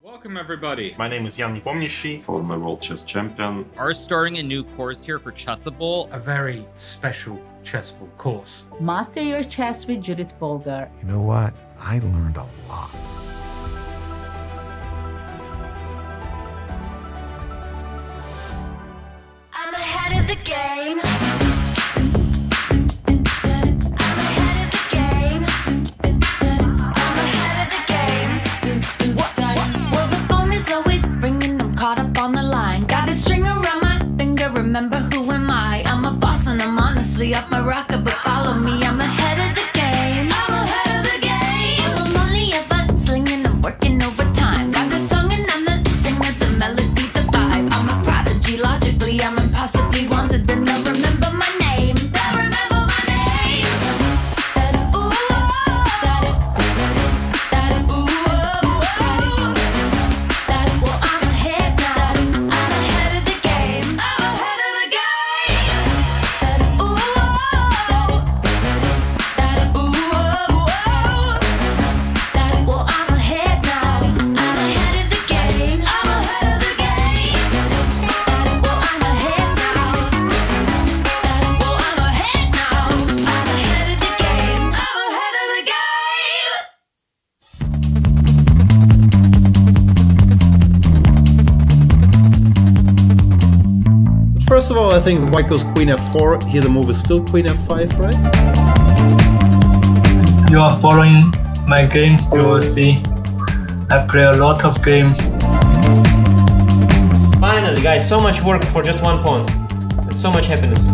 Welcome everybody. My name is Jan Nepomniachtchi, former world chess champion. Are starting a new course here for Chessable. A very special Chessable course. Master your chess with Judith Bolger. You know what? I learned a lot. I'm ahead of the game. Remember who am I? I'm a boss and I'm honestly off my rocker, but follow me, I'm ahead of the game. I'm ahead of the game. I'm only ever slinging, I'm working overtime. Got a song and I'm the singer, the melody, the vibe. I'm a prodigy, logically, I'm impossibly wanted, and they'll remember my name. They'll remember my name. Well, I'm ahead now. I'm ahead of the game. First of all, I think White goes queen f4. Here the move is still queen f5, right? You are following my games, you will see I play a lot of games. Finally, guys, so much work for just one pawn. It's so much happiness.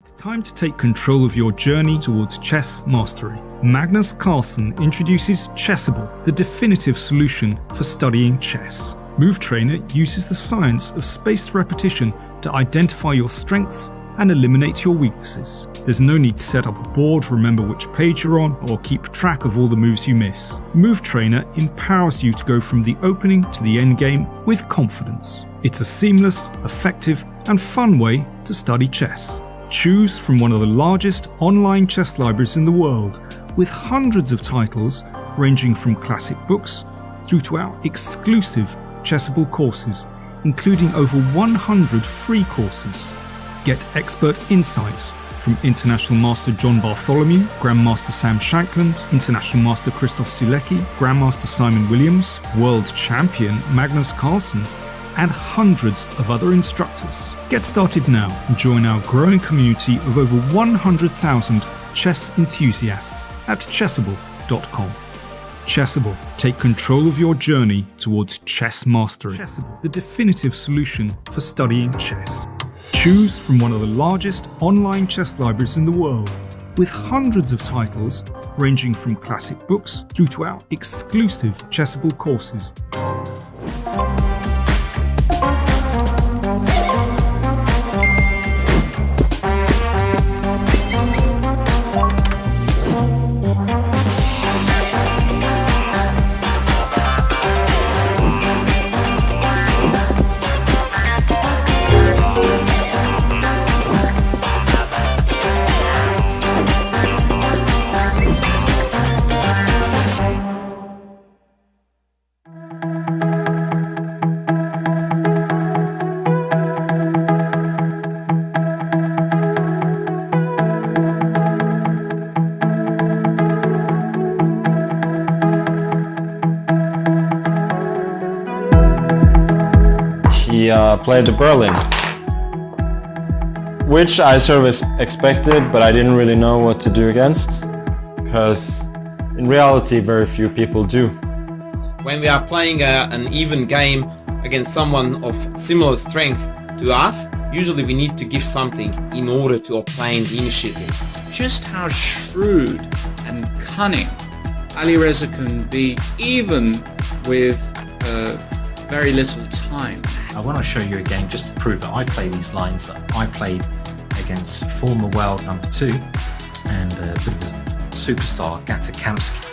It's time to take control of your journey towards chess mastery. Magnus Carlsen introduces Chessable, the definitive solution for studying chess. Move Trainer uses the science of spaced repetition to identify your strengths and eliminate your weaknesses. There's no need to set up a board, remember which page you're on, or keep track of all the moves you miss. Move Trainer empowers you to go from the opening to the end game with confidence. It's a seamless, effective, and fun way to study chess. Choose from one of the largest online chess libraries in the world, with hundreds of titles ranging from classic books through to our exclusive Chessable courses, including over 100 free courses. Get expert insights from International Master John Bartholomew, Grandmaster Sam Shankland, International Master Christoph Sulecki, Grandmaster Simon Williams, World Champion Magnus Carlsen, and hundreds of other instructors. Get started now and join our growing community of over 100,000 chess enthusiasts at chessable.com. Chessable, take control of your journey towards chess mastery. Chessable, the definitive solution for studying chess. Choose from one of the largest online chess libraries in the world, with hundreds of titles ranging from classic books through to our exclusive Chessable courses. He played the Berlin, which I sort of expected, but I didn't really know what to do against, because In reality, very few people do. When we are playing an even game against someone of similar strength to us, usually we need to give something in order to obtain the initiative. Just how shrewd and cunning Alireza can be, even with very little time. I want to show you a game just to prove that I play these lines that I played against former world #2 and a bit of a superstar, Gatakamsky.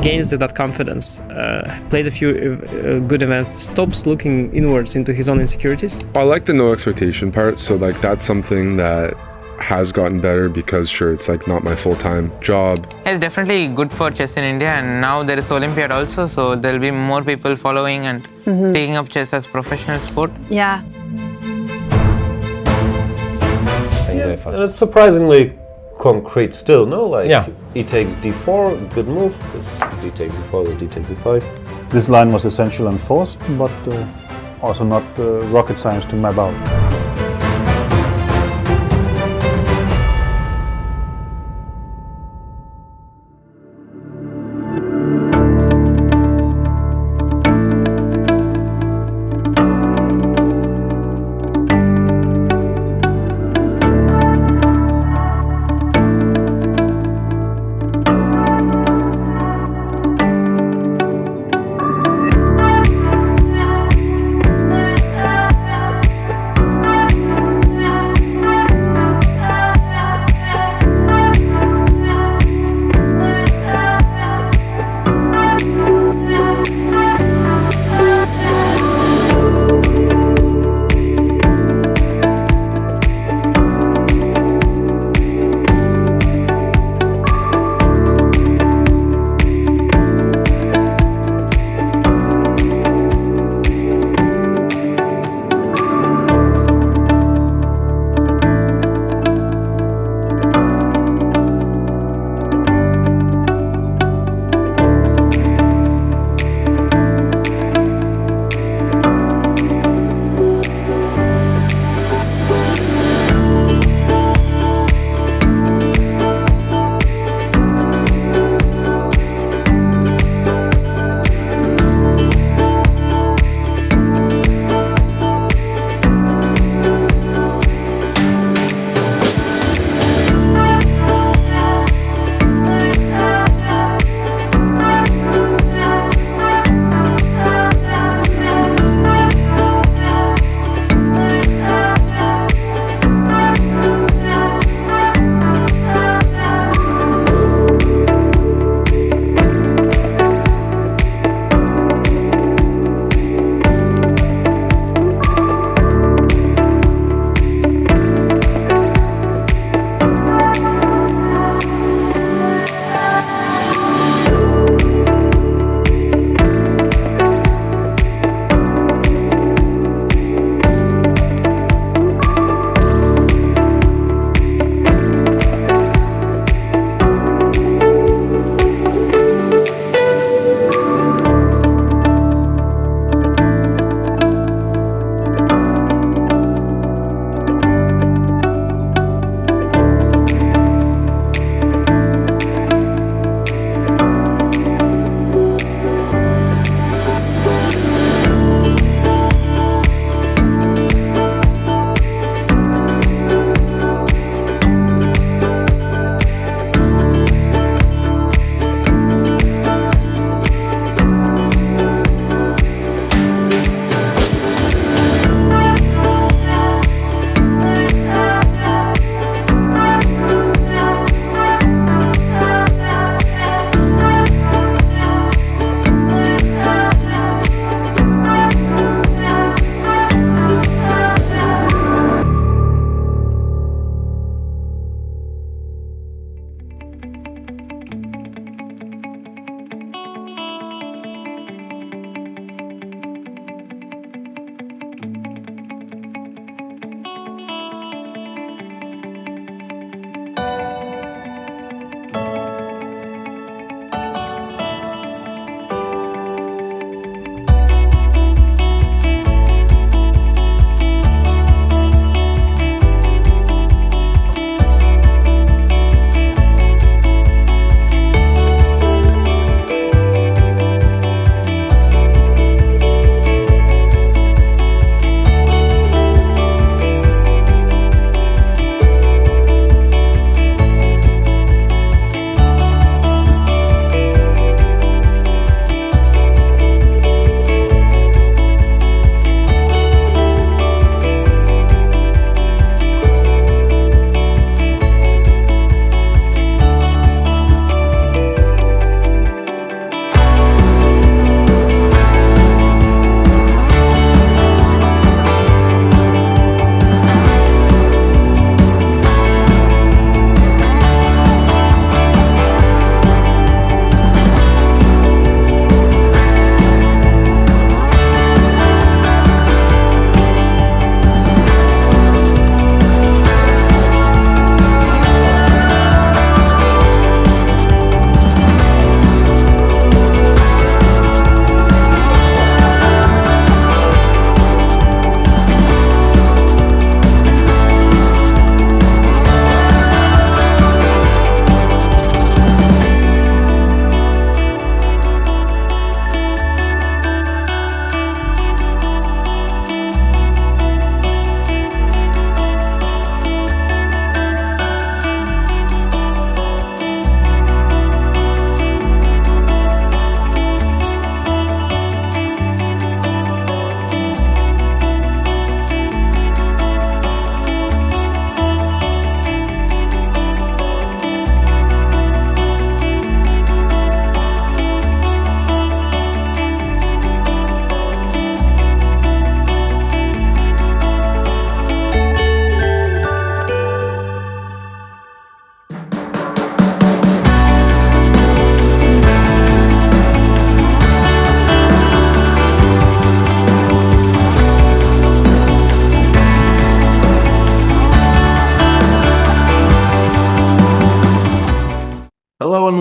Gains that confidence, plays a few good events, stops looking inwards into his own insecurities. I like the no expectation part, so like that's something that has gotten better because sure, it's like not my full-time job. It's definitely good for chess in India, and now there is Olympiad also, so there'll be more people following and taking up chess as professional sport. Yeah. Yeah, it's surprisingly concrete still, no? Like, yeah. E takes d4, good move. This d takes d4, this d takes d5. This line was essential and forced, but also not rocket science to map out.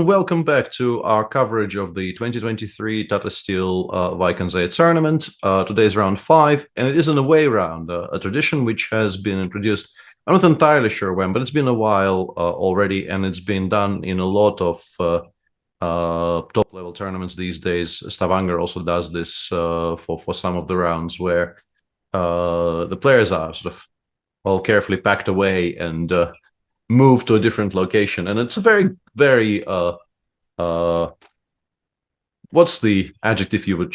and welcome back to our coverage of the 2023 Tata Steel Wijk tournament. Today's round 5, and it is an away round, a tradition which has been introduced. I'm not entirely sure when, but it's been a while already, and it's been done in a lot of top-level tournaments these days. Stavanger also does this for some of the rounds, where the players are sort of carefully packed away and moved to a different location. And it's a very, very what's the adjective you would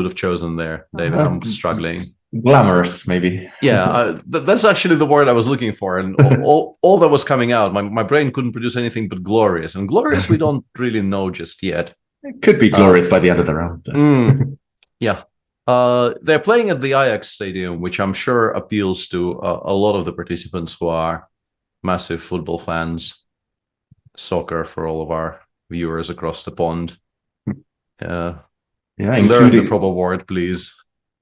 have chosen there, David? I'm struggling. Glamorous, maybe. Yeah, that's actually the word I was looking for, and all that was coming out. My brain couldn't produce anything but glorious, and glorious we don't really know just yet. It could be glorious by the end of the round. Yeah. They're playing at the Ajax Stadium, which I'm sure appeals to a lot of the participants who are massive football fans. Soccer for all of our viewers across the pond. Yeah, learn the proper word, please.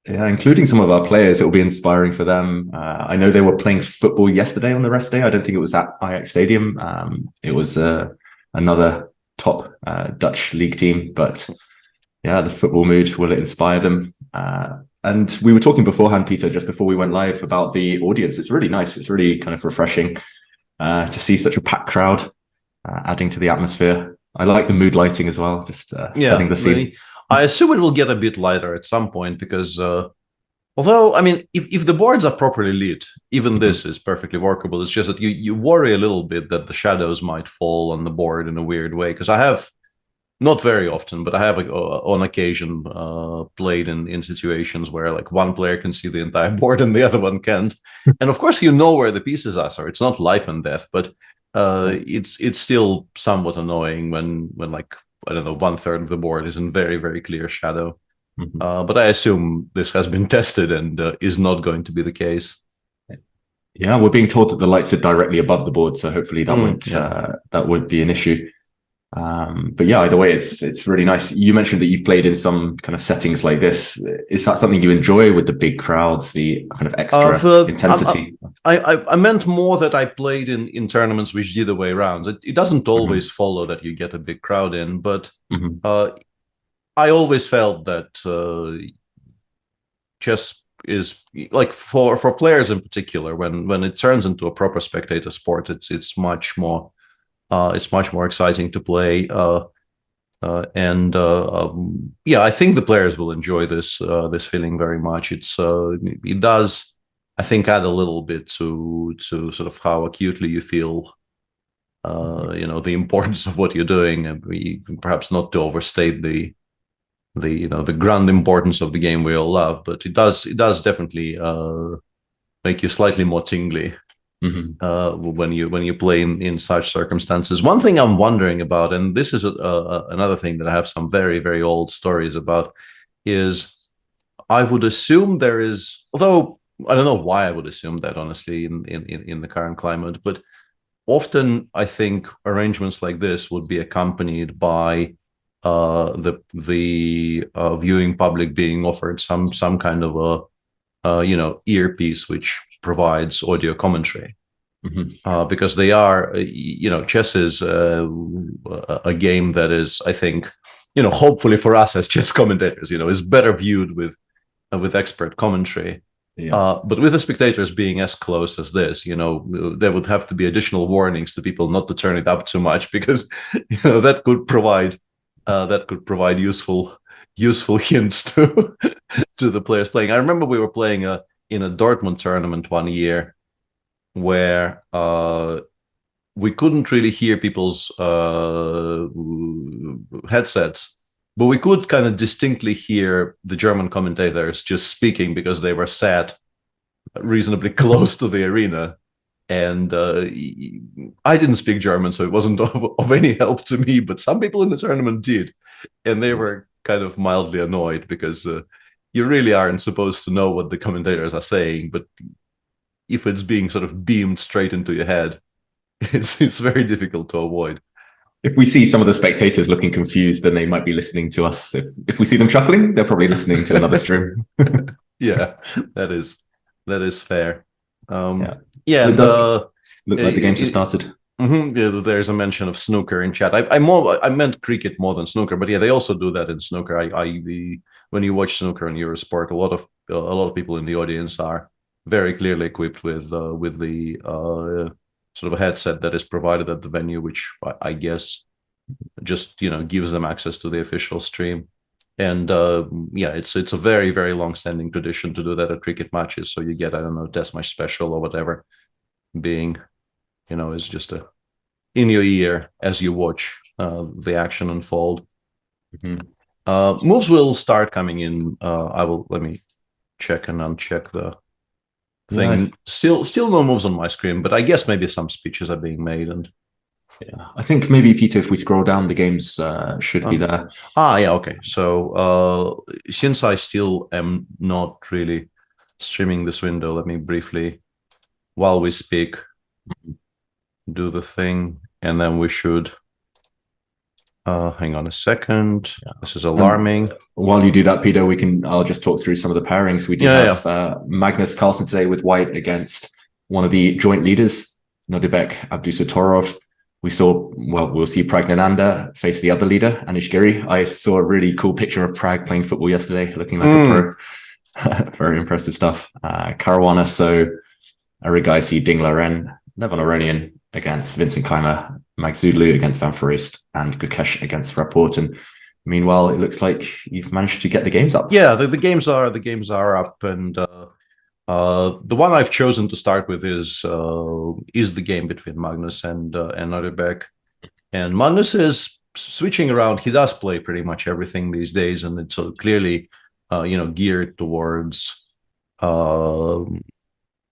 Yeah, including some of our players, it will be inspiring for them. I know they were playing football yesterday on the rest day. I don't think it was at Ajax Stadium. It was another top Dutch league team. But yeah, the football mood, will it inspire them? And we were talking beforehand, Peter, just before we went live, about the audience. It's really nice. It's really kind of refreshing to see such a packed crowd, adding to the atmosphere. I like the mood lighting as well, just setting the scene. I assume it will get a bit lighter at some point because, although, I mean, if the boards are properly lit, even this is perfectly workable. It's just that you worry a little bit that the shadows might fall on the board in a weird way. Because I have, not very often, but I have on occasion played in situations where like one player can see the entire board and the other one can't. And of course, you know where the pieces are, so it's not life and death, but it's still somewhat annoying when like, I don't know, 1/3 of the board is in very, very clear shadow. But I assume this has been tested and is not going to be the case. Yeah, we're being told that the lights are directly above the board, so hopefully that won't be an issue. But yeah, either way, it's really nice. You mentioned that you've played in some kind of settings like this. Is that something you enjoy with the big crowds, the kind of extra intensity? I meant more that I played in tournaments which did away rounds. It doesn't always follow that you get a big crowd in, but I always felt that chess is like for players in particular, when it turns into a proper spectator sport, it's much more. It's much more exciting to play, yeah, I think the players will enjoy this feeling very much. It does, I think, add a little bit to sort of how acutely you feel, the importance of what you're doing, and perhaps not to overstate the grand importance of the game we all love, but it does definitely make you slightly more tingly. When you play in such circumstances. One thing I'm wondering about, and this is another thing that I have some very, very old stories about, is I would assume there is, although I don't know why I would assume that, honestly, in the current climate, but often I think arrangements like this would be accompanied by the viewing public being offered some kind of a earpiece which provides audio commentary, because they are, chess is a game that is, I think, hopefully for us as chess commentators, is better viewed with expert commentary. But with the spectators being as close as this, there would have to be additional warnings to people not to turn it up too much, because that could provide useful hints to the players playing. I remember we were playing in a Dortmund tournament one year where we couldn't really hear people's headsets, but we could kind of distinctly hear the German commentators just speaking because they were sat reasonably close to the arena. And I didn't speak German, so it wasn't of any help to me, but some people in the tournament did. And they were kind of mildly annoyed because you really aren't supposed to know what the commentators are saying, but if it's being sort of beamed straight into your head, it's very difficult to avoid. If we see some of the spectators looking confused, then they might be listening to us. If we see them chuckling, they're probably listening to another stream. Yeah, that is fair. So it does look like the games have started. Yeah, there's a mention of snooker in chat. I meant cricket more than snooker, but yeah, they also do that in snooker. When you watch snooker in Eurosport, a lot of people in the audience are very clearly equipped with the sort of a headset that is provided at the venue, which I guess just gives them access to the official stream. And yeah, it's a very, very long-standing tradition to do that at cricket matches. So you get, I don't know, test match special or whatever, being is just in your ear as you watch the action unfold. Moves will start coming in. Let me check and uncheck the thing. Yeah, Still no moves on my screen, but I guess maybe some speeches are being made. And yeah, I think maybe, Peter, if we scroll down, the games should be there. Yeah, okay. So since I still am not really streaming this window, let me briefly, while we speak, do the thing, and then we should hang on a second. Yeah. This is alarming. While you do that, Peter, I'll just talk through some of the pairings. We do have Magnus Carlsen today with Wijk against one of the joint leaders, Nodibek Abdusatorov. We'll see Pragnananda face the other leader, Anish Giri. I saw a really cool picture of Prag playing football yesterday, looking like a pro. Very impressive stuff. Caruana, so Arigaisi, Dinglaren, Levon Aronian against Vincent Keimer, Magzudlu against Van Foreest, and Gukesh against Rapport. And meanwhile, it looks like you've managed to get the games up. Yeah, the games are up, and the one I've chosen to start with is the game between Magnus and Nodibek. And Magnus is switching around. He does play pretty much everything these days, and it's clearly geared towards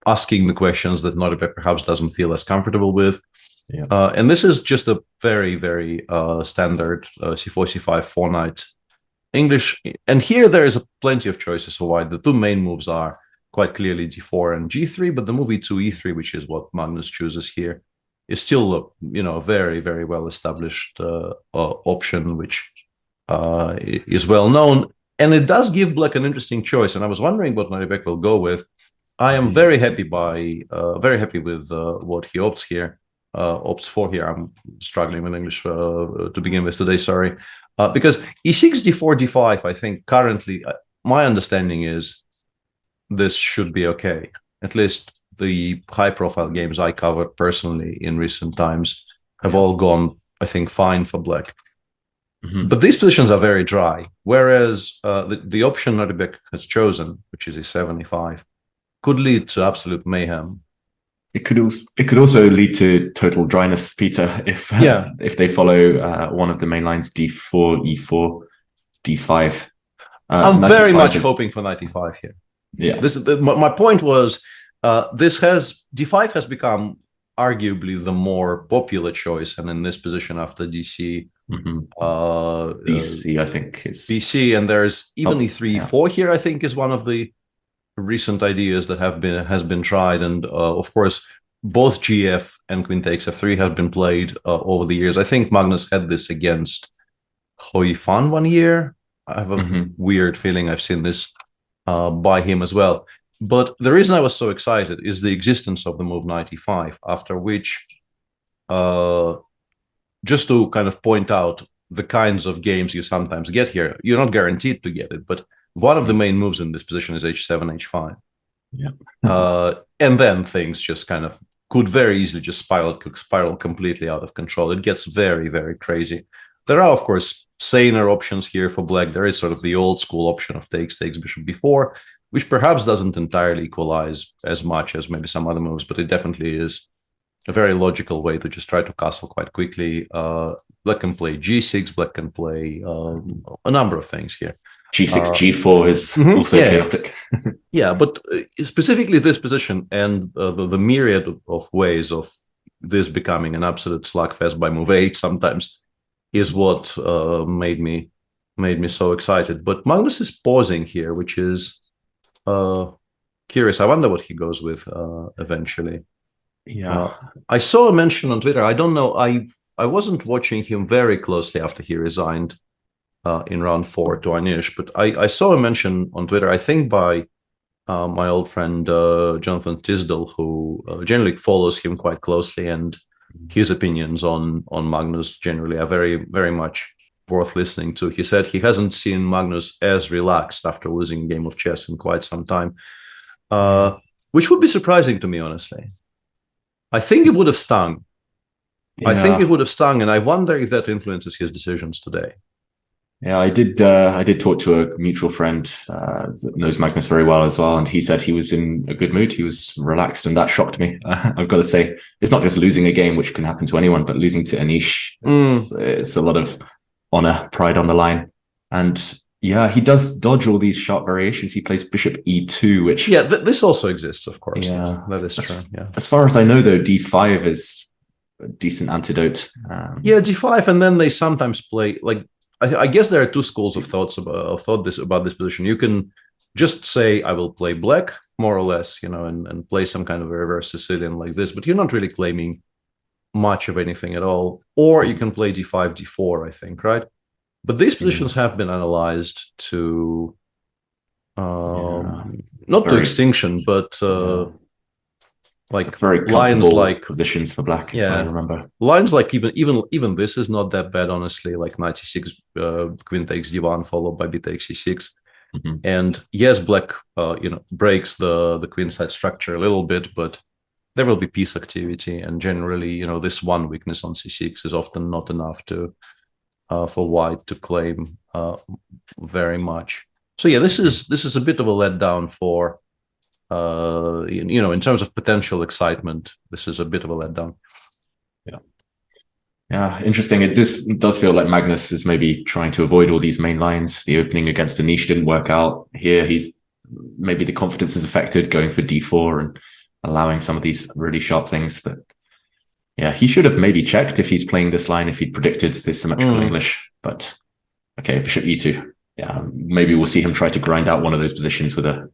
asking the questions that Nodibek perhaps doesn't feel as comfortable with. Yeah. And this is just a very, very standard c4, c5, 4-knight English. And here there is plenty of choices for white. The two main moves are quite clearly d4 and g3, but the move e2, e3, which is what Magnus chooses here, is still a very, very well established option, which is well known. And it does give black an interesting choice. And I was wondering what Nodibek will go with. I am very happy with what he opts here. Opts for here. I'm struggling with English to begin with today. Sorry, because e6, d4, d5. I think currently my understanding is this should be okay. At least the high-profile games I covered personally in recent times have all gone, I think, fine for black. But these positions are very dry. Whereas the option Nodibek has chosen, which is e7, e5, could lead to absolute mayhem. It could also lead to total dryness, Peter, if they follow one of the main lines, d4, e4, d5. I'm very much hoping for knight e5 here. Yeah. My point was d5 has become arguably the more popular choice, and in this position after dc, bc, I think is bc, and there's even e3, e4 here. I think is one of the recent ideas that has been tried, and of course both gf and queen takes f3 have been played over the years. I think Magnus had this against Hoi Fan one year. I have a weird feeling I've seen this by him as well. But the reason I was so excited is the existence of the move knight e5, after which, just to kind of point out the kinds of games you sometimes get here, you're not guaranteed to get it, but one of the main moves in this position is h7, h5. Yeah. And then things just kind of could very easily just spiral completely out of control. It gets very, very crazy. There are, of course, saner options here for black. There is sort of the old school option of takes bishop b4, which perhaps doesn't entirely equalize as much as maybe some other moves, but it definitely is a very logical way to just try to castle quite quickly. Black can play g6, black can play a number of things here. G6, G4 is also chaotic. Yeah, but specifically this position and the myriad of ways of this becoming an absolute slugfest by move 8 sometimes is what made me so excited. But Magnus is pausing here, which is curious. I wonder what he goes with eventually. Yeah, I saw a mention on Twitter. I don't know. I wasn't watching him very closely after he resigned in round 4 to Anish, but I saw a mention on Twitter, I think by my old friend Jonathan Tisdall, who generally follows him quite closely, and his opinions on Magnus generally are very, very much worth listening to. He said he hasn't seen Magnus as relaxed after losing a game of chess in quite some time, which would be surprising to me, honestly. I think it would have stung. Yeah. I think it would have stung, and I wonder if that influences his decisions today. Yeah, I did talk to a mutual friend that knows Magnus very well as well, and he said he was in a good mood. He was relaxed, and that shocked me. I've got to say, it's not just losing a game, which can happen to anyone, but losing to Anish, it's a lot of honor, pride on the line. And yeah, he does dodge all these sharp variations. He plays bishop e2, which... Yeah, this also exists, of course. Yeah, that is true. Yeah. As far as I know, though, d5 is a decent antidote. Yeah, d5, and then they sometimes play... like. I guess there are two schools of thought about this position. You can just say, I will play black, more or less, and play some kind of a reverse Sicilian like this, but you're not really claiming much of anything at all. Or you can play d5, d4, I think, right? But these positions have been analyzed to, not to extinction, but like very lines like positions for black, if I remember. Lines like even this is not that bad, honestly, like knight c6, queen takes d1 followed by b takes c6. And yes, black breaks the queen side structure a little bit, but there will be piece activity, and generally, this one weakness on c6 is often not enough to for white to claim very much. So yeah, this is a bit of a letdown for in terms of potential excitement. This is a bit of a letdown. Yeah, interesting. It does feel like Magnus is maybe trying to avoid all these main lines. The opening against Anish didn't work out. Here, maybe the confidence is affected, going for d4 and allowing some of these really sharp things that, yeah, he should have maybe checked if he's playing this line, if he'd predicted this symmetrical English. But okay, bishop e2. Yeah, maybe we'll see him try to grind out one of those positions with a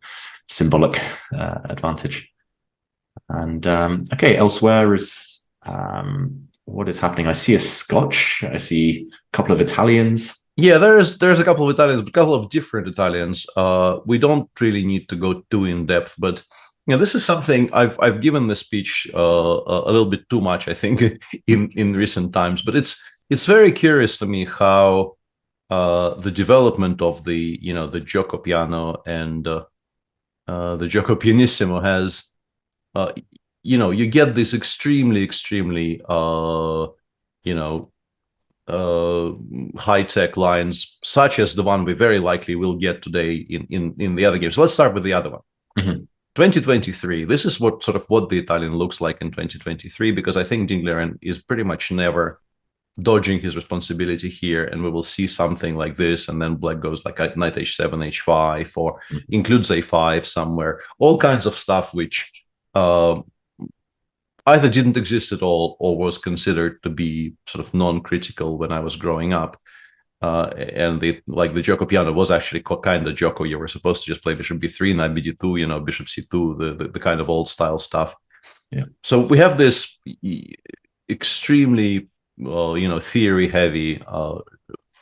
symbolic advantage. And okay, elsewhere is what is happening? I see a Scotch. I see a couple of Italians. Yeah, there's a couple of Italians, but a couple of different Italians. We don't really need to go too in depth, but this is something I've given the speech a little bit too much, I think, in recent times. But it's very curious to me how the development of the gioco piano and the gioco pianissimo has, you get these extremely high-tech lines, such as the one we very likely will get today in the other games. So let's start with the other one. 2023. This is what the Italian looks like in 2023, because I think Dingleren is pretty much never dodging his responsibility here, and we will see something like this, and then black goes like knight h7, h5, or includes a5 somewhere. All kinds of stuff which either didn't exist at all or was considered to be sort of non-critical when I was growing up. And the gioco piano was actually kind of gioco. You were supposed to just play bishop b3, knight bd2, bishop c2, the kind of old style stuff. Yeah. So we have this extremely, theory heavy,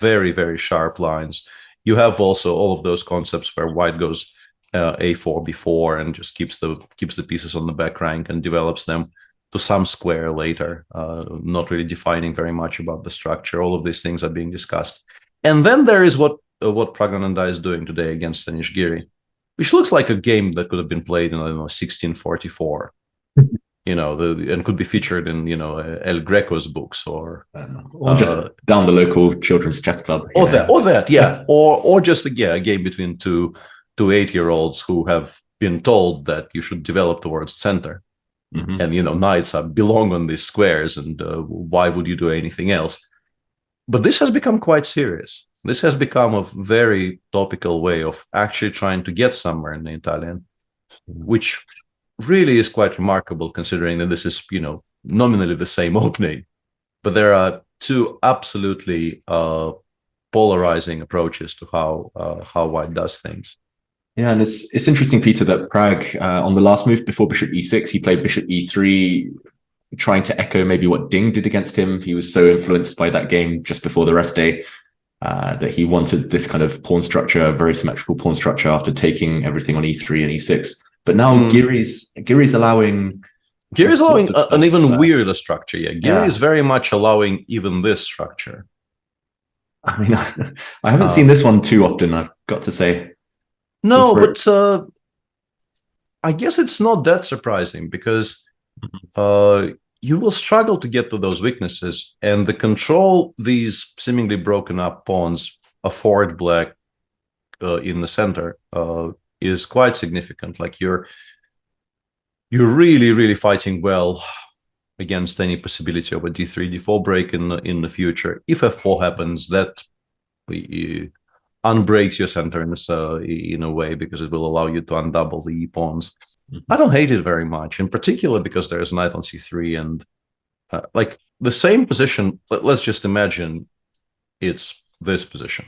very, very sharp lines. You have also all of those concepts where white goes a4, b4, and just keeps the pieces on the back rank and develops them to some square later, not really defining very much about the structure. All of these things are being discussed. And then there is what Pragananda is doing today against Anish Giri, which looks like a game that could have been played in, 1644, and could be featured in, El Greco's books or just down the local children's chess club. Or just a game between two 8-year-olds who have been told that you should develop towards center. And knights belong on these squares, and why would you do anything else? But this has become quite serious. This has become a very topical way of actually trying to get somewhere in the Italian, which really is quite remarkable considering that this is nominally the same opening, but there are two absolutely polarizing approaches to how white does things. Yeah, and it's interesting, Peter, that Prag, on the last move before bishop e6, he played bishop e3, trying to echo maybe what Ding did against him. He was so influenced by that game just before the rest day that he wanted this kind of pawn structure, a very symmetrical pawn structure after taking everything on e3 and e6. But now Giri's allowing All Giri is allowing sorts of an stuff, even weirder structure. Yeah, Giri yeah. is very much allowing even this structure. I mean, I haven't seen this one too often, I've got to say. No, but I guess it's not that surprising because you will struggle to get to those weaknesses, and the control these seemingly broken up pawns afford black in the center is quite significant. Like you're really fighting well against any possibility of a d3, d4 break in the future. If f4 happens, that unbreaks your center in a way because it will allow you to undouble the pawns. I don't hate it very much, in particular because there's knight on c3 and like the same position. Let's just imagine it's this position.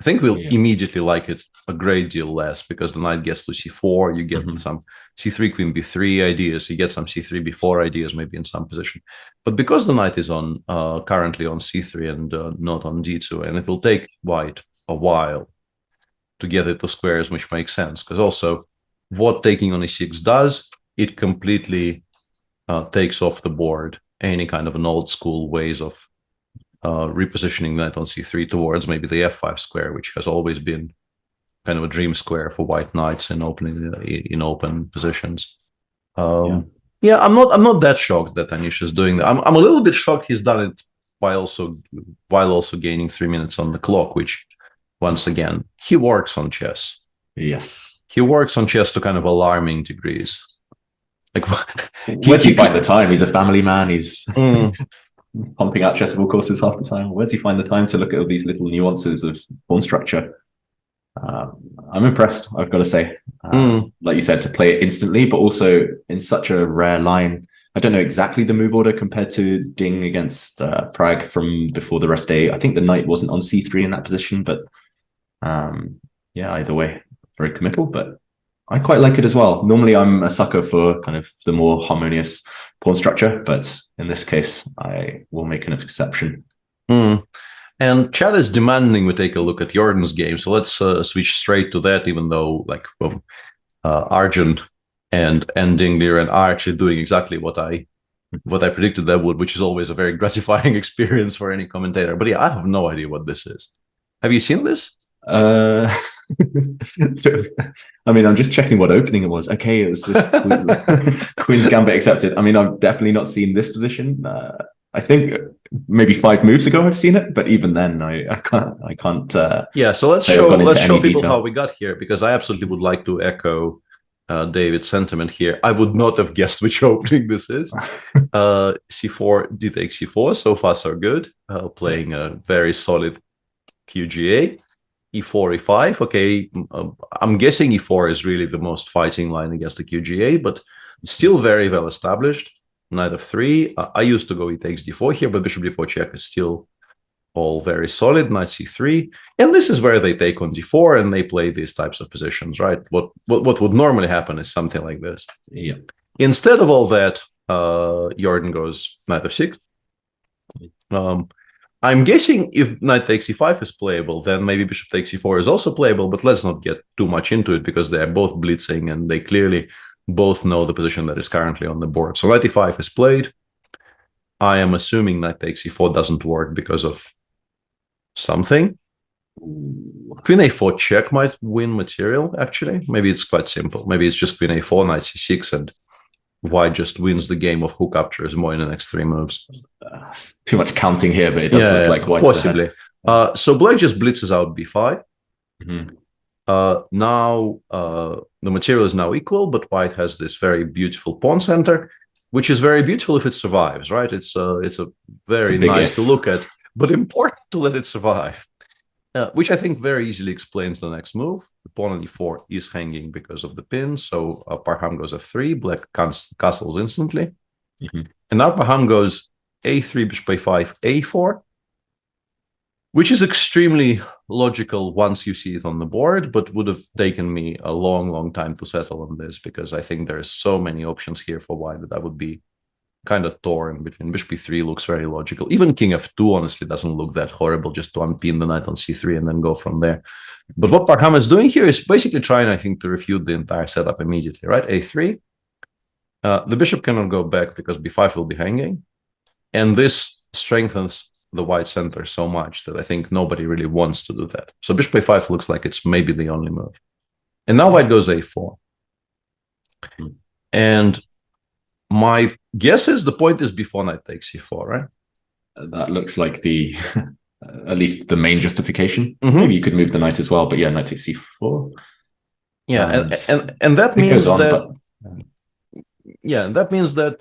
I think we'll immediately like it a great deal less because the knight gets to c4, you get some c3, queen b3 ideas, you get some c3, b4 ideas maybe in some position. But because the knight is on currently on c3 and not on d2, and it will take white a while to get it to squares, which makes sense because also what taking on e6 does, it completely takes off the board any kind of an old school ways of repositioning knight on c3 towards maybe the f5 square, which has always been kind of a dream square for white knights in open positions. I'm not that shocked that Anish is doing that. I'm a little bit shocked he's done it while also gaining 3 minutes on the clock, which once again he works on chess. Yes, he works on chess to kind of alarming degrees. Like, where does he find the time? He's a family man. He's pumping out Chessable courses half the time. Where does he find the time to look at all these little nuances of pawn structure? I'm impressed, I've got to say. Like you said, to play it instantly, but also in such a rare line. I don't know exactly the move order compared to Ding against Prague from before the rest day. I think the knight wasn't on c3 in that position, but either way, very committal, but I quite like it as well. Normally I'm a sucker for kind of the more harmonious pawn structure, but in this case, I will make an exception. And chat is demanding we take a look at Jordan's game, so let's switch straight to that, even though like Arjun and Dinglier are actually doing exactly what I predicted they would, which is always a very gratifying experience for any commentator. But yeah, I have no idea what this is. Have you seen this? I mean, I'm just checking what opening it was. Okay, it was this Queen's Gambit accepted. I mean, I've definitely not seen this position. I think maybe 5 moves ago I've seen it, but even then I can't. So let's show people how we got here, because I absolutely would like to echo David's sentiment here. I would not have guessed which opening this is. C4, d takes c4. So far, so good. Playing a very solid QGA. E4, E5. Okay, I'm guessing E4 is really the most fighting line against the QGA, but still very well established. Knight of 3. I used to go E takes D4 here, but Bishop D4 check is still all very solid. Knight C3, and this is where they take on D4 and they play these types of positions, right? What would normally happen is something like this. Yeah. Instead of all that, Jordan goes Knight of 6. I'm guessing if knight takes e5 is playable, then maybe bishop takes e4 is also playable, but let's not get too much into it because they're both blitzing and they clearly both know the position that is currently on the board. So knight e5 is played. I am assuming knight takes e4 doesn't work because of something. Queen a4 check might win material, actually. Maybe it's quite simple. Maybe it's just queen a4, knight c6, and White just wins the game of who captures more in the next 3 moves. Too much counting here, but it does look like White's possibly. So Black just blitzes out b5. Now the material is now equal, but White has this very beautiful pawn center, which is very beautiful if it survives, right? It's a very nice to look at, but important to let it survive. Which I think very easily explains the next move. The pawn on e4 is hanging because of the pin, so Parham goes f3, Black castles instantly. And now Parham goes a3, bishop a5, a4, which is extremely logical once you see it on the board, but would have taken me a long, long time to settle on this, because I think there's so many options here for White that I would be kind of torn between. Bishop e3 looks very logical. Even king f2 honestly doesn't look that horrible, just to unpin the knight on c3 and then go from there. But what Parham is doing here is basically trying, I think, to refute the entire setup immediately, right? a3, The bishop cannot go back because b5 will be hanging. And this strengthens the white center so much that I think nobody really wants to do that. So bishop a5 looks like it's maybe the only move. And now white goes a4. And my guess is the point is before knight takes c4, right? That looks like the at least the main justification. Maybe you could move the knight as well, but yeah, knight takes c4. Yeah, and that means that that means that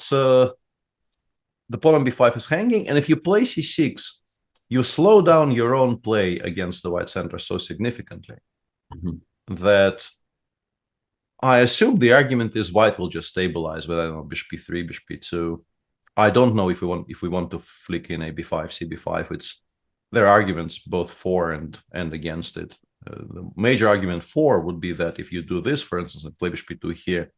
the pawn on b5 is hanging, and if you play c6, you slow down your own play against the white center so significantly that I assume the argument is white will just stabilize with, I don't know, bishop b3, bishop b2. I don't know if we want to flick in a b5, cb5. There are arguments both for and against it. The major argument for would be that if you do this, for instance, and play bishop b2 here,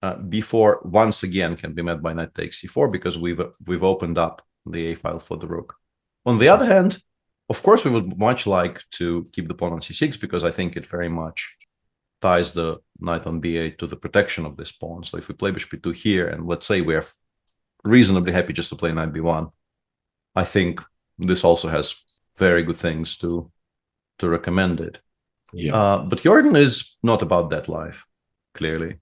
b4 once again can be met by knight takes c4 because we've opened up the a file for the rook. On the other hand, of course, we would much like to keep the pawn on c6 because I think it very much ties the knight on b8 to the protection of this pawn. So if we play bishop b2 here, and let's say we're reasonably happy just to play knight b1, I think this also has very good things to recommend it. Yeah. But Jordan is not about that life, clearly.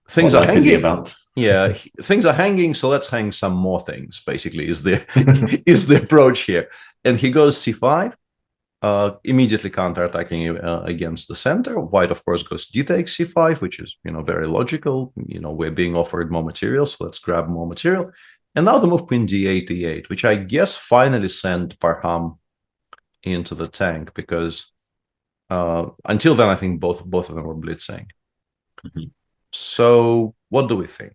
Things are hanging. About? Yeah, things are hanging, so let's hang some more things, basically, is the is the approach here. And he goes c5, immediately counterattacking against the center. White, of course, goes d takes c5, which is, very logical. We're being offered more material, so let's grab more material. And now the move queen d8, e8, which I guess finally sent Parham into the tank, because until then, I think both of them were blitzing. So what do we think?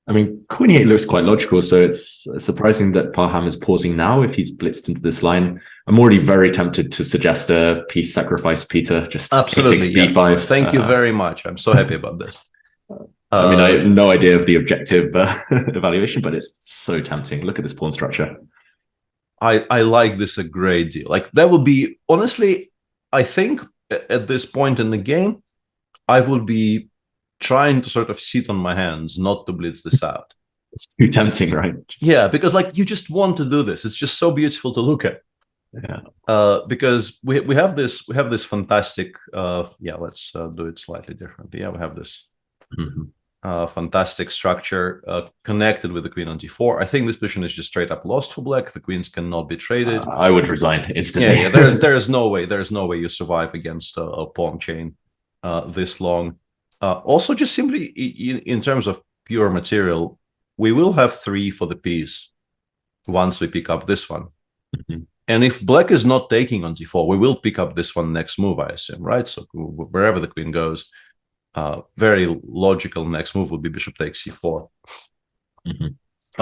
I mean, queen e8 looks quite logical, so it's surprising that Parham is pausing now if he's blitzed into this line. I'm already very tempted to suggest a piece sacrifice, Peter. Just absolutely, takes b5. Thank you very much. I'm so happy about this. I mean, I have no idea of the objective evaluation, but it's so tempting. Look at this pawn structure. I like this a great deal. Like, that would be, honestly, I think at this point in the game, I would be trying to sort of sit on my hands, not to blitz this out. It's too tempting, right? Yeah, because you just want to do this. It's just so beautiful to look at. Yeah. Because we have this fantastic. Let's do it slightly differently. Yeah, we have this fantastic structure connected with the queen on d4. I think this position is just straight up lost for black. The queens cannot be traded. I would resign instantly. Yeah. There's no way you survive against a pawn chain this long. Also, just simply in terms of pure material, we will have 3 for the piece once we pick up this one. And if black is not taking on d4, we will pick up this one next move, I assume, right? So wherever the queen goes, very logical next move would be bishop takes c4.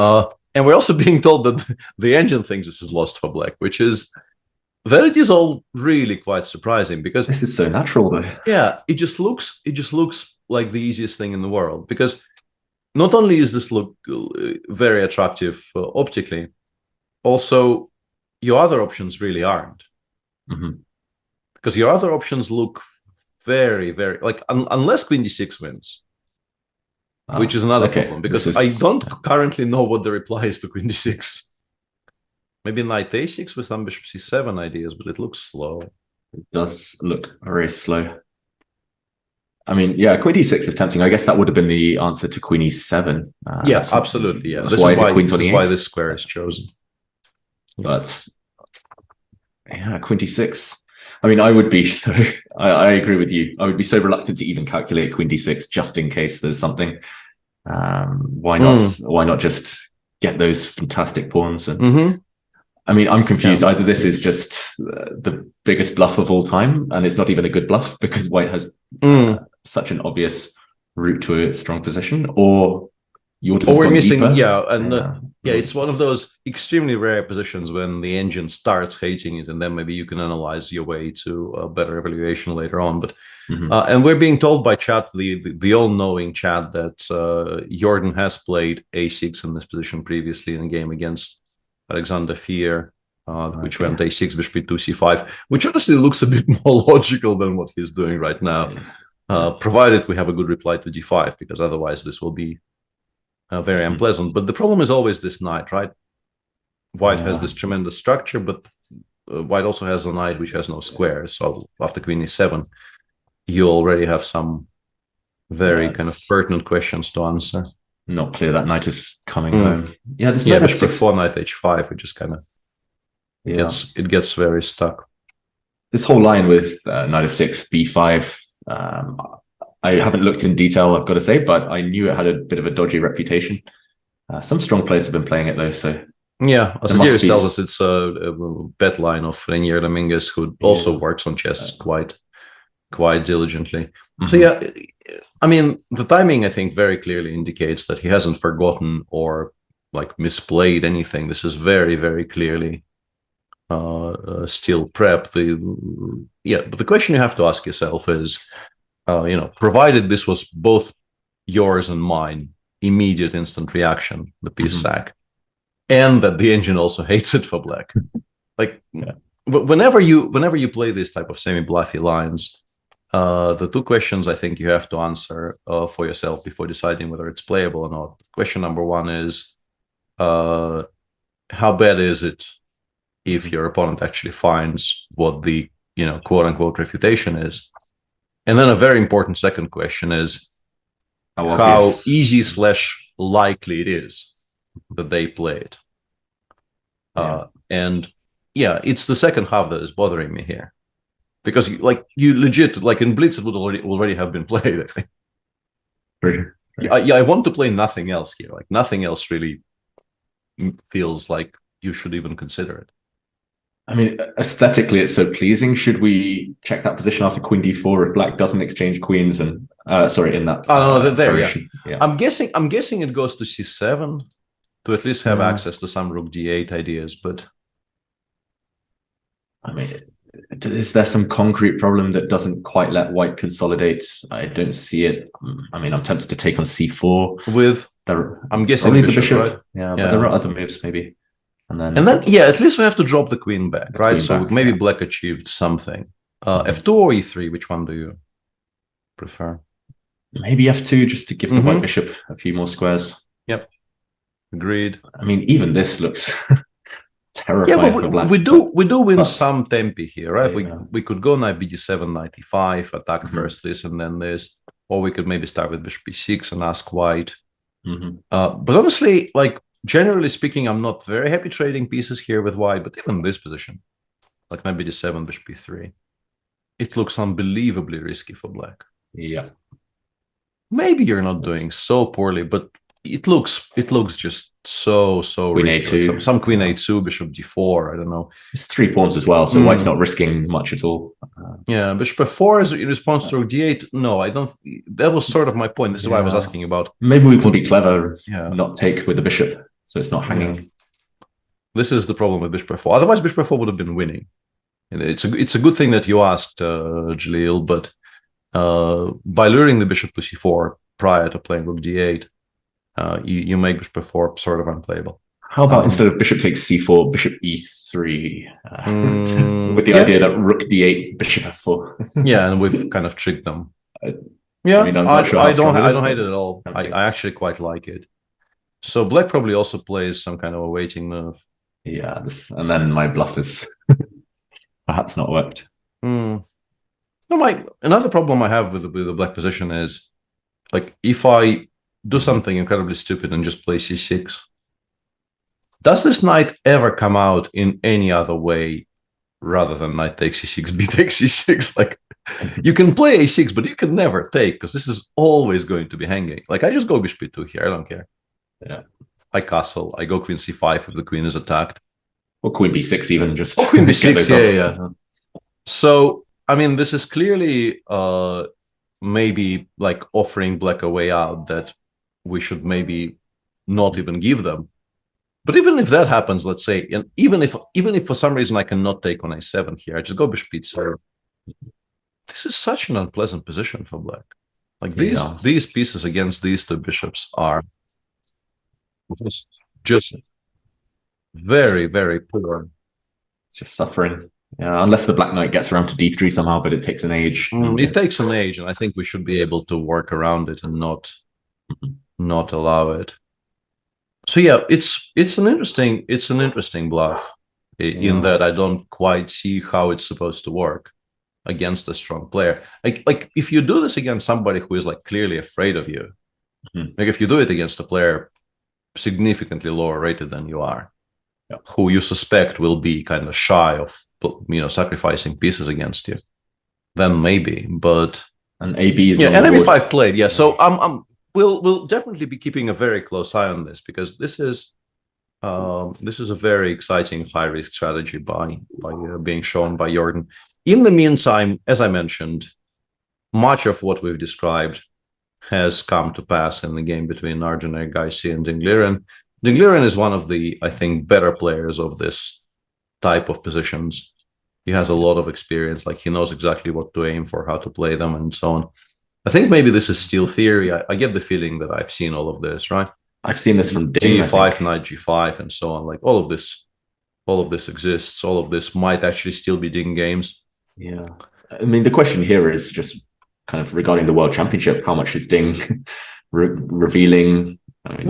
And we're also being told that the engine thinks this is lost for black, which is that it is all really quite surprising, because this is so natural, though. Yeah, it just looks like the easiest thing in the world, because not only is this look very attractive optically, also your other options really aren't, because your other options look very, very unless queen d6 wins, which is another problem, because I don't currently know what the reply is to queen d6. Maybe knight a6 with some bishop c7 ideas, but it looks slow. It does look very slow. I mean, yeah, queen d6 is tempting. I guess that would have been the answer to queen e7. Yeah, absolutely. Yeah, this is why this square is chosen. But yeah, queen d6. I mean, I would be so. I agree with you. I would be so reluctant to even calculate queen d6 just in case there's something. Why not? Why not just get those fantastic pawns? And I mean, I'm confused. Yeah. Either this is just the biggest bluff of all time, and it's not even a good bluff because white has such an obvious route to a strong position, or we're missing. Deeper. It's one of those extremely rare positions when the engine starts hating it, and then maybe you can analyze your way to a better evaluation later on. But and we're being told by chat, the all-knowing chat, that Jordan has played a6 in this position previously in a game against Alexander Fier, which went a6, bishop b2, c5, which honestly looks a bit more logical than what he's doing right now. provided we have a good reply to d5, because otherwise this will be very unpleasant. But the problem is always this knight, right? White has this tremendous structure, but White also has a knight which has no squares. So after queen e7, you already have some very kind of pertinent questions to answer. Not clear that knight is coming home. Yeah, this knight bishop f4, knight h5, which just kind of gets very stuck. This whole line with knight f6, b5. I haven't looked in detail, I've got to say, but I knew it had a bit of a dodgy reputation. Some strong players have been playing it though, so yeah. As tells us, it's a bet line of Renier Dominguez, who also works on chess quite diligently. So yeah, I mean, the timing I think very clearly indicates that he hasn't forgotten or like misplayed anything. This is very, very clearly still prep. But the question you have to ask yourself is, provided this was both yours and mine, immediate instant reaction, the piece sack, and that the engine also hates it for black. Whenever you play this type of semi-bluffy lines, the two questions I think you have to answer for yourself before deciding whether it's playable or not. Question number one is, how bad is it if your opponent actually finds what the quote-unquote refutation is? And then a very important second question is how easy / likely it is that they play it. And yeah, it's the second half that is bothering me here. Because you legit, in Blitz, it would already have been played, I think. I want to play nothing else here. Nothing else really feels like you should even consider it. I mean, aesthetically, it's so pleasing. Should we check that position after queen d4 if black doesn't exchange queens and in that? Oh no, there. Yeah. I'm guessing it goes to c7 to at least have access to some rook d8 ideas. But I mean, is there some concrete problem that doesn't quite let white consolidate? I don't see it. I mean, I'm tempted to take on c4 with. I'm guessing the bishop, right? But there are other moves maybe. And then at least we have to drop the queen back, right? So maybe black achieved something. F2 or E3, which one do you prefer? Maybe F2, just to give the white bishop a few more squares. Yep. Agreed. I mean, even this looks terrifying. Yeah, but we do win some tempi here, right? We could go knight bd7, knight e5, attack first this and then this, or we could maybe start with bishop e6 and ask white. But honestly, generally speaking, I'm not very happy trading pieces here with white, but even this position, knight bd7, bishop e3, it looks unbelievably risky for black. Yeah. Maybe you're not doing so poorly, but it looks just so queen risky. a2. Some queen a2, bishop d4, I don't know. It's 3 pawns as well, so white's not risking much at all. Yeah, bishop f4 is in response to rook d8. No, I don't. That was sort of my point. This is why I was asking about. Maybe we can be clever, not take with the bishop, so it's not hanging. This is the problem with bishop f4. Otherwise, bishop f4 would have been winning. It's a good thing that you asked, Jalil, but by luring the bishop to c4 prior to playing rook d8, you make bishop f4 sort of unplayable. How about instead of bishop takes c4, bishop e3, with the idea that rook d8, bishop f4? Yeah, and we've kind of tricked them. I don't hate it at all. I actually quite like it. So black probably also plays some kind of a waiting move. Yeah, and then my bluff is perhaps not worked. No, another problem I have with the black position is, if I do something incredibly stupid and just play c6, does this knight ever come out in any other way rather than knight takes c6, b takes c6? You can play a6, but you can never take, because this is always going to be hanging. I just go bishop b2 here, I don't care. Yeah, I castle, I go queen c5 if the queen is attacked. Or queen b6 even, just... Or queen b6, yeah. So, I mean, this is clearly maybe offering black a way out that we should maybe not even give them. But even if that happens, let's say, and even if for some reason I cannot take on a7 here, I just go bishop e2. This is such an unpleasant position for black. These pieces against these two bishops are just very, very poor. It's just suffering. Unless the black knight gets around to d3 somehow, but it takes an age. It takes an age, and I think we should be able to work around it and not allow it. So yeah, it's an interesting bluff in that I don't quite see how it's supposed to work against a strong player. Like if you do this against somebody who is like clearly afraid of you, like if you do it against a player significantly lower rated than you are, who you suspect will be kind of shy of sacrificing pieces against you, then maybe. But and AB is and AB5 played, so we'll definitely be keeping a very close eye on this, because this is a very exciting high risk strategy by being shown by Jordan. In the meantime, as I mentioned, much of what we've described has come to pass in the game between Arjun Agassi and Dingliren. Dingliren is one of the, I think, better players of this type of positions. He has a lot of experience, like he knows exactly what to aim for, how to play them, and so on. I think maybe this is steel theory. I get the feeling that I've seen all of this, right? I've seen this from Dave, G5, knight G5, and so on. Like all of this exists. All of this might actually still be Ding games. Yeah. I mean, the question here is just kind of regarding the World Championship. How much is Ding revealing? I mean,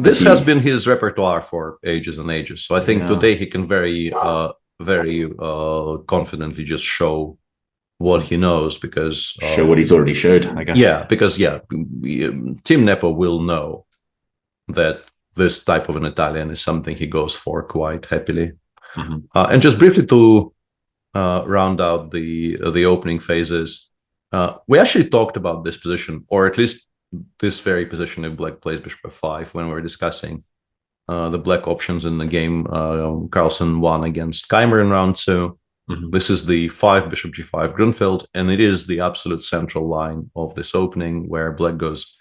this has been his repertoire for ages and ages. So I think today he can very confidently just show what he knows, because show what he's already showed, I guess. Yeah, because Team Nepo will know that this type of an Italian is something he goes for quite happily. And just briefly to round out the opening phases, we actually talked about this position, or at least this very position if black plays bishop f5, when we were discussing the black options in the game Carlsen won against Keimer in round 2. This is the 5 bishop g5 Grunfeld, and it is the absolute central line of this opening, where black goes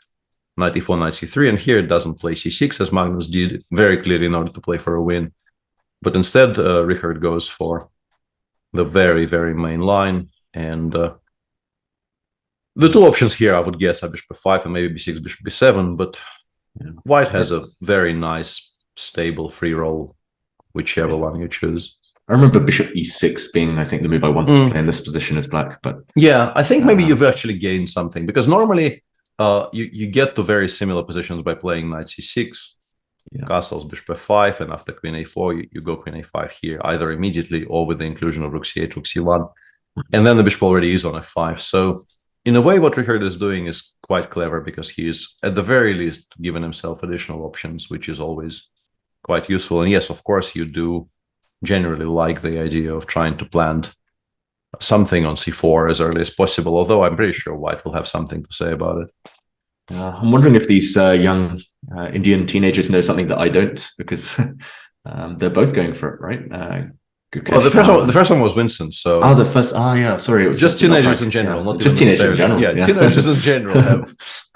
knight e4, knight c3, and here it doesn't play c6 as Magnus did very clearly in order to play for a win, but instead Richard goes for the very, very main line. And the two options here, I would guess, are bishop f5 and maybe b6, bishop b7, but white has a very nice, stable free roll, whichever one you choose. I remember bishop e6 being, I think, the move I wanted to play in this position as black, but yeah, I think maybe you've actually gained something, because normally you get to very similar positions by playing knight c6, castles bishop f5, and after queen a4 you go queen a5 here, either immediately or with the inclusion of rook c8, rook c1, and then the bishop already is on f5. So in a way, what Richard is doing is quite clever, because he is at the very least given himself additional options, which is always quite useful. And yes, of course, you do generally like the idea of trying to plant something on c4 as early as possible, although I'm pretty sure white will have something to say about it. I'm wondering if these young Indian teenagers know something that I don't, because they're both going for it, right? Well, the first one was Winston. So sorry, it was just teenagers in general, not just teenagers in general. Yeah, teenagers in general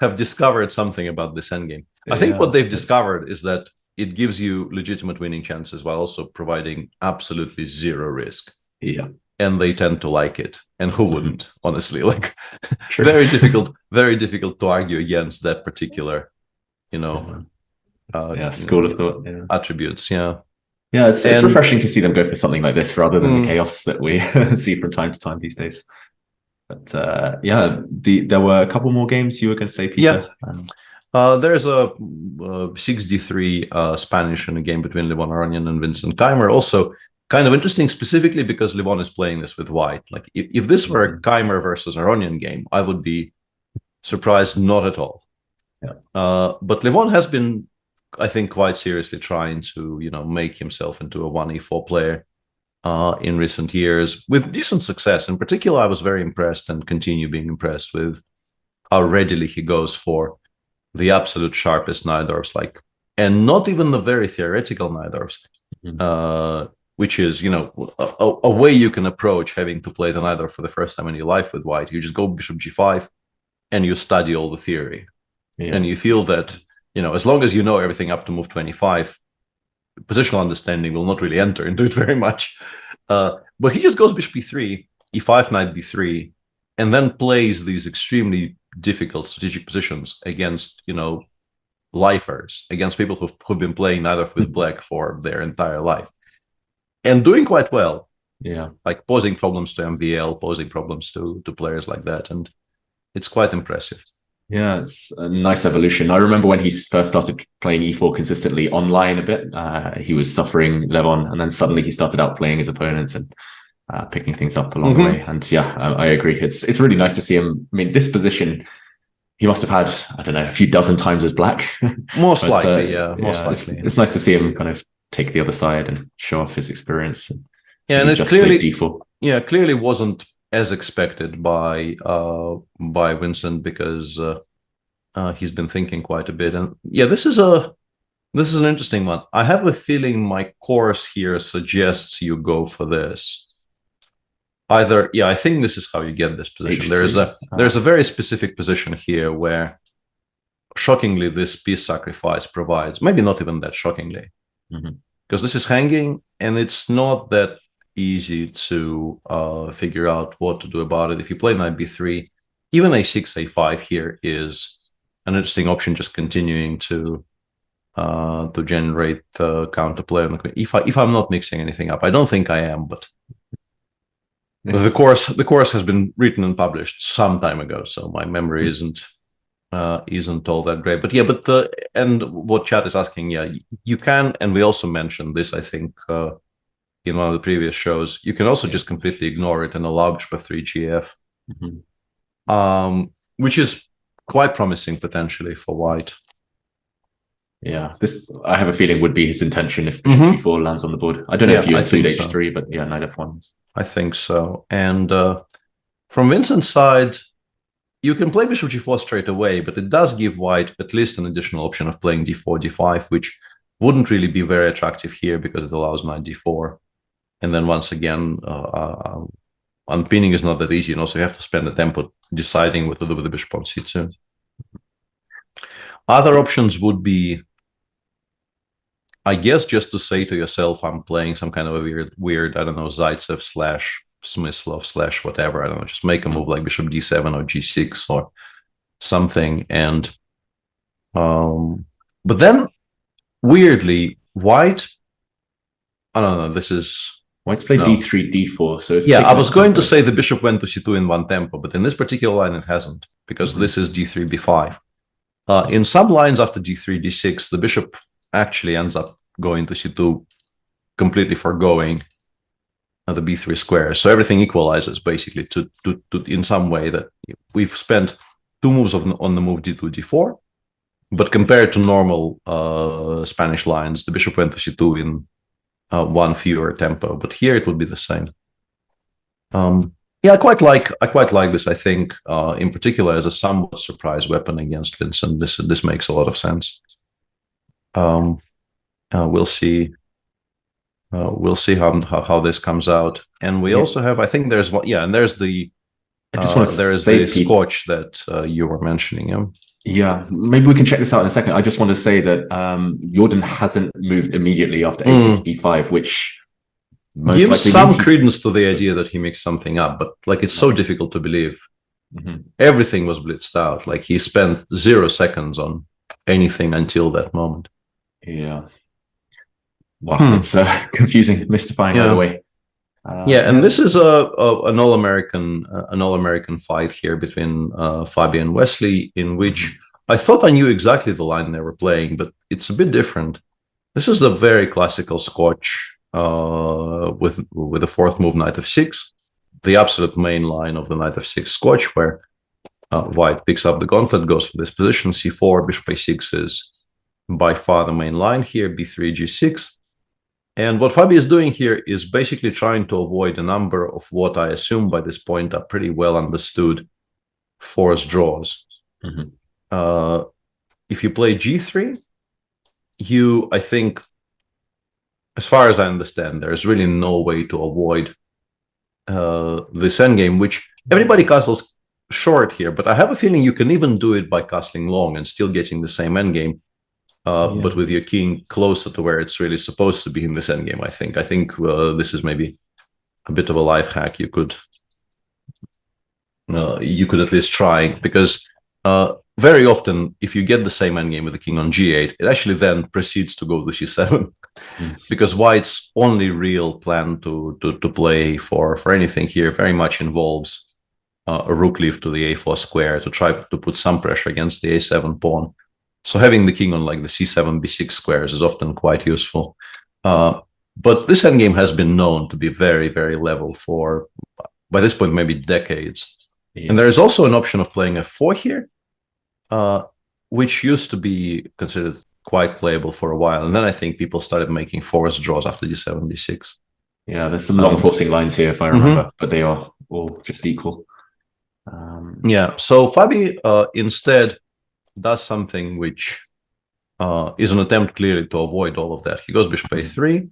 have discovered something about this endgame. I think what they've discovered is that it gives you legitimate winning chances while also providing absolutely zero risk. Yeah. And they tend to like it. And who wouldn't, honestly? Like, very difficult to argue against that particular, school of thought. Attributes. Yeah. Yeah, it's refreshing to see them go for something like this rather than the chaos that we see from time to time these days. But there were a couple more games you were going to say, Peter. There's a 6d3 Spanish in a game between Levon Aronian and Vincent Keimer. Also, kind of interesting, specifically because Levon is playing this with white. Like, if this were a Keimer versus Aronian game, I would be surprised not at all. But Levon has been, I think, quite seriously trying to, make himself into a 1e4 player in recent years with decent success. In particular, I was very impressed and continue being impressed with how readily he goes for the absolute sharpest Najdorfs, and not even the very theoretical Najdorfs, which is, a way you can approach having to play the Najdorf for the first time in your life with white. You just go bishop g5 and you study all the theory. And you feel that, as long as you know everything up to move 25, positional understanding will not really enter into it very much. But he just goes bishop b3, e5, knight b3, and then plays these extremely difficult strategic positions against, lifers, against people who've been playing Najdorf with black for their entire life. And doing quite well. Yeah. Like posing problems to MVL, posing problems to players like that. And it's quite impressive. Yeah, it's a nice evolution. I remember when he first started playing e4 consistently online a bit, he was suffering Levon, and then suddenly he started outplaying his opponents and picking things up along the way. And yeah, I agree. It's really nice to see him. I mean, this position, he must have had, I don't know, a few dozen times as black. Most But, likely, yeah. Most likely. It's nice to see him kind of take the other side and show off his experience. Yeah, and He's it just clearly played d4. Yeah, clearly wasn't as expected by Vincent, because he's been thinking quite a bit. And yeah, this is an interesting one. I have a feeling my course here suggests you go for this. Either, yeah, I think this is how you get this position. There's a very specific position here where, shockingly, this piece sacrifice provides, maybe not even that shockingly, because this is hanging, and it's not that easy to figure out what to do about it. If you play knight b3, even a6, a5 here is an interesting option, just continuing to generate counterplay. If I'm not mixing anything up, I don't think I am, but the course has been written and published some time ago, so my memory isn't all that great. But yeah, and what chat is asking, yeah, you can, and we also mentioned this, I think, in one of the previous shows, you can also just completely ignore it and allow bishop f3 gf, which is quite promising potentially for white. Yeah, this, I have a feeling, would be his intention if bishop g4 lands on the board. I don't know if you include h3, but yeah, knight f1. I think so. And from Vincent's side, you can play bishop g4 straight away, but it does give white at least an additional option of playing d4, d5, which wouldn't really be very attractive here because it allows knight d4. And then once again, unpinning is not that easy, and also you have to spend a tempo deciding what to do with the bishop on c2. Other options would be, I guess, just to say to yourself, I'm playing some kind of a weird, I don't know, Zaitsev / Smyslov / whatever, I don't know, just make a move like bishop d7 or g6 or something. And but then, weirdly, white, I don't know, this is... White's played d3, d4, so it's... Yeah, I was going to say the bishop went to c2 in one tempo, but in this particular line it hasn't, because this is d3, b5. In some lines after d3, d6, the bishop actually ends up going to c2, completely foregoing the b3 square. So everything equalizes basically to in some way that we've spent two moves on the move d2, d4, but compared to normal Spanish lines, the bishop went to c2 in one fewer tempo. But here it would be the same. Yeah, I quite like this. I think, in particular, as a somewhat surprise weapon against Vincent, this makes a lot of sense. We'll see. We'll see how this comes out. And we also have, I think, there's one. Yeah, and there's the Scotch that you were mentioning. Yeah, maybe we can check this out in a second. I just want to say that Jordan hasn't moved immediately after h8 b5, which most gives likely some credence to the idea that he mixed something up, but like it's so difficult to believe. Everything was blitzed out. Like he spent 0 seconds on anything until that moment. Yeah. Wow, it's confusing, mystifying either way. Yeah, and this is an all-American fight here between Fabi and Wesley, in which I thought I knew exactly the line they were playing, but it's a bit different. This is a very classical Scotch with the fourth move, knight f6, the absolute main line of the knight f6 Scotch, where white picks up the gauntlet, goes for this position, c4, bishop a6 is by far the main line here, b3, g6. And what Fabi is doing here is basically trying to avoid a number of what I assume by this point are pretty well understood forced draws. If you play g3, I think, as far as I understand, there's really no way to avoid this endgame, which everybody castles short here, but I have a feeling you can even do it by castling long and still getting the same endgame. But with your king closer to where it's really supposed to be in this endgame, I think. This is maybe a bit of a life hack you could at least try, because very often, if you get the same endgame with the king on g8, it actually then proceeds to go to c7. because White's only real plan to play for anything here very much involves a rook leave to the a4 square to try to put some pressure against the a7 pawn. So having the king on like the c7, b6 squares is often quite useful. But this endgame has been known to be very, very level for, by this point, maybe decades. Yeah. And there is also an option of playing f4 here, which used to be considered quite playable for a while. And then I think people started making forced draws after d7, d6. Yeah, there's some long forcing lines here, if I remember, but they are all just equal. Yeah, so Fabi instead does something which is an attempt clearly to avoid all of that. He goes bishop a3.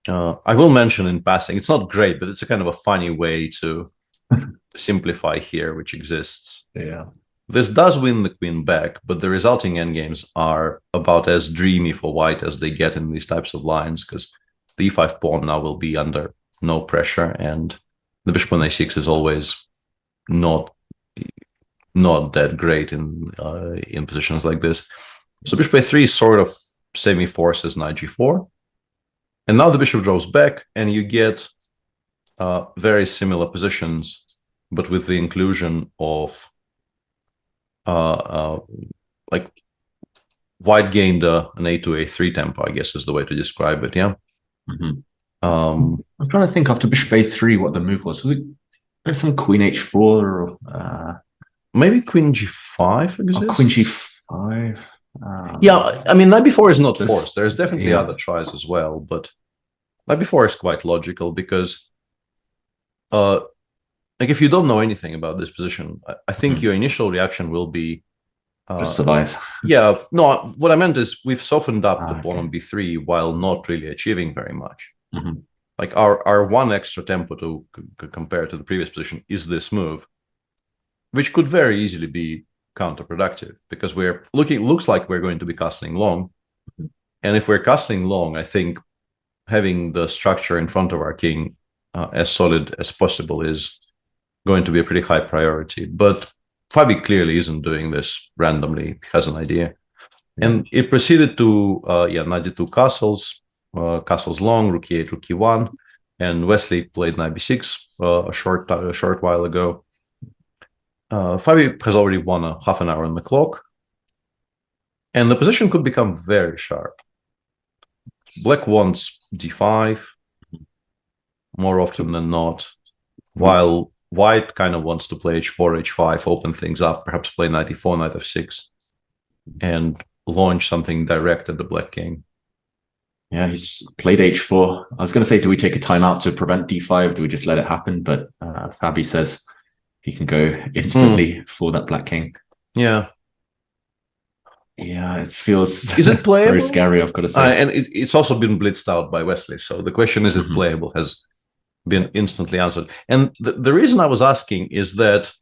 I will mention in passing, it's not great, but it's a kind of a funny way to simplify here, which exists. Yeah. This does win the queen back, but the resulting endgames are about as dreamy for White as they get in these types of lines, because the e5 pawn now will be under no pressure, and the bishop on a6 is always not that great in positions like this. So bishop a3 sort of semi-forces knight g4. And now the bishop draws back, and you get very similar positions, but with the inclusion of like White gained an a2, a3 tempo, I guess is the way to describe it, yeah? I'm trying to think after bishop a3 what the move was. Was it there's some queen h4 or maybe queen g5 exists? Oh, queen g5. Yeah, I mean, knight b4 is not forced. There's definitely other tries as well, but knight b4 is quite logical because, like, if you don't know anything about this position, I think your initial reaction will be just survive. Yeah, no, what I meant is we've softened up the pawn on b3 while not really achieving very much. Like our one extra tempo to compare to the previous position is this move, which could very easily be counterproductive because looks like we're going to be castling long. And if we're castling long, I think having the structure in front of our king as solid as possible is going to be a pretty high priority. But Fabi clearly isn't doing this randomly. He has an idea. And it proceeded to, knight d2 castles, castles long, rook e8, rook e1. And Wesley played knight b6 a short while ago. Fabi has already won a half an hour on the clock. And the position could become very sharp. Black wants d5 more often than not, while White kind of wants to play h4, h5, open things up, perhaps play knight e4, knight f6, and launch something direct at the black king. Yeah, he's played h4. I was going to say, do we take a timeout to prevent d5? Do we just let it happen? But Fabi says he can go instantly for that black king. Yeah. Yeah, it feels is it playable? Very scary, I've got to say. And it's also been blitzed out by Wesley. So the question, is it playable, has been instantly answered. And the reason I was asking is that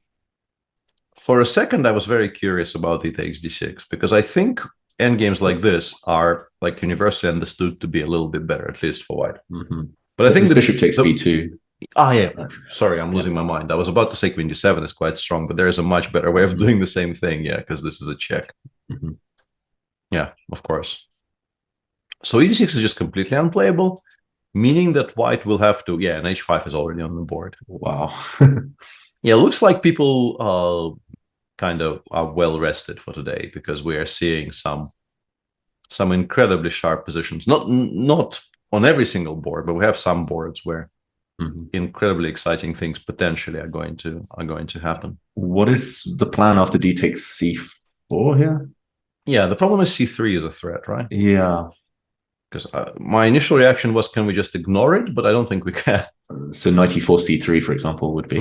for a second, I was very curious about e takes d6, because I think endgames like this are like universally understood to be a little bit better, at least for White. But I think the bishop takes b2. Yeah. Sorry, I'm losing my mind. I was about to say queen d7 is quite strong, but there is a much better way of doing the same thing. Yeah, because this is a check. Yeah, of course. So e6 is just completely unplayable, meaning that White will have to... Yeah, and h5 is already on the board. Wow. Yeah, looks like people kind of are well rested for today, because we are seeing some incredibly sharp positions. Not on every single board, but we have some boards where incredibly exciting things potentially are going to happen. What is the plan after d takes c4 here? Yeah, the problem is c3 is a threat, right? Yeah. Because my initial reaction was, can we just ignore it? But I don't think we can. So knight e4, c3, for example, would be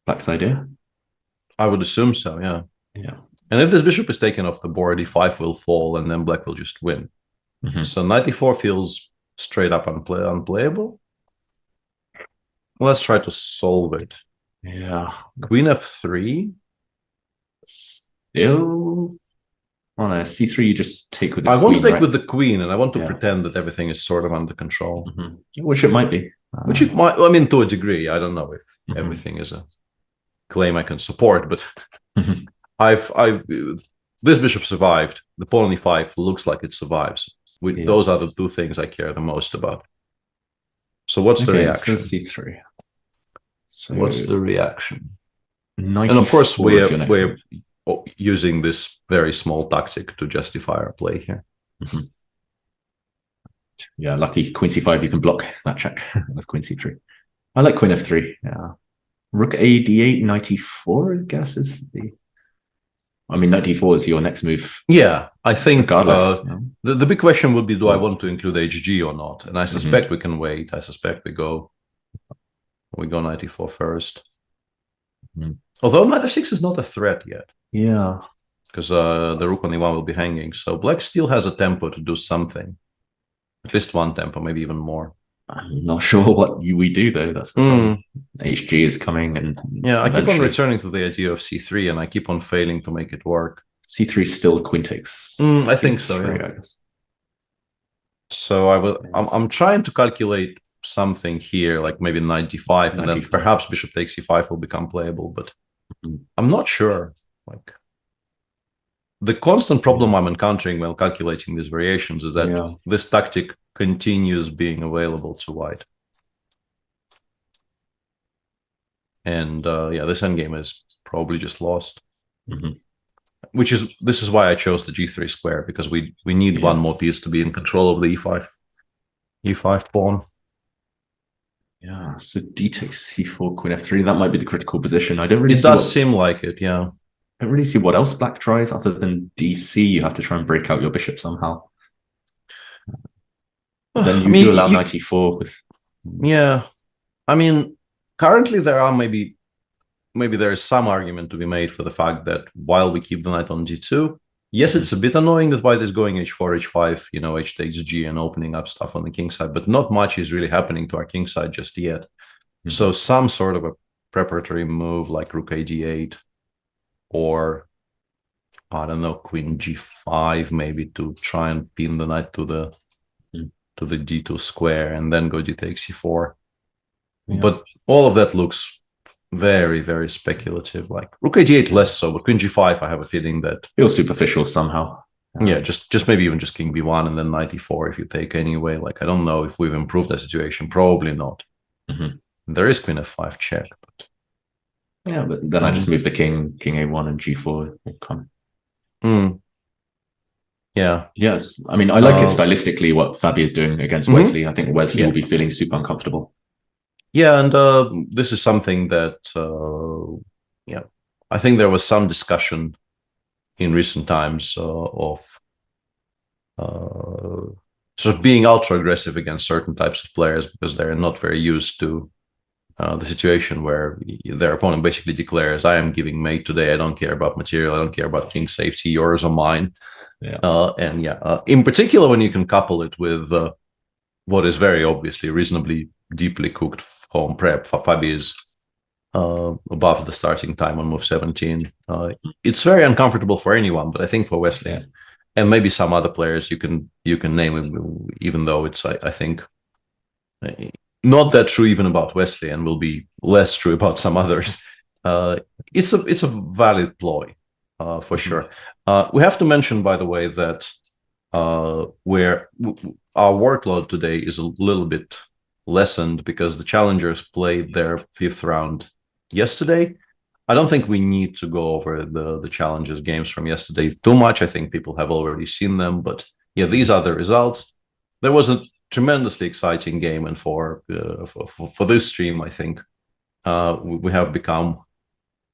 Black's idea? I would assume so, yeah. Yeah. And if this bishop is taken off the board, e5 will fall, and then Black will just win. So knight e4 feels straight up unplayable. Let's try to solve it. Yeah. Queen f3. Still... Oh no, c3 you just take with the queen, I want to take right? with the queen, and I want to pretend that everything is sort of under control. Which it might be. Which it might, I mean, to a degree. I don't know if everything is a claim I can support, but this bishop survived. The pawn on e5 looks like it survives. Those are the two things I care the most about. So what's the reaction? So c3. So what's the reaction? 94 And of course, is your next we're move. using this very small tactic to justify our play here. Yeah, lucky queen c5, you can block that check with queen c3. I like queen f3. Yeah, rook a d8, knight e4, I guess is the. I mean, knight d4 is your next move. Yeah, I think regardless. The big question would be, do I want to include hg or not? And I suspect we can wait. I suspect we go knight e4 first. Although knight f6 is not a threat yet. Yeah. Because the rook on e1 will be hanging. So black still has a tempo to do something. At least one tempo, maybe even more. I'm not sure what we do though. That's the problem. HG is coming, and yeah, I keep on returning to the idea of c3, and I keep on failing to make it work. C3 is still queen takes. I think so. Yeah. I guess. So I'm trying to calculate something here, like maybe knight d5, and then perhaps bishop takes e5 will become playable, but I'm not sure. Like the constant problem I'm encountering while calculating these variations is that this tactic continues being available to white. And this endgame is probably just lost. This is why I chose the g3 square, because we need one more piece to be in control of the e5 pawn. Yeah, so d takes c4, queen f3. That might be the critical position. I don't really. It does seem like it. Yeah. I don't really see what else black tries other than dc. You have to try and break out your bishop somehow. Then you do allow knight e4 with. Yeah, I mean, currently there are maybe there is some argument to be made for the fact that while we keep the knight on g2, yes, it's a bit annoying that white is going h4, h5, h takes g and opening up stuff on the king side, but not much is really happening to our king side just yet. So some sort of a preparatory move like rook a d8, or I don't know, queen g5 maybe to try and pin the knight to the d2 square and then go d takes e4. But all of that looks very, very speculative. Like rook a d8 less so, but queen g5 I have a feeling that feels superficial somehow. Yeah, just maybe even just king b1 and then knight e4 if you take anyway. Like I don't know if we've improved the situation. Probably not. There is queen f5 check, but yeah, but then I just move the king a1 and g4 will come. Yeah. Yes. I mean, I like it stylistically what Fabi is doing against Wesley. I think Wesley will be feeling super uncomfortable. Yeah, and this is something that I think there was some discussion in recent times of sort of being ultra aggressive against certain types of players because they're not very used to the situation where their opponent basically declares, I am giving mate today, I don't care about material, I don't care about king safety, yours or mine. In particular when you can couple it with what is very obviously reasonably deeply cooked home prep. Fabi is above the starting time on move 17. It's very uncomfortable for anyone, but I think for Wesley and maybe some other players you can name him, even though it's I think not that true even about Wesley and will be less true about some others. It's a valid ploy for sure. We have to mention, by the way, that where our workload today is a little bit lessened because the challengers played their 5th round yesterday. I don't think we need to go over the challengers games from yesterday too much. I think people have already seen them, but yeah, these are the results. There was a tremendously exciting game, and for this stream, I think we have become,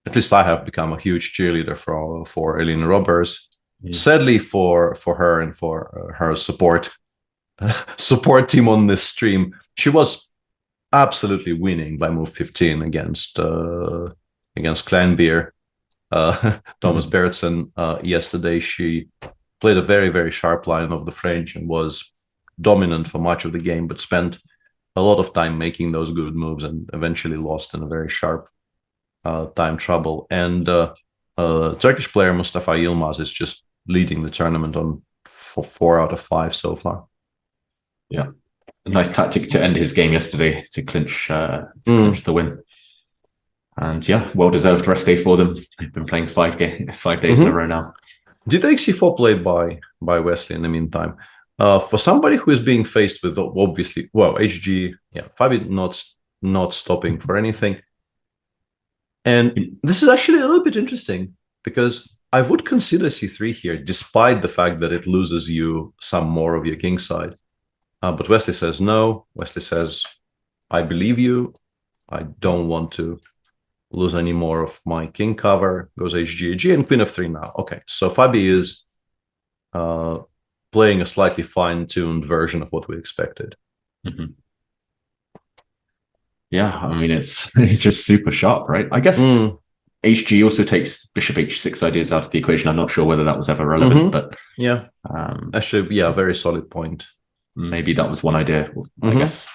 at least I have become, a huge cheerleader for Elina Roberts. Sadly for her and for her support team on this stream, she was absolutely winning by move 15 against Kleinbeer, Thomas Bertsen. Yesterday she played a very, very sharp line of the French and was dominant for much of the game, but spent a lot of time making those good moves and eventually lost in a very sharp time trouble. And Turkish player Mustafa Yilmaz is just leading the tournament on 4 out of 5 so far. Yeah, a nice tactic to end his game yesterday to clinch the win. And yeah, well-deserved rest day for them. They've been playing 5 days in a row now. D-Take C4 played by Wesley in the meantime. For somebody who is being faced with obviously, well, HG, yeah, Fabi not stopping for anything. And this is actually a little bit interesting because I would consider C3 here, despite the fact that it loses you some more of your king side. But Wesley says no. Wesley says, I believe you. I don't want to lose any more of my king cover. Goes HG, and Queen f3 now. Okay, so Fabi is playing a slightly fine-tuned version of what we expected. Mm-hmm. Yeah, I mean, it's just super sharp, right? I guess HG also takes bishop h6 ideas out of the equation. I'm not sure whether that was ever relevant, but yeah, actually, yeah, very solid point. Maybe that was one idea. I guess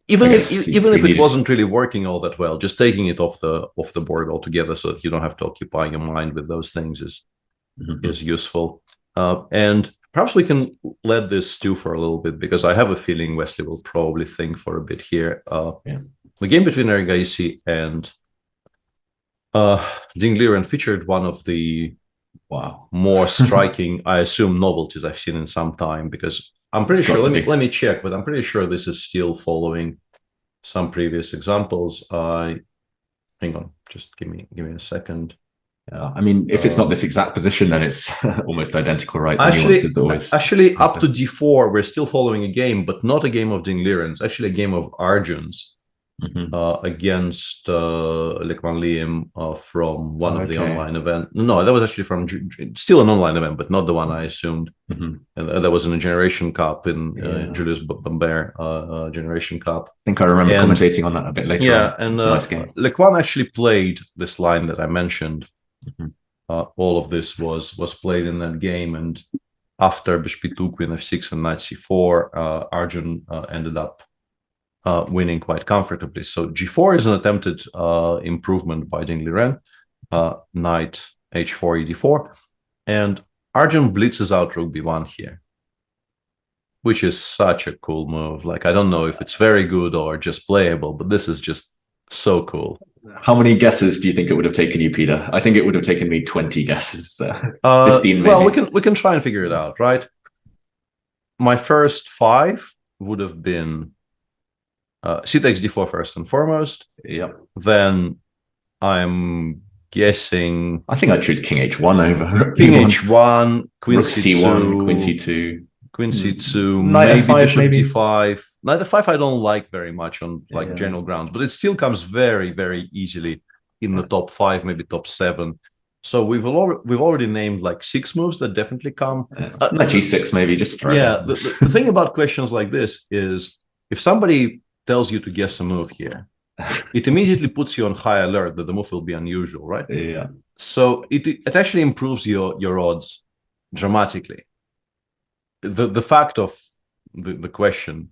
even if it wasn't really working all that well, just taking it off the board altogether, so that you don't have to occupy your mind with those things is useful. And perhaps we can let this stew for a little bit, because I have a feeling Wesley will probably think for a bit here. The game between Erigaisi and Ding Liren featured one of the more striking, I assume, novelties I've seen in some time, because I'm pretty sure, let me check, but I'm pretty sure this is still following some previous examples. Hang on, just give me a second. Yeah, I mean, if it's not this exact position, then it's almost identical, right? The nuance is always actually up to d4, we're still following a game, but not a game of Ding Liren's, actually a game of Arjun's against Levon Liam from one of the online events. No, that was actually from still an online event, but not the one I assumed. And that was in a Generation Cup in Julius Bambert Generation Cup. I think I remember commentating on that a bit later. Yeah, and nice Levon actually played this line that I mentioned. All of this was played in that game, and after bishop e2, queen f6, and knight c4, Arjun ended up winning quite comfortably. So g4 is an attempted improvement by Ding Liren, knight h4, ed4, and Arjun blitzes out rook b1 here, which is such a cool move. Like, I don't know if it's very good or just playable, but this is just so cool. How many guesses do you think it would have taken you, Peter? I think it would have taken me 20 guesses. 15 maybe. Well, we can try and figure it out, right? My first 5 would have been c takes d4 first and foremost. Yep. Then I'm guessing... I think I'd choose king h1 over king h1, queen c1, queen c2. Queen c2, knight maybe f5, bishop maybe. d5. Knight f5 I don't like very much on general grounds, but it still comes very, very easily in the top 5, maybe top 7. So we've already named like 6 moves that definitely come. Knight g6 maybe, just throw it out. The thing about questions like this is, if somebody tells you to guess a move here, it immediately puts you on high alert that the move will be unusual, right? Yeah. So it actually improves your odds dramatically. The fact of the question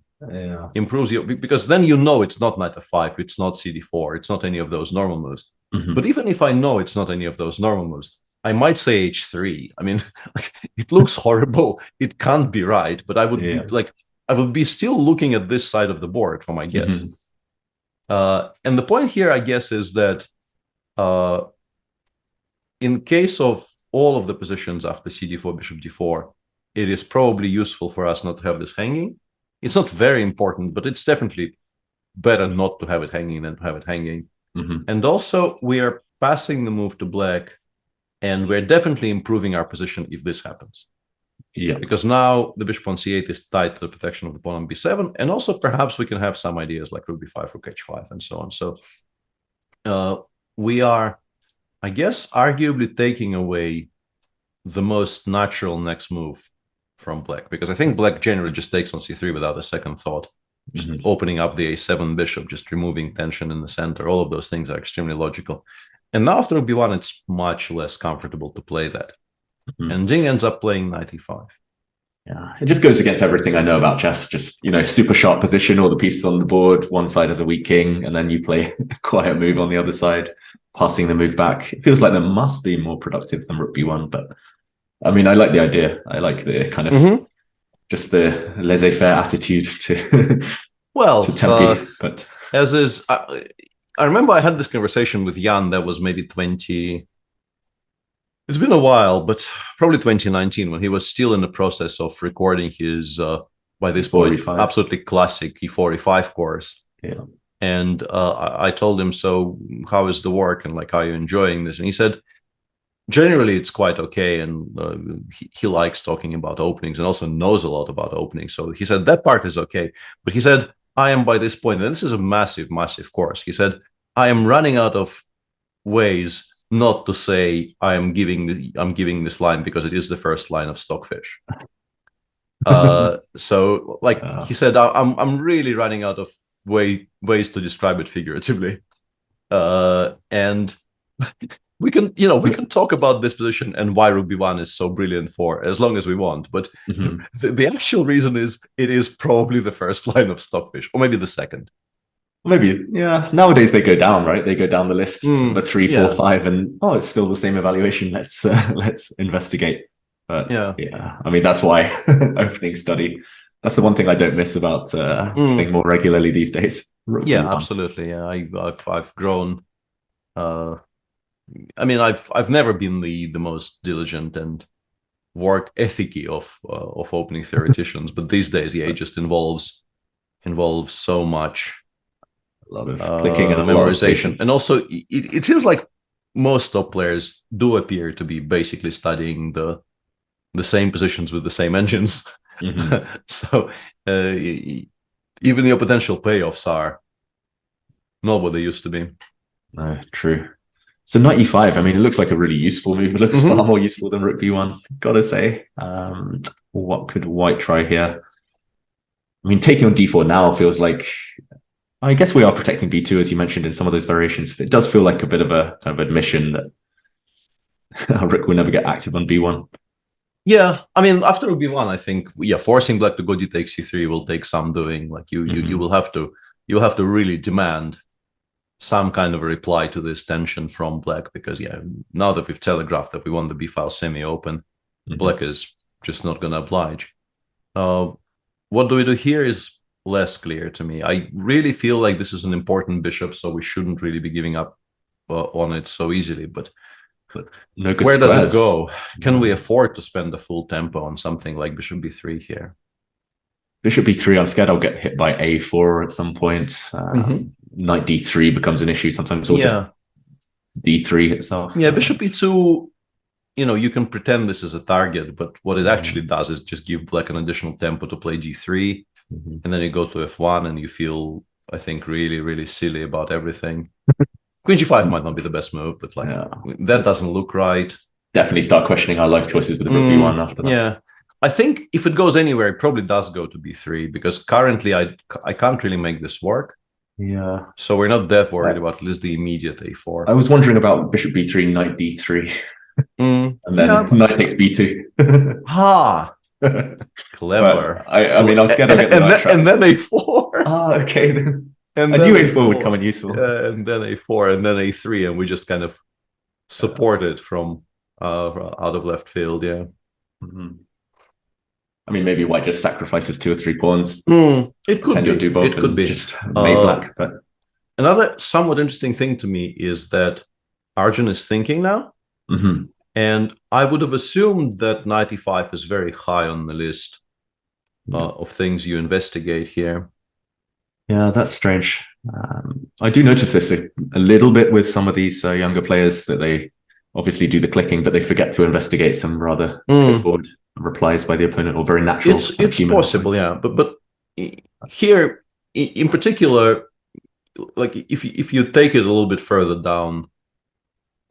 improves you, because then you know it's not knight f5, it's not cd4, it's not any of those normal moves. But even if I know it's not any of those normal moves, I might say h3. I mean, it looks horrible, it can't be right, but I would be like, I would be still looking at this side of the board for my guess. And the point here, I guess, is that in case of all of the positions after cd4, bishop d4, it is probably useful for us not to have this hanging. It's not very important, but it's definitely better not to have it hanging than to have it hanging. And also, we are passing the move to black, and we're definitely improving our position if this happens. Yeah. Because now the bishop on c8 is tied to the protection of the pawn on b7, and also perhaps we can have some ideas like rook b5, rook h5, and so on. So we are, I guess, arguably taking away the most natural next move from black, because I think black generally just takes on c3 without a second thought, just opening up the a7 bishop, just removing tension in the center. All of those things are extremely logical. And now after rook b1, it's much less comfortable to play that. And Ding ends up playing knight e5. Yeah, it just goes against everything I know about chess. Just, super sharp position, all the pieces on the board, one side has a weak king, and then you play a quiet move on the other side, passing the move back. It feels like that must be more productive than rook b1, but I mean, I like the idea. I like the kind of just the laissez-faire attitude to to Tempe. But as is, I remember I had this conversation with Jan that was maybe 20 It's been a while, but probably 2019 when he was still in the process of recording his, by this point, absolutely classic E4, E5 course. Yeah. And I told him, so how is the work? And like, are you enjoying this? And he said, generally it's quite okay. And he likes talking about openings and also knows a lot about openings. So he said, that part is okay. But he said, I am by this point, and this is a massive, massive course. He said, I am running out of ways not to say I'm giving this line because it is the first line of Stockfish. So like he said, I'm really running out of ways to describe it figuratively. And we can talk about this position and why Rook B1 is so brilliant for as long as we want. But the actual reason is it is probably the first line of Stockfish, or maybe the second. Maybe, yeah. Nowadays they go down, right? They go down the list, number 3, 4, 5, and it's still the same evaluation. Let's investigate. But yeah. I mean, that's why opening study. That's the one thing I don't miss about playing more regularly these days. Yeah, absolutely. Yeah, I've grown. I mean, I've never been the most diligent and work ethicy of opening theoreticians, but these days, it just involves so much. A lot of clicking and memorization. And also, it seems like most top players do appear to be basically studying the same positions with the same engines. So even your potential payoffs are not what they used to be. True. So knight e5, I mean, it looks like a really useful move. It looks far more useful than rook b1, gotta say. What could white try here? I mean, taking on d4 now feels like... I guess we are protecting b2, as you mentioned in some of those variations. It does feel like a bit of a kind of admission that rook will never get active on b1. Yeah, I mean, after rook b1, I think, forcing black to go d takes c3 will take some doing. Like you will have to really demand some kind of a reply to this tension from black, because now that we've telegraphed that we want the b file semi-open, black is just not going to oblige. What do we do here is less clear to me. I really feel like this is an important bishop, so we shouldn't really be giving up on it so easily. But no good where squares. does it go? Can we afford to spend the full tempo on something like bishop b3 here? Bishop b3, I'm scared I'll get hit by a4 at some point. Knight d3 becomes an issue sometimes, or just d3 itself. Yeah, bishop b2, you can pretend this is a target, but what it actually does is just give black an additional tempo to play g3. And then you go to f1 and you feel, I think, really, really silly about everything. Queen g5 might not be the best move, but that doesn't look right. Definitely start questioning our life choices with rook b1 after that. Yeah. I think if it goes anywhere, it probably does go to b3, because currently I can't really make this work. Yeah. So we're not that worried about at least the immediate a4. I was wondering about bishop b3, knight d3. And then knight takes b2. Clever. I mean, I was scared I'd get and then a4. Okay. And I knew a4 would come in useful. And then a4, and then a3, and we just kind of support it from out of left field. Yeah. I mean, maybe white just sacrifices 2 or 3 pawns. It could be. Do both. It could be. Just made black. But another somewhat interesting thing to me is that Arjun is thinking now. And I would have assumed that knight e5 is very high on the list of things you investigate here. Yeah, that's strange. I do notice this a little bit with some of these younger players, that they obviously do the clicking, but they forget to investigate some rather straightforward replies by the opponent, or very natural. It's possible, yeah. But here, in particular, like if you take it a little bit further down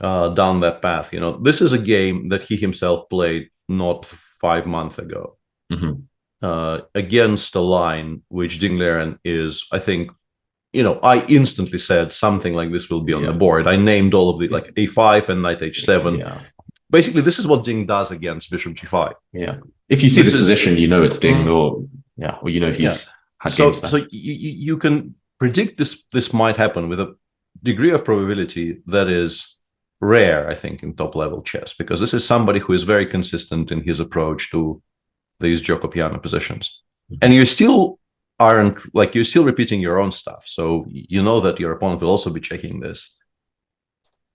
that path, this is a game that he himself played not 5 months ago against a line which Dingleren is, I think, I instantly said something like this will be on the board. I named all of the like a5 and knight h7. Basically, this is what Ding does against bishop g5. Yeah, if you see this position, it's Ding, or he's had games there. So you can predict this might happen with a degree of probability that is rare, I think, in top level chess, because this is somebody who is very consistent in his approach to these Giocopiano positions. And you still you're still repeating your own stuff, so you know that your opponent will also be checking this.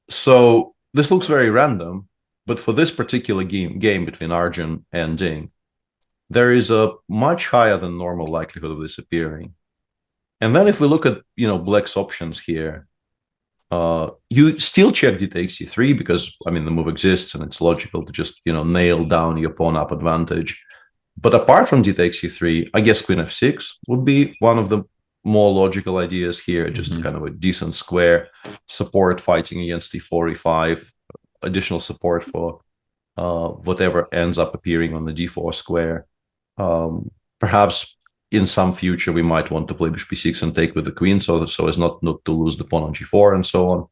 So this looks very random, But for this particular game between Arjun and Ding, there is a much higher than normal likelihood of this appearing. And then if we look at, Black's options here, you still check d takes c3 because, the move exists and it's logical to just, nail down your pawn up advantage. But apart from d takes c3, I guess queen f6 would be one of the more logical ideas here, just kind of a decent square, support fighting against d4, e5, additional support for whatever ends up appearing on the d4 square. Perhaps in some future we might want to play bishop b6 and take with the queen so as not to lose the pawn on g4 and so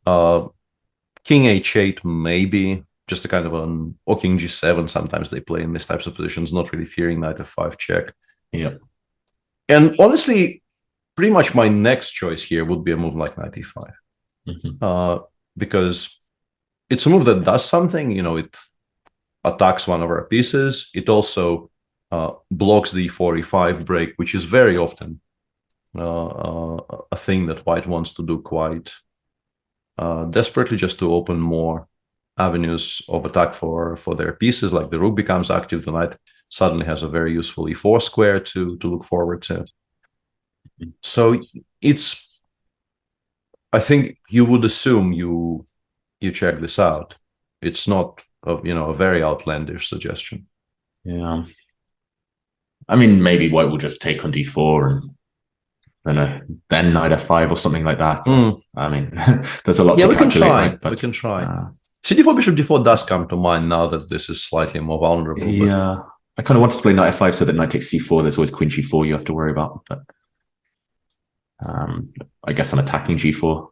on. King h8 maybe, just a kind of or king g7 sometimes they play in these types of positions, not really fearing knight f5 check. Yeah. And honestly, pretty much my next choice here would be a move like knight e5. Because it's a move that does something, it attacks one of our pieces. It also blocks the e4, e5 break, which is very often a thing that white wants to do quite desperately, just to open more avenues of attack for their pieces. Like the rook becomes active, the knight suddenly has a very useful e4 square to look forward to. So I think you would assume you check this out. It's not a very outlandish suggestion. Yeah. Maybe white will just take on d4 and then knight f5 or something like that. There's a lot to calculate. Right? We can try. c4, bishop d4 does come to mind now that this is slightly more vulnerable. Yeah. I kind of wanted to play knight f5 so that knight takes c4. There's always queen g4 you have to worry about. But I guess I'm attacking g4.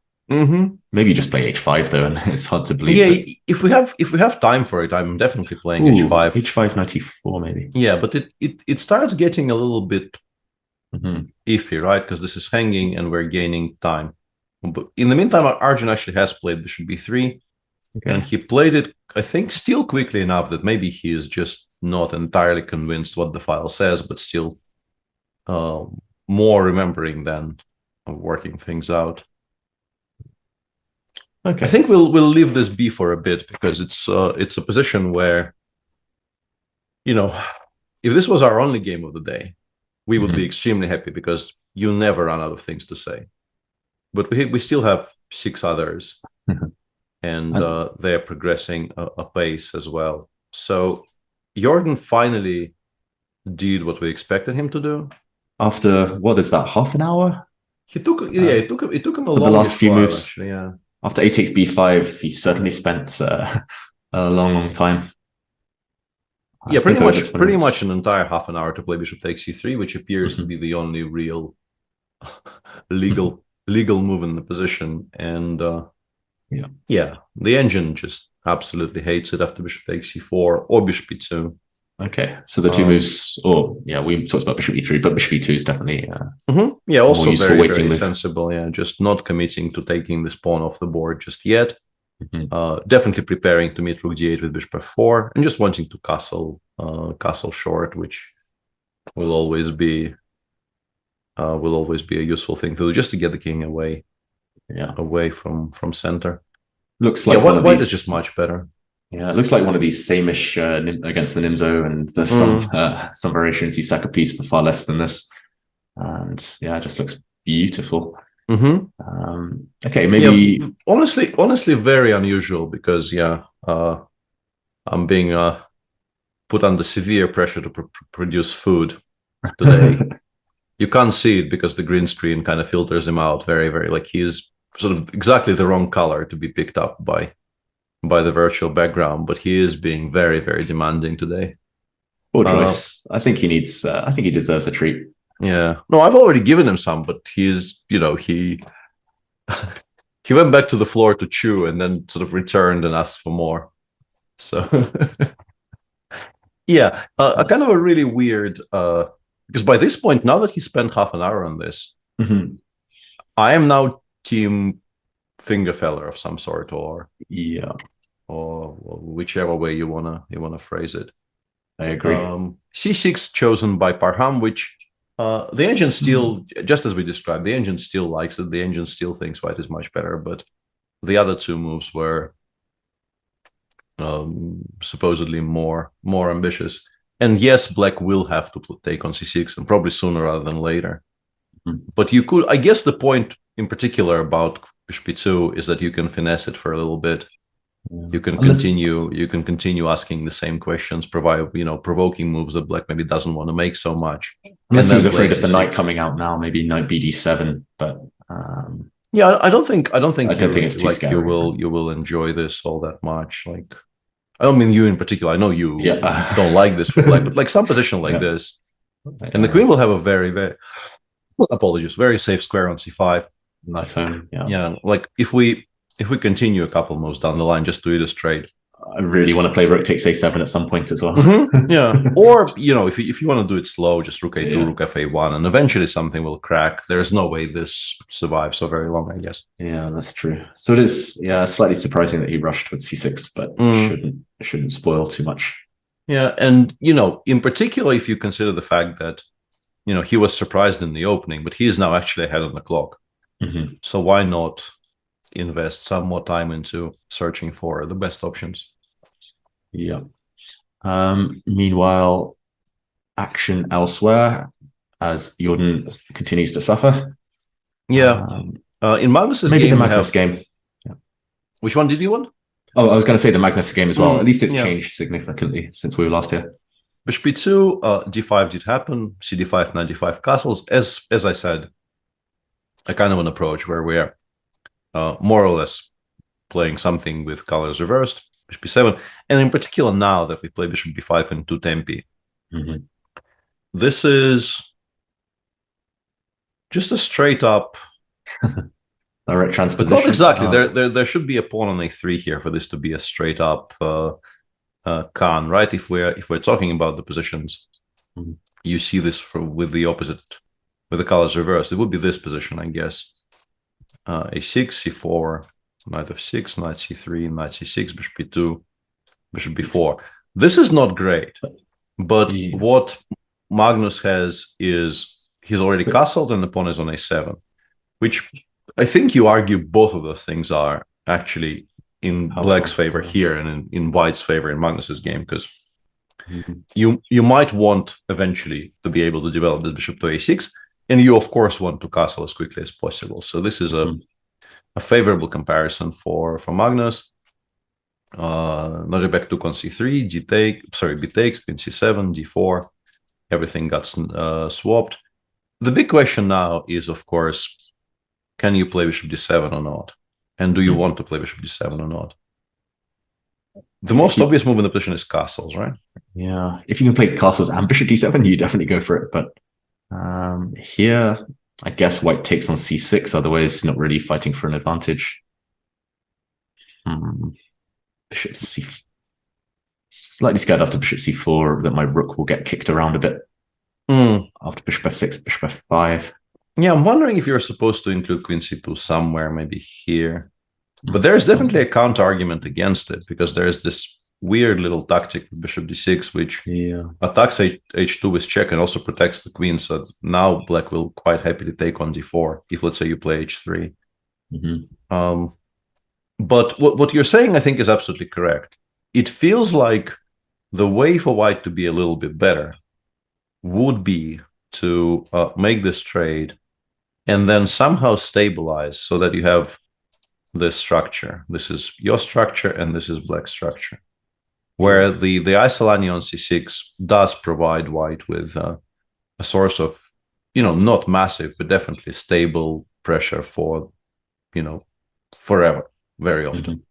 Maybe you just play h5 though, and it's hard to believe. Yeah, if we have time for it, I'm definitely playing h5. H5, knight e4 maybe. Yeah, but it starts getting a little bit iffy, right? Because this is hanging and we're gaining time. But in the meantime, Arjun actually has played bishop b3, and he played it, I think, still quickly enough that maybe he is just not entirely convinced what the file says, but still more remembering than working things out. Okay. I think we'll leave this be for a bit because it's a position where, if this was our only game of the day, we would be extremely happy because you never run out of things to say. But we still have 6 others, and they're progressing apace as well. So Jordan finally did what we expected him to do. After what is that, half an hour? It took him a long the last few moves. Actually, yeah. After a takes b5, he certainly spent a long time. Yeah, pretty much an entire half an hour to play bishop takes c3, which appears to be the only real legal move in the position. And the engine just absolutely hates it after bishop takes c4 or bishop e2. Okay, so the two moves, we talked about bishop e3, but bishop e2 is definitely also very, very sensible. Yeah, just not committing to taking this pawn off the board just yet. Definitely preparing to meet rook d8 with bishop f4, and just wanting to castle short, which will always be a useful thing to do, just to get the king away from center. Looks like white is just much better. Yeah, it looks like one of these same-ish against the Nimzo, and there's some variations. You sack a piece for far less than this, and it just looks beautiful. Okay, maybe honestly, very unusual because I'm being put under severe pressure to produce food today. You can't see it because the green screen kind of filters him out very, very. Like he is sort of exactly the wrong color to be picked up by the virtual background, but he is being very, very demanding today. Poor choice. I think he deserves a treat. Yeah. No, I've already given him some, but he went back to the floor to chew and then sort of returned and asked for more. So a kind of a really weird because by this point, now that he spent half an hour on this, I am now team Fingerfeller of some sort, or whichever way you wanna phrase it. I agree. C6 chosen by Parham, which the engine still, just as we described, the engine still likes it. The engine still thinks white is much better, but the other two moves were supposedly more ambitious. And yes, black will have to take on c6, and probably sooner rather than later. But you could, I guess, the point in particular about bishop e2 is that you can finesse it for a little bit. You can continue asking the same questions, provoking moves that black maybe doesn't want to make so much. Unless he's afraid of the knight coming out now, maybe knight bd7. But yeah, I don't think it's too scary. you will enjoy this all that much. Like, I don't mean you in particular. I know you don't like this for black, but like some position like this, and the queen will have a very, very very safe square on c5. Nice home. Yeah, like if we continue a couple moves down the line, just to illustrate, I really want to play rook takes a7 at some point as well. Yeah, or if you want to do it slow, just rook a2, rook f8, and eventually something will crack. There's no way this survives so very long, I guess. Yeah, that's true. So it is slightly surprising that he rushed with c6, but it shouldn't spoil too much. Yeah, and in particular, if you consider the fact that he was surprised in the opening, but he is now actually ahead on the clock. So why not invest some more time into searching for the best options? Yeah. Meanwhile, action elsewhere as Jordan continues to suffer. Yeah. In Magnus's maybe game, the Magnus game. Yeah. Which one did you want? Oh, I was going to say the Magnus game as well. At least it's changed significantly since we were last here. Bishop e2, d5 did happen. cd5, knight d5 castles. As I said, a kind of an approach where we're more or less playing something with colors reversed. Bishop b7, and in particular now that we play bishop b5 in 2 tempi, this is just a straight up direct transposition. Not exactly. There should be a pawn on a3 here for this to be a straight up Khan, right? If we're talking about the positions, you see this with the opposite, with the colors reversed. It would be this position, I guess. a6, c4. Knight f6, knight c3, knight c6, bishop b2, bishop b4. This is not great, but what Magnus has is he's already castled and the pawn is on a7, which I think you argue both of those things are actually in black's favor here and in white's favor in Magnus's game, because you might want eventually to be able to develop this bishop to a6, and you of course want to castle as quickly as possible. So this is a favorable comparison for Magnus. Back to on c3, b takes, queen c7, d4. Everything got swapped. The big question now is, of course, can you play bishop d7 or not? And do you want to play bishop d7 or not? The most obvious move in the position is castles, right? Yeah, if you can play castles and bishop d7, you definitely go for it. But here, I guess white takes on c6, otherwise not really fighting for an advantage. Bishop c... Slightly scared after bishop c4 that my rook will get kicked around a bit. After bishop f6, bishop f5. Yeah, I'm wondering if you're supposed to include queen c2 somewhere, maybe here. But there's definitely a counter-argument against it, because there's this weird little tactic with bishop d6, which attacks h2 with check and also protects the queen. So now black will quite happily take on d4 if, let's say, you play h3. But what you're saying, I think, is absolutely correct. It feels like the way for white to be a little bit better would be to make this trade and then somehow stabilize so that you have this structure. This is your structure and this is black's structure, where the Isolani on c6 does provide white with a source of, not massive, but definitely stable pressure for, forever, very often.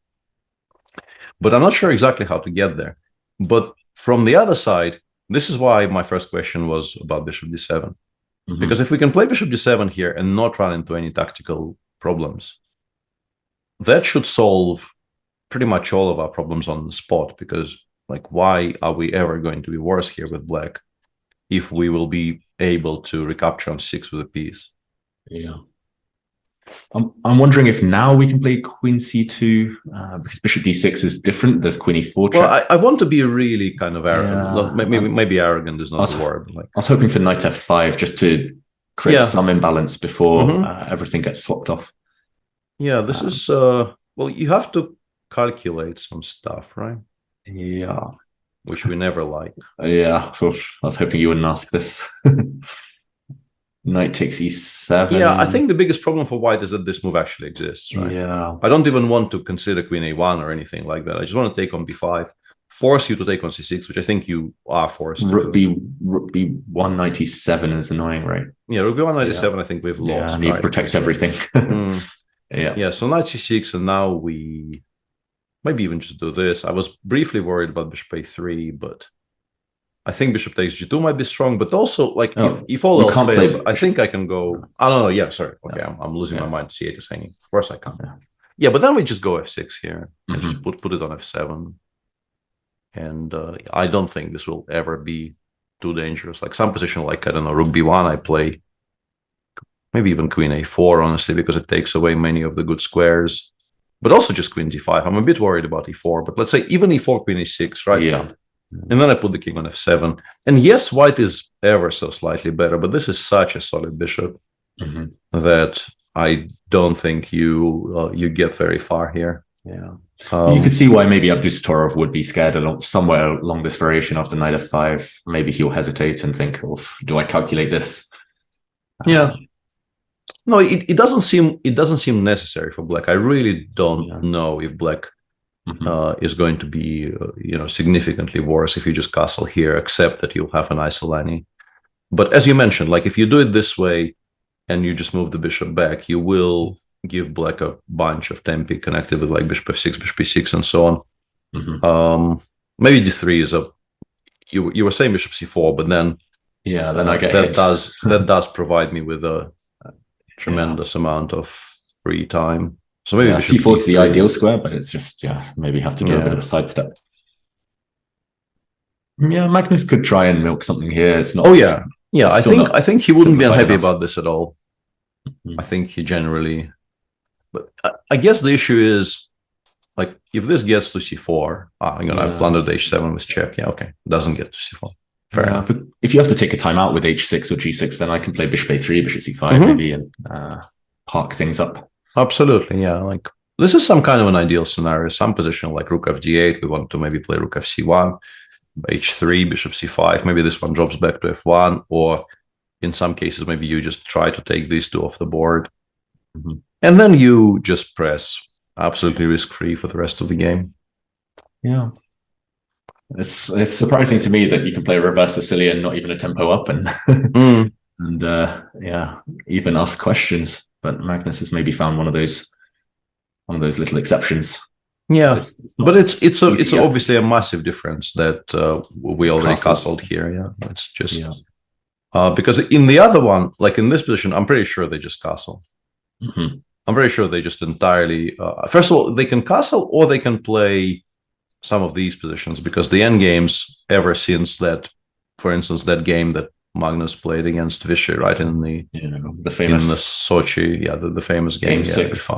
But I'm not sure exactly how to get there. But from the other side, this is why my first question was about bishop d7. Because if we can play bishop d7 here and not run into any tactical problems, that should solve pretty much all of our problems on the spot. Because, why are we ever going to be worse here with black if we will be able to recapture on 6 with a piece? Yeah. I'm wondering if now we can play queen c2 because bishop d6 is different. There's queen e4 check. Well, I want to be really kind of arrogant. Maybe arrogant is not the word. I was hoping for knight f5 just to create some imbalance before everything gets swapped off. Yeah, this is... well, you have to calculate some stuff, right? Yeah. which we never like. Yeah, I was hoping you wouldn't ask this. Knight takes e7. Yeah, I think the biggest problem for white is that this move actually exists, right? Yeah. I don't even want to consider queen a1 or anything like that. I just want to take on b5, force you to take on c6, which I think you are forced Rook to. b1 knight e7 is annoying, right? Yeah, rook b1 knight e7, I think we've lost. Yeah, and you right? protect everything. Yeah, so knight c6, and now we maybe even just do this. I was briefly worried about bishop a3, but I think bishop takes g2 might be strong, but also, like, if all else fails, I think I can go... I don't know, yeah, sorry. Okay, I'm losing my mind. c8 is hanging. Of course I can. Yeah, but then we just go f6 here and just put it on f7. And I don't think this will ever be too dangerous. Like, some position like, I don't know, rook b1, I play maybe even queen a4, honestly, because it takes away many of the good squares. But also just queen d5. I'm a bit worried about e4, but let's say even e4, queen e6, right? Yeah. And then I put the king on f7. And yes, white is ever so slightly better, but this is such a solid bishop that I don't think you get very far here. Yeah. You could see why maybe Abdustorov would be scared somewhere along this variation after knight f5. Maybe he'll hesitate and think, oh, do I calculate this? Yeah. No, it doesn't seem necessary for black. I really don't know if black is going to be significantly worse if you just castle here, except that you'll have an isolani. But as you mentioned, like, if you do it this way and you just move the bishop back, you will give black a bunch of tempi connected with, like, bishop f6, bishop e6, and so on. Maybe d3 is you were saying bishop c4, but then then I get that does provide me with a tremendous amount of free time. So maybe c4 is the ideal square, but it's just maybe have to do a bit of a sidestep. Yeah, Magnus could try and milk something here. It's not. Oh yeah. I think he wouldn't be unhappy about this at all. I think he generally. But I guess the issue is, like, if this gets to c4, I've plundered h7 with check. Yeah, okay, it doesn't get to c4. Fair enough. But if you have to take a time out with h6 or g6, then I can play bishop a3, bishop c5 maybe, and park things up. Absolutely, yeah. Like, this is some kind of an ideal scenario. Some position like rook fd8, we want to maybe play rook fc1, h3, bishop c5. Maybe this one drops back to f1, or in some cases, maybe you just try to take these two off the board. And then you just press absolutely risk-free for the rest of the game. Yeah. It's surprising to me that you can play a reverse Sicilian, not even a tempo up, and even ask questions. But Magnus has maybe found one of those little exceptions. Yeah, but it's obviously a massive difference that we already castled here. Yeah, it's just because in the other one, like in this position, I'm pretty sure they just castle. I'm pretty sure they just entirely. First of all, they can castle or they can play some of these positions, because the end games ever since that, for instance, that game that Magnus played against Vishy, right, in the famous, in the Sochi, the famous game 6.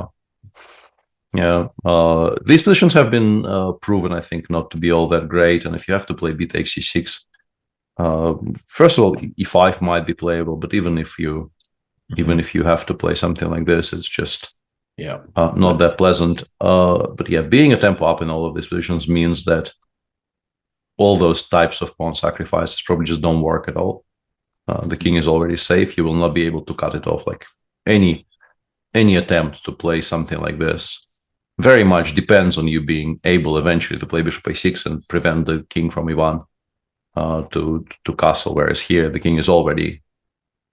These positions have been proven, I think, not to be all that great. And if you have to play b takes c6, first of all, e5 might be playable, but even if you have to play something like this, it's just not that pleasant. But yeah, being a tempo up in all of these positions means that all those types of pawn sacrifices probably just don't work at all. The king is already safe. You will not be able to cut it off. Like, any attempt to play something like this very much depends on you being able eventually to play bishop a6 and prevent the king from e1 to castle. Whereas here, the king is already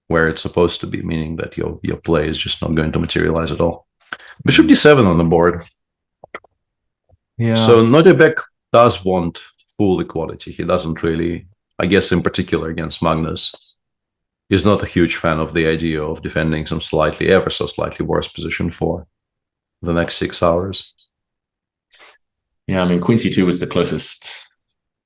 where it's supposed to be, meaning that your play is just not going to materialize at all. Bishop d7 on the board. Yeah. So Nodebek does want full equality. He doesn't really, I guess, in particular against Magnus, is not a huge fan of the idea of defending some ever so slightly worse position for the next 6 hours. Yeah, I mean, Queen c2 was the closest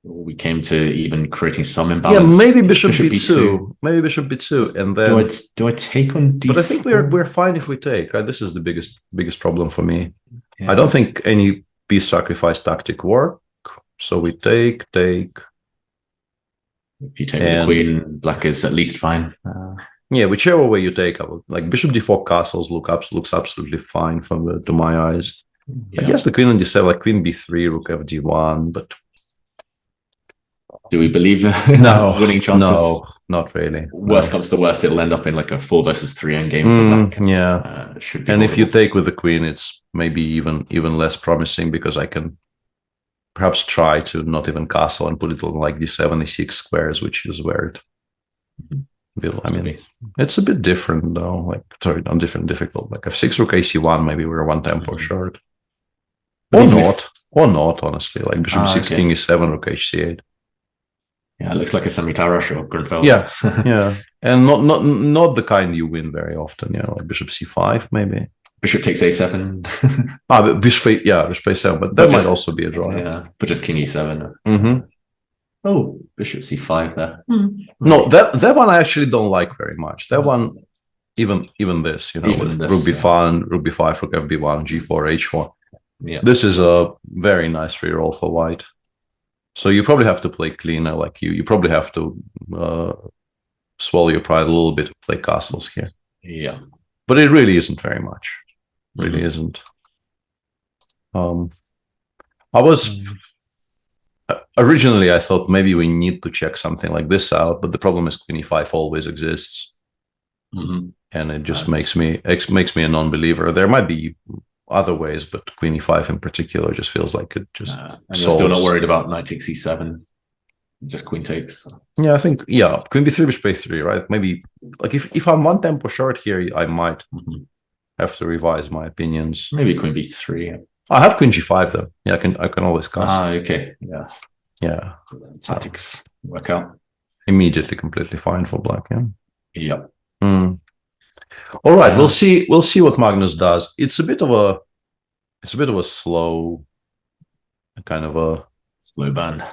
we came to even creating some imbalance. Yeah, maybe bishop b2. Maybe bishop b2, and then do I take on d4? But I think we're fine if we take. Right, this is the biggest problem for me. Yeah. I don't think any piece sacrifice tactic work. So we take. If you take the queen, black is at least fine. Whichever way you take, like bishop d4 castles looks absolutely fine to my eyes. Yeah. I guess the queen on d7, like queen b3, rook fd1, but Do we believe No, winning chances? no, not really. Worst comes to worst, it'll end up in like a 4 versus 3 endgame for black. Yeah, should be and if you horrible. take with the queen, it's maybe even less promising because I can perhaps try to not even castle and put it on like d7, e6 squares, which is where it will. I mean, it's a bit different though. Like, sorry, not different, difficult. Like f6, rook ac1, maybe we're one tempo short. Or not, honestly. Like bishop e6, king e7, rook hc8. Yeah, it looks like a semi-Tarash or Grunfeld. Yeah, yeah, and not the kind you win very often. You know, like bishop c5, maybe. Bishop takes a7. But bishop a7, but that might also be a draw. Yeah, but just king e7. Mm-hmm. Oh, bishop c5 there. No, that one I actually don't like very much. That one, even this, you know, Even with this, rook b5, rook b5, rook fb1, g4, h4. Yeah, this is a very nice free roll for white. So you probably have to play cleaner, like you probably have to swallow your pride a little bit to play castles here. Yeah, but it really isn't very much. Really isn't. I was originally I thought maybe we need to check something like this out, but the problem is queen e5 always exists, and it just makes me a non-believer. There might be other ways, but queen e5 in particular just feels like it just. And you're still not worried about knight takes e7, just queen takes. Yeah, I think queen b3, bishop a3, right? Maybe like if I'm one tempo short here, I might have to revise my opinions. Maybe queen b3. I have queen g5 though. Yeah, I can always cast. Okay. Yeah. Yeah. Tactics work out. Immediately completely fine for black, yeah. Yep. All right, we'll see what Magnus does. It's a bit of a slow kind of a slow burn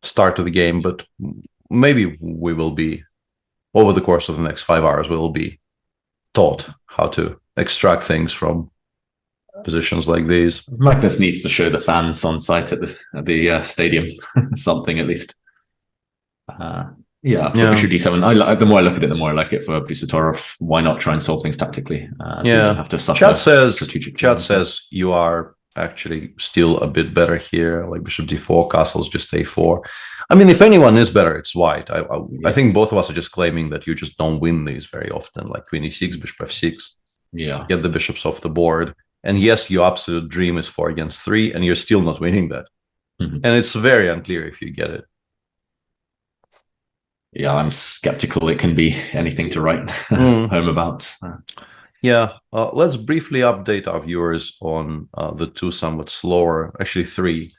start to the game, but maybe we will be over the course of the next 5 hours we will be taught how to extract things from positions like these. Magnus needs to show the fans on site at the stadium something at least. Bishop d7. The more I look at it, the more I like it for Busatorov. Why not try and solve things tactically? So you don't have to suffer. Chat says you are actually still a bit better here, like bishop d4, castles just a4. I mean, if anyone is better, it's white. I think both of us are just claiming that you just don't win these very often, like queen e6, bishop f6. Yeah. Get the bishops off the board. And yes, your absolute dream is 4 against 3, and you're still not winning that. And it's very unclear if you get it. Yeah, I'm skeptical it can be anything to write home about. Yeah, let's briefly update our viewers on the two somewhat slower, actually 3,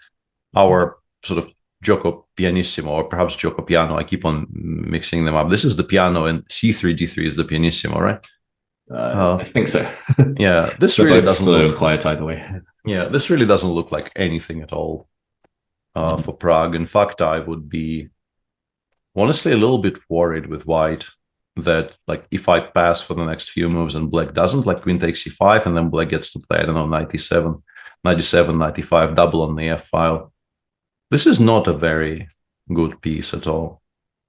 our sort of Gioco Pianissimo, or perhaps Gioco Piano. I keep on mixing them up. This is the piano, and c3, d3 is the pianissimo, right? I think so. Yeah, this really doesn't look quiet either way. Yeah, this really doesn't look like anything at all for Prague. In fact, I would be honestly a little bit worried with white that, like, if I pass for the next few moves and black doesn't, like queen takes c5, and then black gets to play, I don't know, 97, 95, double on the f file. This is not a very good piece at all.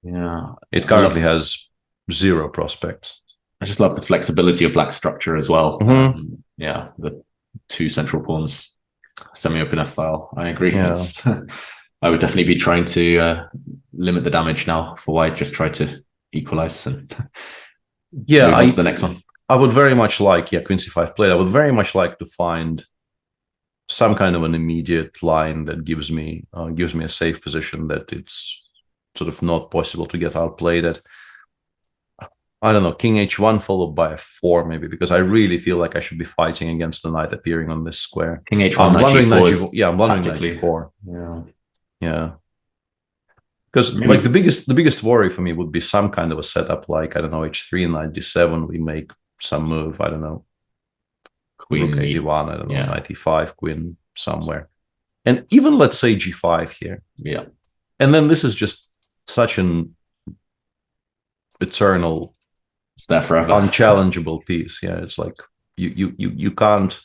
Yeah. It currently has 0 prospects. I just love the flexibility of black structure as well. Yeah, the 2 central pawns, semi-open f file. I agree. Yeah. I would definitely be trying to limit the damage now for white. Just try to equalize and move on to the next one. I would very much like, queen c5 played. I would very much like to find some kind of an immediate line that gives me a safe position that it's sort of not possible to get outplayed at. I don't know, king h1 followed by f4 maybe, because I really feel like I should be fighting against the knight appearing on this square. King h1, knight g4. I'm blundering knight g4. Yeah. Because like the biggest worry for me would be some kind of a setup like, I don't know, h3, knight d7, we make some move, I don't know, queen d1, I don't know, knight e5, queen somewhere. And even let's say g5 here. Yeah. And then this is just such an eternal, it's there forever, unchallengeable piece. Yeah, it's like you can't,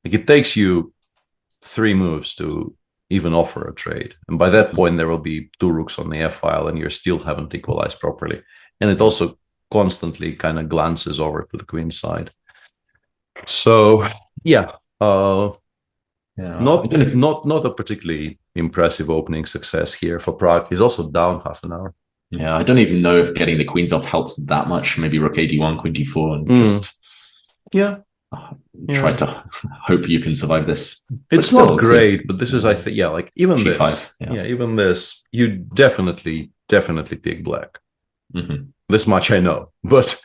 like, it takes you 3 moves to even offer a trade, and by that point there will be 2 rooks on the f file, and you still haven't equalized properly. And it also constantly kind of glances over to the queen side. So yeah, Yeah, Not a particularly impressive opening success here for Prague. He's also down half an hour. Yeah, I don't even know if getting the queens off helps that much. Maybe rook a1, queen d4, and just try to hope you can survive this. It's not great, but this is, I think, like even G5, this, even this, you definitely pick black. This much I know, but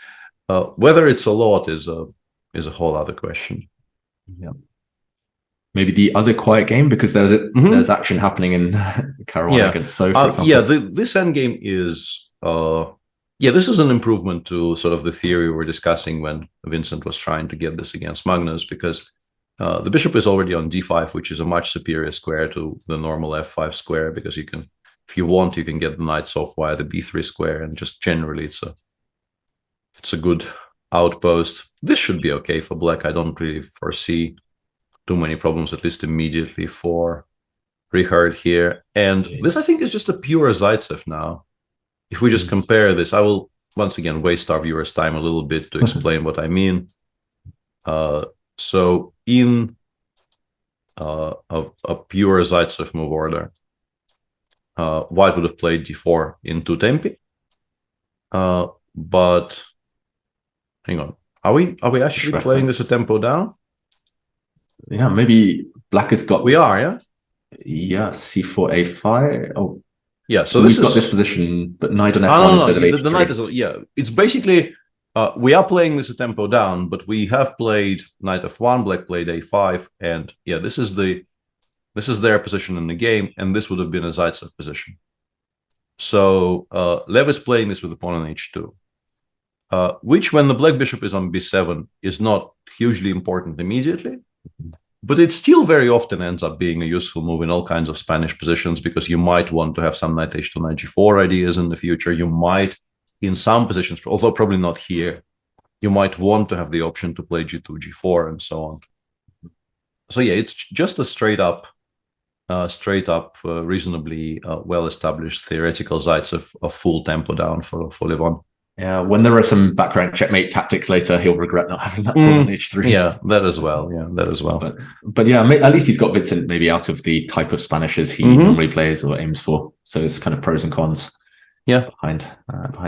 whether it's a lot is a whole other question. Yeah. Maybe the other quiet game, because there's action happening in Caruana against So, for example. This endgame is this is an improvement to sort of the theory we were discussing when Vincent was trying to get this against Magnus, because the bishop is already on d5, which is a much superior square to the normal f5 square, because you can, if you want, you can get the knights off via the b3 square, and just generally it's a good outpost. This should be okay for black. I don't really foresee too many problems, at least immediately, for Richard here. And this, I think, is just a pure Zaitsev now. If we just compare this, I will once again waste our viewers' time a little bit to explain what I mean. So in a pure Zaitsev move order, White would have played d4 in two tempi. But hang on, are we actually playing this a tempo down? Yeah, maybe black has got. We are, yeah. Yeah, c4, a5. Oh, yeah. So we've got this position, but knight on f1 instead of h3. The knight is It's basically we are playing this a tempo down, but we have played knight f1. Black played a5, and this is their position in the game, and this would have been a Zaitsev position. So Lev is playing this with the pawn on h2, which, when the black bishop is on b7, is not hugely important immediately. But it still very often ends up being a useful move in all kinds of Spanish positions, because you might want to have some knight h2, knight g4 ideas in the future. You might, in some positions, although probably not here, you might want to have the option to play g2, g4, and so on. So it's just a straight up, reasonably well-established theoretical Zaitsev of full tempo down for Levon. Yeah, when there are some background checkmate tactics later, he'll regret not having that pawn on h3. Yeah, that as well. But at least he's got Vincent maybe out of the type of Spanishes he normally plays or aims for. So it's kind of pros and cons. Yeah, behind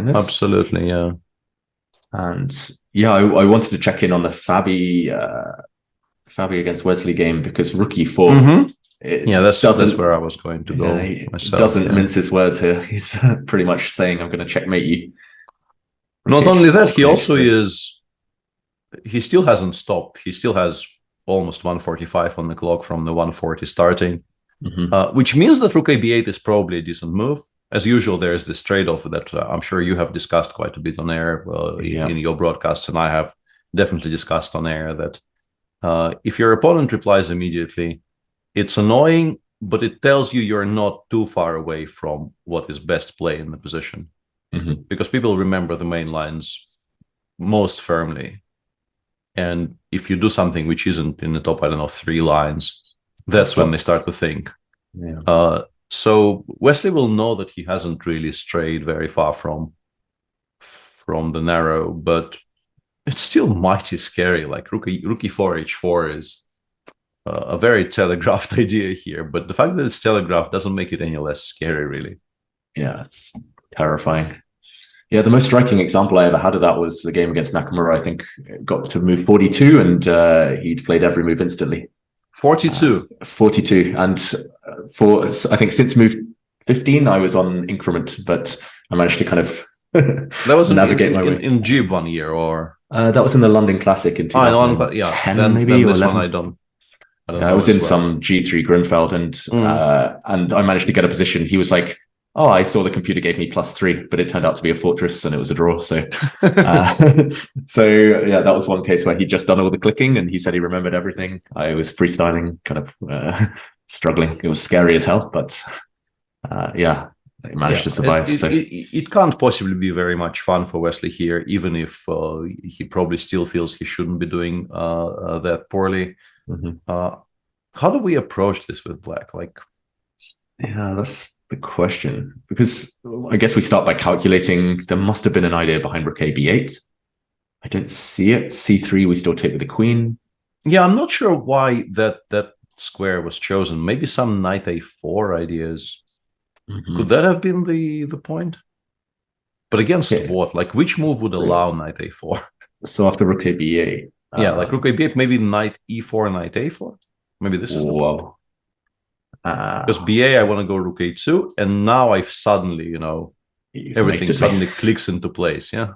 this. Absolutely, yeah. And I wanted to check in on the Fabi against Wesley game, because rook e4. That's where I was going to go. He myself, doesn't mince his words here. He's pretty much saying, "I'm going to checkmate you." Not only that, he still hasn't stopped. He still has almost 145 on the clock from the 140 starting, which means that rook ab8 is probably a decent move. As usual, there's this trade-off that I'm sure you have discussed quite a bit on air in your broadcasts, and I have definitely discussed on air that if your opponent replies immediately, it's annoying, but it tells you you're not too far away from what is best play in the position. Because people remember the main lines most firmly. And if you do something which isn't in the top, 3 lines, that's when they start to think. Yeah. So Wesley will know that he hasn't really strayed very far from the narrow, but it's still mighty scary. Like rook e4, h4 is a very telegraphed idea here, but the fact that it's telegraphed doesn't make it any less scary, really. Yeah, it's terrifying. Yeah, the most striking example I ever had of that was the game against Nakamura. I think got to move 42, and he'd played every move instantly. 42. 42. And for, I think, since move 15, I was on increment, but I managed to kind of that was navigate my way. In Jib 1 year, or? That was in the London Classic in 2010, maybe, or 11. I was in some G3 Grimfeld, and I managed to get a position. He was like, "Oh, I saw the computer gave me +3, but it turned out to be a fortress and it was a draw." So, that was one case where he'd just done all the clicking and he said he remembered everything. I was freestyling, kind of struggling. It was scary as hell, but I managed to survive. It can't possibly be very much fun for Wesley here, even if he probably still feels he shouldn't be doing that poorly. How do we approach this with black? That's the question, because I guess we start by calculating there must have been an idea behind rook ab8. I don't see it. c3 we still take with the queen. Yeah, I'm not sure why that square was chosen. Maybe some knight a4 ideas. Mhm. Could that have been the point? But against what? Like, which move would allow knight a4? So after rook a b8. Yeah, like rook a b8, maybe knight e4, knight a4. Maybe this is the point. Because ba, I want to go rook a2, and now I've suddenly, everything suddenly clicks into place. Yeah.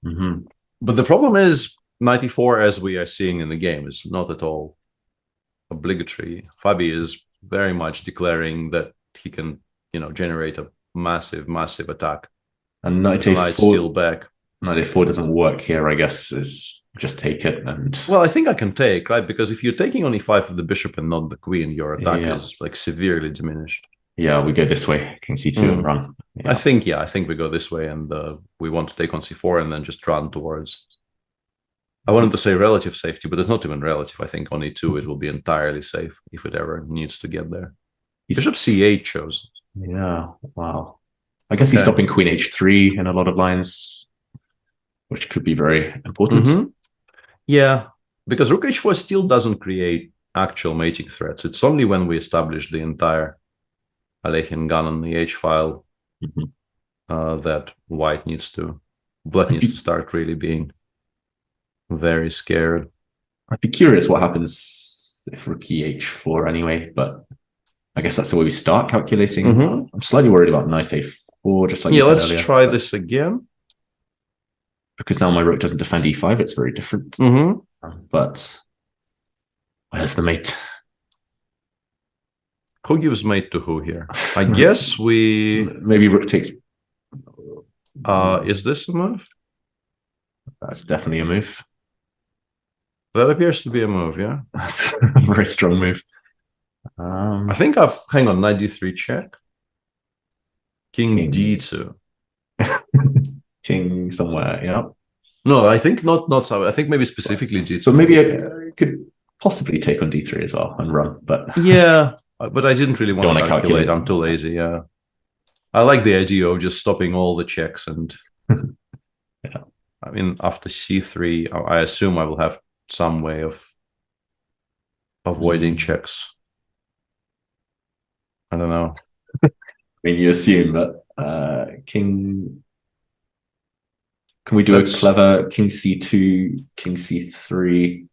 Mm-hmm. But the problem is, knight e4, as we are seeing in the game, is not at all obligatory. Fabi is very much declaring that he can, generate a massive, massive attack. And knight a4 steal back. Knight a4 doesn't work here, I guess. Is just take it and. Well, I think I can take, right? Because if you're taking on e5 with the bishop and not the queen, your attack is like severely diminished. Yeah, we go this way, king c2 and run. Yeah. I think we go this way, and we want to take on c4 and then just run towards. I wanted to say relative safety, but it's not even relative. I think on e2 it will be entirely safe if it ever needs to get there. Bishop c8 chosen. Yeah, wow. I guess he's stopping queen h3 in a lot of lines, which could be very important. Mm-hmm. Yeah, because rook h4 still doesn't create actual mating threats. It's only when we establish the entire Alekhine gun on the h file that black needs to start really being very scared. I'd be curious what happens if rook h4 anyway, but I guess that's the way we start calculating. I'm slightly worried about knight a4, just like you said let's earlier. try this again. Because now my rook doesn't defend e5, it's very different. But where's the mate? Who gives mate to who here? I guess we... Maybe rook takes... is this a move? That's definitely a move. That appears to be a move, yeah? That's a very strong move. I think hang on, knight d3 check. King d2. King somewhere, yeah. No, I think not so. I think maybe specifically d2. But maybe I could possibly take on d3 as well and run, but... Yeah, but I didn't really want to calculate. I'm too lazy, yeah. I like the idea of just stopping all the checks and... Yeah. I mean, after c3, I assume I will have some way of avoiding checks. I don't know. I mean, you assume that king... Can we do a clever king c2, king c3?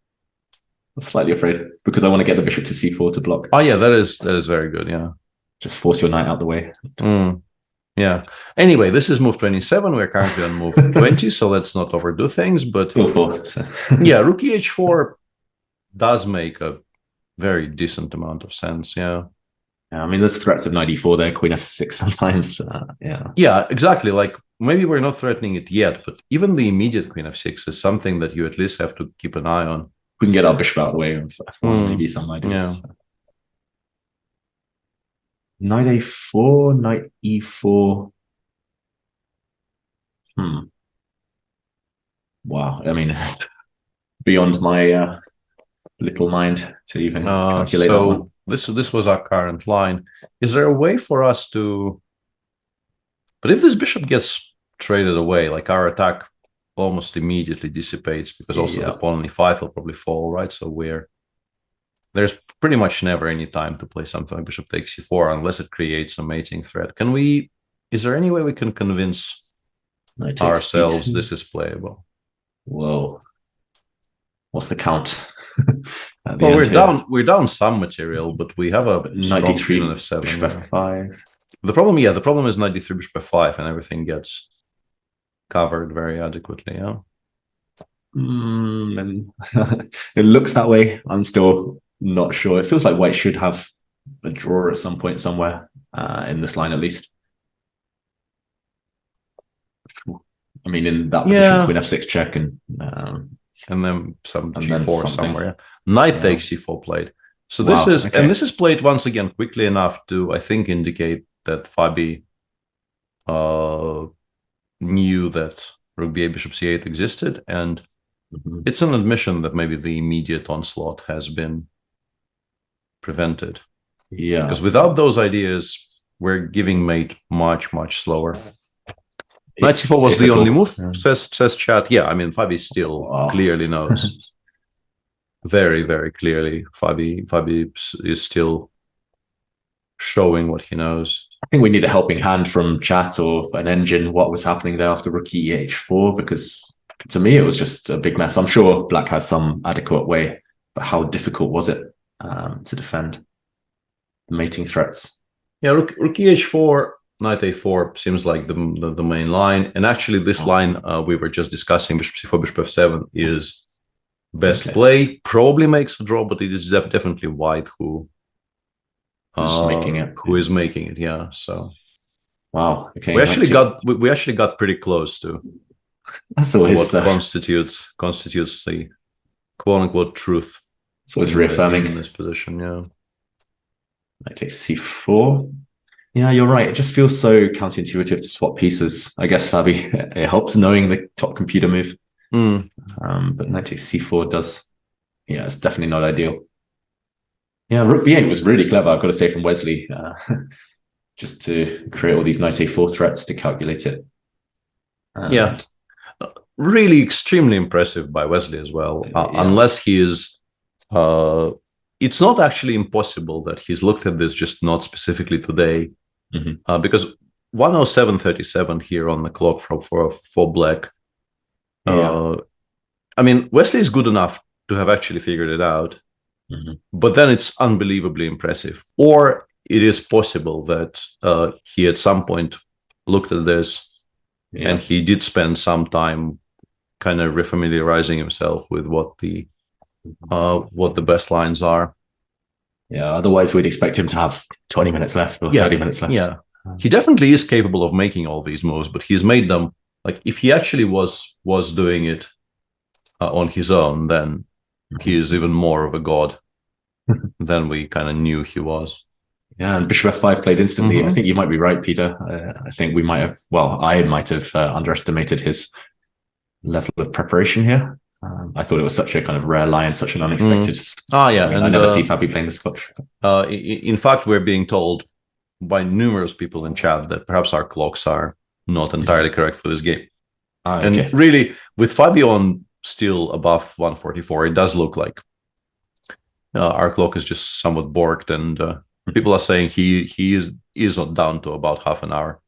I'm slightly afraid because I want to get the bishop to c4 to block. Oh yeah, that is very good. Yeah, just force your knight out the way. Yeah. Anyway, this is move 27. We're currently on move 20, so let's not overdo things. But still forced. Yeah, rook h4 does make a very decent amount of sense. Yeah. I mean, there's threats of knight e4 there, queen f6 sometimes. Yeah, exactly. Like maybe we're not threatening it yet, but even the immediate queen f6 is something that you at least have to keep an eye on. We can get our bishop out of the way of f1, maybe some ideas. Yeah. Knight a4, knight e4. Wow. I mean, beyond my little mind to even calculate that one. This was our current line. Is there a way for us to... But if this bishop gets traded away, like our attack almost immediately dissipates because also the pawn on e5 will probably fall, right? So there's pretty much never any time to play something like bishop takes c4 unless it creates a mating threat. Is there any way we can convince ourselves this is playable? Whoa. What's the count? Well, we're down some material, but we have a knight d3 on f7. Bishop f5. The problem is knight d3 bishop f5, and everything gets covered very adequately. Yeah. And it looks that way. I'm still not sure. It feels like white should have a draw at some point somewhere in this line, at least. I mean, in that position, queen f6 check and then some g4 somewhere. Knight takes c4 played. So this is and this is played once again quickly enough to, I think, indicate that Fabi knew that rook b8 bishop c8 existed, and it's an admission that maybe the immediate onslaught has been prevented. Yeah, because without those ideas, we're giving mate much slower. Knight c4 was the only move, says chat. Yeah, I mean, Fabi still clearly knows. very, very clearly. Fabi is still showing what he knows. I think we need a helping hand from chat or an engine. What was happening there after rook e4? Because to me, it was just a big mess. I'm sure Black has some adequate way, but how difficult was it to defend the mating threats? Yeah, rook e4, knight a4 seems like the main line. And actually, this line we were just discussing, bishop c4, bishop f7, is best play. Probably makes a draw, but it is definitely White who making it. Who is making it? Yeah. So, wow. Okay. We actually got pretty close to. That's always what constitutes the quote unquote truth. It's always reaffirming in this position. Yeah. Knight takes c4. Yeah, you're right. It just feels so counterintuitive to swap pieces. I guess Fabi, it helps knowing the top computer move. But knight takes c4 does. Yeah, it's definitely not ideal. Yeah, rook b8 was really clever, I've got to say, from Wesley. Just to create all these knight a4 threats to calculate it. Yeah. Really extremely impressive by Wesley as well. Unless he is... it's not actually impossible that he's looked at this just not specifically today. Because 107.37 here on the clock for Black. I mean, Wesley is good enough to have actually figured it out. But then it's unbelievably impressive. Or it is possible that he at some point looked at this and he did spend some time kind of refamiliarizing himself with what the best lines are. Yeah, otherwise we'd expect him to have 20 minutes left or 30 minutes left. Yeah, he definitely is capable of making all these moves, but he's made them, like, if he actually was doing it on his own, then he is even more of a god than we kind of knew he was. Yeah, and bishop f5 played instantly. I think you might be right, Peter. I think we might have, I might have underestimated his level of preparation here. I thought it was such a kind of rare line, such an unexpected. And I never see Fabi playing the Scotch. In fact, we're being told by numerous people in chat that perhaps our clocks are not entirely correct for this game. And really, with Fabi on still above 144, it does look like our clock is just somewhat borked, and people are saying he is down to about half an hour.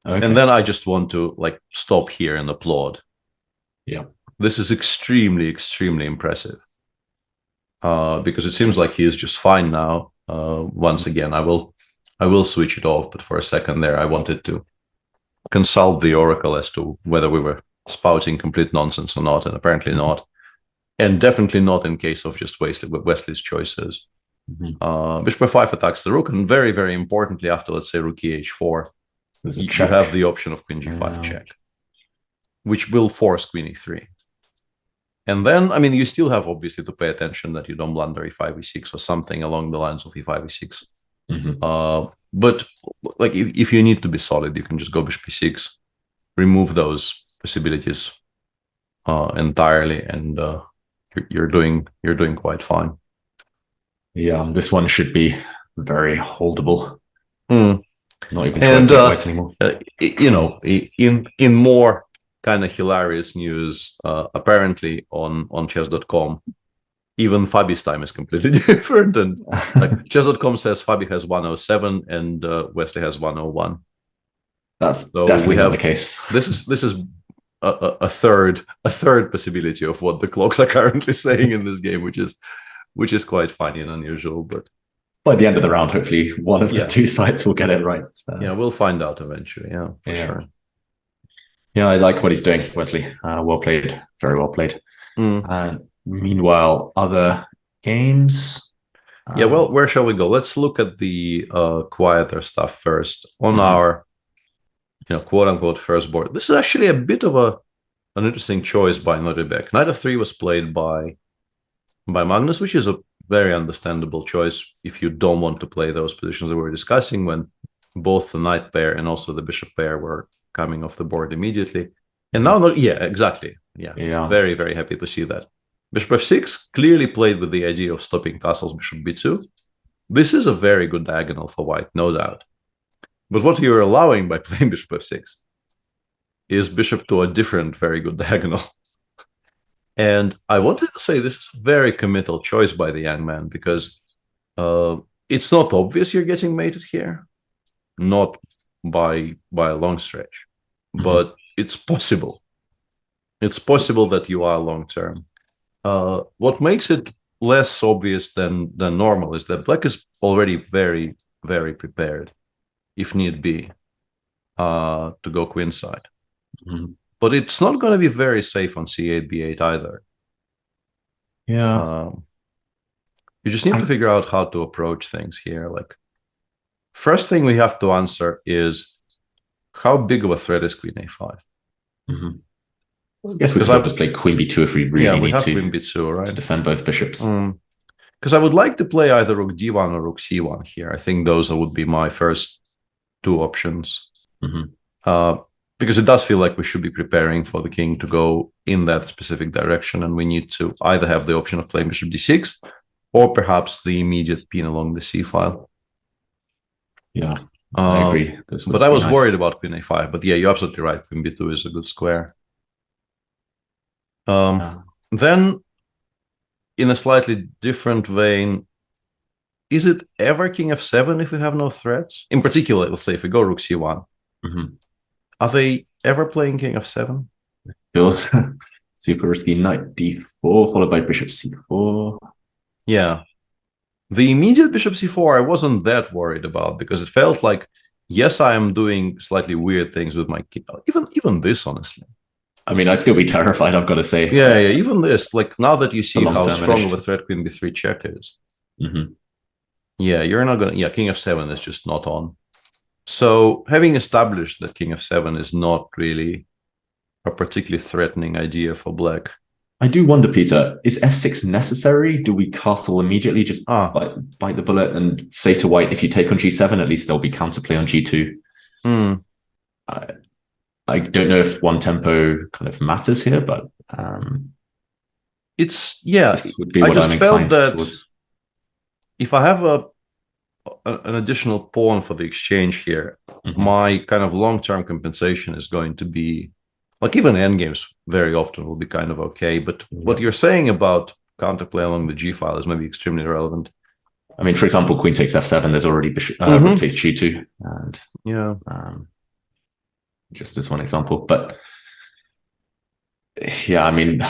And then I just want to stop here and applaud. Yeah. This is extremely, extremely impressive because it seems like he is just fine now. Once again, I will switch it off, but for a second there, I wanted to consult the oracle as to whether we were spouting complete nonsense or not, and apparently not, and definitely not in case of just Wesley's choices. Bishop f5 attacks the rook, and very, very importantly, after let's say rook e4, you have the option of queen g5 check, which will force queen e3. And then, I mean, you still have obviously to pay attention that you don't blunder e5, e6 or something along the lines of e5, e6. But like if you need to be solid, you can just go bishop e6, remove those possibilities entirely, and you're doing quite fine. Yeah, this one should be very holdable. Not even sure anymore. You know, in more kind of hilarious news, apparently on chess.com, even Fabi's time is completely different. And like chess.com says Fabi has 107 and Wesley has 101. That's so definitely not the case. This is a third possibility of what the clocks are currently saying in this game, which is quite funny and unusual. But by the end of the round, hopefully one of the two sides will get it right. So. Yeah, we'll find out eventually. Yeah, for sure. Yeah, I like what he's doing, Wesley. Well played, very well played. Meanwhile, other games. Yeah, well, where shall we go? Let's look at the quieter stuff first on our, quote unquote first board. This is actually a bit of an interesting choice by Noribek. Knight f3 was played by Magnus, which is a very understandable choice if you don't want to play those positions that we were discussing when both the knight pair and also the bishop pair were coming off the board immediately. And now, exactly. Yeah, very, very happy to see that. Bishop f6 clearly played with the idea of stopping castles bishop b2. This is a very good diagonal for white, no doubt. But what you're allowing by playing bishop f6 is bishop to a different very good diagonal. And I wanted to say this is a very committal choice by the young man, because it's not obvious you're getting mated here, not by a long stretch, but it's possible. It's possible that you are long term. What makes it less obvious than normal is that black is already very, very prepared, if need be, to go queenside. But it's not going to be very safe on c8, b8 either. Yeah. You just need to figure out how to approach things here. Like, first thing we have to answer is, how big of a threat is queen a5? I guess we could always play queen b2 if we really need to. Queen b2, right? To defend both bishops. Because I would like to play either rook d1 or rook c1 here. I think those would be my first two options. Because it does feel like we should be preparing for the king to go in that specific direction, and we need to either have the option of playing bishop d6 or perhaps the immediate pin along the c file. Yeah, I agree. But I was worried about queen a5. But yeah, you're absolutely right. Queen b2 is a good square. Then, in a slightly different vein, is it ever king f7 if we have no threats? In particular, let's say if we go rook c1, are they ever playing king f7? Super risky. Knight d4 followed by bishop c4. Yeah. The immediate bishop c4 I wasn't that worried about, because it felt like, yes, I am doing slightly weird things with my king. Even this, honestly. I mean, I'd still be terrified, I've got to say. Yeah, even this. Like, now that you see how strong of a threat queen b3 check is. Yeah, you're not going to... Yeah, king f7 is just not on. So, having established that king f7 is not really a particularly threatening idea for black. I do wonder, Peter, is f6 necessary? Do we castle immediately, just bite the bullet and say to white, if you take on g7, at least there'll be counterplay on g2? I don't know if one tempo kind of matters here, but it's, yeah, this would be I what just I'm felt inclined that towards. If I have an additional pawn for the exchange here, my kind of long-term compensation is going to be, like, even endgames very often will be kind of okay, but what you're saying about counterplay along the g file is maybe extremely relevant. I mean, for example, queen takes f7, there's already bishop rook takes g2, and yeah, just as one example. But yeah, I mean,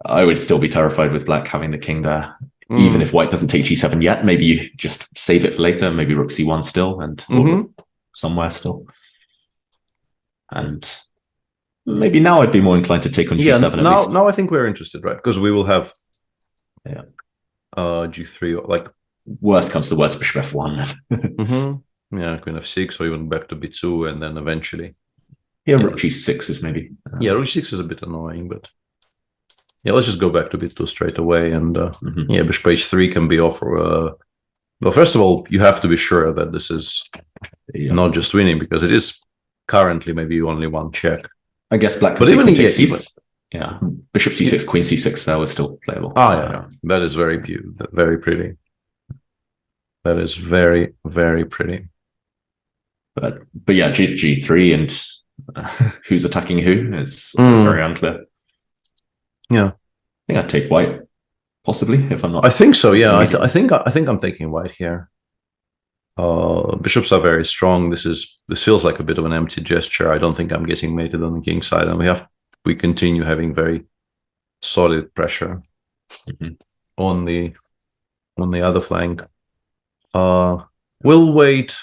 I would still be terrified with black having the king there. Even if white doesn't take g7 yet, maybe you just save it for later, maybe rook c1 still, and somewhere still. And maybe now I'd be more inclined to take on g7 at least. Now I think we're interested, right? Because we will have g3, like, worst comes to worst, bishop f1. Yeah, queen f6, or even back to b2, and then eventually. Yeah, rook g6 is maybe. Yeah, rook g6 is a bit annoying, but yeah, let's just go back to b2 straight away, and yeah, bishop h3 can be off. Well, first of all, you have to be sure that this is not just winning, because it is currently maybe only one check. I guess black. But even bishop c6, queen c6, that was still playable. Yeah, that is very beautiful, very pretty. That is very, very pretty. But yeah, g3 and who's attacking who is very unclear. Yeah, I think I'd take white, possibly, if I'm not. I think so. Yeah, I think I'm taking white here. Bishops are very strong. This feels like a bit of an empty gesture. I don't think I'm getting mated on the king side, and we continue having very solid pressure on the other flank. We'll wait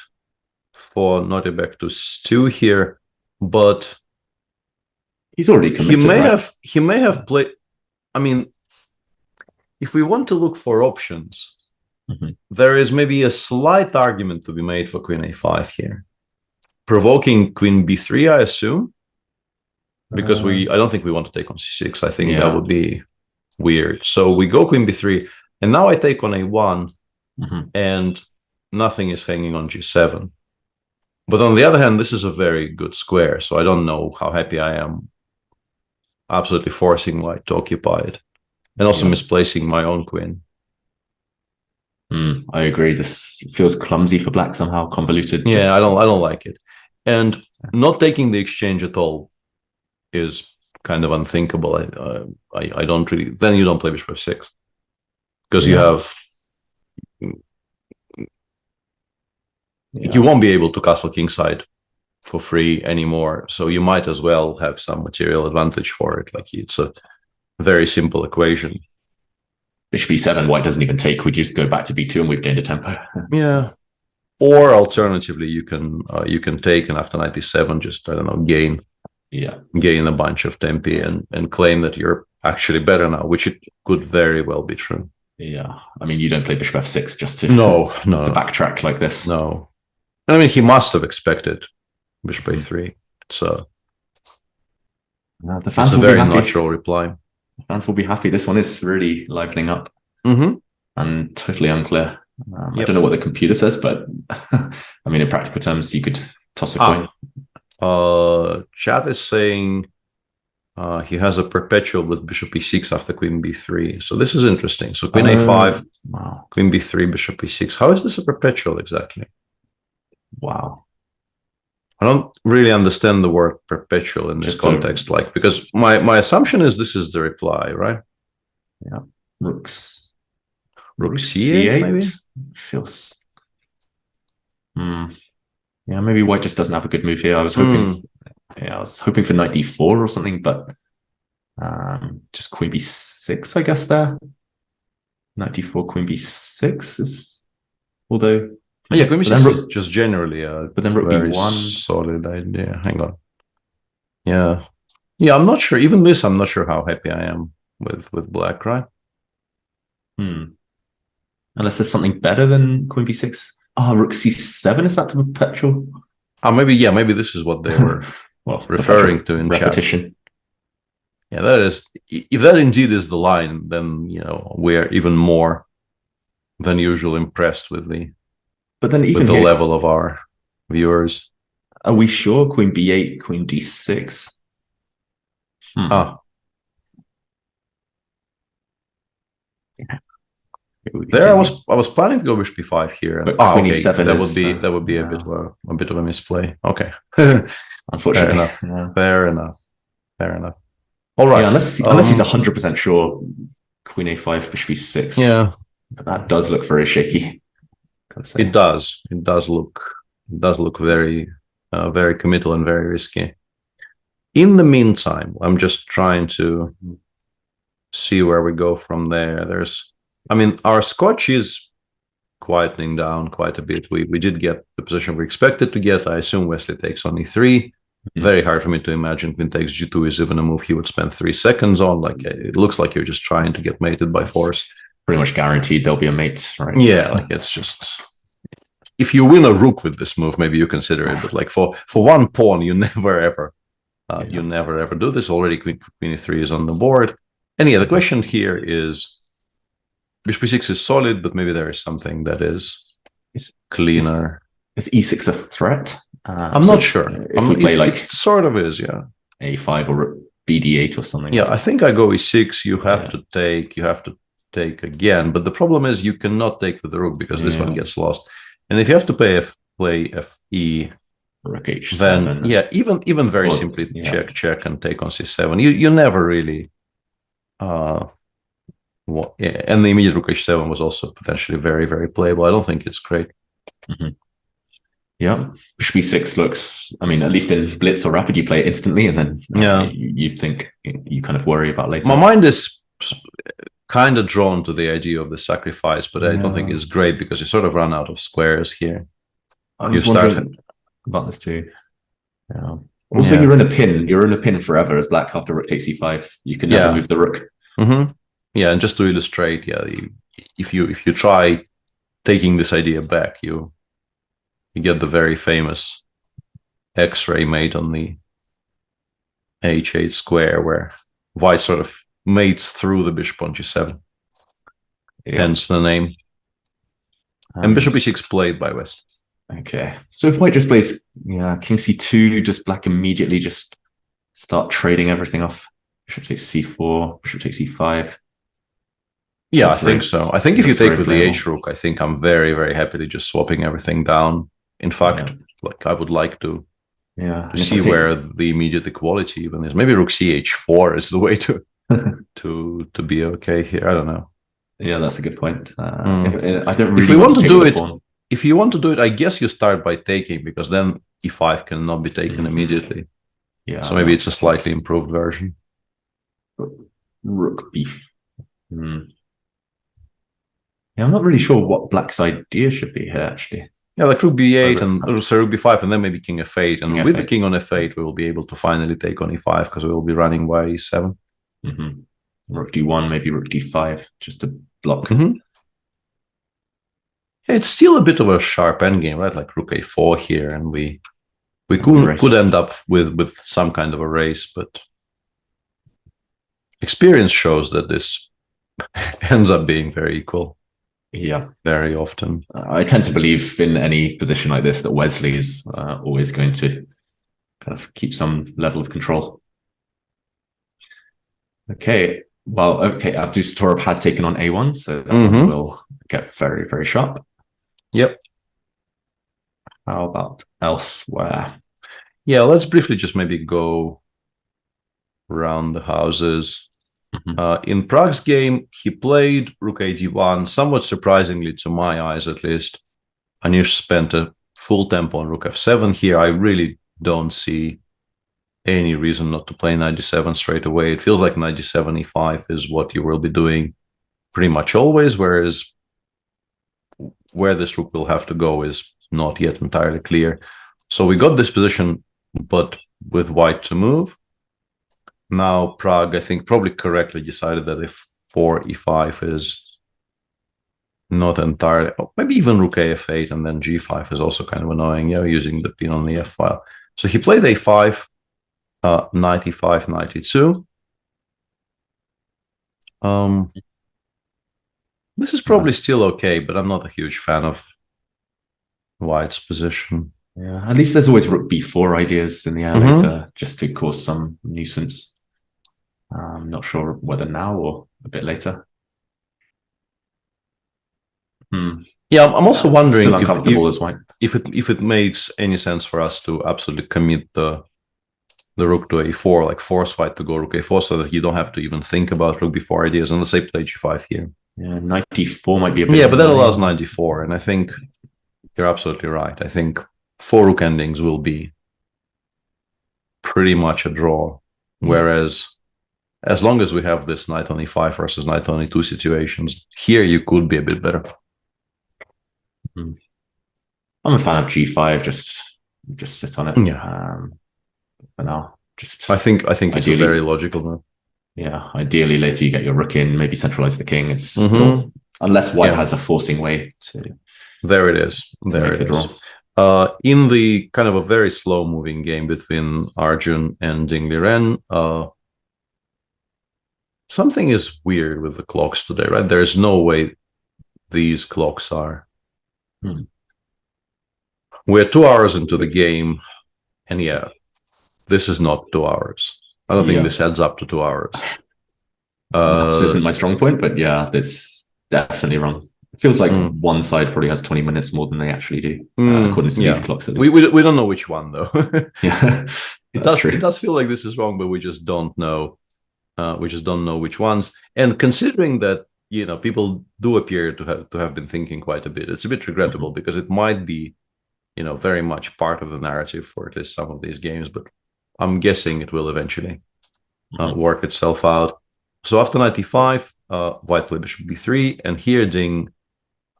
for Notebek to stew here, but he's already committed. He may have played. I mean, if we want to look for options, there is maybe a slight argument to be made for queen a5 here, provoking queen b3, I assume, because I don't think we want to take on c6. I think that would be weird. So we go queen b3, and now I take on a1, and nothing is hanging on g7. But on the other hand, this is a very good square, so I don't know how happy I am absolutely forcing white to occupy it, and also misplacing my own queen. I agree. This feels clumsy for black somehow, convoluted. Yeah, I don't like it. And not taking the exchange at all is kind of unthinkable. I don't really. Then you don't play bishop f6 because you have. You won't be able to castle kingside for free anymore, so you might as well have some material advantage for it. Like it's a very simple equation. Bishop e7, white doesn't even take. We just go back to b2 and we've gained a tempo. Yeah. Or alternatively, you can take, and after knight e7, just I don't know, gain a bunch of tempi and claim that you're actually better now, which it could very well be true. Yeah, I mean, you don't play bishop f6 just to backtrack like this. No, I mean he must have expected bishop a3. So the fans it's a very natural reply. The fans will be happy. This one is really livening up and totally unclear. I don't know what the computer says, but I mean, in practical terms, you could toss a coin. Chat is saying he has a perpetual with bishop e6 after queen b3. So this is interesting. So queen a5, queen b3, bishop e6. How is this a perpetual exactly? Wow. I don't really understand the word perpetual in this context, because my assumption is this is the reply, right? Yeah. Rook c8, maybe? Feels. Yeah, maybe white just doesn't have a good move here. I was hoping. I was hoping for knight d4 or something, but just queen b6, I guess. There, knight d4, queen b6 is, although. Yeah, queen b6 is just generally but then rook very b1 solid idea. Hang on. Yeah, I'm not sure. Even this, I'm not sure how happy I am with black, right? Unless there's something better than queen b6. Rook c7, is that the perpetual? Maybe this is what they were referring to in repetition. Chat. Yeah, that is. If that indeed is the line, then we're even more than usual impressed with the. But then even with the level of our viewers. Are we sure queen b8, queen d6? There, I was planning to go bishop b5 here. But queen e7 that would be a bit of a misplay. Okay, unfortunately, fair enough. All right, unless he's 100% sure, queen a5, bishop e6. Yeah, but that does look very shaky. It does look very very committal and very risky. In the meantime, I'm just trying to see where we go from there. Our Scotch is quietening down quite a bit. We did get the position we expected to get. I assume Wesley takes on e3. Very hard for me to imagine queen takes g2 is even a move he would spend 3 seconds on. Like, it looks like you're just trying to get mated by force. Pretty much guaranteed there'll be a mate, right? Yeah, like it's just, if you win a rook with this move, maybe you consider it. But like for one pawn, you never ever do this. Already queen e3 is on the board. And yeah, the question here is, bishop e6 is solid, but maybe there is something that is cleaner. Is e6 a threat? I'm not sure. If we play it sort of is, yeah. a5 or bd8 or something. Yeah, I think I go e6. You have to take again. But the problem is you cannot take with the rook because this one gets lost. And if you have to play fe, rook h7, then even very simply check and take on c7. You never really. And the immediate rook h7 was also potentially very, very playable. I don't think it's great. Yeah, bishop e6 looks. I mean, at least in blitz or rapid, you play it instantly, and then you think you kind of worry about later. My mind is kind of drawn to the idea of the sacrifice, but I don't think it's great because you sort of run out of squares here. I was wondering about this too. Yeah. Also, you're in a pin. You're in a pin forever as black after rook takes e5. You can never move the rook. Yeah, and just to illustrate, if you try taking this idea back, you get the very famous X-ray made on the h8 square where white sort of mates through the bishop on g7. Hence the name. And bishop e6 played by West. Okay, so if white just plays king c2, just black immediately just start trading everything off. Bishop takes c4, bishop takes e5. Yeah, I think so. I think if you take with the h rook, I think I'm very, very happily just swapping everything down. In fact, like I would like to Yeah. To see where the immediate equality even is. Maybe rook ch4 is the way to to be okay here. I don't know. Yeah, that's a good point. I don't really if we want to do it, pawn. if you want to do it, I guess you start by taking, because then e5 cannot be taken immediately. Yeah. So maybe it's a slightly improved version. Rook b. Yeah, I'm not really sure what black's idea should be here, actually. Yeah, like rook b8 and so rook b5, and then maybe king f8. And with the king on f8, we will be able to finally take on e5 because we will be running by e7. Rook d1, maybe rook d5, just to block. Yeah, it's still a bit of a sharp endgame, right? Like rook a4 here, and we could end up with some kind of a race, but experience shows that this ends up being very equal. Yeah, very often. I tend to believe in any position like this that Wesley is always going to kind of keep some level of control. Okay, well, Abdus Torab has taken on a1, so that will get very, very sharp. Yep. How about elsewhere? Yeah, let's briefly just maybe go around the houses. In Prague's game, he played rook a d1, somewhat surprisingly to my eyes at least. Anish spent a full tempo on rook f7 here. I really don't see any reason not to play knight d7 straight away. It feels like knight d7 e5 is what you will be doing pretty much always, whereas where this rook will have to go is not yet entirely clear. So we got this position, but with white to move. Now Prague, I think, probably correctly decided that if 4 e5 is not entirely, maybe even rook a f8 and then g5 is also kind of annoying, using the pin on the f file. So he played a5, knight e5, knight e2. This is probably still okay, but I'm not a huge fan of white's position. Yeah, at least there's always rook b4 ideas in the air later, just to cause some nuisance. I'm not sure whether now or a bit later. Yeah, I'm also wondering still uncomfortable as white. if it makes any sense for us to absolutely commit the rook to a4, like force white to go rook a4, so that you don't have to even think about rook b4 ideas. And let's say play g5 here. Yeah, knight d4 might be a bit. Yeah, but that allows knight d4, and I think you're absolutely right. I think 4 rook endings will be pretty much a draw, whereas as long as we have this knight on e5 versus knight on e2 situations, here you could be a bit better. I'm a fan of g5. Just sit on it. Yeah. For now, I think it's a very logical move. Yeah. Ideally, later you get your rook in, maybe centralize the king. It's still, unless white has a forcing way to. There it is. There it is. In the kind of a very slow moving game between Arjun and Ding Liren, something is weird with the clocks today, right? There's no way these clocks are. We're 2 hours into the game, and this is not 2 hours. I don't think this adds up to 2 hours. This isn't my strong point, but yeah, that's definitely wrong. It feels like one side probably has 20 minutes more than they actually do, according to these clocks. At least. We don't know which one, though. Yeah, it does feel like this is wrong, but we just don't know. We just don't know which ones. And considering that people do appear to have been thinking quite a bit, it's a bit regrettable because it might be very much part of the narrative for at least some of these games. But I'm guessing it will eventually work itself out. So after knight e5, white played bishop b3, and here Ding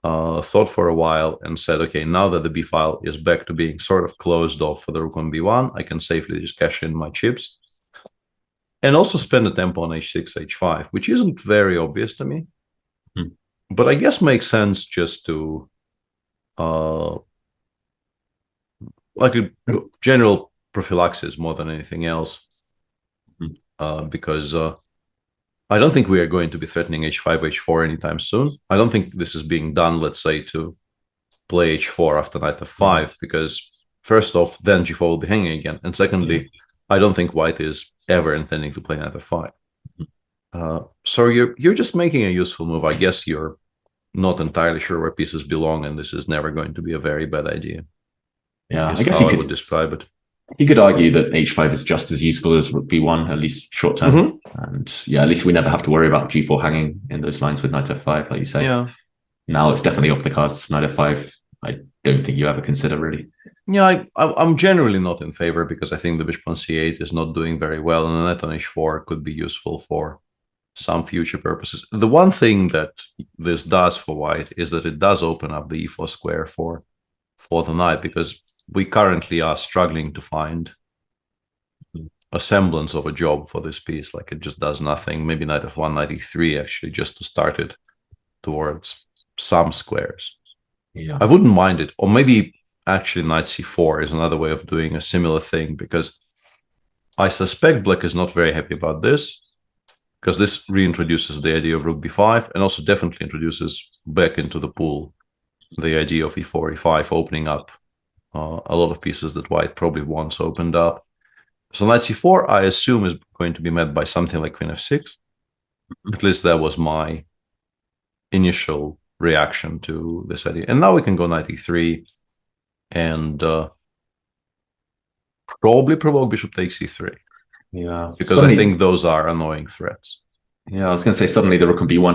thought for a while and said, okay, now that the b file is back to being sort of closed off for the rook on b1, I can safely just cash in my chips. And also spend a tempo on h6, h5, which isn't very obvious to me. But I guess makes sense just to like a general prophylaxis more than anything else. Because I don't think we are going to be threatening h5, h4 anytime soon. I don't think this is being done, let's say, to play h4 after knight f5, because first off, then g4 will be hanging again. And secondly, I don't think white is ever intending to play knight f5. So you're just making a useful move. I guess you're not entirely sure where pieces belong, and this is never going to be a very bad idea. Yeah, I guess how I would describe it. You could argue that h5 is just as useful as rook b1, at least short term. And yeah, at least we never have to worry about g4 hanging in those lines with knight f5, like you say. Yeah. Now it's definitely off the cards. Knight f5, I don't think you ever consider, really. Yeah, I'm generally not in favor because I think the bishop on c8 is not doing very well, and the knight on h4 could be useful for some future purposes. The one thing that this does for white is that it does open up the e4 square for the knight, because we currently are struggling to find a semblance of a job for this piece. Like, it just does nothing. Maybe knight f1, knight e3, actually, just to start it towards some squares. Yeah, I wouldn't mind it. Or maybe actually knight c4 is another way of doing a similar thing, because I suspect black is not very happy about this, because this reintroduces the idea of rook b5, and also definitely introduces back into the pool the idea of e4, e5, opening up a lot of pieces that white probably once opened up. So knight c4, I assume, is going to be met by something like queen f6. At least that was my initial reaction to this idea. And now we can go knight e3 and probably provoke bishop takes e3. Yeah, because I think those are annoying threats. Yeah, I was going to say suddenly the rook on b1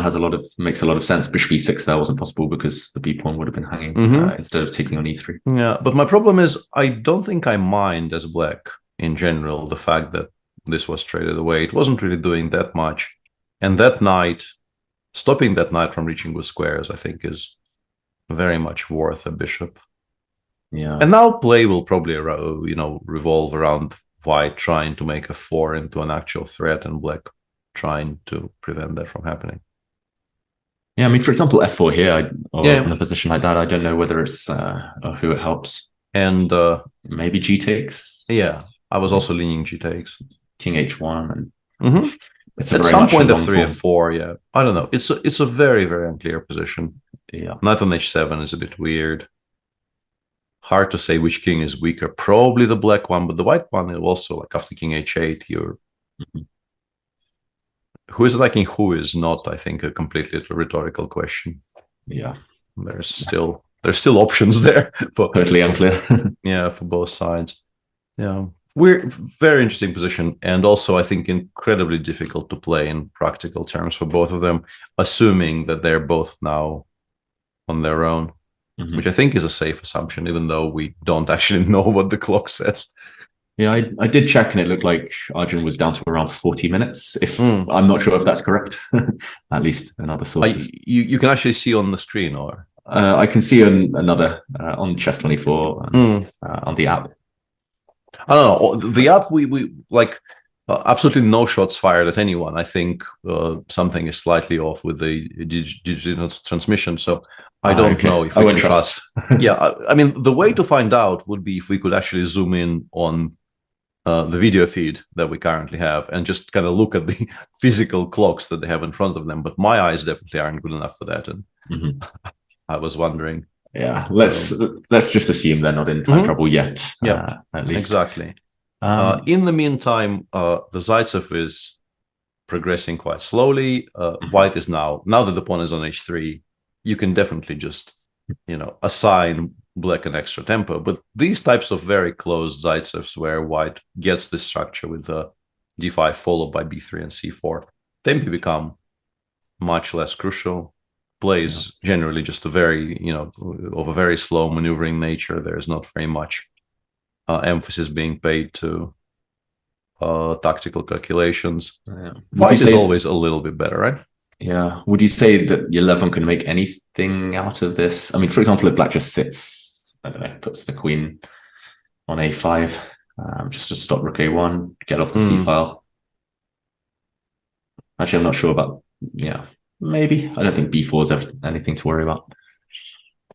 makes a lot of sense. Bishop e6 there wasn't possible because the b pawn would have been hanging instead of taking on e3. Yeah, but my problem is I don't think I mind as black in general the fact that this was traded away. It wasn't really doing that much, and that knight, stopping that knight from reaching with squares, I think is very much worth a bishop. Yeah, and now play will probably revolve around white trying to make a 4 into an actual threat, and black trying to prevent that from happening. Yeah, I mean, for example, f4 here, in a position like that, I don't know whether it's who it helps. And maybe g takes. Yeah, I was also leaning g takes. King h1. And it's at some point f3, f4, yeah. I don't know. It's a very, very unclear position. Yeah. Knight on h7 is a bit weird. Hard to say which king is weaker. Probably the black one, but the white one is also, like, after king h8, you're... Who is attacking who is not, I think, a completely rhetorical question. Yeah. There's still options there. Totally unclear. Yeah, for both sides. Yeah. We're very interesting position, and also I think incredibly difficult to play in practical terms for both of them, assuming that they're both now on their own, which I think is a safe assumption, even though we don't actually know what the clock says. Yeah, I did check, and it looked like Arjun was down to around 40 minutes. I'm not sure if that's correct, at least in other sources. You can actually see on the screen, or I can see on on Chess24 on the app. I don't know. The app, we like absolutely no shots fired at anyone. I think something is slightly off with the digital transmission, so I don't know if we can trust. Yeah, I mean, the way to find out would be if we could actually zoom in on the video feed that we currently have and just kind of look at the physical clocks that they have in front of them. But my eyes definitely aren't good enough for that, and I was wondering. Yeah, let's just assume they're not in time trouble yet. Yeah, at least. Exactly. In the meantime, the Zaitsev is progressing quite slowly. White is now that the pawn is on h3, you can definitely just, assign black an extra tempo. But these types of very close Zaitsevs where white gets this structure with the d5 followed by b3 and c4, they become much less crucial. Play is generally just a very, of a very slow maneuvering nature. There's not very much emphasis being paid to tactical calculations. White is always a little bit better, right? Yeah. Would you say that your Levon can make anything out of this? I mean, for example, if black just sits, I don't know, puts the queen on a5, just to stop rook a1, get off the c file. Actually, I'm not sure about, maybe. I don't think b4 is anything to worry about.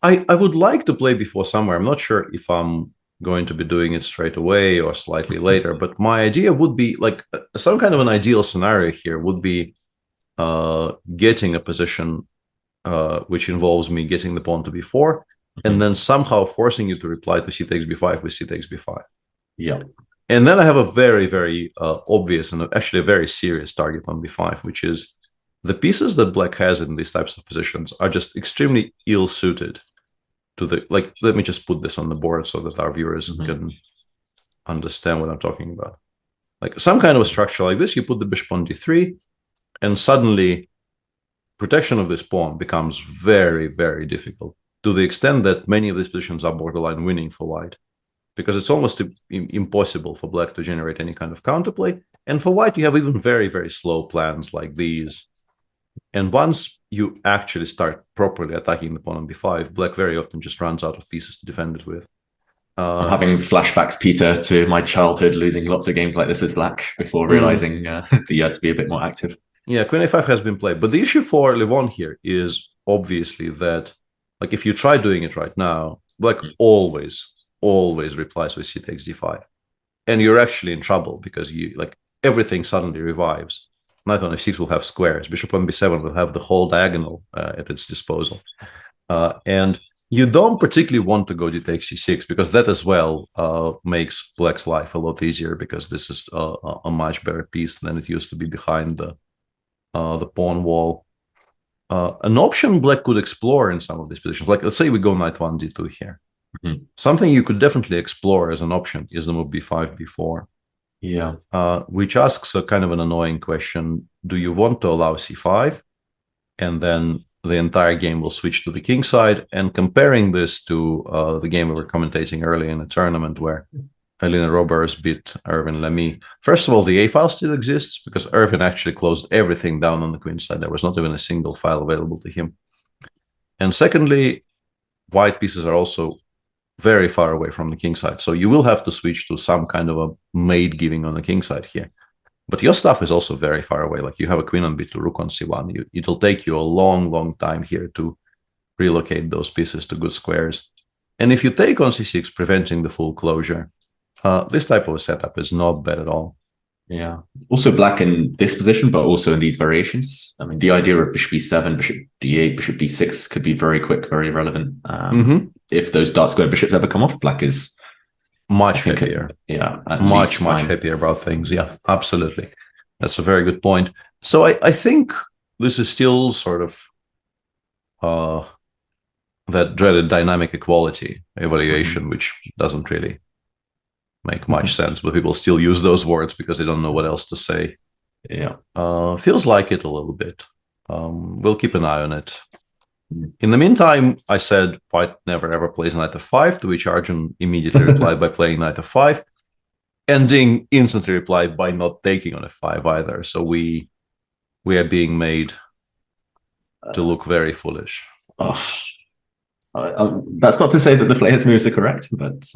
I would like to play b4 somewhere. I'm not sure if I'm going to be doing it straight away or slightly later, but my idea would be, like, some kind of an ideal scenario here would be getting a position which involves me getting the pawn to b4 and then somehow forcing you to reply to c takes b5 with c takes b5. Yeah. And then I have a very, very obvious and actually a very serious target on b5, which is the pieces that black has in these types of positions are just extremely ill-suited to the, like, let me just put this on the board so that our viewers can understand what I'm talking about. Like some kind of a structure like this, you put the bishop on d3, and suddenly protection of this pawn becomes very, very difficult, to the extent that many of these positions are borderline winning for white, because it's almost impossible for black to generate any kind of counterplay. And for white, you have even very, very slow plans like these. And once you actually start properly attacking the pawn on b5, black very often just runs out of pieces to defend it with. I'm having flashbacks, Peter, to my childhood, losing lots of games like this as black before realizing that you had to be a bit more active. Yeah, queen a5 has been played. But the issue for Levon here is obviously that, like, if you try doing it right now, black always replies with c takes d5. And you're actually in trouble because everything suddenly revives. Knight on f6 will have squares. Bishop on b7 will have the whole diagonal at its disposal. And you don't particularly want to go d takes c6 because that as well makes black's life a lot easier, because this is a much better piece than it used to be behind the pawn wall. An option black could explore in some of these positions, like let's say we go knight 1 d2 here. Mm-hmm. Something you could definitely explore as an option is the move b5 b4. Yeah. Which asks a kind of an annoying question: do you want to allow c5, and then the entire game will switch to the king side? And comparing this to the game we were commentating earlier in a tournament where Alina Roberts beat Erwin Lamy. First of all, the A file still exists because Erwin actually closed everything down on the queen side. There was not even a single file available to him. And secondly, white pieces are also very far away from the king side. So you will have to switch to some kind of a mate giving on the king side here. But your stuff is also very far away. Like you have a queen on b2, rook on c1. It'll take you a long, long time here to relocate those pieces to good squares. And if you take on c6, preventing the full closure, this type of a setup is not bad at all. Yeah. Also black in this position, but also in these variations. I mean, the idea of bishop b7, bishop d8, bishop b6 could be very quick, very relevant. If those dark square bishops ever come off, black is much happier. Much happier about things. Yeah, absolutely. That's a very good point. So I think this is still sort of that dreaded dynamic equality evaluation, which doesn't really make much sense, but people still use those words because they don't know what else to say. Yeah. Feels like it a little bit. We'll keep an eye on it. In the meantime, I said white never ever plays knight f5, to which Arjun immediately replied by playing knight f5, and Ding instantly replied by not taking on f5 either. So we are being made to look very foolish. That's not to say that the player's moves are correct, but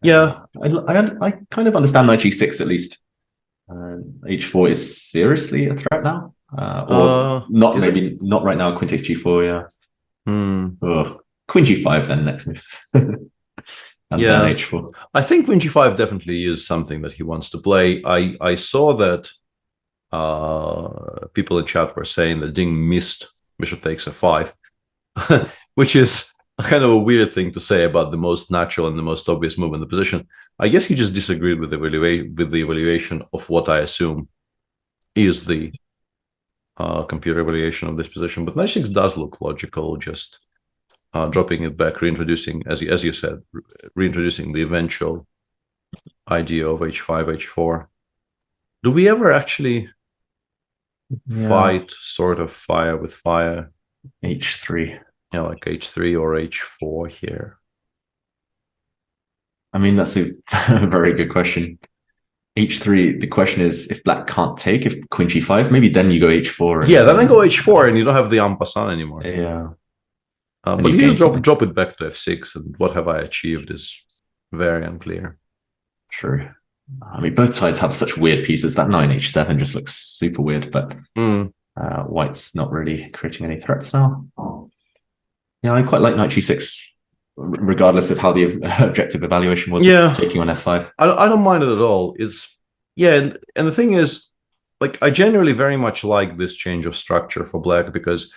yeah, I kind of understand knight g6 at least. H4 is seriously a threat now, or not? Maybe not right now. Queen takes g4. Yeah. Queen g5 then next move. And then h4. I think queen g5 definitely is something that he wants to play. I saw that people in chat were saying that Ding missed bishop takes f5, which is kind of a weird thing to say about the most natural and the most obvious move in the position. I guess he just disagreed with the evaluation of what I assume is the computer evaluation of this position. But knight 6 does look logical, just dropping it back, reintroducing, as you said, reintroducing the eventual idea of h5, h4. Do we ever actually fight sort of fire with fire? h3. Yeah, like h3 or h4 here. I mean, that's a very good question. h3, the question is, if black can't take, if queen g5, maybe then you go h4. Yeah, then I go h4 and you don't have the en passant anymore. Yeah. But you just drop it back to f6, and what have I achieved is very unclear. True. I mean, both sides have such weird pieces. That 9h7 just looks super weird, but white's not really creating any threats now. Yeah, I quite like knight g6, regardless of how the objective evaluation was taking on f5. I don't mind it at all. And the thing is, like, I generally very much like this change of structure for black, because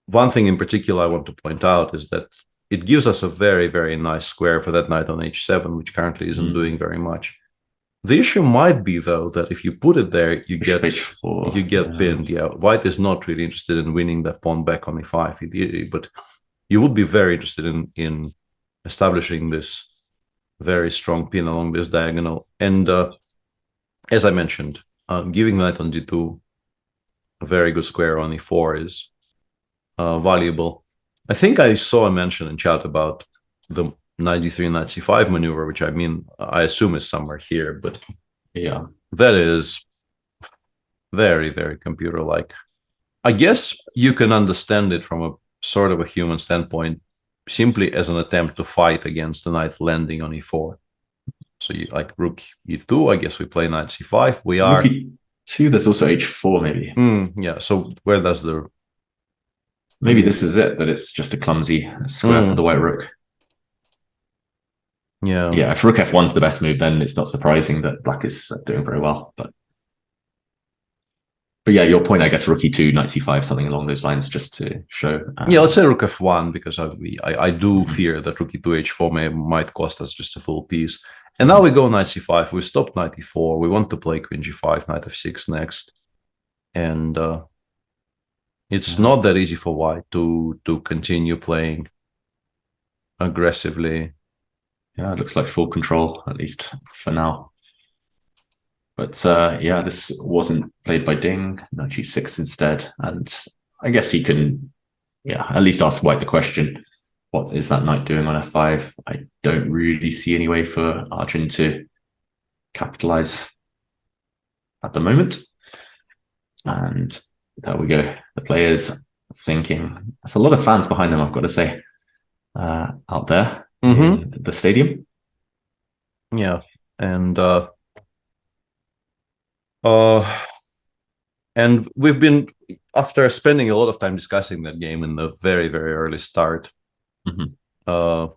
one thing in particular I want to point out is that it gives us a very, very nice square for that knight on h7, which currently isn't doing very much. The issue might be, though, that if you put it there, you get pinned. Yeah, white is not really interested in winning that pawn back on e5, but you would be very interested in establishing this very strong pin along this diagonal. And as I mentioned, giving knight on d2 a very good square on e4 is valuable. I think I saw a mention in chat about the knight d3, knight c5 maneuver, which I assume is somewhere here, but yeah, that is very, very computer-like. I guess you can understand it from a sort of a human standpoint, simply as an attempt to fight against the knight landing on e4. So you like rook e2, I guess we play knight c5. We are rook e2, there's also h4 maybe. Yeah, so where does the... Maybe this is it, that it's just a clumsy square for the white rook. Yeah. Yeah, if rook f1's the best move, then it's not surprising that black is doing very well. But yeah, your point, I guess, rook e2, knight c5, something along those lines, just to show. Yeah, let's say rook f1, because I do fear that rook e2, h4 might cost us just a full piece. And now we go knight c5. We stopped knight e4. We want to play queen g5, knight f6 next. And it's not that easy for white to continue playing aggressively. Yeah, it looks like full control, at least for now. But yeah, this wasn't played by Ding, no g6 instead. And I guess he can, yeah, at least ask white the question, what is that knight doing on f5? I don't really see any way for Arjun to capitalize at the moment. And there we go. The players thinking. There's a lot of fans behind them, I've got to say, out there in the stadium. Yeah, and we've been, after spending a lot of time discussing that game in the very, very early start of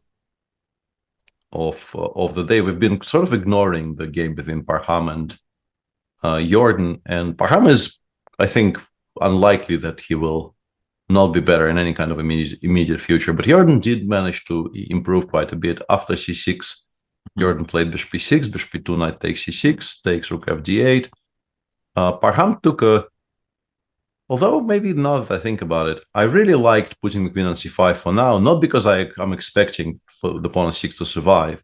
the day, we've been sort of ignoring the game between Parham and Jordan. And Parham is, I think, unlikely that he will not be better in any kind of immediate future. But Jordan did manage to improve quite a bit. After c6, Jordan played bishop e6, bishop e2, knight takes c6, takes rook fd8. Parham took a... Although maybe now that I think about it, I really liked putting the queen on c5 for now, not because I'm expecting for the pawn on 6 to survive,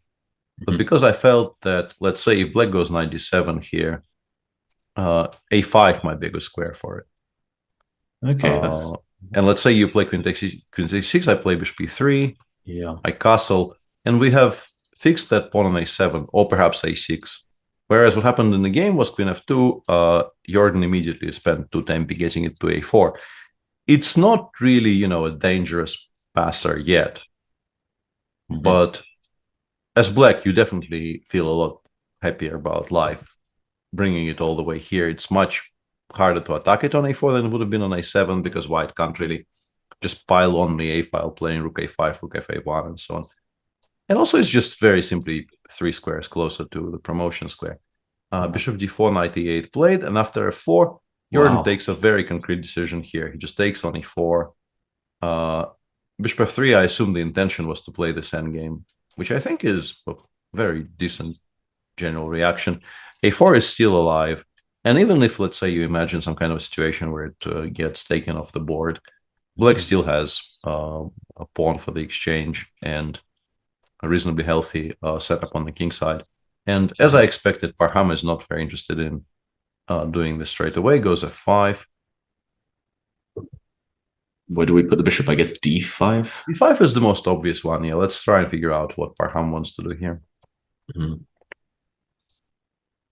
but because I felt that, let's say, if black goes knight d7 here, a5 might be a good square for it. Okay. And let's say you play queen takes queen c6, I play bishop e3, yeah, I castle, and we have fixed that pawn on a7, or perhaps a6. Whereas what happened in the game was queen f2, Jordan immediately spent 2 tempi getting it to a4. It's not really, a dangerous passer yet. But as black, you definitely feel a lot happier about life. Bringing it all the way here, it's much harder to attack it on a4 than it would have been on a7, because white can't really just pile on the a file, playing rook a5, rook f1, and so on. And also, it's just very simply 3 squares closer to the promotion square. Bishop d4, knight e8 played, and after f4, Jordan takes a very concrete decision here. He just takes on e4. Bishop f3, I assume the intention was to play this endgame, which I think is a very decent general reaction. a4 is still alive, and even if, let's say, you imagine some kind of situation where it gets taken off the board, black still has a pawn for the exchange and a reasonably healthy setup on the king side. And as I expected, Parham is not very interested in doing this straight away. Goes f5. Where do we put the bishop? I guess d5? d5 is the most obvious one. Yeah, let's try and figure out what Parham wants to do here.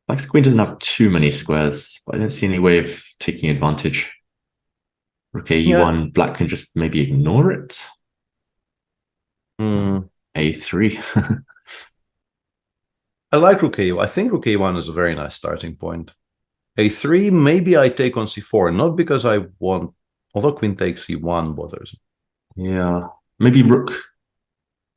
Black's queen doesn't have too many squares, but I don't see any way of taking advantage. Rook e1, black can just maybe ignore it. a3. I like rook a1. I think rook a1 is a very nice starting point. a3, maybe I take on c4, not because I want... Although queen takes c1 bothers. Yeah, maybe rook.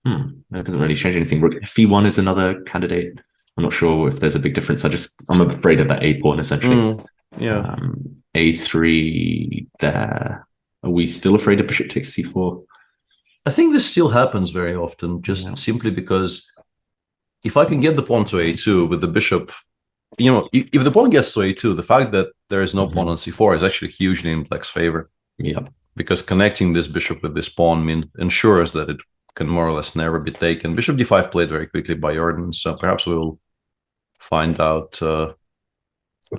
That doesn't really change anything. Rook f1 is another candidate. I'm not sure if there's a big difference. I'm afraid of that a pawn, essentially. Yeah. a3 there. Are we still afraid of bishop takes c4? I think this still happens very often, just simply because if I can get the pawn to a2 with the bishop, if the pawn gets to a2, the fact that there is no pawn on c4 is actually hugely in black's favor. Yeah. Because connecting this bishop with this pawn ensures that it can more or less never be taken. Bishop d5 played very quickly by Arjun, so perhaps we will find out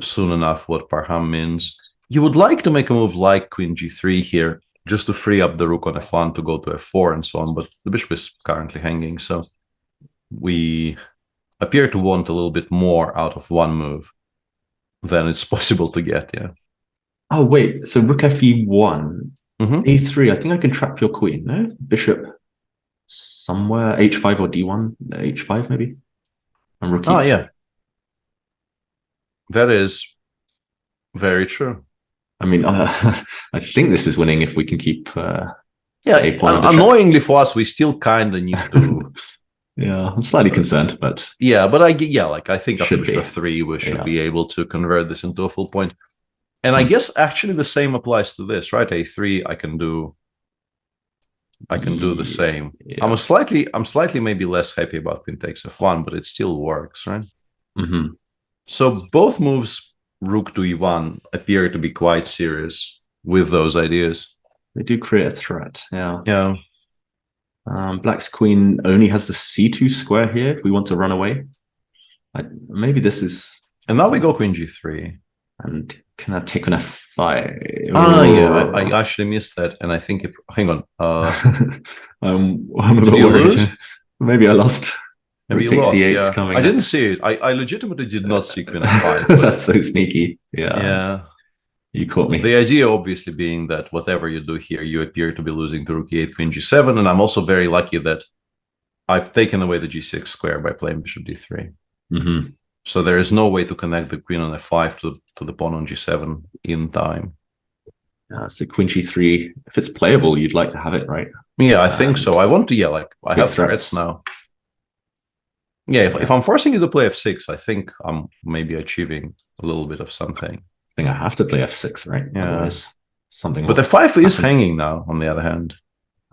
soon enough what Parham means. You would like to make a move like queen g3 here, just to free up the rook on f1 to go to f4 and so on, but the bishop is currently hanging, so we appear to want a little bit more out of one move than it's possible to get, yeah. Oh, wait, so rook fe1, a3, I think I can trap your queen, no? Bishop somewhere, h5 or d1, h5 maybe? And rook e3. Yeah. That is very true. I mean, I think this is winning if we can keep annoyingly for us, we still kind of need to... Yeah, I'm slightly concerned, but... Yeah, but I think after bishop f3, we should be able to convert this into a full point. And I guess actually the same applies to this, right? a3, I can do the same. Yeah. I'm slightly maybe less happy about queen takes f1, but it still works, right? So both moves, rook to e1, appear to be quite serious with those ideas. They do create a threat, yeah. Yeah. Black's queen only has the c2 square here if we want to run away. Maybe this is... And now we go queen g3. And can I take on f5? Yeah, I actually missed that, and I think... Hang on. I'm a bit worried. Maybe I lost. Maybe you lost, yeah. I didn't see it. I legitimately did not see queen f5. That's so sneaky. Yeah. You caught me. The idea obviously being that whatever you do here, you appear to be losing to rook e8, queen g7, and I'm also very lucky that I've taken away the g6 square by playing bishop d3. So there is no way to connect the queen on f5 to the pawn on g7 in time. So queen g3, if it's playable, you'd like to have it, right? Yeah, I think so. I want to, I have threats now. Yeah, if I'm forcing you to play f6, I think I'm maybe achieving a little bit of something. I think I have to play f6, right? Yeah. Otherwise, something. But f5 is hanging now, on the other hand.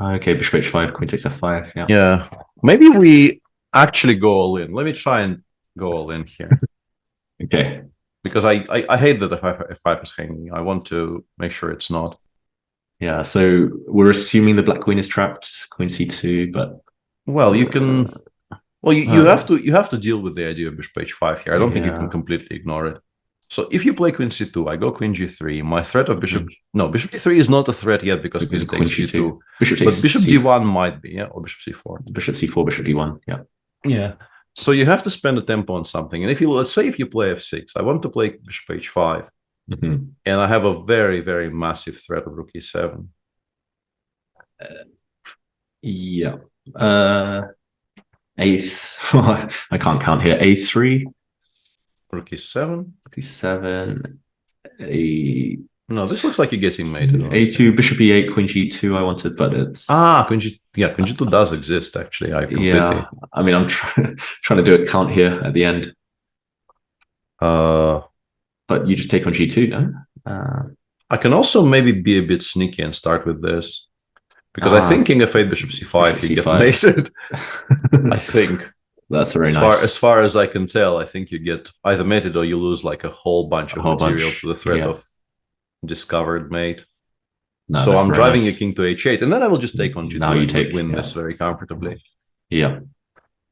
Okay, bishop h5, queen takes f5. Yeah. Yeah. Maybe we actually go all in. Let me try and go all in here. Okay. Because I hate that f5 is hanging. I want to make sure it's not. Yeah. So we're assuming the black queen is trapped, queen c2, but well, you can. Well, you have to deal with the idea of bishop h5 here. I don't think you can completely ignore it. So if you play queen c2, I go queen g3. My threat of bishop... No, bishop d3 is not a threat yet because queen takes g2. But bishop d1 might be, yeah? Or bishop c4. Bishop c4, bishop d1, yeah. Yeah. So you have to spend a tempo on something. And if you, let's say if you play f6, I want to play bishop h5. And I have a very, very massive threat of rook e7. Yeah. I can't count here. a3. Rook e7. Rook e7. No, this looks like you're getting mated. a2, bishop e8, queen g2 I wanted, but it's... queen g2 does exist, actually. Yeah, I mean, I'm trying to do a count here at the end. But you just take on g2, no? I can also maybe be a bit sneaky and start with this. Because I think king f8, bishop c5, you get mated. I think. That's very nice. As far as I can tell, I think you get either mated or you lose like a whole bunch of material to the threat of discovered mate. No, so I'm driving a king to h8, and then I will just take on g2 and win this very comfortably. Yeah.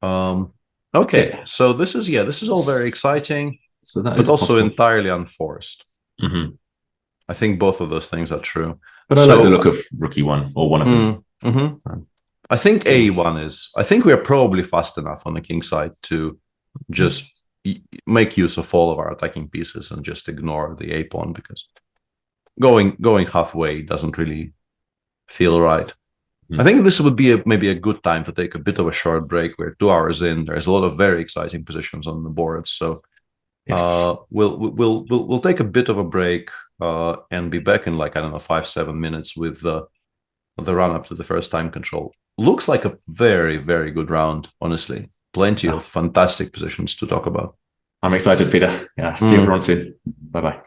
Okay. So this is all very exciting, but also entirely unforced. I think both of those things are true. But I like the look of rook e1 or one of them. I think a1 is... I think we are probably fast enough on the king side to just make use of all of our attacking pieces and just ignore the a pawn, because going halfway doesn't really feel right. I think this would be maybe a good time to take a bit of a short break. We're 2 hours in. There's a lot of very exciting positions on the board, so we'll take a bit of a break and be back in 5-7 minutes with the run up to the first time control. Looks like a very, very good round, honestly. Plenty of fantastic positions to talk about. I'm excited, Peter. Yeah, see everyone soon. Bye-bye.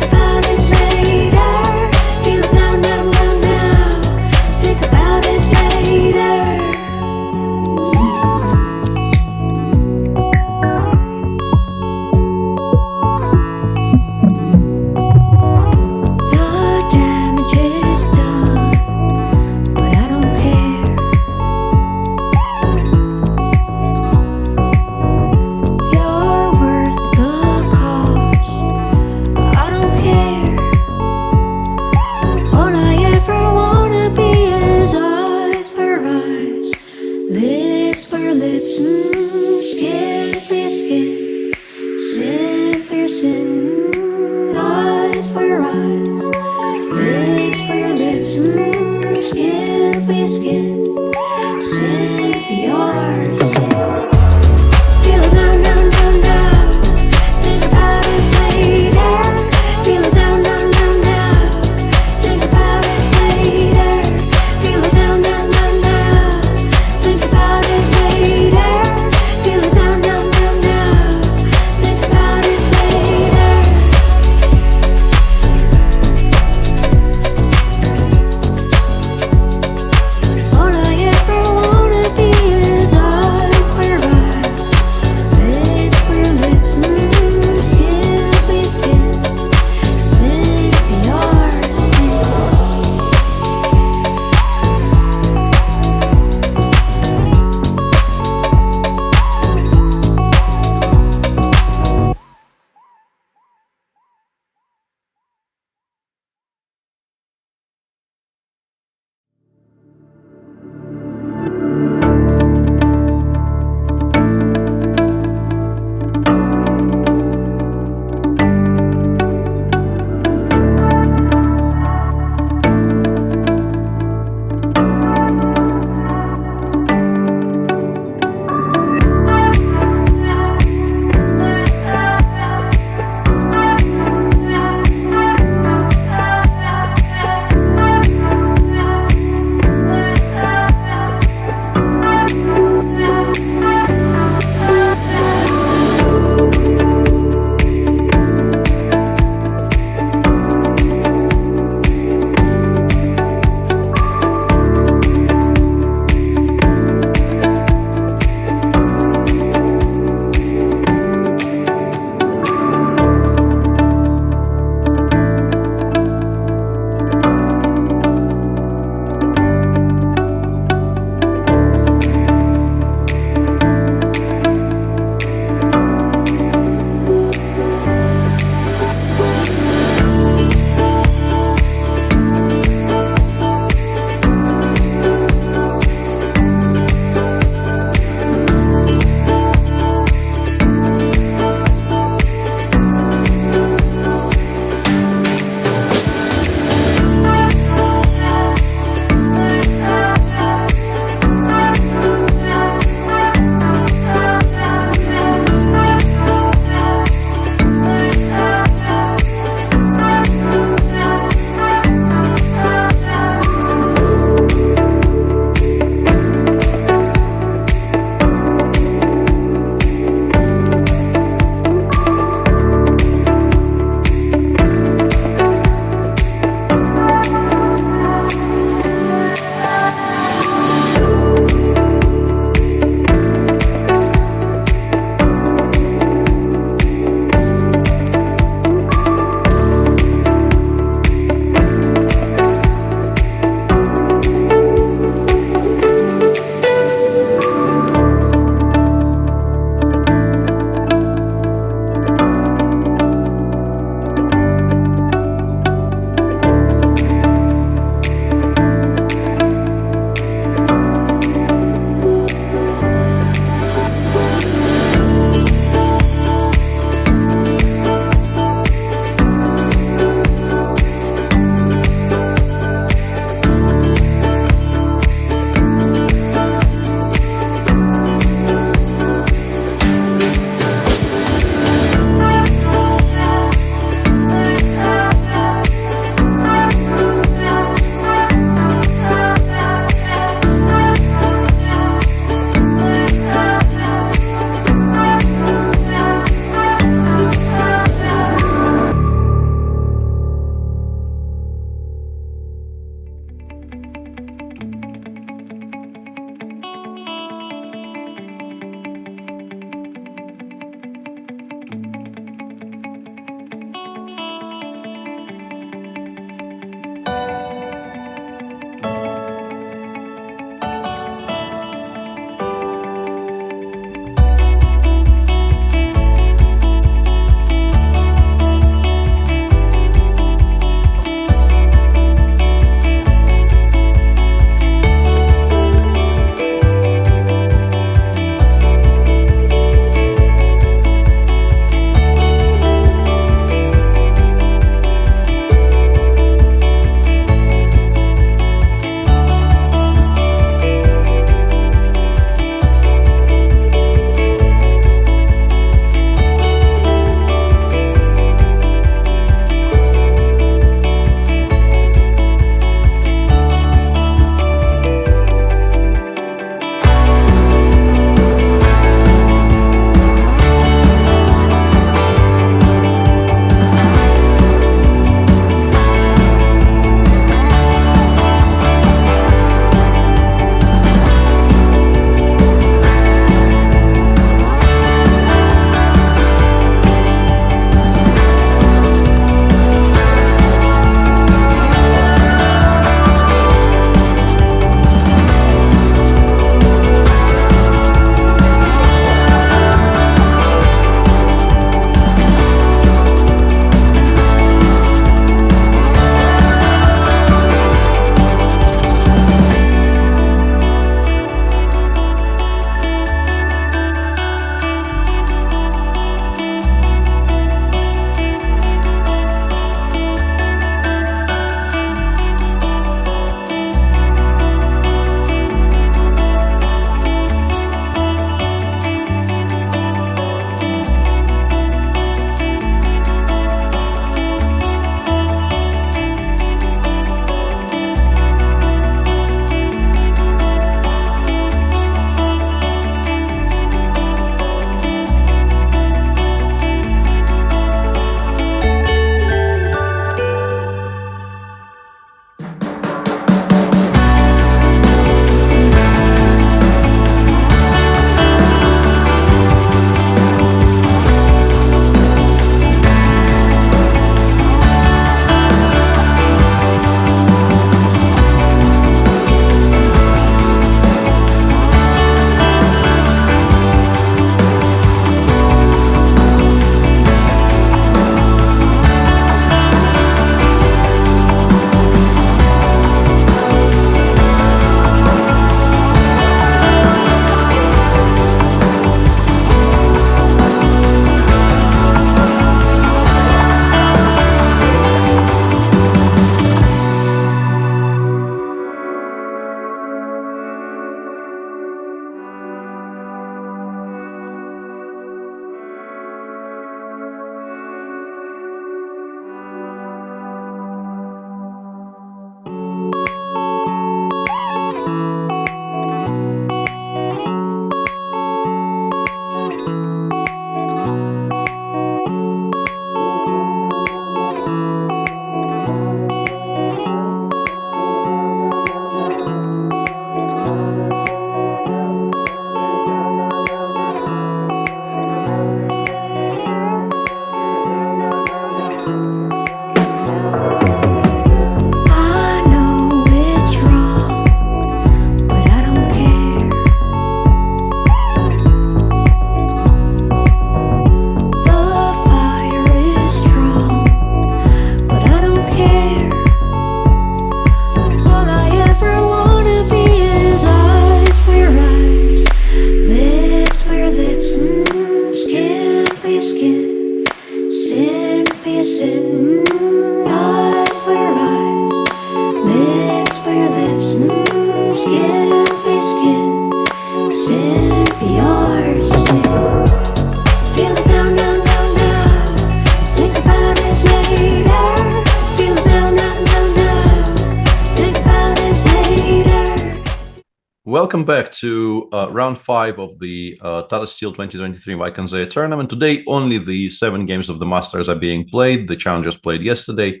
Welcome back to round 5 of the Tata Steel 2023 Wijk tournament. Today, only the 7 games of the Masters are being played. The challengers played yesterday.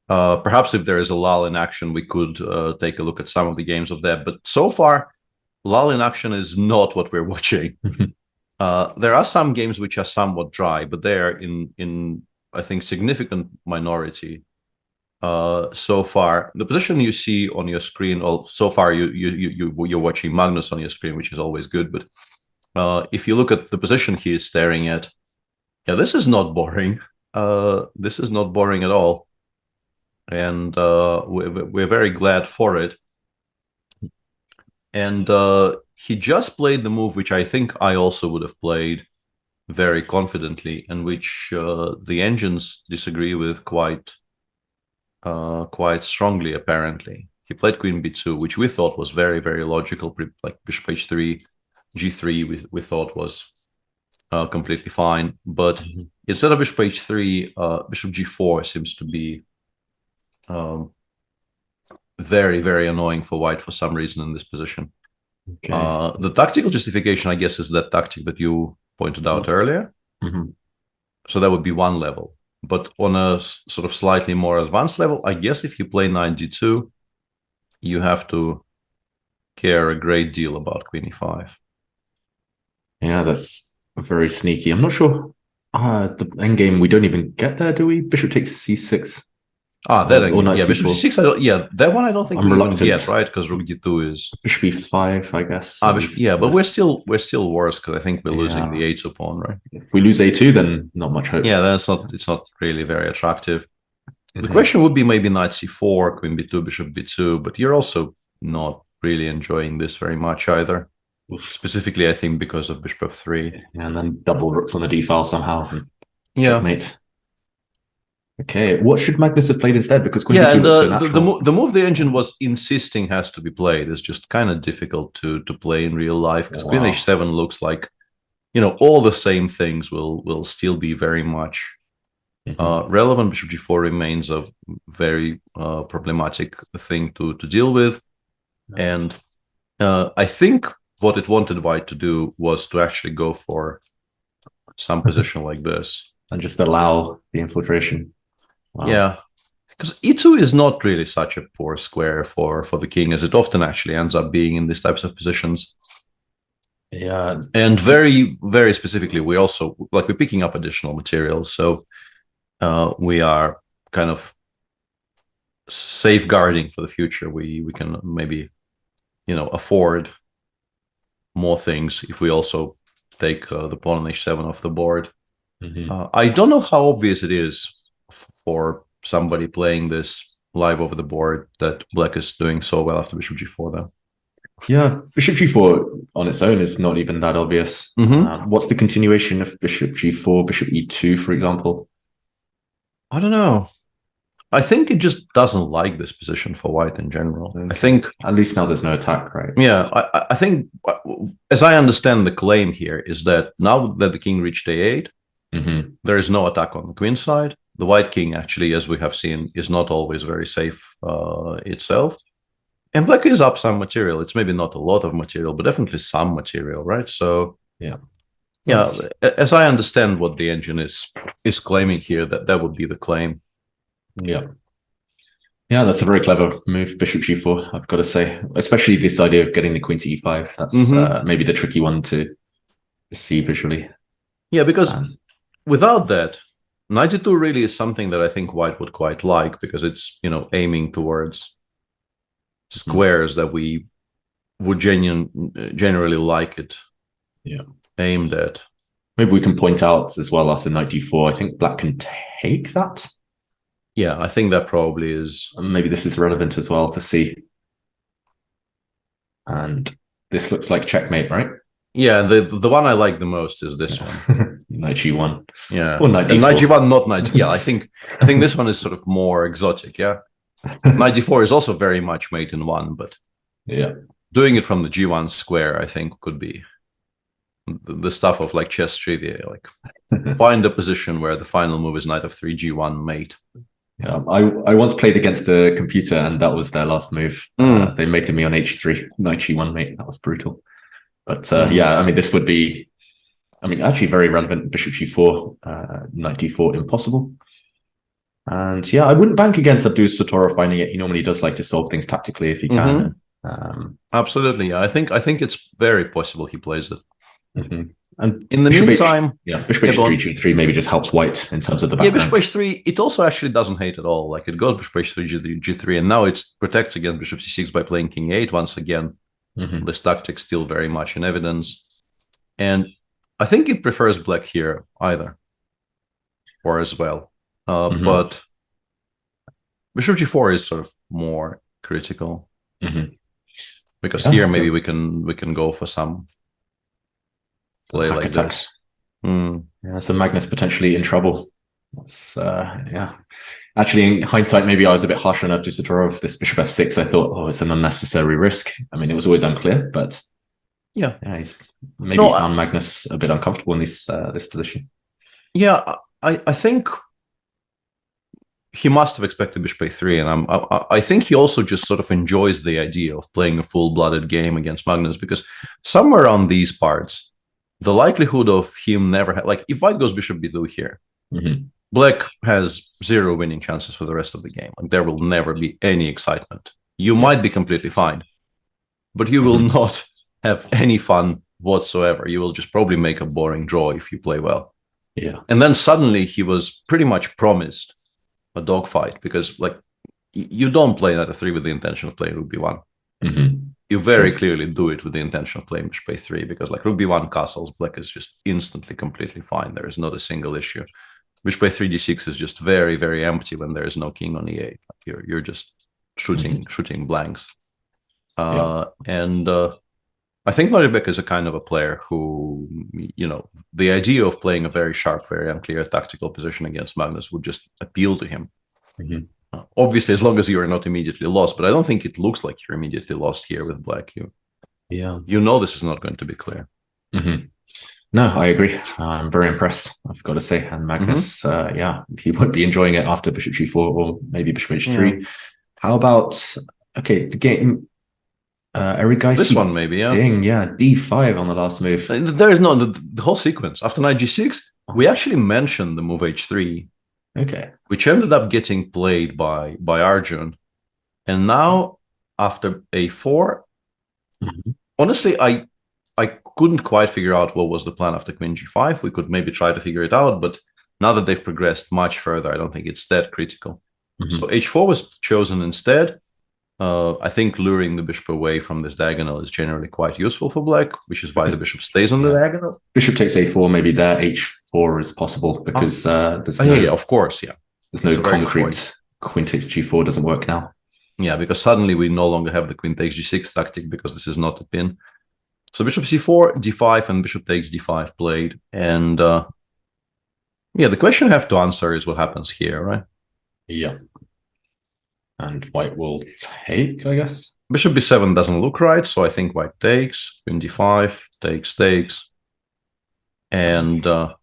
Perhaps if there is a lull in action, we could take a look at some of the games of that. But so far, lull in action is not what we're watching. There are some games which are somewhat dry, but they're in I think, significant minority. So far, the position you see on your screen, or so far you're watching Magnus on your screen, which is always good. But if you look at the position he is staring at, yeah, this is not boring. This is not boring at all, and we're very glad for it. And he just played the move which I think I also would have played very confidently, and which the engines disagree with quite strongly, apparently. He played Queen B2, which we thought was very, very logical, like Bishop H3, G3 we thought was completely fine. But instead of Bishop H3, Bishop G4 seems to be very, very annoying for White for some reason in this position. Okay. The tactical justification, I guess, is that tactic that you pointed out earlier. So that would be one level. But on a sort of slightly more advanced level, I guess if you play Knight D2, you have to care a great deal about Queen E5. Yeah, that's very sneaky. I'm not sure. The endgame, we don't even get there, do we? Bishop takes C6. That yeah, Bishop C6. That one I don't think I'm reluctant yet, right? Because Rook D2 is Bishop E5, I guess. But we're still worse because I think we're losing the A2 pawn, right? If we lose A2, then not much hope. Yeah, it's not really very attractive. The question would be maybe Knight C4, Queen B2, Bishop B2, but you're also not really enjoying this very much either. Specifically, I think because of Bishop F3. Yeah, and then double rooks on the D file somehow. Yeah. Checkmate. Okay, what should Magnus have played instead? Because Queen B2 looks so natural. The move the engine was insisting has to be played is just kind of difficult to play in real life, because Queen H7 looks like, all the same things will still be very much relevant. Bishop G4 remains a very problematic thing to deal with. And I think what it wanted White to do was to actually go for some position like this. And just allow the infiltration. Wow. Yeah, because E2 is not really such a poor square for the king, as it often actually ends up being in these types of positions. Yeah. And very, very specifically, we also, we're picking up additional materials. So we are kind of safeguarding for the future. We can maybe, afford more things if we also take the pawn on H7 off the board. I don't know how obvious it is for somebody playing this live over the board that Black is doing so well after Bishop G4, though. Yeah, Bishop G4 on its own is not even that obvious. What's the continuation of Bishop G4, Bishop E2, for example? I don't know. I think it just doesn't like this position for White in general. I think at least now there's no attack, right? Yeah, I think, as I understand the claim here, is that now that the king reached A8, there is no attack on the queen side. The White king, actually, as we have seen, is not always very safe itself. And Black is up some material. It's maybe not a lot of material, but definitely some material, right? So, yeah, as I understand what the engine is claiming here, that would be the claim. Yeah. Yeah, that's a very clever move, Bishop G4, I've got to say. Especially this idea of getting the queen to E5. That's maybe the tricky one to see visually. Yeah, because without that, Knight E2 really is something that I think White would quite like, because it's, aiming towards squares that we would generally like it aimed at. Maybe we can point out as well after Knight D4, I think Black can take that. Yeah, I think that probably is. Maybe this is relevant as well to see. And this looks like checkmate, right? Yeah, the one I like the most is this one. Knight G1. Yeah. Or Knight D4. Knight G1, not Knight. Yeah, I think this one is sort of more exotic, yeah. Knight D4 is also very much mate in one, but doing it from the G1 square, I think, could be the stuff of chess trivia. Find a position where the final move is Knight F3, G1 mate. Yeah, I once played against a computer, and that was their last move. They mated me on h3, knight g1 mate. That was brutal. But yeah, I mean, this would be, I mean, actually very relevant. Bishop g4, knight d4, impossible. And yeah, I wouldn't bank against Abdul Satorov finding it. He normally does like to solve things tactically if he can. Absolutely, yeah. I think it's very possible he plays it. And in the meantime, bishop h3, g3 maybe just helps white in terms of the background. Yeah, bishop h3, it also actually doesn't hate at all. Like it goes bishop h3, g3, and now it protects against bishop c6 by playing king e8 once again. This tactic still very much in evidence. And I think it prefers black here either, or as well. But bishop g4 is sort of more critical. Because here maybe we can go for some play like this. Yeah, so Magnus potentially in trouble. That's yeah. Actually, in hindsight, maybe I was a bit harsh on Abdul Satorov. This bishop f6, I thought, oh, it's an unnecessary risk. I mean, it was always unclear, but yeah, he's maybe found Magnus a bit uncomfortable in this position. Yeah, I think he must have expected bishop a3, and I think he also just sort of enjoys the idea of playing a full-blooded game against Magnus, because somewhere on these parts, the likelihood of him never like if white goes bishop b2 here, black has 0 winning chances for the rest of the game. Like there will never be any excitement. You might be completely fine, but you will not have any fun whatsoever. You will just probably make a boring draw if you play well. Yeah. And then suddenly he was pretty much promised a dogfight, because like you don't play knight f3 with the intention of playing rook b1. You very clearly do it with the intention of playing bishop a3, because like rook b1 castles, black is just instantly completely fine. There is not a single issue. Bishop a3 d6 is just very, very empty when there is no king on e8. Like you're just shooting blanks. And I think Maribek is a kind of a player who, you know, the idea of playing a very sharp, very unclear tactical position against Magnus would just appeal to him. Obviously, as long as you are not immediately lost, but I don't think it looks like you're immediately lost here with black. You know this is not going to be clear. No, I agree. I'm very impressed, I've got to say. And Magnus, yeah, he won't be enjoying it after bishop g4 or maybe bishop h3. How about, okay, the game, Eric this one maybe, yeah. D5 on the last move. There is no, the whole sequence. After knight g6, we actually mentioned the move h3. Okay. Which ended up getting played by Arjun. And now, after a4, honestly, I couldn't quite figure out what was the plan after queen g5. We could maybe try to figure it out, but now that they've progressed much further, I don't think it's that critical. So h4 was chosen instead. I think luring the bishop away from this diagonal is generally quite useful for black, which is why the bishop stays on the diagonal. Bishop takes a4, maybe there h4 is possible, because there's no, of course, there's no concrete queen takes g4 doesn't work now. Yeah, because suddenly we no longer have the queen takes g6 tactic, because this is not a pin. So bishop c4, d5, and bishop takes d5 played. And yeah, the question I have to answer is what happens here, right? Yeah. And white will take, I guess. Bishop b7 doesn't look right, so I think white takes. Queen d5, takes. And do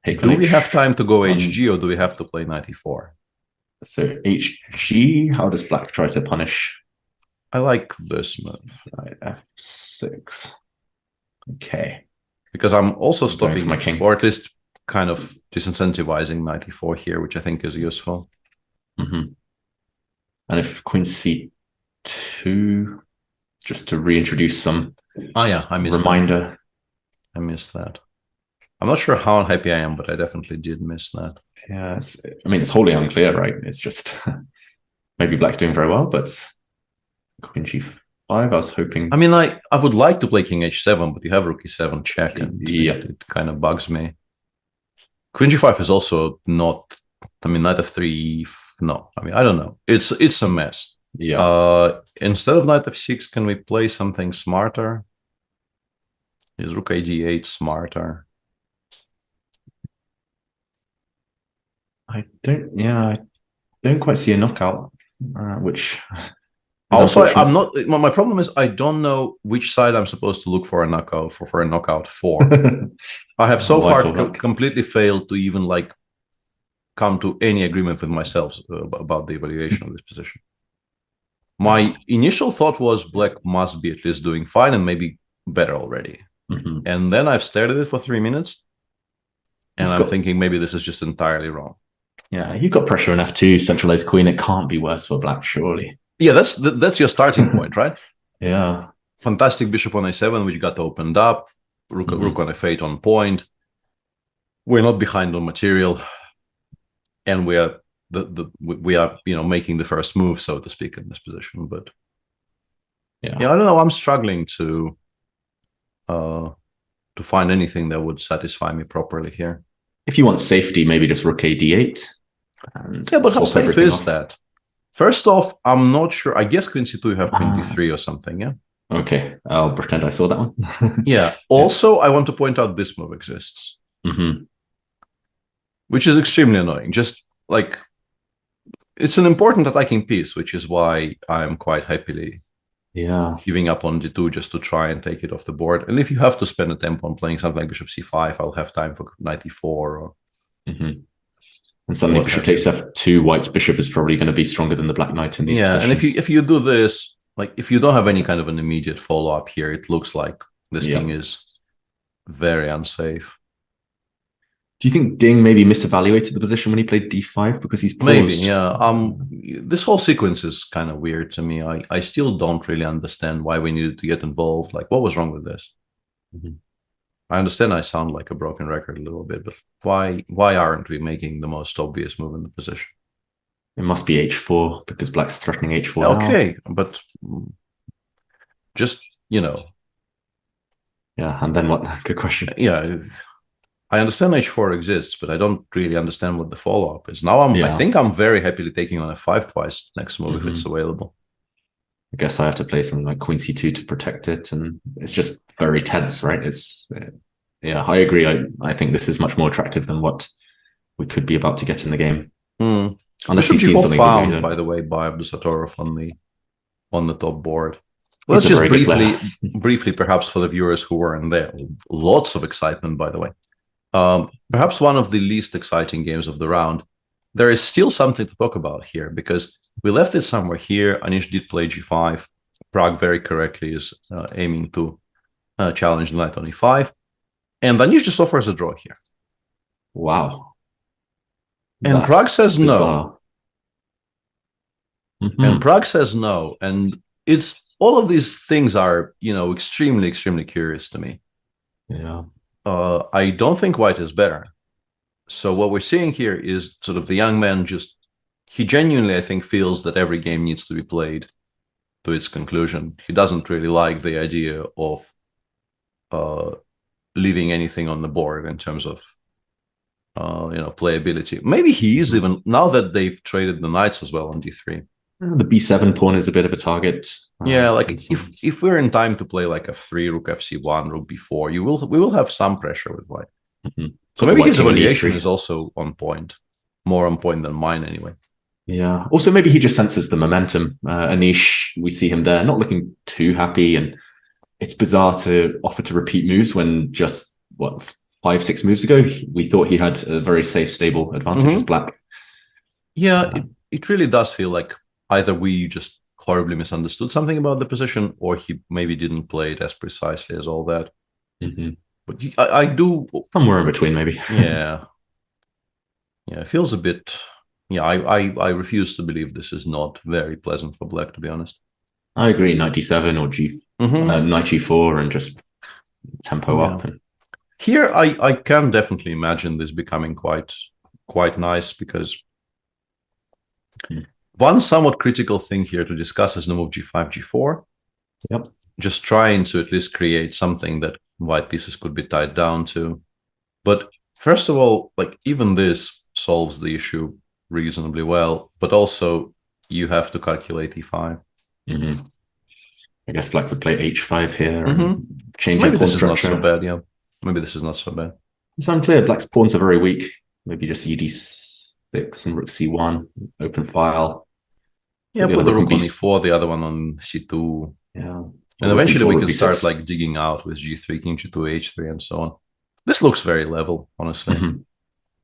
we have time to go hg, or do we have to play knight e4? So hg, how does black try to punish? I like this move. Knight f6. Okay. Because I'm also stopping my king, or at least kind of disincentivizing knight e4 here, which I think is useful. And if queen c2, just to reintroduce some I missed reminder. That. I missed that. I'm not sure how unhappy I am, but I definitely did miss that. Yeah, I mean, it's wholly unclear, right? It's just maybe black's doing very well, but queen g5, I was hoping. I mean, I would like to play king h7, but you have rook e7 check, and it kind of bugs me. Queen g5 is also not, I mean, knight f3, no, I mean, I don't know. It's a mess. Yeah. Instead of knight f6, can we play something smarter? Is rook a d8 smarter? I don't quite see a knockout, which also I'm not. My problem is I don't know which side I'm supposed to look for a knockout for a knockout for. I have so far completely failed to even like come to any agreement with myself about the evaluation of this position. My initial thought was black must be at least doing fine and maybe better already. And then I've stared at it for 3 minutes, and I'm thinking maybe this is just entirely wrong. Yeah, you've got pressure on f2, centralized queen. It can't be worse for black, surely. Yeah, that's your starting point, right? Yeah. Fantastic bishop on a7, which got opened up. Rook on f8 on point. We're not behind on material, and we are making the first move, so to speak, in this position. But yeah, I don't know. I'm struggling to find anything that would satisfy me properly here. If you want safety, maybe just rook a d8. Yeah, but how safe is that? First off, I'm not sure. I guess queen c2, you have queen d3 or something, yeah? Okay, I'll pretend I saw that one. Yeah. Also, I want to point out this move exists. Which is extremely annoying. Just like, it's an important attacking piece, which is why I'm quite happily giving up on d2 just to try and take it off the board. And if you have to spend a tempo on playing something like bishop c5, I'll have time for knight e4 or... And suddenly bishop takes f2, white's bishop is probably going to be stronger than the black knight in these positions. And if you do this, like if you don't have any kind of an immediate follow-up here, it looks like this king is very unsafe. Do you think Ding maybe misevaluated the position when he played d5 because he's paused? Maybe, yeah. This whole sequence is kind of weird to me. I still don't really understand why we needed to get involved. Like, what was wrong with this? I understand I sound like a broken record a little bit, but why aren't we making the most obvious move in the position? It must be h4 because black's threatening h4 Okay, but just, Yeah, and then what? Good question. Yeah, I understand h4 exists, but I don't really understand what the follow-up is. Now I think I'm very happily taking on f5 twice next move if it's available. I guess I have to play something like queen c2 to protect it, and it's just very tense, right? It's I agree. I think this is much more attractive than what we could be about to get in the game. Unless he's seen something found, by the way, by Abdusatorov on the top board. Let's just briefly, perhaps for the viewers who weren't there, lots of excitement, by the way. Perhaps one of the least exciting games of the round. There is still something to talk about here because we left it somewhere here. Anish did play g5. Pragg very correctly is aiming to challenge the knight on e5. And Anish just offers a draw here. Wow. And Pragg says no. And Pragg says no. And it's all of these things are, extremely, extremely curious to me. Yeah. I don't think white is better. So what we're seeing here is sort of the young man he genuinely, I think, feels that every game needs to be played to its conclusion. He doesn't really like the idea of leaving anything on the board in terms of, playability. Maybe he is even, now that they've traded the knights as well on d3. The b7 pawn is a bit of a target. Yeah, like if we're in time to play like f3, rook fc1, rook b4, we will have some pressure with white. So maybe his evaluation is also on point, more on point than mine anyway. Yeah. Also, maybe he just senses the momentum. Anish, we see him there, not looking too happy, and it's bizarre to offer to repeat moves when just 5-6 moves ago we thought he had a very safe, stable advantage as black. Yeah, it really does feel like either we just horribly misunderstood something about the position, or he maybe didn't play it as precisely as all that. But I do somewhere in between, maybe. Yeah, it feels a bit. Yeah, I refuse to believe this is not very pleasant for black, to be honest. I agree. Knight d7 or knight g4 and just tempo up. And... Here, I can definitely imagine this becoming quite nice because one somewhat critical thing here to discuss is the move g5, g4. Yep. Just trying to at least create something that white pieces could be tied down to. But first of all, like even this solves the issue reasonably well, but also you have to calculate e5. I guess black would play h5 here and change maybe pawn this structure. Is not so bad, yeah. Maybe this is not so bad. It's unclear. Black's pawns are very weak. Maybe just ed6 and rook c1, open file. Yeah, put the rook on e4, the other one on c2. Yeah. And eventually we can start like digging out with g3, king g2, h3, and so on. This looks very level, honestly.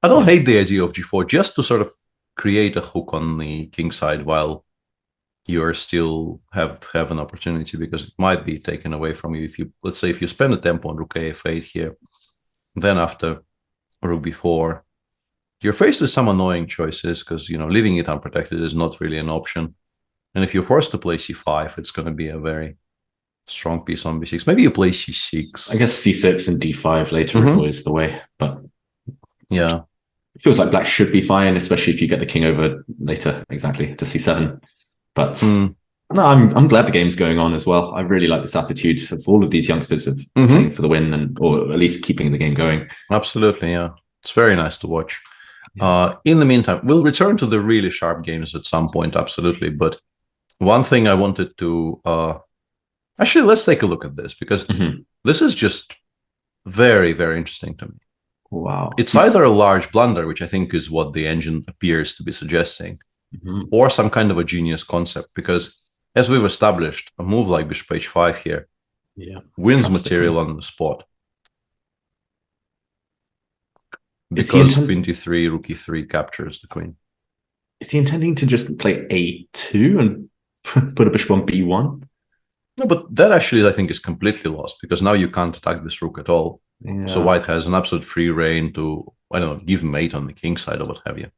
I don't hate the idea of g4 just to sort of create a hook on the king side while you are still have an opportunity, because it might be taken away from you if you, let's say, if you spend a tempo on rook a8 here, then after rook b4, you're faced with some annoying choices because, you know, leaving it unprotected is not really an option. And if you're forced to play c5, it's going to be a very strong piece on b6. Maybe you play c6. I guess c6 and d5 later is always the way, but yeah, it feels like black should be fine, especially if you get the king over later, exactly, to c7. But no, I'm glad the game's going on as well. I really like this attitude of all of these youngsters of playing for the win, and or at least keeping the game going. Absolutely, yeah. It's very nice to watch. In the meantime, we'll return to the really sharp games at some point, absolutely. But one thing I wanted to... actually, let's take a look at this, because this is just very, very interesting to me. Wow. It's either a large blunder, which I think is what the engine appears to be suggesting, or some kind of a genius concept, because as we've established, a move like bishop h5 here wins material on the spot. Because queen d3, rook e3 captures the queen. Is he intending to just play a2 and put a bishop on b1? No, but that actually, I think, is completely lost, because now you can't attack this rook at all. Yeah. So white has an absolute free reign to, I don't know, give mate on the king side or what have you.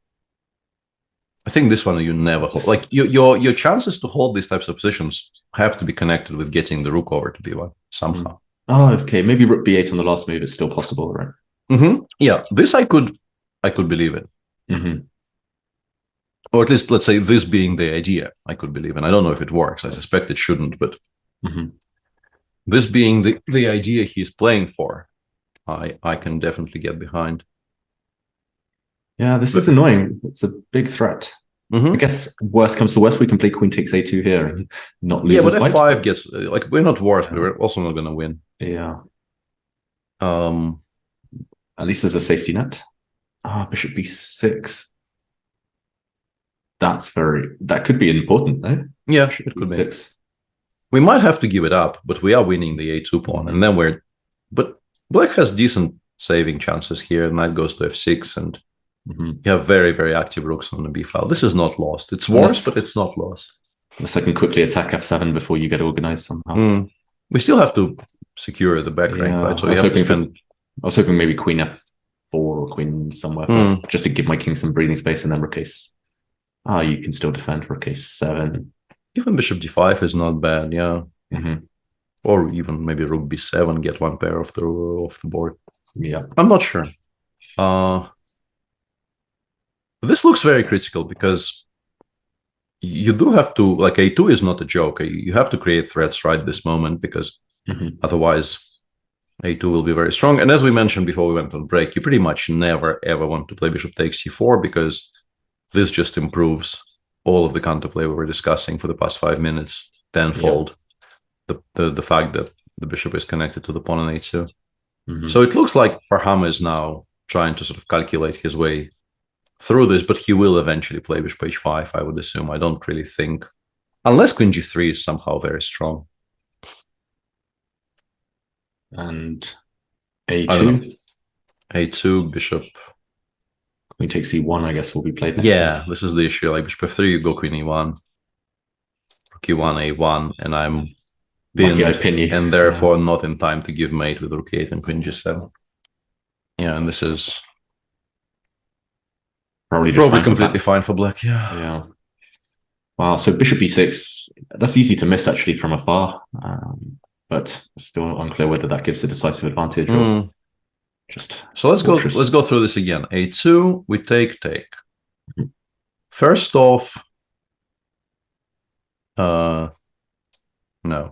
I think this one you never hold. Like your chances to hold these types of positions have to be connected with getting the rook over to b1 somehow. Oh, okay. Maybe rook b8 on the last move is still possible, right? Yeah, this I could believe in. Or at least, let's say, this being the idea, I could believe in. I don't know if it works. I suspect it shouldn't, but this being the idea he's playing for, I can definitely get behind. Yeah, this is annoying. It's a big threat. I guess worst comes to worst, we can play queen takes a2 here and not lose. Yeah, but f5 gets, like, we're not worse, but we're also not going to win. Yeah. At least there's a safety net. Bishop b6. That could be important, though. Yeah, it could be. We might have to give it up, but we are winning the a2 pawn, and then but black has decent saving chances here. Knight goes to f6, and you have very, very active rooks on the b file. This is not lost. It's worse, but it's not lost. Unless I can quickly attack f7 before you get organized somehow. We still have to secure the back rank, right? So I was hoping maybe queen f4 or queen somewhere first, just to give my king some breathing space, and then rook ace. You can still defend rook a7. Even bishop d5 is not bad, yeah. Or even maybe rook b7, get one pair off the board. Yeah, I'm not sure. This looks very critical, because you do have to, like, a2 is not a joke. You have to create threats right this moment, because otherwise a2 will be very strong. And as we mentioned before we went on break, you pretty much never ever want to play bishop takes c4, because this just improves all of the counterplay we were discussing for the past 5 minutes tenfold. The fact that the bishop is connected to the pawn on a2. So it looks like Parham is now trying to sort of calculate his way through this, but he will eventually play bishop h5, I would assume. I don't really think, unless queen g3 is somehow very strong. And a2? A2, bishop... Queen takes c1, I guess, will be played next. Yeah, this is the issue. Like bishop f3, you go queen e1, rook e1, a1, and I'm pinned, I pin you. And therefore not in time to give mate with rook e8 and queen g7. Yeah, and this is probably completely fine for black. Yeah. Wow, so bishop b6, that's easy to miss actually from afar, but still unclear whether that gives a decisive advantage or just. So let's go through this again. A2, we take. First off, no,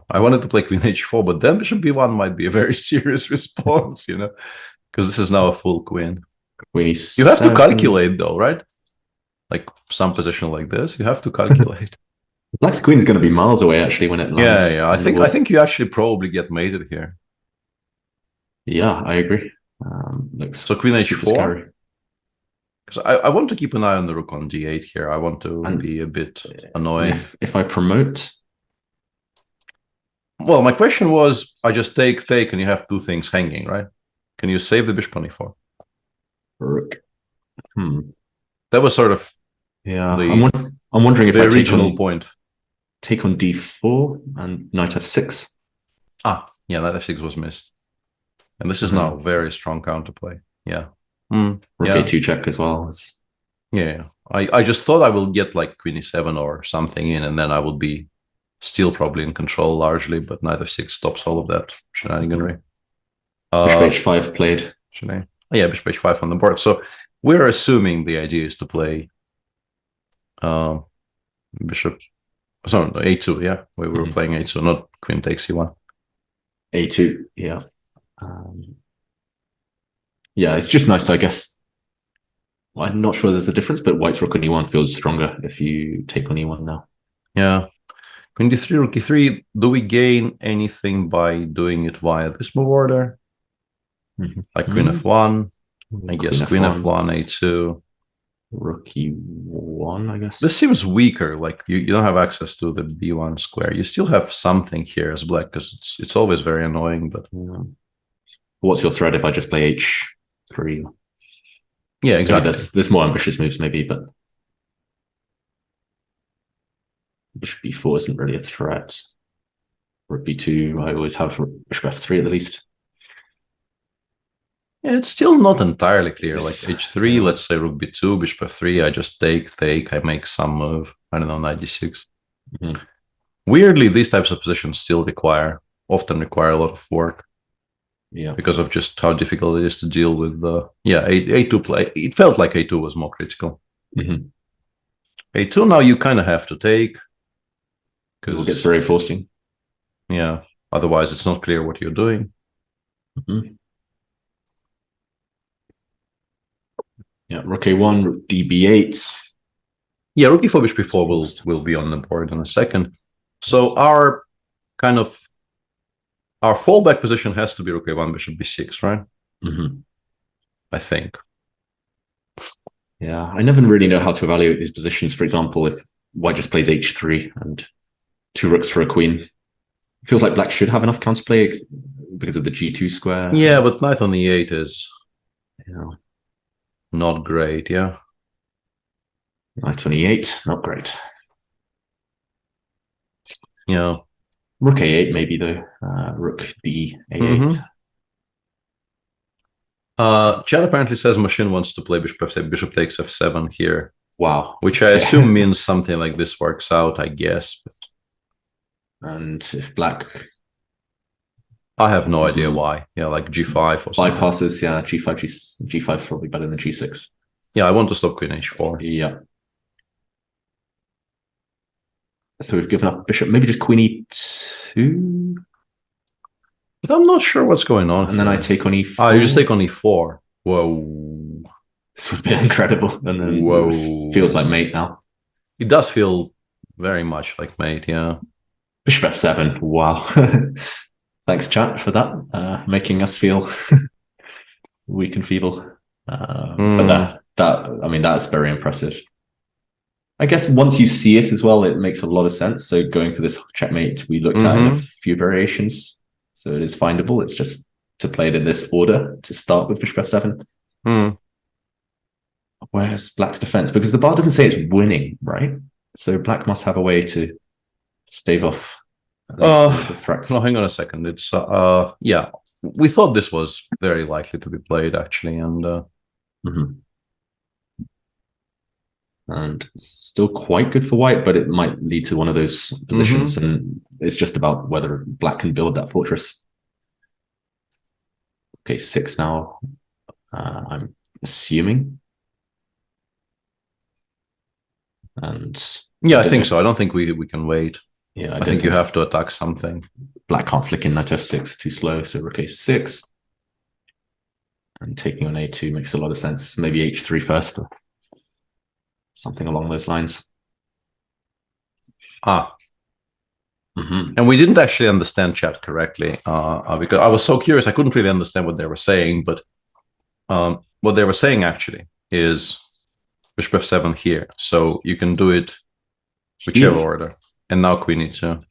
I wanted to play queen h4, but then bishop b1 might be a very serious response, you know, because this is now a full queen. Queen e7. You have to calculate though, right? Like some position like this, you have to calculate. Black's queen is going to be miles away actually when it lands. Yeah. I think you actually probably get mated here. Yeah, I agree. So queen h4. Because I want to keep an eye on the rook on d8 here. I want to be a bit annoying. If I promote. Well, my question was, I just take, and you have two things hanging, right? Can you save the bishop on e4? Rook That was sort of I'm wondering if the I take original on, point. take on d4 and knight f6. Yeah, knight f6 was missed. And this is now very strong counterplay. Yeah. Rook Yeah. a2 check as well. Yeah. I just thought I will get like queen e7 or something in, and then I would be still probably in control largely, but knight f6 stops all of that shenaniganry. Bishop h5 played. Yeah, bishop h5 on the board. So we're assuming the idea is to play bishop. Sorry, a2. Yeah, we were playing a2, not queen takes e1. A2, yeah. Yeah, it's just nice, I guess. I'm not sure there's a difference, but white's rook on e1 feels stronger if you take on e1 now. Yeah. Queen d3, rook e3. Do we gain anything by doing it via this move order? Like queen f1? I guess queen f1, a2. Rook e1, I guess. This seems weaker. Like you don't have access to the b1 square. You still have something here as black, because it's always very annoying. But what's your threat if I just play h3? Yeah, exactly. There's more ambitious moves maybe, but bishop b4 isn't really a threat. Rook b2, I always have bishop f3 at the least. Yeah, it's still not entirely clear. Like h3, let's say rook b2, bishop f3, I just take, I make some move. I don't know, knight d6. Weirdly, these types of positions still often require a lot of work. Yeah, because of just how difficult it is to deal with a2 play. It felt like a2 was more critical. A2 now you kind of have to take, because it gets very forcing. Yeah, otherwise it's not clear what you're doing. Yeah, rook a1, rook db8. Yeah, rook e4, bishop b4 will be on the board in a second. So our fallback position has to be rook a1, bishop b6, right? I think. Yeah, I never really know how to evaluate these positions. For example, if white just plays h3 and two rooks for a queen, it feels like black should have enough counterplay because of the g2 square. Yeah, but knight on e8 is not great, yeah. Knight on e8, not great. Yeah. Rook a8 maybe though. Rook d a8. Chad apparently says machine wants to play bishop f7, bishop takes f7 here. Wow. Which I assume means something like this works out, I guess. And if black... I have no idea why. Yeah, like g5 or something. Bypasses, yeah, g5 is probably better than g6. Yeah, I want to stop queen h4. Yeah. So we've given up bishop, maybe just queen e2? But I'm not sure what's going on. And then I take on e4. Oh, you just take on e4. Whoa. This would be incredible. And then it feels like mate now. It does feel very much like mate, yeah. Bishop f7, wow. Thanks, chat, for that. Making us feel weak and feeble. But that's very impressive. I guess once you see it as well, it makes a lot of sense. So going for this checkmate, we looked at in a few variations. So it is findable. It's just to play it in this order to start with bishop f7. Where's black's defense? Because the bar doesn't say it's winning, right? So black must have a way to stave off the threats. No, hang on a second. It's yeah, we thought this was very likely to be played actually, and and still quite good for white, but it might lead to one of those positions, and it's just about whether black can build that fortress. Okay, 6 now. I'm assuming, and yeah, I think so. I don't think we can wait. Yeah, I think you have to attack something. Black can't flick in knight f6, too slow. So rook a6, and taking on a2 makes a lot of sense. Maybe h3 first, or something along those lines. And we didn't actually understand chat correctly because I was so curious. I couldn't really understand what they were saying, but what they were saying actually is bishop f7 here. So you can do it whichever order. And now queen e2.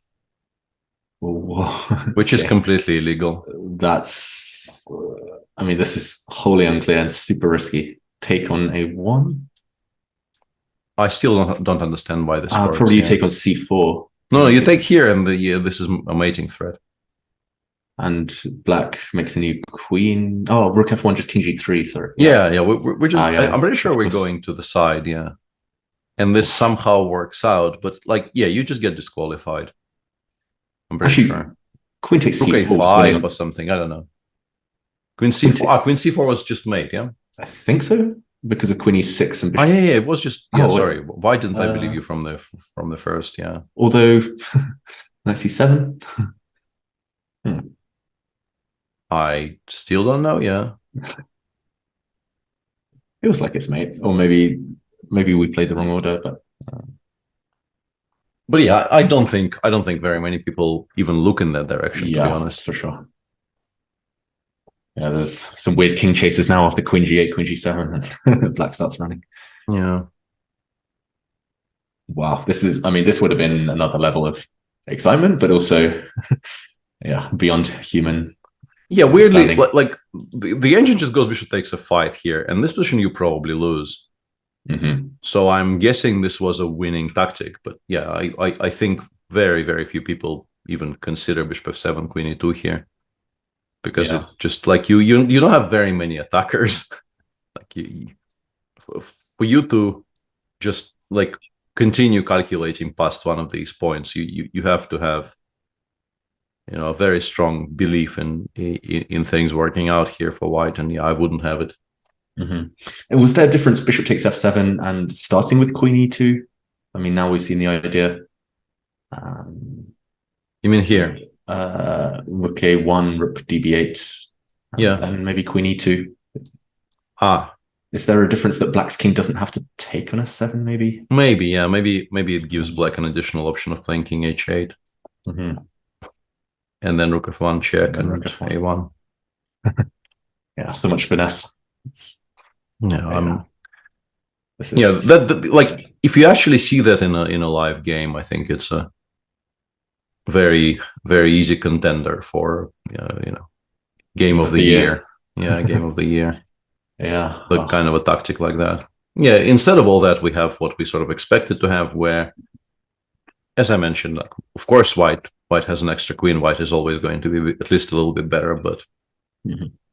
Which is completely illegal. That's, I mean, this is wholly unclear and super risky take on a1. I still don't understand why this works. Probably you take on c4. No, you take here, and this is a mating threat. And black makes a new queen. Oh, rook f1, just king g3. Sorry. Yeah. We're just. I'm pretty sure we're going to the side. Yeah, and this somehow works out, but like, yeah, you just get disqualified. I'm pretty sure. Queen takes rook c4 a5 or something. I don't know. Queen c4. Queen c4 was just mate. Yeah, I think so, because of queen e6 and bishop. Yeah. It was just. Yeah, sorry. Why didn't I believe you from the first? Yeah. Although, let's see, 7. I still don't know. Yeah. Feels like it's mate, or maybe we played the wrong order, but yeah, I don't think very many people even look in that direction. Yeah, to be honest, for sure. Yeah, there's some weird king chases now after queen g8, queen g7, and black starts running. Yeah. Wow, this would have been another level of excitement, but also, yeah, beyond human. Yeah, weirdly, like the engine just goes bishop takes f5 here, and this position you probably lose. Mm-hmm. So I'm guessing this was a winning tactic, but yeah, I think very, very few people even consider bishop f7, queen e2 here, because it just like you don't have very many attackers. Like for you to just like continue calculating past one of these points, you have to have, you know, a very strong belief in things working out here for white, and yeah, I wouldn't have it. Mm-hmm. And was there a difference bishop takes f7 and starting with queen e2? I mean, now we've seen the idea. You mean here? Rook a1, rook db8, and maybe queen e2. Is there a difference that black's king doesn't have to take on f7? Maybe. Maybe, yeah. Maybe it gives black an additional option of playing king h8. Mm-hmm. And then rook f1 check and rook a1. Yeah, so much finesse. That like if you actually see that in a live game, I think it's a very, very easy contender for game of the year. Yeah, game of the year. Yeah, the kind of a tactic like that. Yeah, instead of all that, we have what we sort of expected to have, where, as I mentioned, like, of course, white has an extra queen. White is always going to be at least a little bit better, but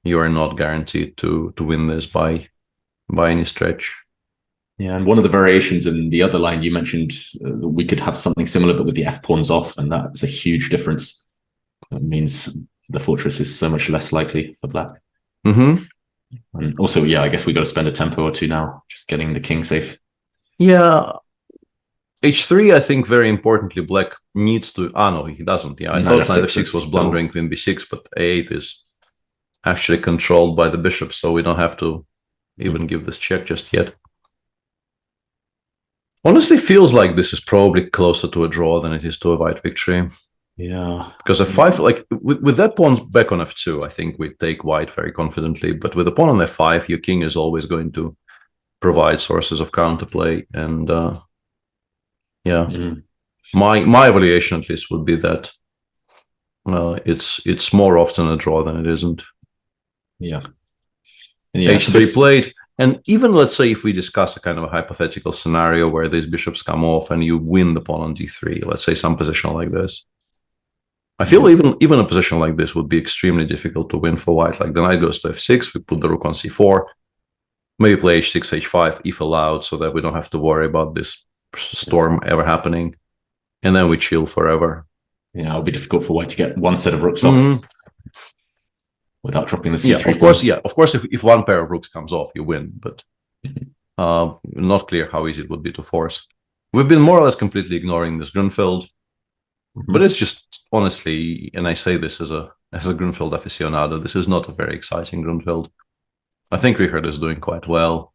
you are not guaranteed to win this by any stretch. Yeah, and one of the variations in the other line you mentioned, we could have something similar, but with the f pawns off, and that's a huge difference. It means the fortress is so much less likely for black. Mm-hmm. And also, yeah, I guess we got to spend a tempo or two now, just getting the king safe. Yeah. h3, I think, very importantly, black needs to... no, he doesn't. Yeah, I thought knight f6 was blundering queen b6, but a8 is actually controlled by the bishop, so we don't have to even give this check just yet. Honestly, feels like this is probably closer to a draw than it is to a white victory. Yeah. Because f5, like, with that pawn back on f2, I think we take white very confidently, but with the pawn on f5, your king is always going to provide sources of counterplay, and my evaluation at least would be that it's more often a draw than it isn't. Yeah. h3 played, and even let's say if we discuss a kind of a hypothetical scenario where these bishops come off and you win the pawn on d3, let's say some position like this, I feel even a position like this would be extremely difficult to win for white. Like the knight goes to f6, we put the rook on c4, maybe play h6, h5 if allowed, so that we don't have to worry about this storm ever happening, and then we chill forever. Yeah, it'll be difficult for white to get one set of rooks off without dropping the c3. Yeah, of course. Yeah, of course. If one pair of rooks comes off, you win, but not clear how easy it would be to force. We've been more or less completely ignoring this Grunfeld, but it's just honestly, and I say this as a Grunfeld aficionado, this is not a very exciting Grunfeld. I think Richard is doing quite well.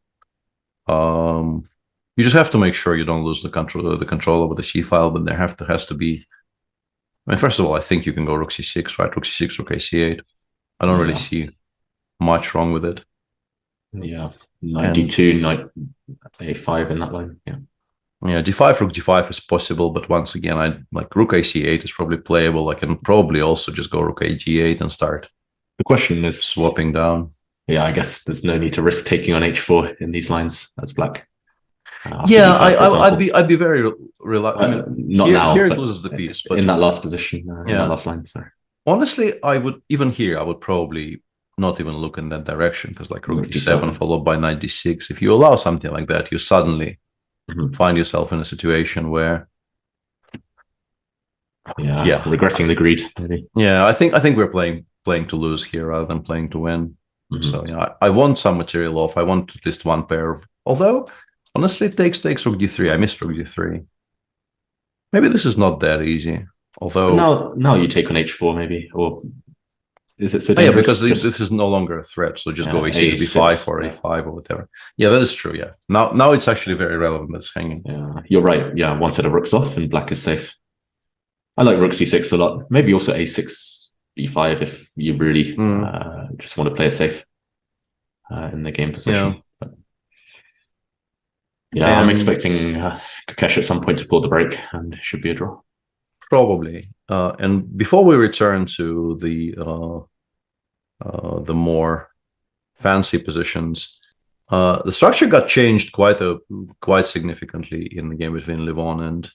You just have to make sure you don't lose the control over the c file, but there has to be. I mean, first of all, I think you can go rook c6, right? Rook c6, rook a8. I don't really see much wrong with it. Yeah, knight d2, knight a5 in that line. Yeah. Yeah, d5, rook d5 is possible, but once again, I like rook ac8 is probably playable. I can probably also just go rook a g8 and start. The question is swapping down. Yeah, I guess there's no need to risk taking on h4 in these lines as black. Yeah, I'd be very reluctant. Not now. Here it loses the piece, but in that last position, in that last line. Sorry. Honestly, I would I would probably not even look in that direction, because like rook d7 followed by knight d6. If you allow something like that, you suddenly find yourself in a situation where regretting the greed. Maybe. Yeah, I think we're playing to lose here rather than playing to win. So yeah, I want some material off. I want at least one pair of. Although honestly, it takes rook d3. I missed rook d3. Maybe this is not that easy. Although now you take on h4 maybe, or is it so yeah, dangerous? because this is no longer a threat. So just go a6 to b5 or a5 or whatever. Yeah, that is true. Yeah, now it's actually very relevant that it's hanging. Yeah, you're right. Yeah, one set of rooks off and black is safe. I like rook c6 a lot. Maybe also a6 b5 if you really just want to play it safe in the game position. Yeah, I'm expecting Gukesh at some point to pull the break, and it should be a draw. Probably. And before we return to the more fancy positions, the structure got changed quite significantly in the game between Levon and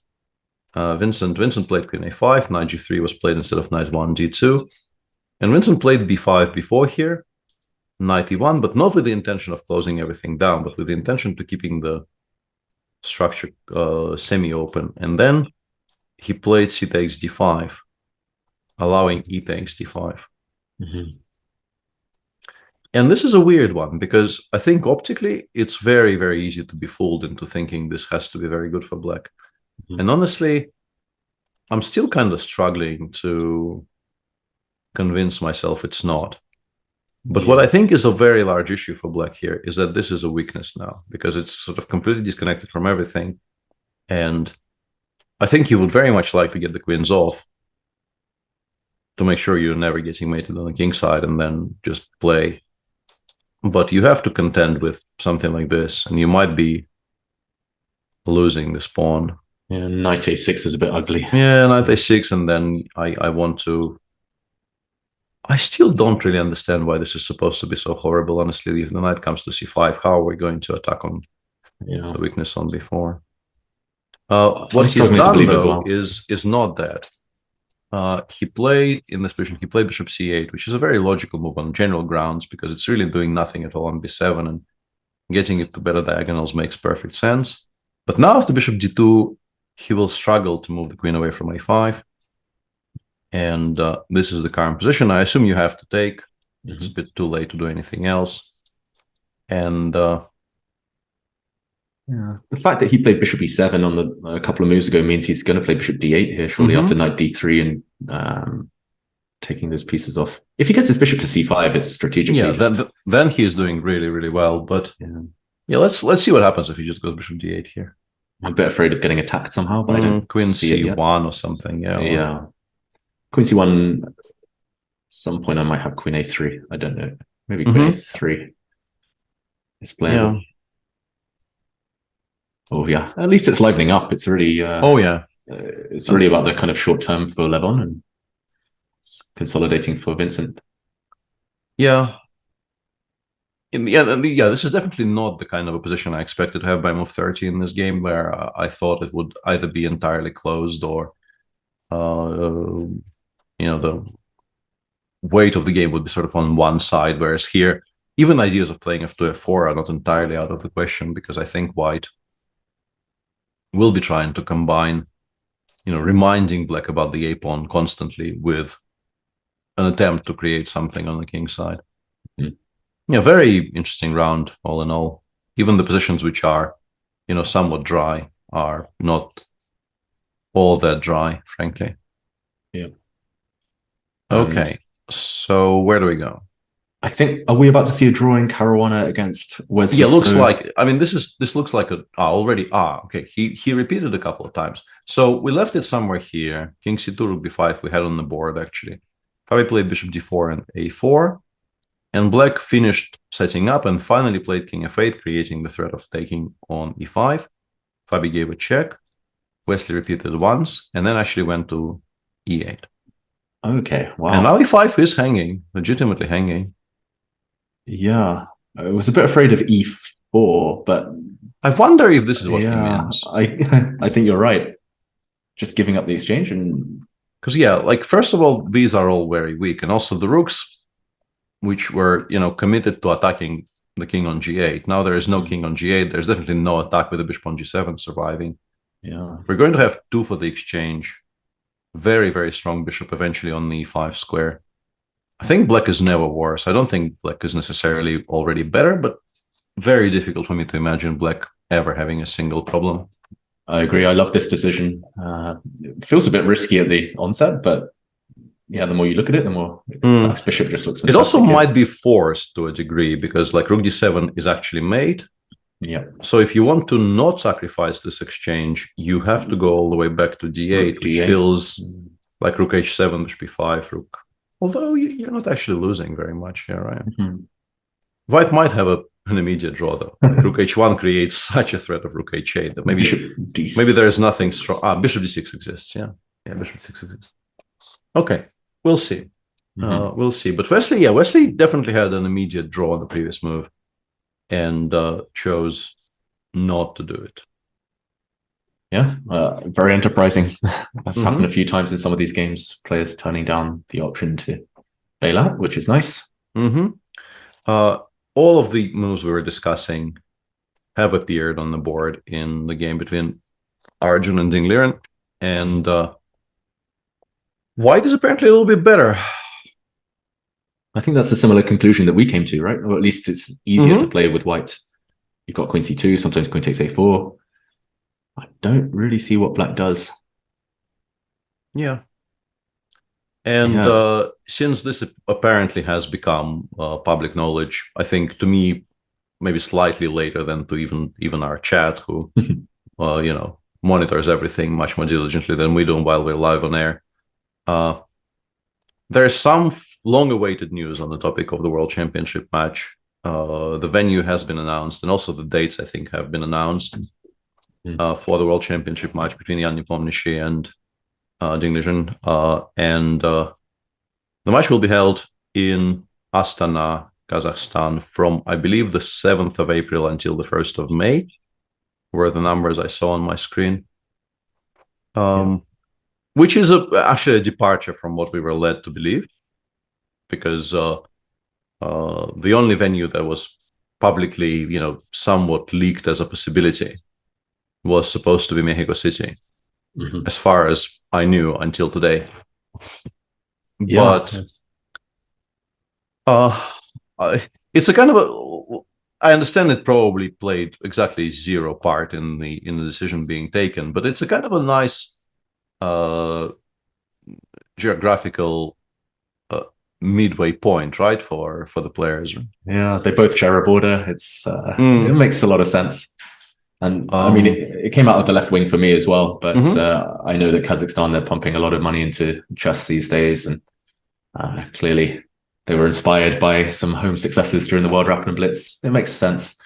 Vincent. Vincent played queen a5, knight g3 was played instead of knight 1 d2, and Vincent played b5 before here, knight e1, but not with the intention of closing everything down, but with the intention to keeping the structure semi-open. And then he played c takes d5, allowing e takes d5. And this is a weird one, because I think optically it's very, very easy to be fooled into thinking this has to be very good for black. And honestly, I'm still kind of struggling to convince myself it's not. But what I think is a very large issue for black here is that this is a weakness now, because it's sort of completely disconnected from everything. And I think you would very much like to get the queens off to make sure you're never getting mated on the king side and then just play. But you have to contend with something like this, and you might be losing this pawn. Yeah, knight a6 is a bit ugly. Yeah, knight a6, and then I want to... I still don't really understand why this is supposed to be so horrible, honestly. If the knight comes to c5, how are we going to attack on the weakness on b4? What he's done, though, is not that. He played, in this position, he played bishop c8, which is a very logical move on general grounds, because it's really doing nothing at all on b7, and getting it to better diagonals makes perfect sense. But now after bishop d2, he will struggle to move the queen away from a5. And this is the current position. I assume you have to take. It's a bit too late to do anything else. And the fact that he played bishop e7 on a couple of moves ago means he's going to play bishop d8 here, surely after knight d3 and taking those pieces off. If he gets his bishop to c5, it's strategically. Then he's doing really, really well. But let's see what happens if he just goes bishop d8 here. I'm a bit afraid of getting attacked somehow, but I don't queen see c1 or something. Yeah. Queen c1, at some point I might have queen a3. I don't know. Maybe queen a3 is playable. Oh yeah, at least it's livening up. It's really it's really about the kind of short term for Levon and consolidating for Vincent. Yeah, this is definitely not the kind of a position I expected to have by move 30 in this game, where I thought it would either be entirely closed or the weight of the game would be sort of on one side, whereas here, even ideas of playing f2, f4 are not entirely out of the question, because I think white will be trying to combine, reminding black about the a-pawn constantly with an attempt to create something on the king side. Very interesting round, all in all. Even the positions which are, somewhat dry are not all that dry, frankly. Yeah. Okay, so where do we go? I think, are we about to see a draw in Caruana against Wesley? Yeah, looks like. I mean, this looks like okay. He repeated a couple of times. So we left it somewhere here. King c2, rook b5. We had on the board actually. Fabi played bishop d4 and a4, and black finished setting up and finally played king f8, creating the threat of taking on e5. Fabi gave a check. Wesley repeated once, and then actually went to e8. Okay, wow. And now e5 is hanging, legitimately hanging. Yeah, I was a bit afraid of e4, but I wonder if this is what he means. I think you're right. Just giving up the exchange, and because like first of all, these are all very weak, and also the rooks, which were committed to attacking the king on g8. Now there is no king on g8. There's definitely no attack with the bishop on g7 surviving. Yeah, we're going to have 2 for the exchange. Very, very strong bishop eventually on the e5 square. I think black is never worse. I don't think black is necessarily already better, but very difficult for me to imagine black ever having a single problem. I agree. I love this decision. It feels a bit risky at the onset, but yeah, the more you look at it, the more black's bishop just looks fantastic. It also might be forced to a degree because like rook d7 is actually mate. Yeah. So if you want to not sacrifice this exchange, you have to go all the way back to d8, which feels like rook h7, bishop b5, rook. Although you're not actually losing very much here, right? White might have an immediate draw though. Like rook h1 creates such a threat of rook h8 that maybe there is nothing strong. Bishop d6 exists. Yeah, bishop d6 exists. Okay, we'll see. We'll see. But Wesley definitely had an immediate draw on the previous move, and chose not to do it. Yeah, very enterprising. That's happened a few times in some of these games. Players turning down the option to bail out, which is nice. All of the moves we were discussing have appeared on the board in the game between Arjun and Dingliren, and White is apparently a little bit better. I think that's a similar conclusion that we came to, right? Or at least it's easier to play with White. You've got queen c2, sometimes queen takes a4. I don't really see what black does. Yeah. And since this apparently has become public knowledge, I think to me, maybe slightly later than to even our chat, who monitors everything much more diligently than we do while we're live on air. There's some long-awaited news on the topic of the World Championship match. The venue has been announced, and also the dates, I think, have been announced for the World Championship match between Jan Nepomniachtchi and Dingliren. And the match will be held in Astana, Kazakhstan from, I believe, the 7th of April until the 1st of May, were the numbers I saw on my screen. Which is actually a departure from what we were led to believe, because the only venue that was publicly, somewhat leaked as a possibility was supposed to be Mexico City, as far as I knew until today. But it's a kind of I understand it probably played exactly zero part in the decision being taken, but it's a kind of a nice geographical midway point, right, for the players. Yeah, they both share a border. It's it makes a lot of sense. And I mean, it came out of the left wing for me as well, but I know that Kazakhstan, they're pumping a lot of money into chess these days, and clearly they were inspired by some home successes during the World Rapid and Blitz. It makes sense.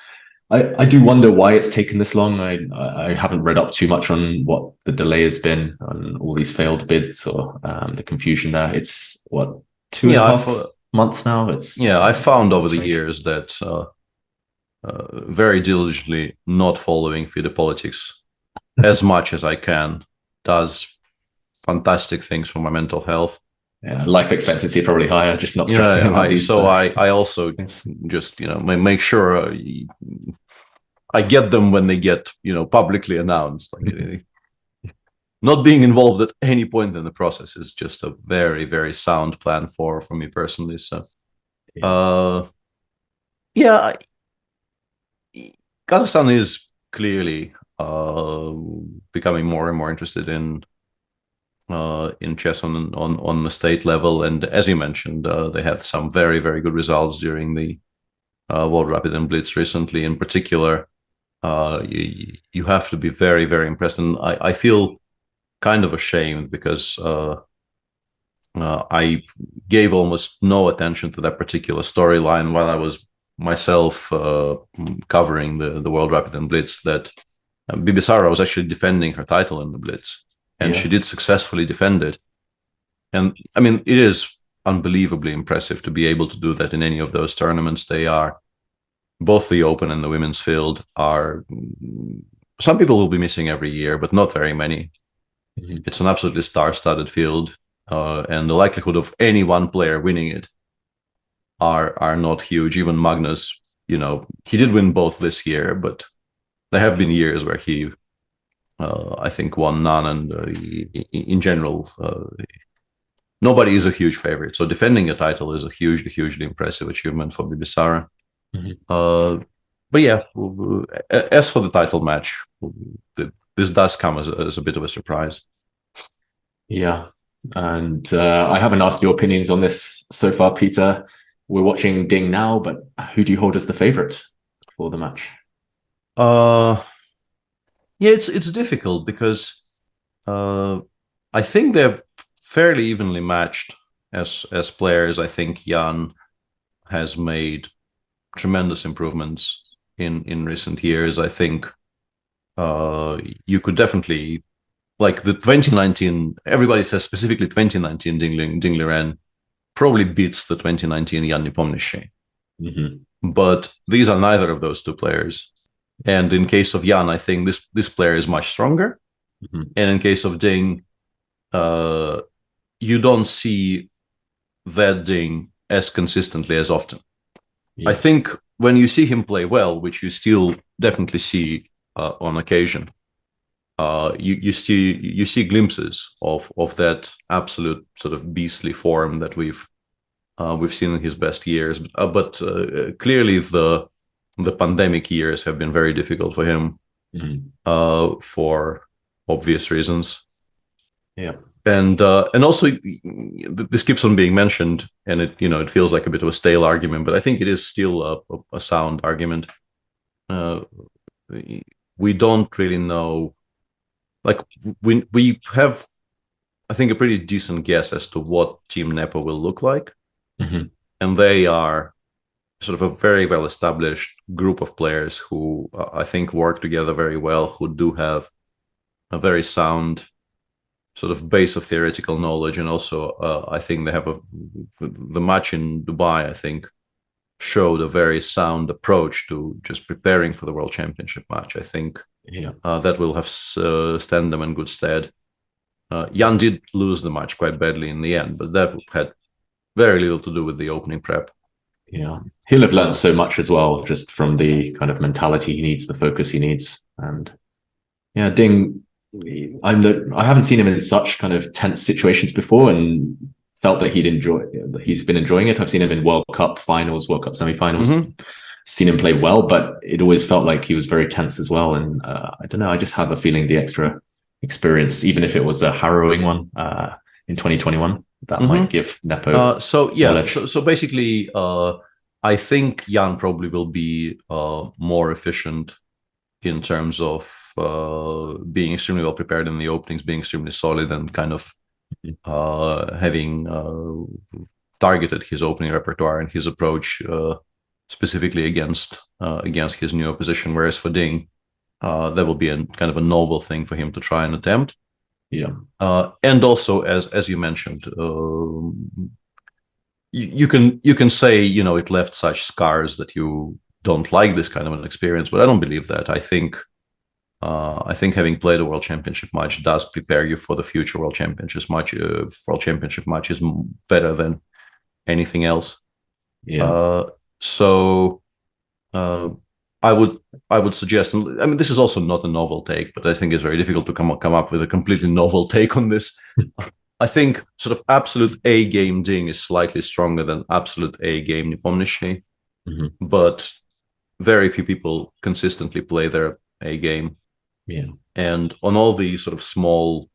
I do wonder why it's taken this long. I haven't read up too much on what the delay has been on all these failed bids or the confusion there. It's what, 2.5 months now? I found over the years that very diligently not following FIDE politics as much as I can does fantastic things for my mental health. Yeah, life expectancy probably higher, just not stressing about these. So I also just make sure I get them when they get publicly announced. Like, not being involved at any point in the process is just a very, very sound plan for me personally. So Kazakhstan is clearly becoming more and more interested in chess on the state level, and as you mentioned, they had some very, very good results during the World Rapid and Blitz recently. In particular, you have to be very, very impressed, and I feel kind of ashamed because I gave almost no attention to that particular storyline while I was myself covering the World Rapid and Blitz, that Bibisara was actually defending her title in the Blitz, and she did successfully defend it. And I mean, it is unbelievably impressive to be able to do that in any of those tournaments. They are, both the Open and the women's field are, some people will be missing every year, but not very many. It's an absolutely star-studded field, and the likelihood of any one player winning it are not huge. Even Magnus, he did win both this year, but there have been years where he, I think, won none, and in general, nobody is a huge favorite. So defending a title is a hugely impressive achievement for Bibisara. But yeah, as for the title match, this does come as a bit of a surprise. Yeah, and I haven't asked your opinions on this so far, Peter. We're watching Ding now, but who do you hold as the favorite for the match? Yeah, it's difficult because I think they're fairly evenly matched as players. I think Jan has made tremendous improvements in recent years. I think you could definitely, like the 2019, everybody says specifically 2019 Ding Liren probably beats the 2019 Jan Nepomniachtchi. But these are neither of those two players. And in case of Jan, I think this player is much stronger. And in case of Ding, you don't see that Ding as consistently as often. I think when you see him play well, which you still definitely see on occasion, you see glimpses of that absolute sort of beastly form that we've seen in his best years. But clearly the pandemic years have been very difficult for him for obvious reasons. Yeah. And also this keeps on being mentioned, and it feels like a bit of a stale argument, but I think it is still a sound argument. We don't really know, like we have, I think, a pretty decent guess as to what Team Nepo will look like, and they are sort of a very well established group of players who I think work together very well, who do have a very sound sort of base of theoretical knowledge, and also I think they have the match in Dubai, I think, showed a very sound approach to just preparing for the World Championship match. I think that will have stand them in good stead. Jan did lose the match quite badly in the end, but that had very little to do with the opening prep. Yeah, he'll have learned so much as well, just from the kind of mentality he needs, the focus he needs. And yeah, Ding, I haven't seen him in such kind of tense situations before, and felt that he's been enjoying it. I've seen him in World Cup finals, World Cup semi-finals, seen him play well, but it always felt like he was very tense as well. And I don't know, I just have a feeling the extra experience, even if it was a harrowing one in 2021, that might give Nepo so basically I think Jan probably will be more efficient in terms of being extremely well prepared in the openings, being extremely solid, and kind of having targeted his opening repertoire and his approach specifically against his new opposition. Whereas for Ding, that will be a kind of a novel thing for him to try and attempt. Yeah. And also, as you mentioned, you can say, it left such scars that you don't like this kind of an experience, but I don't believe that. I think having played a World Championship match does prepare you for the future World Championship match. World Championship match is better than anything else. Yeah. So I would suggest, and I mean, this is also not a novel take, but I think it's very difficult to come up with a completely novel take on this. I think sort of absolute A game Ding is slightly stronger than absolute A game Nepomniachtchi, but very few people consistently play their A game. Yeah. And on all the sort of small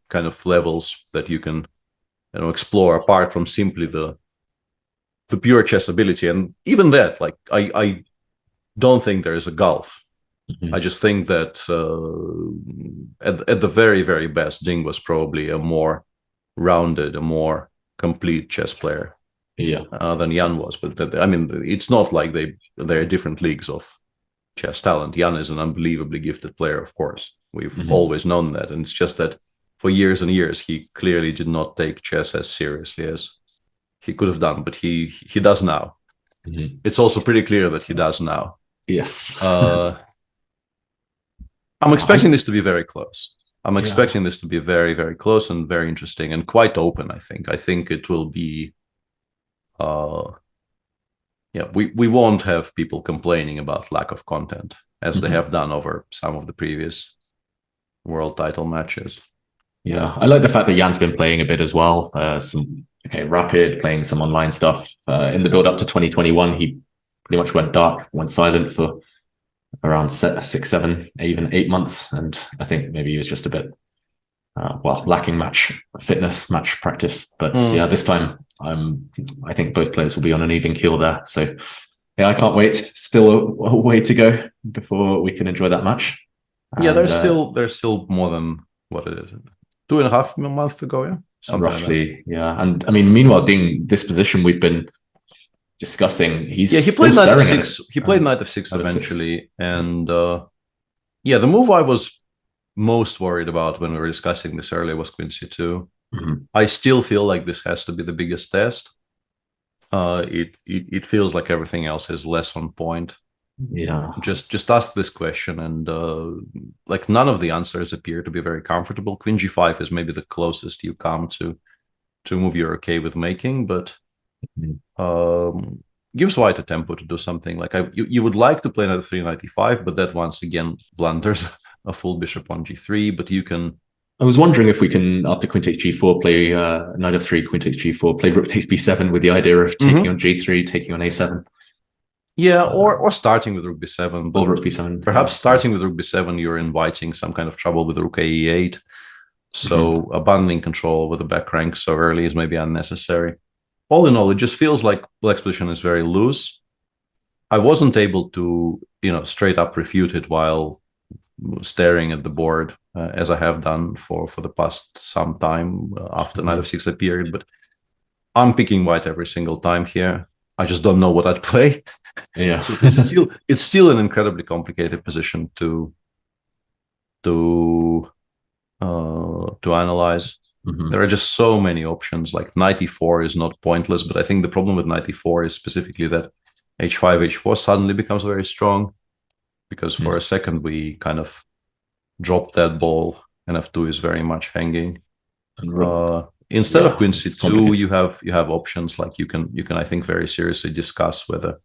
kind of levels that you can explore apart from simply the pure chess ability, and even that, like I don't think there is a gulf. I just think that at the very, very best, Ding was probably a more rounded, a more complete chess player than Jan was. But it's not like they're different leagues of chess talent. Jan is an unbelievably gifted player, of course. We've always known that, and it's just that for years and years, he clearly did not take chess as seriously as he could have done, but he does now. Mm-hmm. It's also pretty clear that he does now. Yes. I'm expecting this to be very close. I'm expecting this to be very, very close and very interesting and quite open, I think. I think it will be... we won't have people complaining about lack of content, as they have done over some of the previous world title matches. Yeah, I like the fact that Jan's been playing a bit as well. Some rapid, playing some online stuff. In the build up to 2021, he pretty much went dark, went silent for around 6, 7, even 8 months. And I think maybe he was just a bit, lacking match fitness, match practice. But yeah, this time, I think both players will be on an even keel there. So yeah, I can't wait. Still a way to go before we can enjoy that match. Yeah, there's still more than what it is. 2.5 months to go, yeah? Something roughly, like yeah. And I mean, meanwhile, Ding, this position we've been discussing, he played knight of 6. He played knight of 6 eventually. And the move I was most worried about when we were discussing this earlier was queen c2. Mm-hmm. I still feel like this has to be the biggest test. It feels like everything else is less on point. Yeah. Just ask this question, and none of the answers appear to be very comfortable. Queen g5 is maybe the closest you come to move you're okay with making, but gives White a tempo to do something. Like you would like to play knight f3, knight e5, but that once again blunders a full bishop on g3. But you can. I was wondering if we can, after queen takes g4, play knight f3, queen takes g4, play rook takes b7 with the idea of taking on g3, taking on a7. Yeah, or starting with rook b7. Or rook b7. Perhaps starting with rook b7, you're inviting some kind of trouble with rook e8. So abandoning control with the back rank so early is maybe unnecessary. All in all, it just feels like black's position is very loose. I wasn't able to, straight up refute it while staring at the board, as I have done for the past some time after knight of 6 appeared. But I'm picking White every single time here. I just don't know what I'd play. Yeah. So it's still an incredibly complicated position to analyze. There are just so many options. Like knight e4 is not pointless, but I think the problem with knight e4 is specifically that h5, h4 suddenly becomes very strong, because for a second we kind of drop that ball, and f2 is very much hanging. Instead of queen c2, you have options like you can I think very seriously discuss whether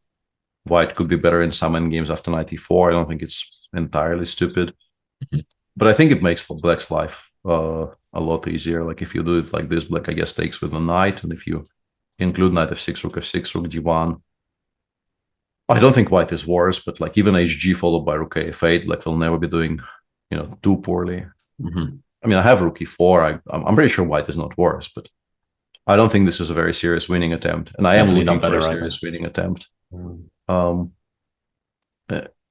White could be better in some endgames after knight e4. I don't think it's entirely stupid, but I think it makes Black's life a lot easier. Like if you do it like this, Black I guess takes with the knight, and if you include knight f6, rook f6, rook g1, I don't think White is worse, but like even hg followed by rook a8, Black will never be doing too poorly. I mean, I have rook e4. I'm pretty sure White is not worse, but I don't think this is a very serious winning attempt, and I am looking for a serious winning attempt.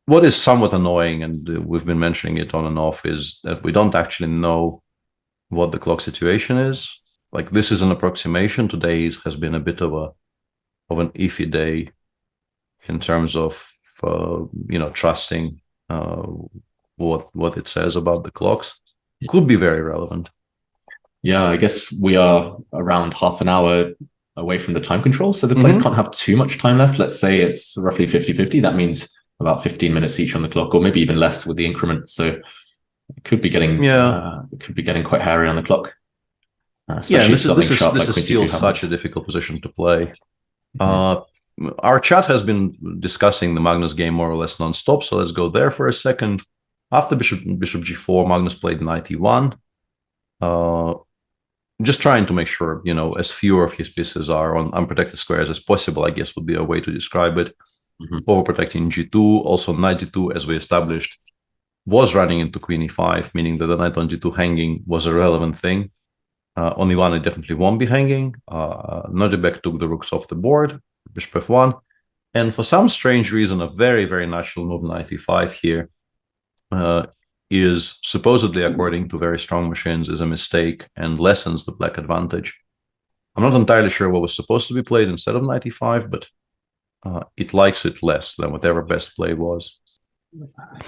What is somewhat annoying, and we've been mentioning it on and off, is that we don't actually know what the clock situation is. Like, this is an approximation. Today has been a bit of an iffy day in terms of trusting what it says about the clocks. Could be very relevant. Yeah, I guess we are around half an hour away from the time control, so the players can't have too much time left. Let's say it's roughly 50-50. That means about 15 minutes each on the clock, or maybe even less with the increment. So it could be getting quite hairy on the clock. This is still such a difficult position to play. Our chat has been discussing the Magnus game more or less non-stop, so let's go there for a second. After bishop g4, Magnus played knight e1. Just trying to make sure, as few of his pieces are on unprotected squares as possible, I guess would be a way to describe it. Overprotecting g2, also knight g2, as we established, was running into queen e5, meaning that the knight on g2 hanging was a relevant thing. On e1, it definitely won't be hanging. Nodibek took the rooks off the board, bishop f1, and for some strange reason, a very, very natural move, knight e5 here, is supposedly, according to very strong machines, is a mistake and lessens the black advantage. I'm not entirely sure what was supposed to be played instead of knight e5, but it likes it less than whatever best play was.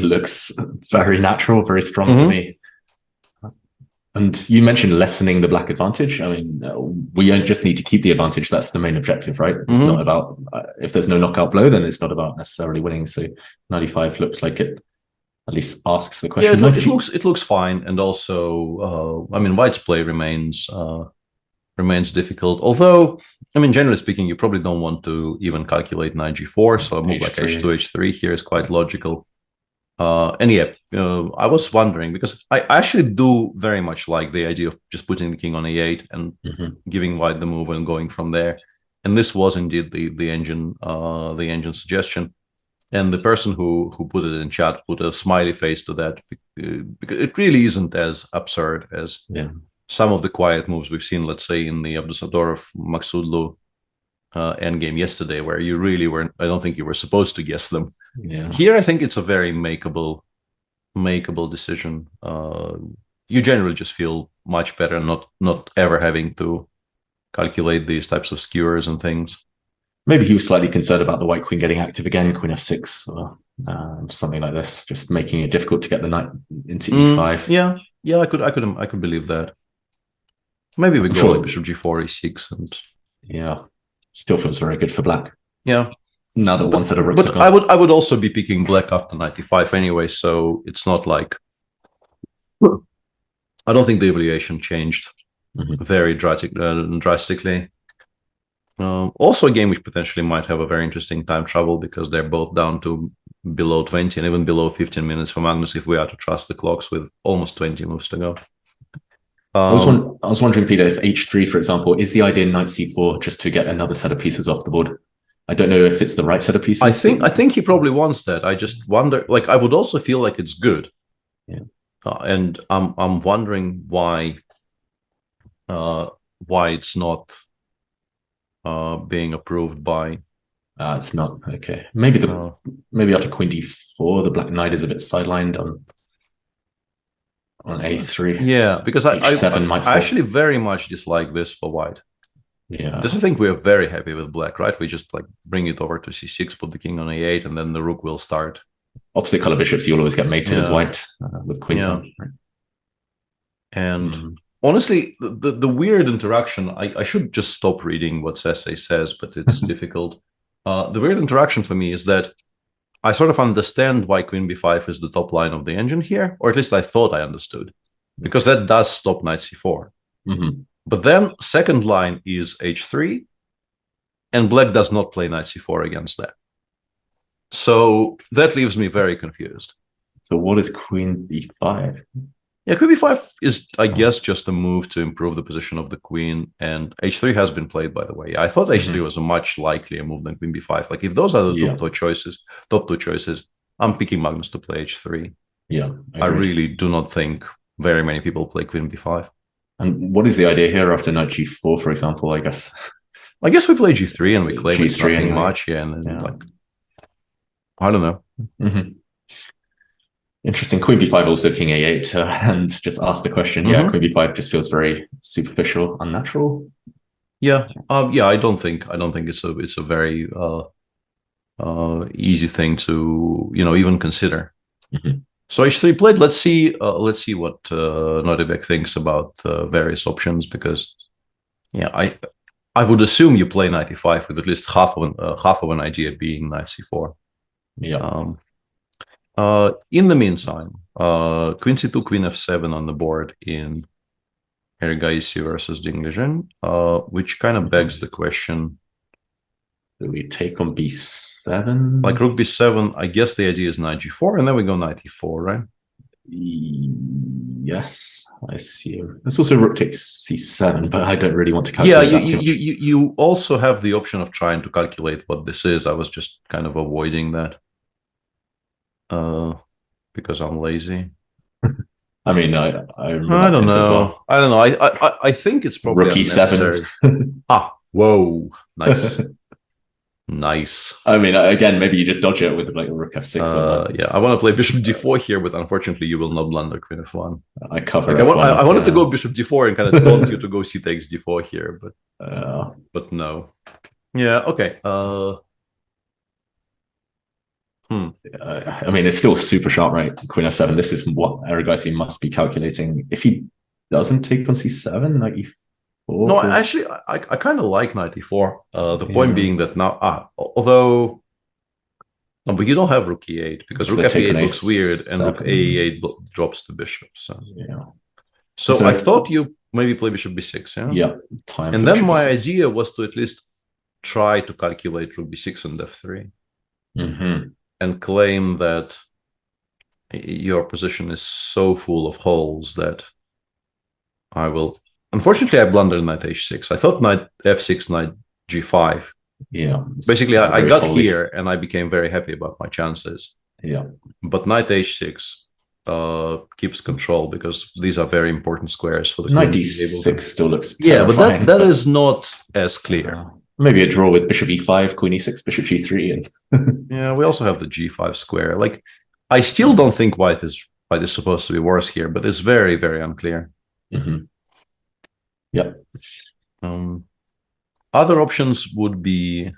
Looks very natural, very strong to me. And you mentioned lessening the black advantage. I mean, we just need to keep the advantage. That's the main objective, right? It's not about, if there's no knockout blow, then it's not about necessarily winning. So 95 looks like it at least asks the question. Yeah, it looks fine. And also, I mean, White's play remains difficult. Although, I mean, generally speaking, you probably don't want to even calculate knight g4. So a move like h2, h3 here is quite logical. And yeah, I was wondering, because I actually do very much like the idea of just putting the king on a8 and giving White the move and going from there. And this was indeed the engine suggestion. And the person who put it in chat put a smiley face to that, because it really isn't as absurd as some of the quiet moves we've seen, let's say, in the Abdusadorov Maksudlu endgame yesterday, where you really weren't, I don't think you were supposed to guess them. Yeah. Here, I think it's a very makeable decision. You generally just feel much better not ever having to calculate these types of skewers and things. Maybe he was slightly concerned about the white queen getting active again, queen f6 or something like this, just making it difficult to get the knight into e5. Yeah, I could believe that. Maybe we go like bishop g4, e6, and still feels very good for black. Yeah. Now that one set of rooks are gone. I would also be picking black after 95 anyway, so it's not like, I don't think the evaluation changed very drastically. Also a game which potentially might have a very interesting time travel, because they're both down to below 20 and even below 15 minutes for Magnus, if we are to trust the clocks, with almost 20 moves to go. I was wondering, Peter, if h3, for example, is the idea knight c4 just to get another set of pieces off the board? I don't know if it's the right set of pieces. I think he probably wants that. I just wonder, like, I would also feel like it's good. Yeah. And I'm wondering why it's not being approved by. It's not, okay. Maybe after queen d4, the black knight is a bit sidelined on a3. Yeah, because I might actually very much dislike this for White. Yeah. This, I think we are very happy with black, right? We just like bring it over to c6, put the king on a8, and then the rook will start. Opposite color bishops, you'll always get mated as white with queens on. Right? And honestly, the weird interaction, I should just stop reading what Sese says, but it's difficult. The weird interaction for me is that I sort of understand why queen b5 is the top line of the engine here, or at least I thought I understood, because that does stop knight c4. But then second line is h3, and black does not play knight c4 against that. So that leaves me very confused. So what is queen b5? Yeah, queen b5 is, I guess, just a move to improve the position of the queen, and h3 has been played, by the way. I thought h3 was a much likelier move than queen b5. Like, if those are the top two choices, I'm picking Magnus to play h3. Yeah, I really do not think very many people play queen b5. And what is the idea here after knight g4, for example, I guess? I guess we play g3 and we claim it's nothing anyway. much here, and then, like, I don't know. Interesting. Queen b5, also king a8, and just ask the question. Yeah, queen b5 just feels very superficial, unnatural. Yeah, I don't think it's a very easy thing to even consider. So h3 played. Let's see what Nordebek thinks about various options, because I would assume you play knight e5 with at least half of an idea being knight c4. Yeah. In the meantime, queen c2, queen f7 on the board in Erigaisi versus Dinglegen, which kind of begs the question: do we take on b7? Like rook b7, I guess the idea is knight g4, and then we go knight e4, right? Yes, I assume. There's also rook takes c7, but I don't really want to calculate that too much. You also have the option of trying to calculate what this is. I was just kind of avoiding that because I'm lazy. I mean, I don't know. Well. I don't know. I think it's probably rook e7. Whoa, nice. Nice. I mean, again, maybe you just dodge it with like a rook f6. Yeah, I want to play bishop d4 here, but unfortunately, you will not blunder queen f1. I cover. Like, I wanted to go bishop d4 and kind of taunt you to go c takes d4 here, but no. Yeah. Okay. I mean, it's still super sharp, right? Queen f7. This is what Erigaisi must be calculating. If he doesn't take on c7, knight e4. No, actually, I kind of like knight e4. The point being that now, although, no, but you don't have rook e8 because rook f8 looks weird, and rook a8 drops the bishop. So So I thought you maybe play bishop b6, yeah? Yeah, time. And then my idea was to at least try to calculate rook b6 and f3, and claim that your position is so full of holes that I will. Unfortunately, I blundered knight h6. I thought knight f6, knight g5. Yeah. Basically, I got here and I became very happy about my chances. Yeah. But knight h6 keeps control because these are very important squares for the knight d6 still looks terrifying. Yeah, but that is not as clear. Maybe a draw with bishop e5, queen e6, bishop g3. And yeah, we also have the g5 square. Like, I still don't think white is supposed to be worse here, but it's very, very unclear. Yeah. Other options would be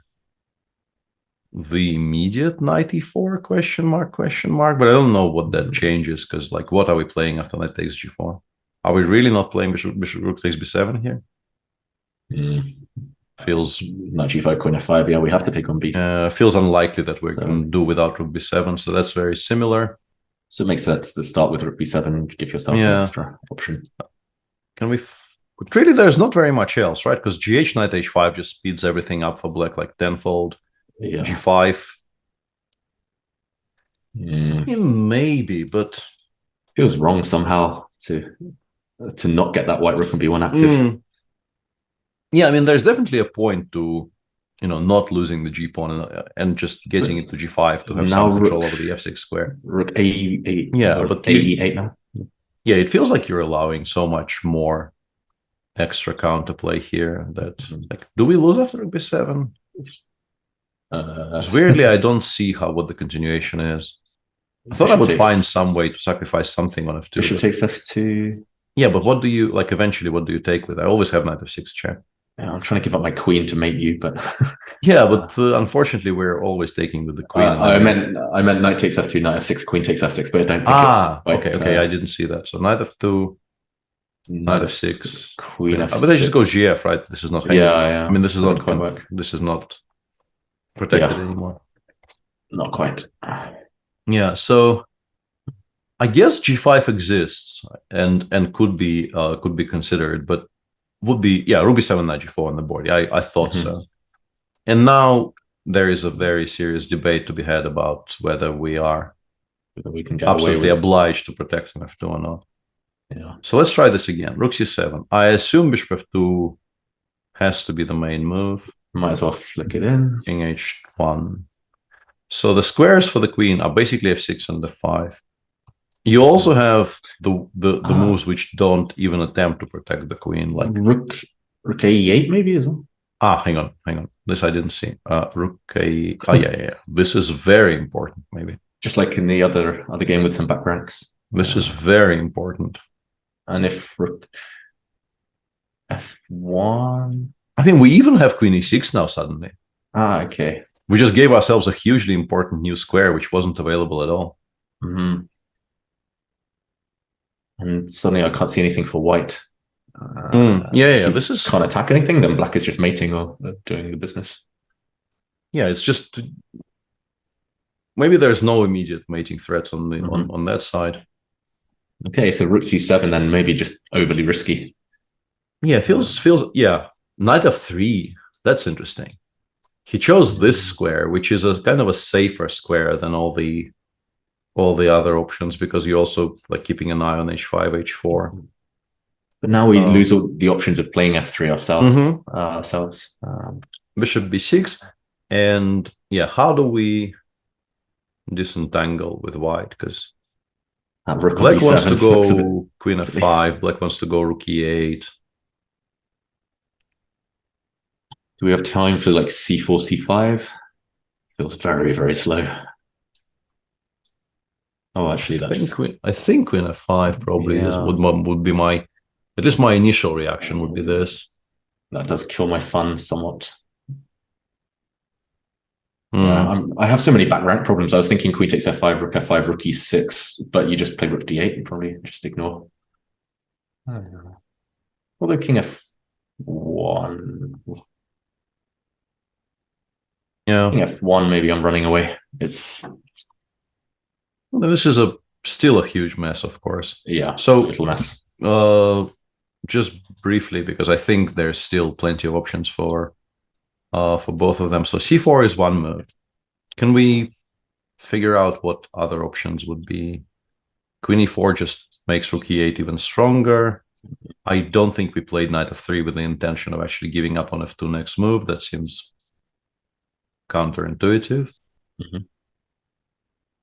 the immediate knight e4 question mark, but I don't know what that changes because, like, what are we playing after knight takes g4? Are we really not playing bishop rook takes b7 here? Feels knight g5, queen f5. Yeah, we have to take on b. Feels unlikely that we're going to do without rook b7, so that's very similar. So it makes sense to start with rook b7 and give yourself an extra option. Can we? But really, there's not very much else, right? Because gh knight h5 just speeds everything up for black like tenfold. Yeah. g5. Maybe, but feels wrong somehow to not get that white rook and b1 active. Yeah, I mean, there's definitely a point to, not losing the g pawn and just getting into g5 to have some control over the f6 square. Rook a8. Yeah, but a8 now. Yeah, it feels like you're allowing so much more extra counterplay here that, like, do we lose after rook b7? Weirdly, I don't see what the continuation is. I thought I would find some way to sacrifice something on f2. Bishop takes f2. Yeah, but what do you, like, eventually, what do you take with? I always have knight f6 check. Yeah, I'm trying to give up my queen to mate you, but yeah, but unfortunately, we're always taking with the queen. I meant knight takes f2, knight f6, queen takes f6, but I don't think okay, I didn't see that. So knight f2, knight f6, queen f6. But they just go gf, right? This is not. Yeah. I mean, this is not quite work. This is not protected anymore. Not quite. Yeah, so I guess g5 exists and could be considered, but would be rook b7 knight g4 on the board. Yeah, I thought so. And now there is a very serious debate to be had about whether we can get absolutely obliged to protect on f2 or not. Yeah. So let's try this again. Rook c7. I assume bishop f2 has to be the main move. Might as well flick it in. King h1. So the squares for the queen are basically f6 and f5. You also have the moves which don't even attempt to protect the queen, like rook a8 maybe as well. Hang on. This I didn't see. Rook a. Yeah. This is very important. Maybe just like in the other game with some back ranks. This is very important. And if rook f1. I mean, we even have queen e6 now suddenly. Okay. We just gave ourselves a hugely important new square which wasn't available at all. And suddenly I can't see anything for white. This is can't attack anything. Then black is just mating or doing the business. Yeah, it's just maybe there's no immediate mating threats on the on that side. Okay, so rook c7 then maybe just overly risky. Yeah, feels knight f3. That's interesting. He chose this square, which is a kind of a safer square than all the other options because you're also like keeping an eye on h5, h4. But now we lose all the options of playing f3 ourselves. Bishop b6, and how do we disentangle with white? Because black wants to go queen f5, black wants to go rook e8. Do we have time for like c4, c5? Feels very, very slow. Oh, actually, I think queen f5 probably would be my, at least my initial reaction would be this. That does kill my fun somewhat. I have so many back rank problems. I was thinking queen takes f5, rook e6, but you just play rook d8 and probably just ignore. Although king f1. Yeah. King f1, maybe I'm running away. It's... Well, this is still a huge mess, of course. Yeah, so it's a little mess. Just briefly, because I think there's still plenty of options for both of them. So c4 is one move. Can we figure out what other options would be? Queen e4 just makes rook e8 even stronger. I don't think we played knight f3 with the intention of actually giving up on f2 next move. That seems counterintuitive.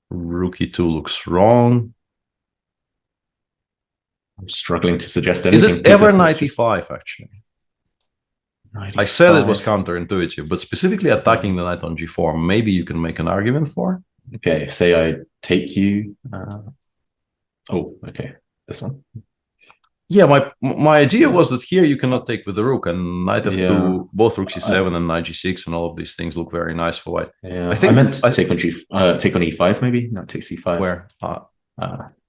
Rook e2 looks wrong. I'm struggling to suggest anything. Is it ever knight e5, actually? I said it was counterintuitive, but specifically attacking the knight on g4, maybe you can make an argument for. Okay, say I take you. Oh, okay, this one. Yeah, my idea was that here you cannot take with the rook, and knight f2, both rook c7 and knight g6, and all of these things look very nice for white. Yeah, I meant to take on take on e5, maybe not take c5. Where?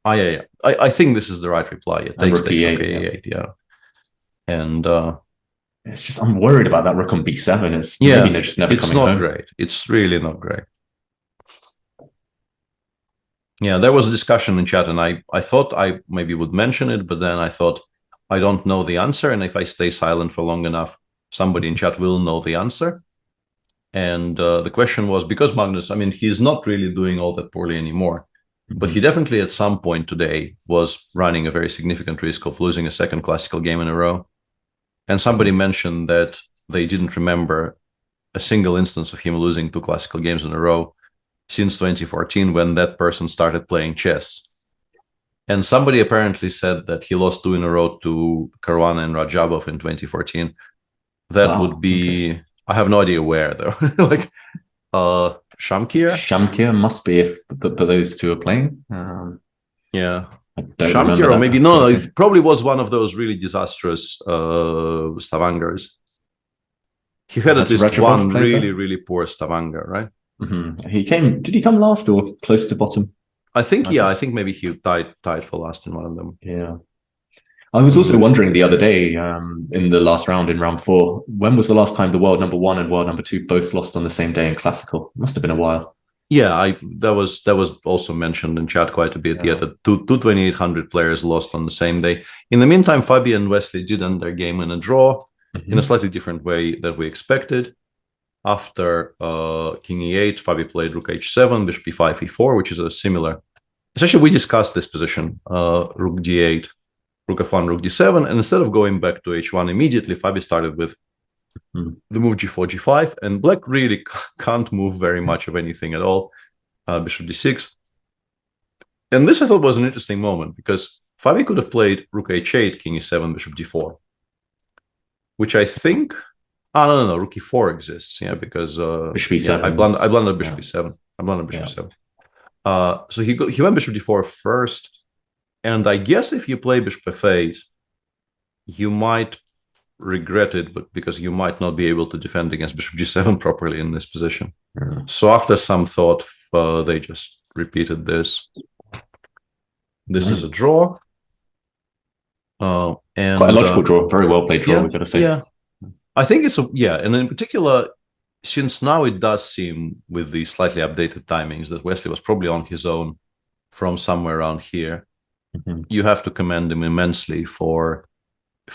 Yeah. I think this is the right reply. It takes rook e8, yeah. And it's just I'm worried about that rook on b7. It's maybe they're just never it's coming not home. Great. It's really not great. Yeah, there was a discussion in chat, and I thought I maybe would mention it, but then I thought I don't know the answer, and if I stay silent for long enough, somebody in chat will know the answer. And the question was, because Magnus, I mean, he's not really doing all that poorly anymore, but he definitely at some point today was running a very significant risk of losing a second classical game in a row. And somebody mentioned that they didn't remember a single instance of him losing 2 classical games in a row since 2014, when that person started playing chess. And somebody apparently said that he lost 2 in a row to Caruana and Rajabov in 2014. That would be, I have no idea where though. Like Shamkir? Shamkir must be if those two are playing. Yeah. Shamkir, or maybe no, it probably was one of those really disastrous Stavangers. He had at least one really poor Stavanger, right? Did he come last or close to bottom? I think, I think maybe he tied for last in one of them. Yeah. I was also wondering the other day, in the last round, in round 4, when was the last time the world number 1 and world number 2 both lost on the same day in classical? Must have been a while. Yeah, that was also mentioned in chat quite a bit. Yeah, the two 2800 players lost on the same day. In the meantime, Fabi and Wesley did end their game in a draw in a slightly different way that we expected. After king e8, Fabi played rook h7, bishop e5, e4, which is a similar. Essentially, we discussed this position: rook d8, rook f1, rook d7, and instead of going back to h1 immediately, Fabi started with the move g4, g5, and black really can't move very much of anything at all. Bishop d6, and this I thought was an interesting moment because Fabi could have played rook h8, king e7, bishop d4, which I think. No, rook e4 exists, because bishop e7. I blundered bishop e7. I blundered bishop e7. So he went bishop d4 first, and I guess if you play bishop f8, you might regret it, but because you might not be able to defend against bishop g7 properly in this position. So after some thought, they just repeated this. This is a draw. And quite a logical draw, very well played draw, we've got to say. Yeah. I think it's and in particular, since now it does seem with the slightly updated timings that Wesley was probably on his own from somewhere around here. You have to commend him immensely for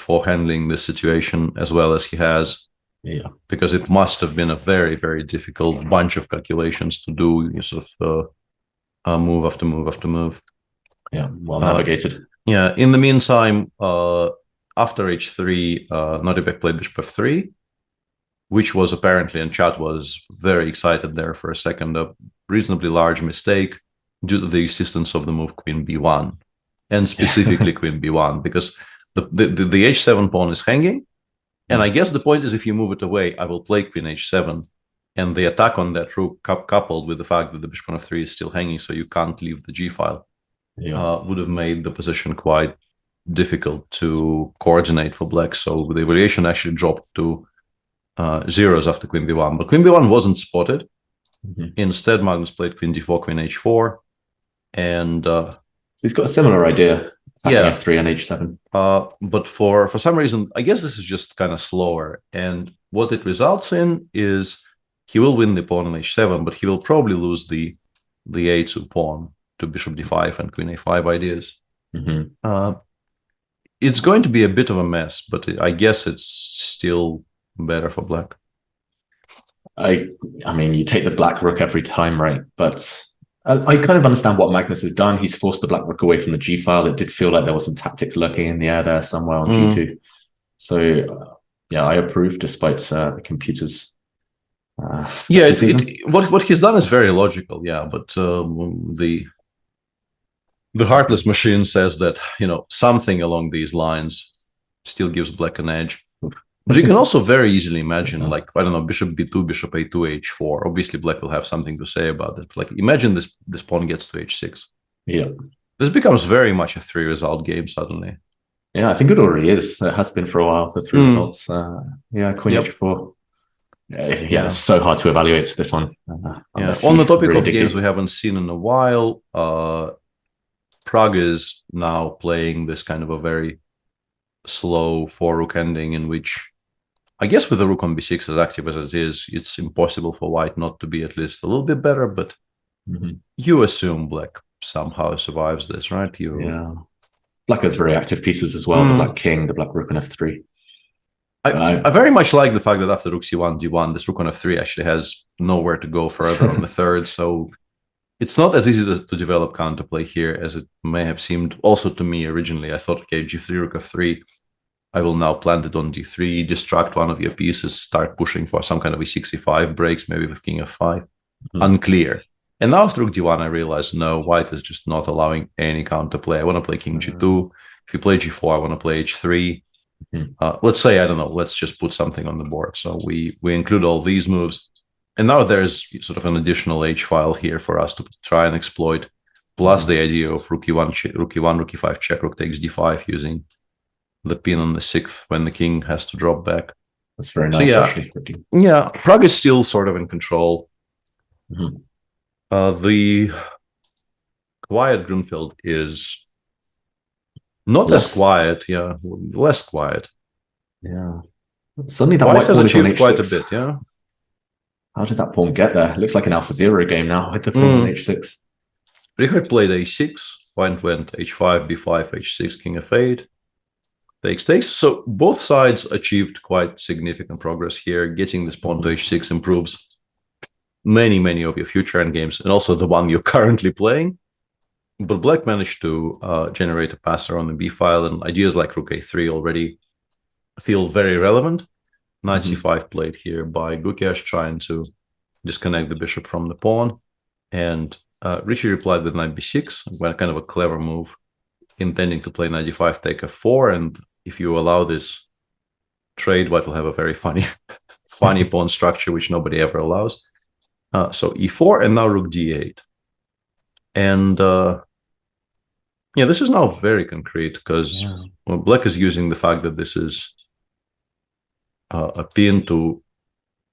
handling this situation as well as he has. Yeah, because it must have been a very, very difficult bunch of calculations to do, sort of move after move after move. Yeah, well navigated. Yeah. In the meantime, after h3, Noribek played bishop f3, which was apparently, and chat was very excited there for a second, a reasonably large mistake due to the existence of the move queen b1, and specifically queen b1, because the h7 pawn is hanging, and I guess the point is if you move it away, I will play queen h7, and the attack on that rook coupled with the fact that the bishop on f3 is still hanging, so you can't leave the g file, would have made the position quite difficult to coordinate for black. So the variation actually dropped to zeros after queen b1, but queen b1 wasn't spotted. Instead, Magnus played queen d4, queen h4, and so he's got a similar idea attacking f3 and h7. But for some reason, I guess this is just kind of slower. And what it results in is he will win the pawn on h7, but he will probably lose the a2 pawn to bishop d5 and queen a5 ideas. It's going to be a bit of a mess, but I guess it's still better for black. I mean, you take the black rook every time, right? But I kind of understand what Magnus has done. He's forced the black rook away from the g file. It did feel like there was some tactics lurking in the air there somewhere on g2. So, yeah, I approve despite the computer's what he's done is very logical, yeah. But the heartless machine says that, you know, something along these lines still gives black an edge. But you can also very easily imagine, like, I don't know, bishop b2, bishop a2, h4. Obviously, black will have something to say about it. Like, imagine this pawn gets to h6. Yeah. This becomes very much a 3-result game suddenly. Yeah, I think it already is. It has been for a while, the 3 results. Yeah, queen h4. Yeah, it's so hard to evaluate this one. On the topic of games we haven't seen in a while, Prague is now playing this kind of a very slow 4-rook ending in which, I guess with the rook on b6 as active as it is, it's impossible for white not to be at least a little bit better, but you assume black somehow survives this, right? Yeah. Black has very active pieces as well, the black king, the black rook on f3. I very much like the fact that after rook c1, d1, this rook on f3 actually has nowhere to go further on the third, so it's not as easy to develop counterplay here as it may have seemed also to me originally. I thought, okay, g3, rook f3, I will now plant it on d3, distract one of your pieces, start pushing for some kind of e6, e5 breaks, maybe with king f5. Unclear. And now after rook d1, I realized, no, white is just not allowing any counterplay. I want to play king g2. If you play g4, I want to play h3. Let's say, I don't know, let's just put something on the board. So we include all these moves. And now there's sort of an additional H file here for us to try and exploit, plus the idea of rook e1, rook e5 check, rook takes d5 using the pin on the 6th when the king has to drop back. That's very nice. Yeah, Prague is still sort of in control. The quiet Grunfeld is not as quiet, less quiet. Yeah. Suddenly that white has achieved quite a bit, yeah. How did that pawn get there? It looks like an AlphaZero game now with the pawn on h6. Richard played a6, white went h5, b5, h6, king f8, takes. So both sides achieved quite significant progress here. Getting this pawn to h6 improves many of your future endgames, and also the one you're currently playing. But black managed to generate a passer on the b file, and ideas like rook a3 already feel very relevant. Knight c5 played here by Gukesh, trying to disconnect the bishop from the pawn. And Richie replied with knight b6, kind of a clever move, intending to play knight d5, take f4. And if you allow this trade, white will have a very funny pawn structure, which nobody ever allows. So e4, and now rook d8. And this is now very concrete, because black is using the fact that this is a pin to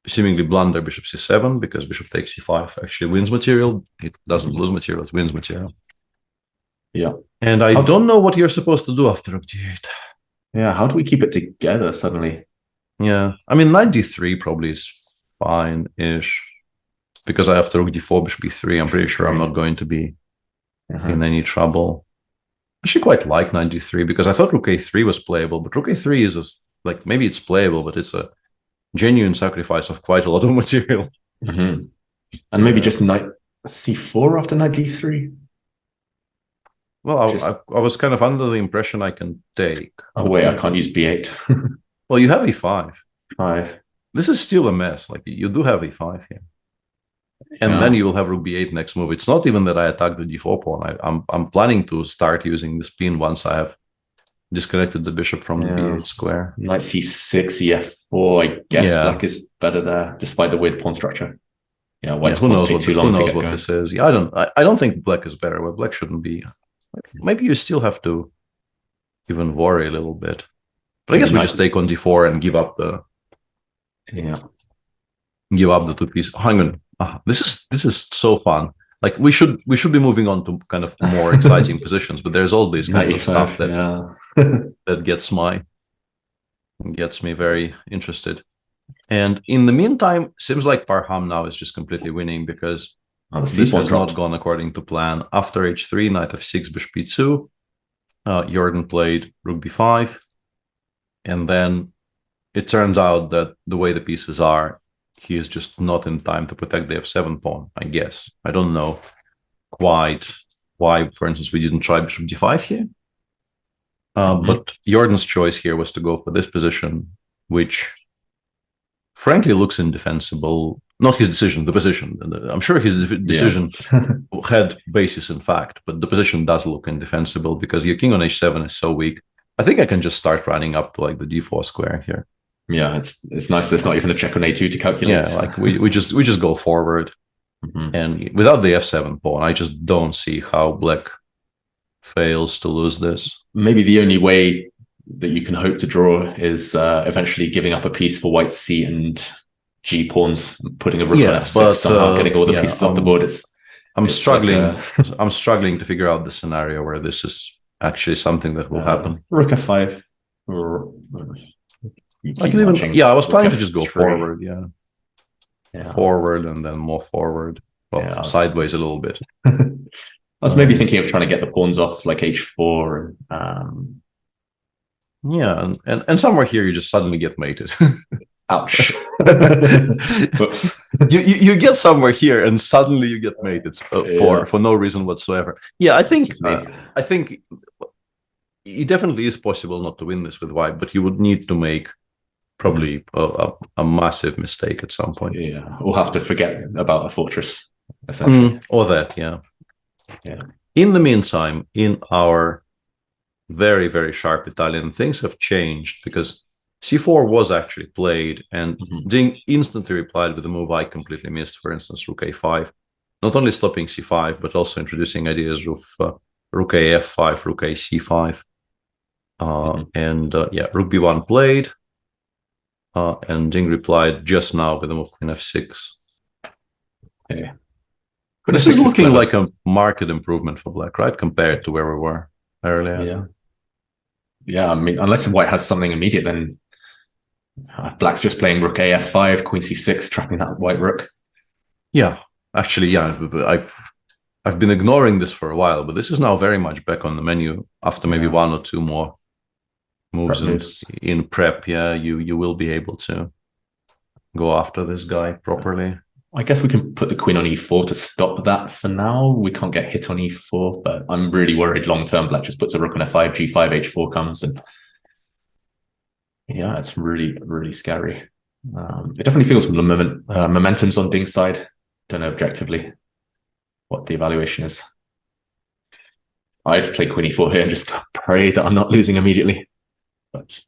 seemingly blunder bishop c7, because bishop takes c5 actually wins material. It doesn't lose material, it wins material. Yeah. And I don't know what you're supposed to do after rook d8. Yeah, how do we keep it together suddenly? Yeah, I mean, knight d3 probably is fine-ish, because I have to rook d4, bishop b3. I'm pretty sure I'm not going to be in any trouble. I actually quite like knight d3, because I thought rook a3 was playable, but rook a3 is like, maybe it's playable, but it's a genuine sacrifice of quite a lot of material. And maybe just knight c4 after knight d3? Well, I was kind of under the impression I can take. Oh, wait, I can't use b8. Well, you have e5. 5. This is still a mess. Like, you do have e5 here. And then you will have rook b8 next move. It's not even that I attack the d4 pawn. I'm planning to start using this pin once I have disconnected the bishop from the b8 square. Knight c6, ef4. I guess black is better there, despite the weird pawn structure. Yeah, white's who knows take too long who to knows get what going. this is? Yeah, I don't think black is better. Well, black shouldn't be. Maybe you still have to even worry a little bit. But I guess we just take on d4 and give up the give up the two pieces. Hang on. This is so fun. like we should be moving on to kind of more exciting positions, but there's all this kind of stuff that that gets me very interested. And in the meantime, seems like Parham now is just completely winning because this has not gone according to plan. After h3, knight f6, bishop e2, Jordan played rook b5, and then it turns out that the way the pieces are, he is just not in time to protect the f7 pawn, I guess. I don't know quite why, for instance, we didn't try bishop d5 here. But Jordan's choice here was to go for this position, which frankly looks indefensible. Not his decision, the position. I'm sure his decision had basis in fact, but the position does look indefensible because your king on h7 is so weak. I think I can just start running up to like the d4 square here. Yeah, it's nice there's not even a check on a2 to calculate. Yeah, like we just go forward. And without the f7 pawn, I just don't see how black fails to lose this. Maybe the only way that you can hope to draw is eventually giving up a piece for white's c and g pawns, putting a rook on f6, somehow getting all the pieces off the board. I'm struggling. Like I'm struggling to figure out the scenario where this is actually something that will happen. Rook f5. I was planning to just go forward. Yeah, forward and then more forward. Well, sideways a little bit. I was maybe thinking of trying to get the pawns off like h4 and yeah, and somewhere here you just suddenly get mated. Ouch. you get somewhere here and suddenly you get mated for no reason whatsoever. Yeah, I think it definitely is possible not to win this with white, but you would need to make probably a massive mistake at some point. Yeah, we'll have to forget about a fortress, essentially. Or that, yeah. In the meantime, in our very, very sharp Italian, things have changed because c4 was actually played, and Ding instantly replied with a move I completely missed, for instance, rook a5. Not only stopping c5, but also introducing ideas of rook a f5, rook a c5. And rook b1 played, and Ding replied just now with a move queen f6. Yeah. This is looking like a marked improvement for black, right, compared to where we were earlier. Yeah, I mean, unless white has something immediate, then black's just playing rook a f5, queen c6, trapping that white rook. Yeah, actually, yeah, I've been ignoring this for a while, but this is now very much back on the menu after maybe one or two more moves in prep. Yeah, you will be able to go after this guy properly. I guess we can put the queen on e4 to stop that for now. We can't get hit on e4, but I'm really worried long term. Black just puts a rook on f5, g5, h4 comes, and yeah, it's really, really scary. It definitely feels momentum's on Ding's side. Don't know objectively what the evaluation is. I'd play queen e4 here and just pray that I'm not losing immediately. But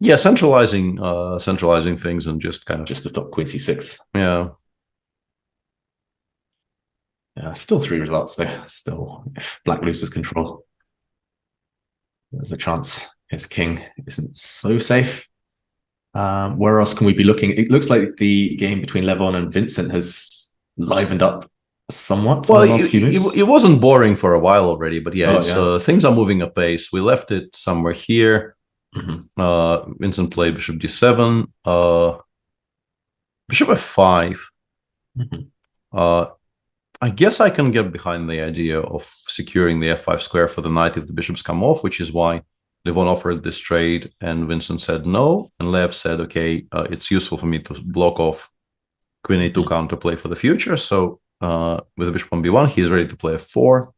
yeah, centralizing things and just kind of just to stop queen c6. Yeah, still 3 results though. Still, if black loses control, there's a chance his king isn't so safe. Where else can we be looking? It looks like the game between Levon and Vincent has livened up somewhat. Well, in the last few moves. It wasn't boring for a while already, but things are moving apace. We left it somewhere here. Vincent played bishop d7, bishop f5. I guess I can get behind the idea of securing the f5 square for the knight if the bishops come off, which is why Levon offered this trade and Vincent said no, and Lev said, okay, it's useful for me to block off queen a2 counterplay for the future. So with the bishop on b1, he is ready to play f4.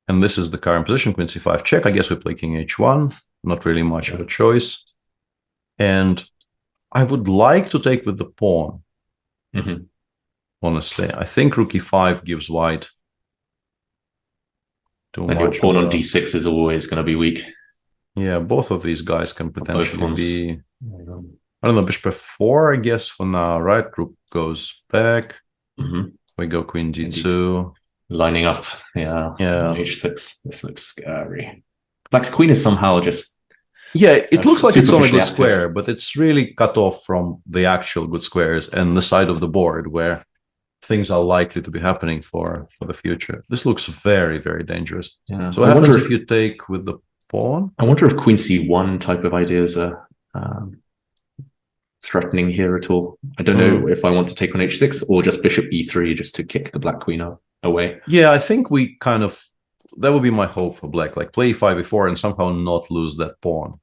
And this is the current position, queen c5 check. I guess we play king h1. Not really much of a choice. And I would like to take with the pawn. Honestly, I think rook e5 gives white too much. And your pawn on d6 is always going to be weak. Yeah, both of these guys can potentially be... I don't know, bishop f4, I guess, for now, right? Rook goes back. We go queen g2. Lining up, yeah. h6. This looks scary. Black's queen is somehow just... Yeah, it looks like it's on a good square, but it's really cut off from the actual good squares and the side of the board where things are likely to be happening for the future. This looks very, very dangerous. Yeah. So what happens if you take with the pawn? I wonder if queen c1 type of ideas are threatening here at all. I don't know if I want to take on h6 or just bishop e3 just to kick the black queen away. Yeah, I think we kind of, that would be my hope for black, like play e5, e4 and somehow not lose that pawn.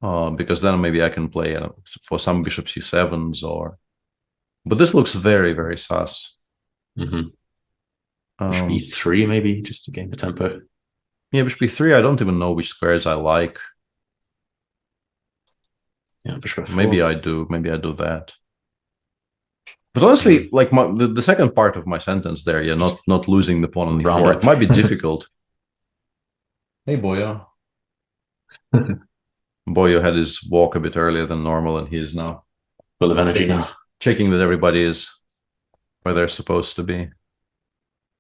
Because then maybe I can play for some bishop c7s or... But this looks very, very sus. Bishop e3 maybe, just to gain the tempo. Yeah, bishop e3, I don't even know which squares I like. Yeah, bishop f4. Maybe I do that. But honestly, like the second part of my sentence there, yeah, not losing the pawn on e4, it might be difficult. Hey, Boyo. Boyo had his walk a bit earlier than normal, and he is now full of energy now. Checking that everybody is where they're supposed to be.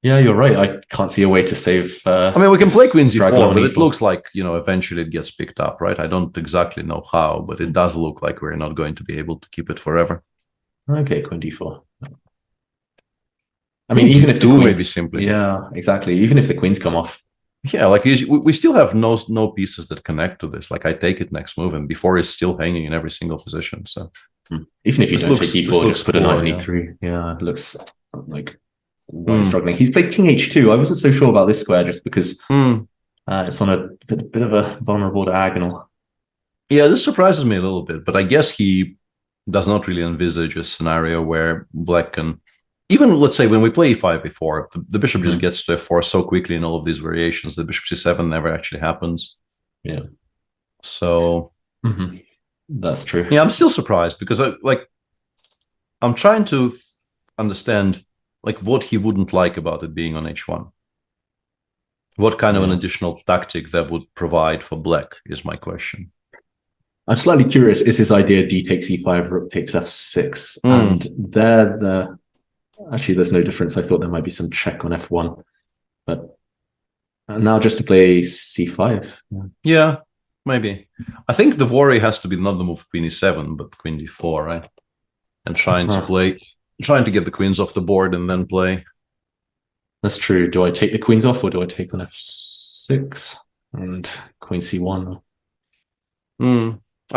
Yeah, you're right. I can't see a way to save. I mean, we can play queen c4, but it looks like, you know, eventually it gets picked up, right? I don't exactly know how, but it does look like we're not going to be able to keep it forever. Okay, queen d4. I mean, even if the queens, maybe simply. Yeah, exactly. Even if the queens come off. Yeah, like we still have no pieces that connect to this. Like I take it next move, and before is still hanging in every single position. So even if you don't take e4, just put a knight on e3. Yeah, it looks like struggling. He's played king h2. I wasn't so sure about this square just because it's on a bit of a vulnerable diagonal. Yeah, this surprises me a little bit, but I guess he does not really envisage a scenario where black can, even let's say when we play e5, e4, the bishop just gets to f4 so quickly in all of these variations. The bishop c7 never actually happens. Yeah. So that's true. Yeah, I'm still surprised because I'm trying to understand like what he wouldn't like about it being on h1. What kind of an additional tactic that would provide for black is my question. I'm slightly curious, is his idea d takes e5, rook takes f6? And actually there's no difference. I thought there might be some check on f1. But now just to play c5. Yeah, maybe. I think the worry has to be not the move queen e7, but queen d4, right? And trying to get the queens off the board and then play. That's true. Do I take the queens off or do I take on f6 and queen c1?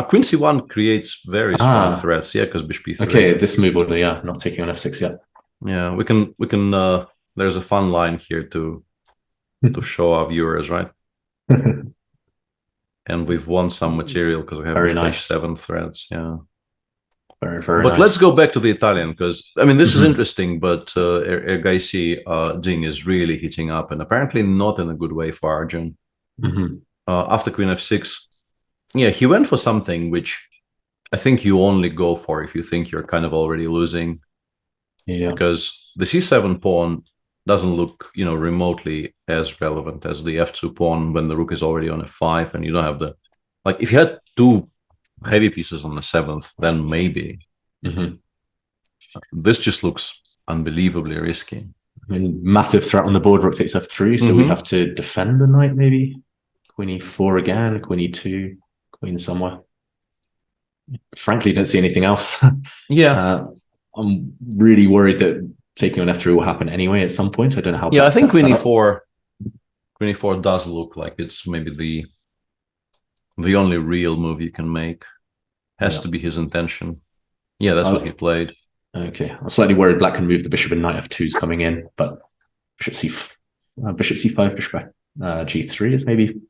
Queen c1 creates very strong threats, yeah, because bishop e3. Okay, this move order, yeah, not taking on f6 yet. Yeah, we can there's a fun line here to show our viewers, right? And we've won some material because we have very nice 7 threads, yeah. Very, very but nice. Let's go back to the Italian, because I mean this is interesting, but Ergaisi Ding is really heating up, and apparently not in a good way for Arjun. After queen f6, yeah, he went for something which I think you only go for if you think you're kind of already losing. Yeah. Because the c7 pawn doesn't look, you know, remotely as relevant as the f2 pawn when the rook is already on f5 and you don't have the... Like, if you had 2 heavy pieces on the 7th, then maybe. This just looks unbelievably risky. I mean, massive threat on the board, rook takes f3, so we have to defend the knight maybe. Queen e4 again, queen e2, queen somewhere. Frankly, don't see anything else. Yeah. I'm really worried that taking on f3 will happen anyway at some point. I don't know how. Yeah, I think queen e4 does look like it's maybe the only real move you can make. Has to be his intention. Yeah, that's what he played. Okay, I'm slightly worried black can move the bishop and knight f2 is coming in, but bishop c5, bishop g3 is maybe.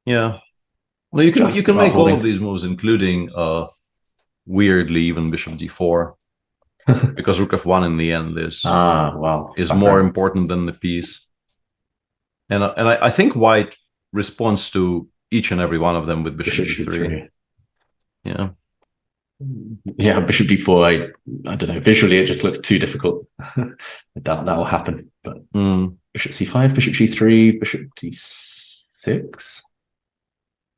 Yeah. Well, you can make all of these moves, including weirdly even bishop d4, because rook f1 in the end is more important than the piece. And I think White responds to each and every one of them with bishop g3. Yeah. Yeah, bishop d4. I don't know. Visually, it just looks too difficult. that will happen. But bishop c5, bishop g3, bishop d6.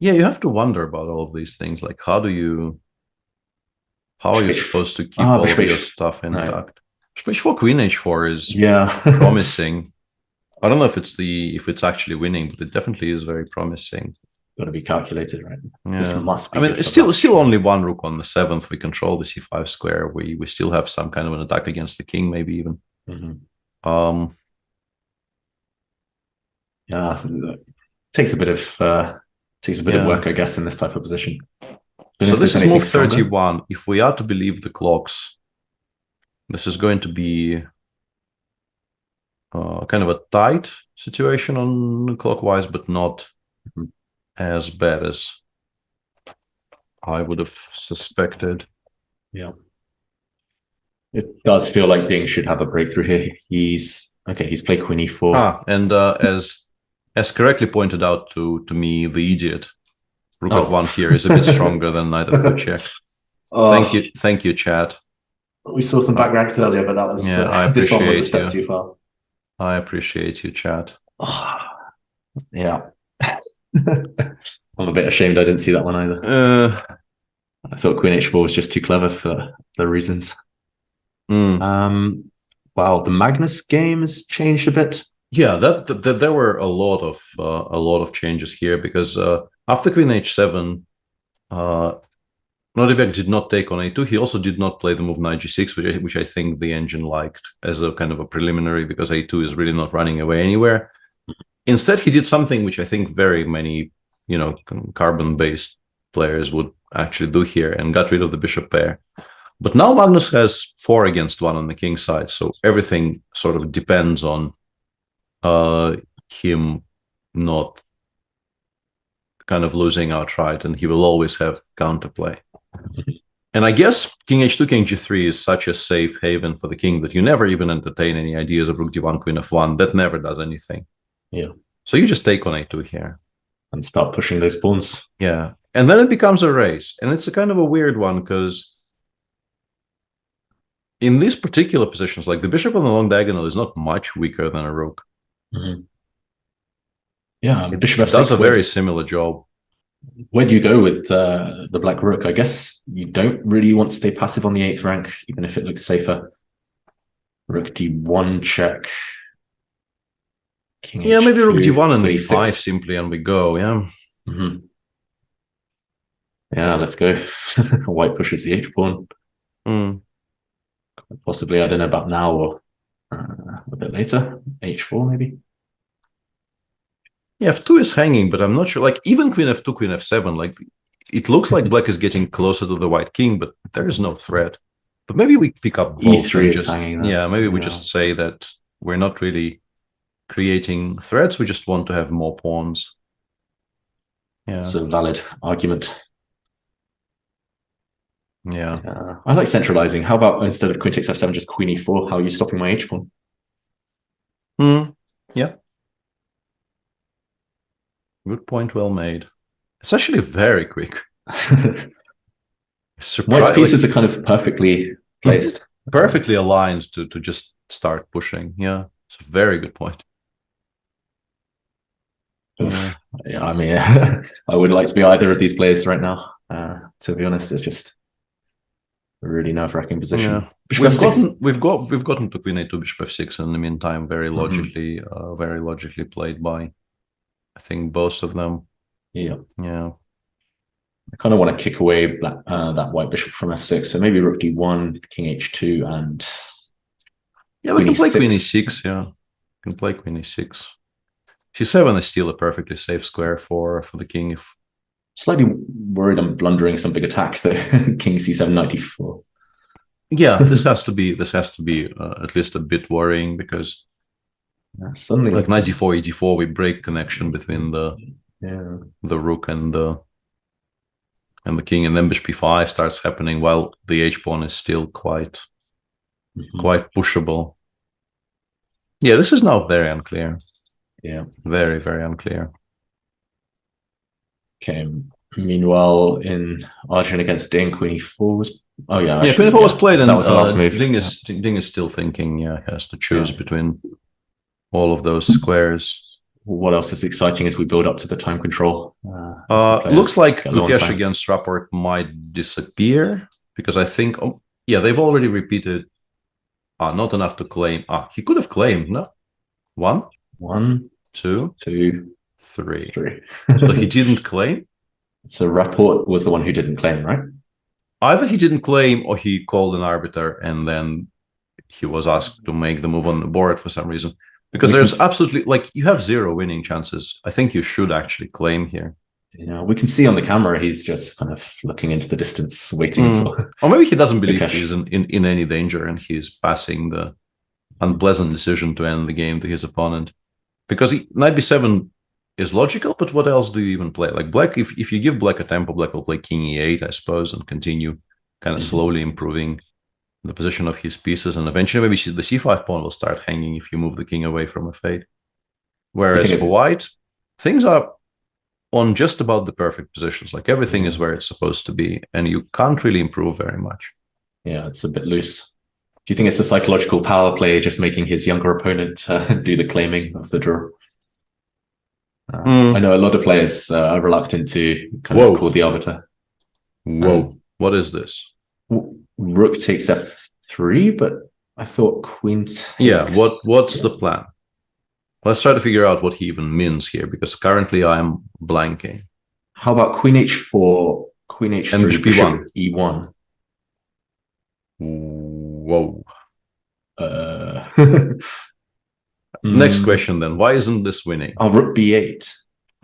Yeah, you have to wonder about all of these things. Like, how are you supposed to keep all of your stuff intact? Bishop h4, queen h4 is promising. I don't know if it's actually winning, but it definitely is very promising. got to be calculated, right? Yeah. This must be. I mean, it's still only one rook on the 7th. We control the c5 square. We still have some kind of an attack against the king, maybe even. Yeah, takes a bit of work, I guess, in this type of position. So this is move 31. If we are to believe the clocks, this is going to be kind of a tight situation on clockwise, but not as bad as I would have suspected. Yeah. It does feel like Bing should have a breakthrough here. He's played queen e4. And as correctly pointed out to me, the idiot, rook f1 here is a bit stronger than knight f2 check. Thank you, chat. We saw some back ranks earlier, but that was this one was a step too far. I appreciate you, chat. Yeah. I'm a bit ashamed I didn't see that one either. I thought queen h4 was just too clever for the reasons. Wow, the Magnus game has changed a bit. Yeah, there were a lot of changes here because after queen h7, Nordibeck did not take on a2. He also did not play the move knight g6, which I think the engine liked as a kind of a preliminary because a2 is really not running away anywhere. Instead, he did something which I think very many, carbon-based players would actually do here and got rid of the bishop pair. But now Magnus has 4 against 1 on the king side, so everything sort of depends on him not kind of losing outright, and he will always have counterplay. And I guess king h2, king g3 is such a safe haven for the king that you never even entertain any ideas of rook d1, queen f1. That never does anything. Yeah. So you just take on a2 here. And start pushing those pawns. Yeah. And then it becomes a race. And it's a kind of a weird one because in these particular positions, like the bishop on the long diagonal is not much weaker than a rook. Yeah, it bishop f6 does a very similar job. Where do you go with the black rook? I guess you don't really want to stay passive on the 8th rank, even if it looks safer. Rook d1 check. King yeah, h2, maybe rook d1 and e6. e5 simply, and we go. Yeah. Yeah, let's go. White pushes the h pawn. Possibly, I don't know about now or a bit later. h4 maybe. Yeah, f2 is hanging, but I'm not sure. Like even queen f2, queen f7, like it looks like black is getting closer to the white king, but there is no threat. But maybe we pick up both e3 is hanging. Yeah, maybe we just say that we're not really creating threats. We just want to have more pawns. Yeah, it's a valid argument. Yeah, I like centralizing. How about instead of queen takes f7, just queen e4? How are you stopping my h pawn? Yeah. Good point, well made. It's actually very quick. White's pieces are kind of perfectly placed. Perfectly aligned to just start pushing. Yeah, it's a very good point. Yeah, I mean, I wouldn't like to be either of these players right now. To be honest, it's just a really nerve-wracking position. Yeah. We've gotten to queen a2, bishop f6 in the meantime. Very logically played by, I think, both of them. Yeah. I kind of want to kick away that white bishop from f6. So maybe rook d1, king h2, and we can play queen e6. Yeah, we can play queen e6. c7 is still a perfectly safe square for the king. If slightly worried I'm blundering some big attack though. King c7, knight e4. Yeah, this has to be at least a bit worrying because suddenly like knight d4, e4, we break connection between the rook and the king, and then bishop e5 starts happening while the h pawn is still quite pushable. Yeah, this is now very unclear. Yeah, very, very unclear. Okay. Meanwhile, in Arjun against Ding, queen e4 was. Oh yeah, actually, queen e4 was played, and that was the last move. Ding is still thinking. Yeah, he has to choose between all of those squares. What else is exciting as we build up to the time control? Looks like Gukesh against Rapport might disappear because I think, they've already repeated. Not enough to claim. He could have claimed, no? One, 1, 2, 2, 3. So he didn't claim? So Rapport was the one who didn't claim, right? Either he didn't claim or he called an arbiter and then he was asked to make the move on the board for some reason. Because there's absolutely, like, you have 0 winning chances. I think you should actually claim here. Yeah, we can see on the camera he's just kind of looking into the distance, waiting for... Or maybe he doesn't believe Gukesh. he's in any danger and he's passing the unpleasant decision to end the game to his opponent. Because knight b7 is logical, but what else do you even play? Like black, if you give black a tempo, black will play king e8, I suppose, and continue kind of slowly improving the position of his pieces, and eventually maybe the c5 pawn will start hanging if you move the king away from a fade. Whereas for white, things are on just about the perfect positions. Like everything is where it's supposed to be, and you can't really improve very much. Yeah, it's a bit loose. Do you think it's a psychological power play, just making his younger opponent do the claiming of the draw? I know a lot of players are reluctant to kind of call the arbiter. What is this? Rook takes f3, but I thought queen takes... Yeah, what's the plan? Let's try to figure out what he even means here, because currently I'm blanking. How about queen h4, queen h3, and bishop e1? Whoa. Next question then. Why isn't this winning? Oh, rook b8.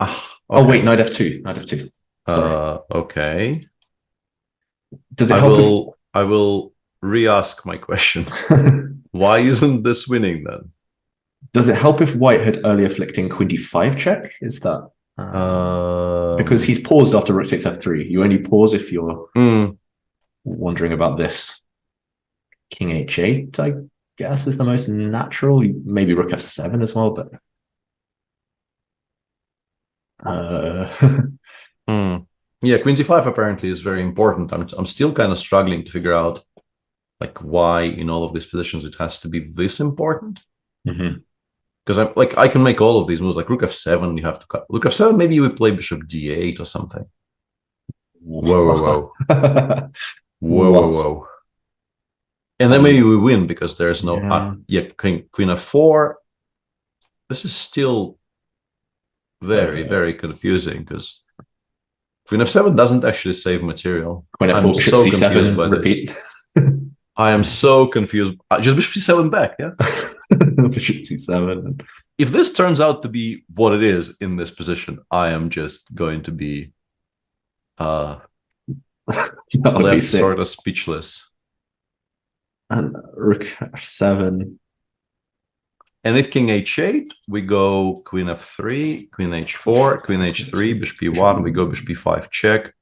Okay. Oh, wait, knight f2. Knight f2. Sorry. Okay. Does it help? I will re-ask my question. Why isn't this winning then? Does it help if white had earlier flicked in queen d5 check? Is that... because he's paused after rook takes f3. You only pause if you're wondering about this. King h8, I guess, is the most natural. Maybe rook f7 as well, but... Yeah, queen d5 apparently is very important. I'm still kind of struggling to figure out like why in all of these positions it has to be this important. Because I'm like, I can make all of these moves, like rook f7, you have to cut. Rook f7, maybe you would play bishop d8 or something. Whoa. And then maybe we win because there's no... queen f4. This is still very confusing because queen f7 doesn't actually save material. Queen f4, bishop c7, by repeat. I am so confused. Just bishop c7 back, yeah? Bishop c7. If this turns out to be what it is in this position, I am just going to be left sort of speechless. And rook f7. And if king h8, we go queen f3, queen h4, queen h3, bishop e1, we go bishop e5 check.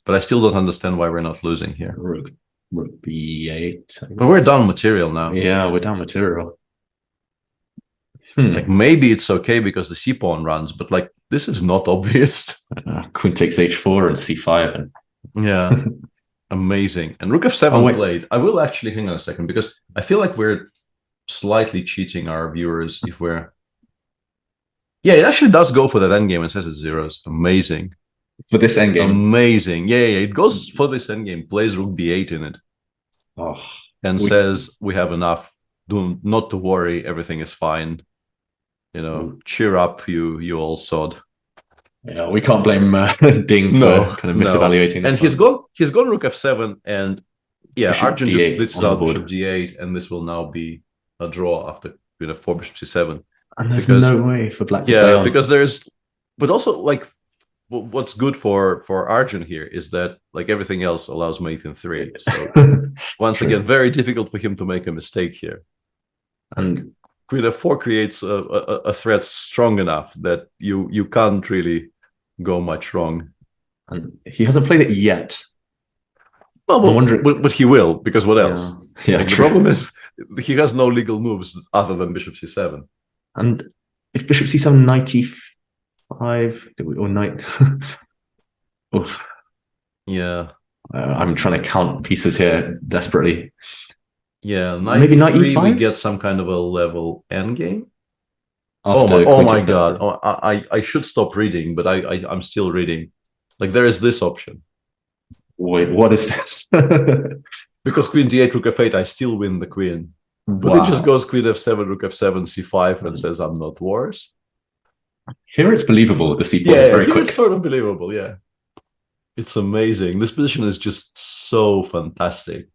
But I still don't understand why we're not losing here. Rook b8. But we're down material now. Yeah, we're down material. Like maybe it's okay because the c pawn runs, but like this is not obvious. Queen takes h4 and c5. And... yeah, amazing. And rook f7 played. I will actually hang on a second because I feel like we're slightly cheating our viewers if we're... Yeah, it actually does go for that endgame and says it's zeros. Amazing. For this endgame? Amazing. Yeah, it goes for this endgame, plays rook b8 in it. And says we have enough. Not to worry, everything is fine. You know, cheer up, you all sod. Yeah, we can't blame Ding for kind of misevaluating this. And he's gone rook f7, and yeah, Bishop Arjun just blitzes out board. bishop d8, and this will now be a draw after queen f4, bishop c7. And there's no way for black to play on. Because there's... But also, like, what's good for Arjun here is that, like, everything else allows mate in 3. So, once again, very difficult for him to make a mistake here. And queen f4 creates a threat strong enough that you can't really go much wrong. And he hasn't played it yet. Well, I'm wondering, but he will, because what else? Yeah, the problem is he has no legal moves other than bishop c7. And if bishop c7, knight e5, or knight... Oof. Yeah. I'm trying to count pieces here desperately. Yeah, knight maybe knight e3, e5? we get some kind of a level endgame. After Oh my god! Oh, I should stop reading, but I'm still reading. Like there is this option. Wait, what is this? Because queen d8, rook f8, I still win the queen. But Wow. it just goes queen f7, rook f7, c5, and says I'm not worse. Here it's believable. The c pawn is very quick. It's sort of believable. Yeah, it's amazing. This position is just so fantastic.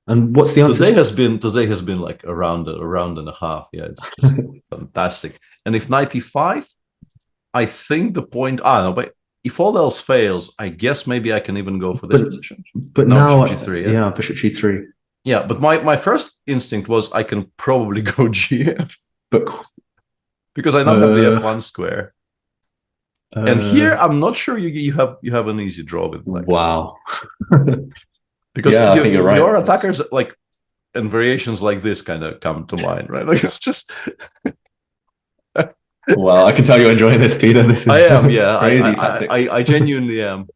And what's the answer? Today has been like a round and a half. Yeah, it's just fantastic. And if knight e5, I think the point. No, but if all else fails, I guess maybe I can even go for this position. But no, now, bishop g3. Yeah, bishop g3. Yeah, but my first instinct was I can probably go gf, but because I now have the f1 square. And here I'm not sure you have an easy draw with black. Wow. Because I think you're right. Your attackers like and variations like this kind of come to mind, right? Like it's just. Well, I can tell you're enjoying this, Peter. This is I am, yeah. Crazy tactics. I genuinely am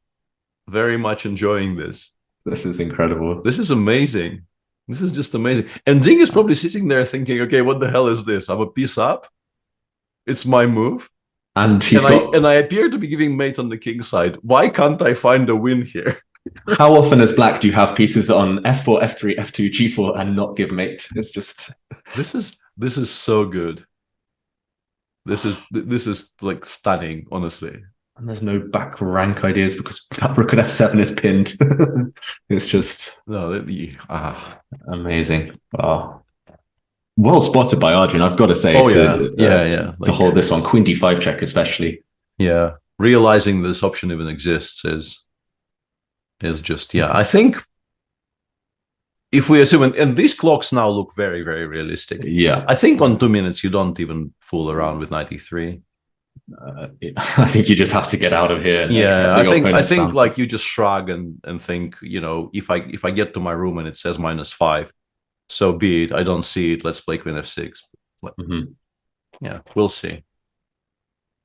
very much enjoying this. This is incredible. This is amazing. This is just amazing. And Ding is probably sitting there thinking, okay, what the hell is this? I'm a piece up. It's my move. And I appear to be giving mate on the king side. Why can't I find a win here? How often as black do you have pieces on f4, f3, f2, g4 and not give mate? It's just this is so good. This is like stunning, honestly. And there's no back rank ideas because that rook at f7 is pinned. It's just amazing. Oh. Well spotted by Arjun, I've got to say. To hold this one, queen d5 check especially. Yeah, realizing this option even exists is just I think if we assume and these clocks now look very, very realistic. Yeah, I think on 2 minutes you don't even fool around with knight e3. I think you just have to get out of here. I think like you just shrug and think, if I get to my room and it says -5, so be it. I don't see it. Let's play queen f6. Yeah, we'll see.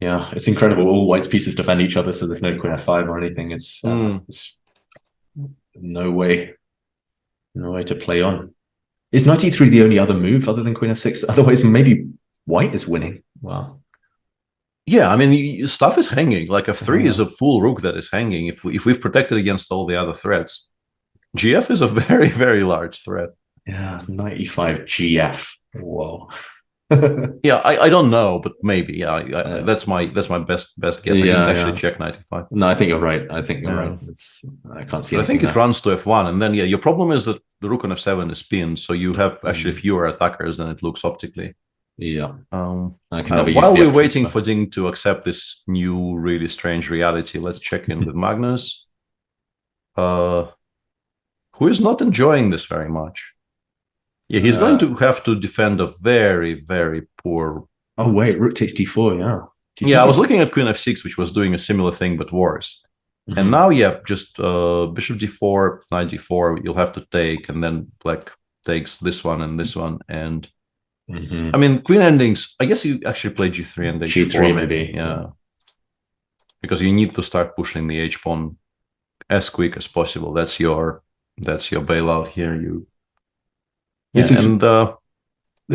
Yeah, it's incredible. All White's pieces defend each other, so there's no queen f5 or anything. It's no way to play on. Is knight e3 the only other move other than queen f6? Otherwise, maybe White is winning. Wow. Yeah, I mean, stuff is hanging. Like f3 is a full rook that is hanging. If we've protected against all the other threats, gf is a very, very large threat. Yeah, knight e5 gf. Whoa. Yeah, I don't know, but maybe. Yeah, that's my best guess. I didn't actually check knight e5. No, I think you're right. I can't see. I think it runs to f1, and then your problem is that the rook on f7 is pinned, so you have actually fewer attackers than it looks optically. Yeah. While we're waiting for Ding to accept this new, really strange reality, let's check in with Magnus, who is not enjoying this very much. Yeah, he's going to have to defend a very, very poor. Oh wait, rook takes d4. Yeah, I was looking at queen f6, which was doing a similar thing but worse. And now, just bishop d4, knight d4. You'll have to take, and then black takes this one and this one, and. I mean, queen endings. I guess you actually play g3 and h4. G3 maybe. Yeah, because you need to start pushing the h pawn as quick as possible. That's your bailout here.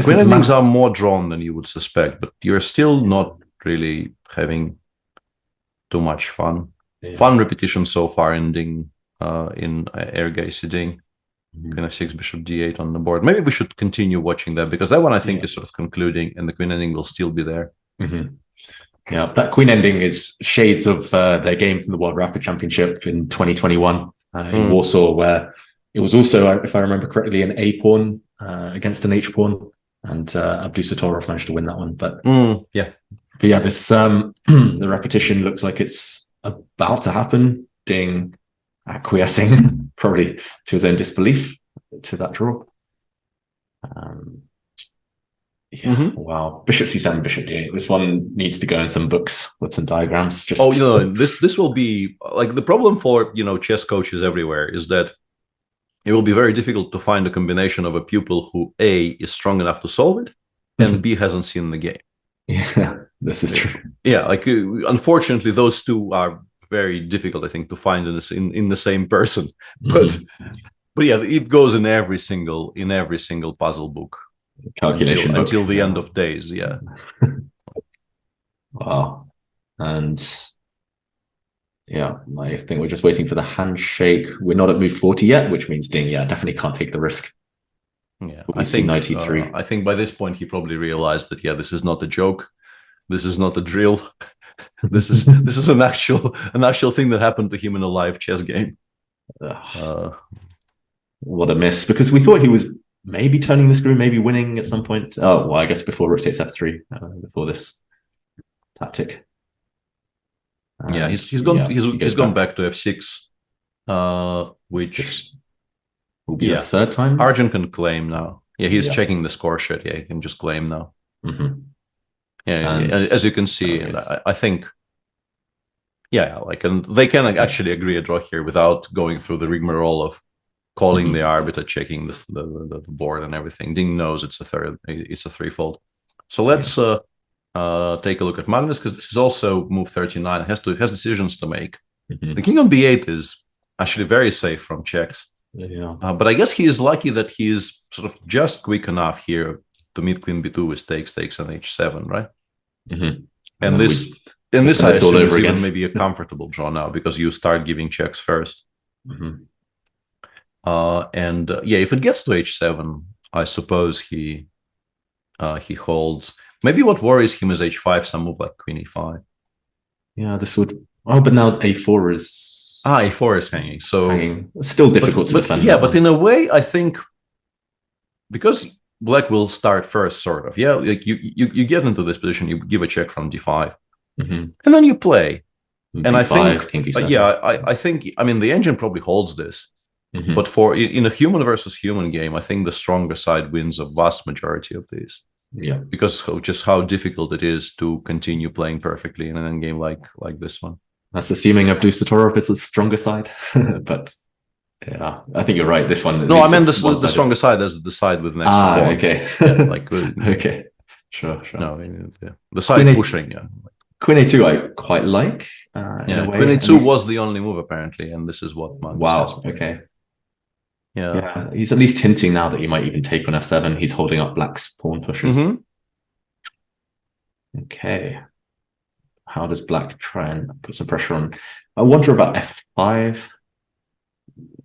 Queen endings are more drawn than you would suspect, but you're still not really having too much fun. Fun repetition so far ending in Ergay Ding. Queen f6, bishop d8 on the board. Maybe we should continue watching that because that one I think is sort of concluding, and the queen ending will still be there. Yeah, that queen ending is shades of their game from the World Rapport Championship in 2021 in Warsaw, where it was also, if I remember correctly, an A pawn against an H pawn, and Abdusatorov managed to win that one. But this the repetition looks like it's about to happen. Ding acquiescing, probably to his own disbelief, to that draw. Wow. Bishop c7, bishop d8. This one needs to go in some books with some diagrams. This will be like the problem for chess coaches everywhere is that it will be very difficult to find a combination of a pupil who A is strong enough to solve it and B hasn't seen the game. Yeah, this is true. Yeah, like unfortunately those two are very difficult, I think, to find in the same person. But yeah, it goes in every single puzzle book. Calculation book. Until the end of days, yeah. Wow. And I think we're just waiting for the handshake. We're not at move 40 yet, which means Ding, definitely can't take the risk. Yeah, I think 93. I think by this point he probably realized that this is not a joke. This is not a drill. This is an actual thing that happened to him in a live chess game. What a miss, because we thought he was maybe turning the screw, maybe winning at some point. Oh, well, I guess before rook takes f3, before this tactic. Yeah, he's gone back to f6, which will be the third time. Arjun can claim now. Yeah, he's checking the score sheet. Yeah, he can just claim now. Yeah, and as you can see, I think, and they can actually agree a draw here without going through the rigmarole of calling the arbiter, checking the board and everything. Ding knows it's a threefold. So let's take a look at Magnus, because this is also move 39. It has decisions to make. The king on b8 is actually very safe from checks. But I guess he is lucky that he is sort of just quick enough here to meet queen b2 with takes on h7, right? And this I assume is even maybe a comfortable draw now, because you start giving checks first. If it gets to h7, I suppose he holds. Maybe what worries him is h5, some move like queen e5. Yeah, this would. Oh, but now a4 is. A4 is hanging. So still difficult to defend. Yeah, but in a way, I think because black will start first, sort of. Yeah, like you get into this position, you give a check from d5, and then you play. And I think, I think, I mean, the engine probably holds this. But in a human versus human game, I think the stronger side wins a vast majority of these. Yeah, because of just how difficult it is to continue playing perfectly in an endgame like this one. That's assuming Abdus is the stronger side, but yeah, I think you're right. This one. No, I meant the stronger side as the side with next. Okay. Okay. Sure. No, the side pushing. Yeah. Queen a2, I quite like. In a way. Queen a2 was the only move apparently, and this is what Magnus has. Okay. Yeah, he's at least hinting now that he might even take on f7. He's holding up black's pawn pushes. Okay. How does black try and put some pressure on? I wonder about f5.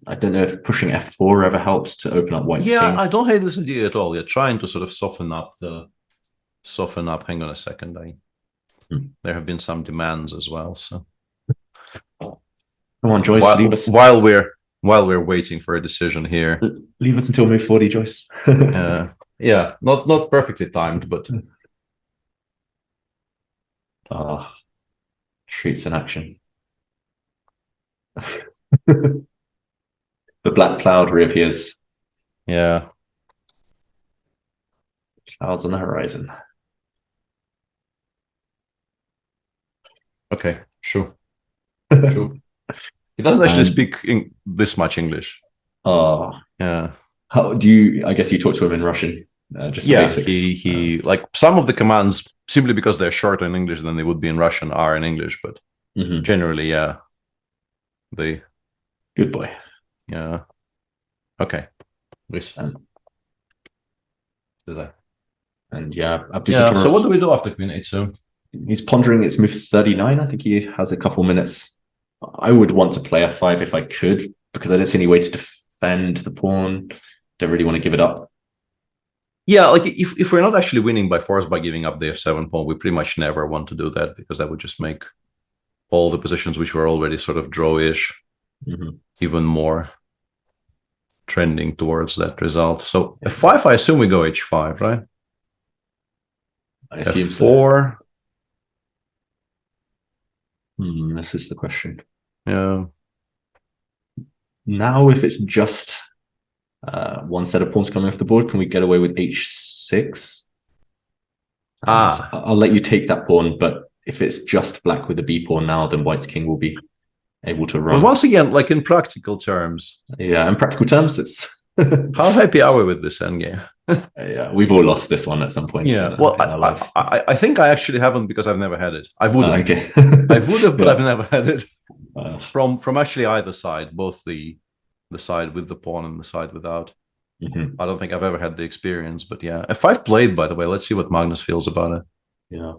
I don't know if pushing f4 ever helps to open up white's king. I don't hate this idea at all. You're trying to sort of soften up. Hang on a second. There have been some demands as well. So come on, Joyce. While we're waiting for a decision here, leave us until move 40, Joyce. Yeah, not perfectly timed, but streets in action. The black cloud reappears. Yeah, clouds on the horizon. Okay, sure. He doesn't actually speak this much English. Oh, yeah. How do you? I guess you talk to him in Russian. Just the basics. He like some of the commands, simply because they're shorter in English than they would be in Russian, are in English. But generally, they. Good boy. Yeah. Okay. Please. And so what do we do after queen a2? He's pondering. It's move 39. I think he has a couple minutes. I would want to play f5 if I could, because I don't see any way to defend the pawn. Don't really want to give it up. Yeah, like if we're not actually winning by force by giving up the f7 pawn, we pretty much never want to do that, because that would just make all the positions which were already sort of draw-ish even more trending towards that result. So f5, I assume we go h5, right? I assume f4. This is the question. Yeah. Now, if it's just one set of pawns coming off the board, can we get away with h6? I'll let you take that pawn, but if it's just black with a b pawn now, then white's king will be able to run. Well, once again, like in practical terms. Yeah, in practical terms, it's... How happy are we with this endgame? Yeah, we've all lost this one at some point. Yeah, well, I think I actually haven't, because I've never had it. I would have. Okay. I would have, but I've never had it. From actually either side, both the side with the pawn and the side without. I don't think I've ever had the experience, but yeah. f5 played, by the way. Let's see what Magnus feels about it. Yeah.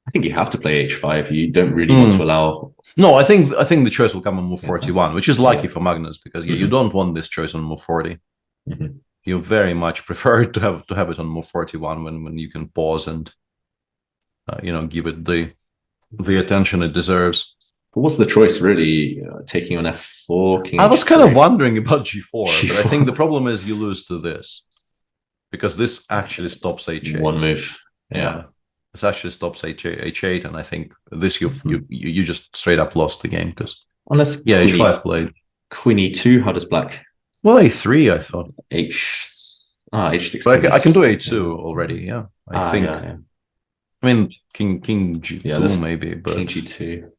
I think you have to play h5. You don't really want to allow... No, I think the choice will come on move 41, which is lucky for Magnus, because you don't want this choice on move 40. You very much prefer to have it on move 41 when you can pause and give it the attention it deserves. But what's the choice, really? Taking on f4, king I was h3? kind of wondering about g4, but I think the problem is you lose to this. Because this actually stops h8. One move. Yeah. This actually stops h8, and I think this you just straight up lost the game, because unless h5 played. Queen e2, how does black? Well, a3, I thought. h6. But I can do a2 already, yeah. I think. Yeah. I mean, king g2 maybe, but king g2.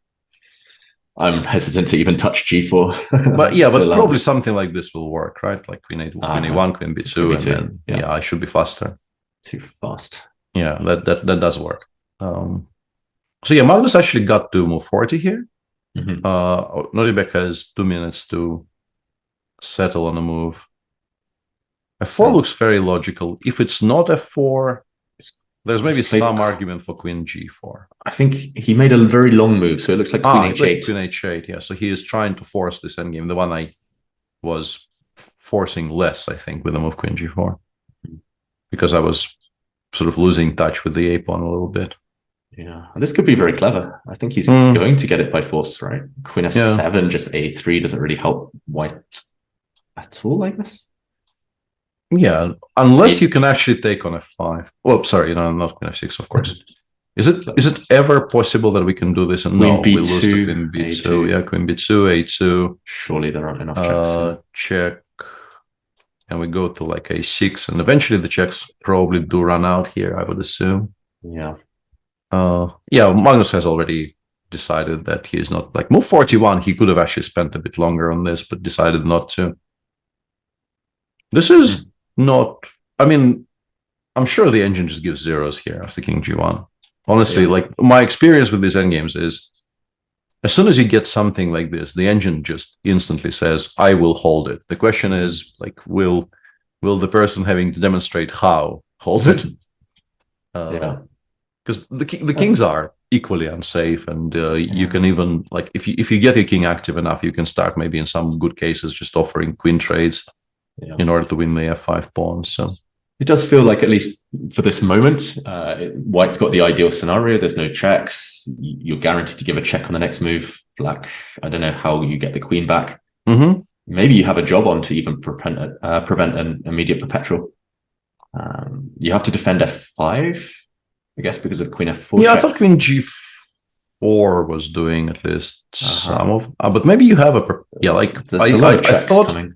I'm hesitant to even touch g4. But probably something like this will work, right? Like queen a1, queen b2, and then I should be faster. Too fast. Yeah, that does work. So Magnus actually got to move 40 here. Nordibek has 2 minutes to settle on a move. f4 looks very logical. If it's not f4, there's maybe some argument for queen g4. I think he made a very long move, so it looks like queen h8. Queen h8, yeah. So he is trying to force this endgame. The one I was forcing less, I think, with the move queen g4. Because I was sort of losing touch with the a-pawn a little bit. Yeah, this could be very clever. I think he's going to get it by force, right? Queen f7, just a3 doesn't really help white at all, I guess. Yeah, unless you can actually take on f5. Oh, sorry, not queen f6, of course. Is it ever possible that we can do this? And queen b2, we lose to queen b2. A2. Yeah, queen b2, a2. Surely there aren't enough checks. Check. And we go to like a6, and eventually the checks probably do run out here, I would assume. Yeah. Magnus has already decided that he is not, like, move 41, he could have actually spent a bit longer on this, but decided not to. This is not, I mean, I'm sure the engine just gives zeros here after king g1. Honestly, like, my experience with these endgames is, as soon as you get something like this, the engine just instantly says, I will hold it. The question is, like, will the person having to demonstrate how hold it? Because the kings are equally unsafe, and you can even, like, if you get your king active enough, you can start maybe in some good cases just offering queen trades in order to win the f5 pawn. So it does feel like, at least for this moment, white's got the ideal scenario. There's no checks. You're guaranteed to give a check on the next move. Black, I don't know how you get the queen back. Maybe you have a job on to even prevent an immediate perpetual. You have to defend f5, I guess, because of queen f4. Yeah, check. I thought queen g4 was doing at least some of, but maybe you have I thought coming.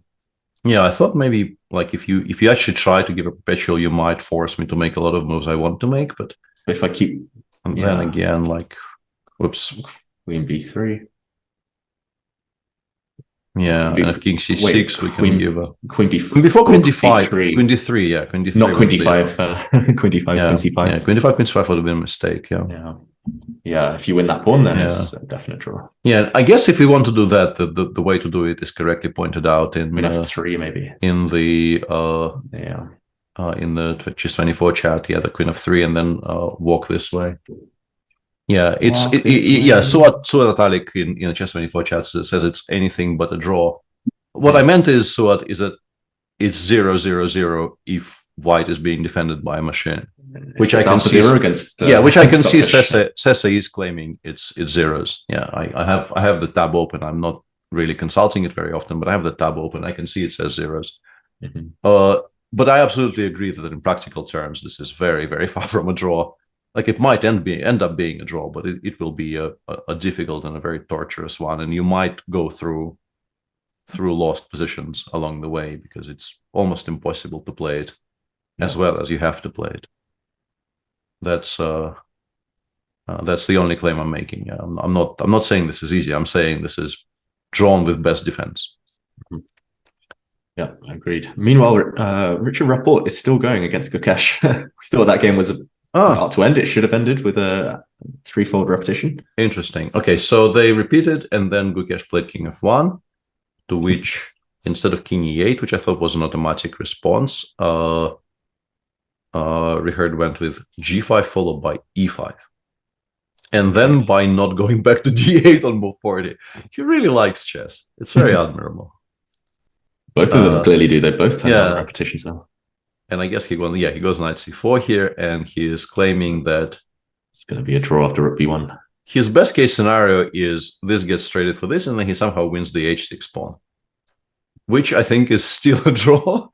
Yeah, I thought maybe, like, if you actually try to give a perpetual, you might force me to make a lot of moves I want to make. But if I keep, then again, like, whoops, queen b3. Yeah, and if king c6, we can give a queen b4, queen d5, queen d3, yeah, queen d3, not queen d5, queen d5, yeah, queen c5. Yeah, queen d5, queen c5 would have been a mistake. Yeah. If you win that pawn, then it's a definite draw. Yeah, I guess if we want to do that, the way to do it is correctly pointed out in f3, maybe in the in the Chess24 chat. Yeah, the queen f3, and then walk this way. Yeah, Suat Atalik in Chess24 chat says it's anything but a draw. What I meant is, Suat, is that it's 0-0-0 if white is being defended by a machine. Which I can see against, which I can see Sese is claiming it's zeros. Yeah, I have the tab open. I'm not really consulting it very often, but I have the tab open. I can see it says zeros. But I absolutely agree that in practical terms, this is very, very far from a draw. Like, it might end up being a draw, but it will be a difficult and a very torturous one, and you might go through lost positions along the way, because it's almost impossible to play it as well as you have to play it. That's the only claim I'm making. I'm not saying this is easy. I'm saying this is drawn with best defense. Yeah, agreed. Meanwhile, Richard Rapport is still going against Gukesh. We thought that game was about to end. It should have ended with a threefold repetition. Interesting. Okay, so they repeated, and then Gukesh played king f1, to which, instead of king e8, which I thought was an automatic response, Richard went with g5 followed by e5. And then by not going back to d8 on move 40. He really likes chess. It's very admirable. Both of them clearly do. They both have repetitions now. And I guess he goes knight c4 here, and he is claiming that It's going to be a draw after rook b1. His best case scenario is this gets traded for this, and then he somehow wins the h6 pawn, which I think is still a draw.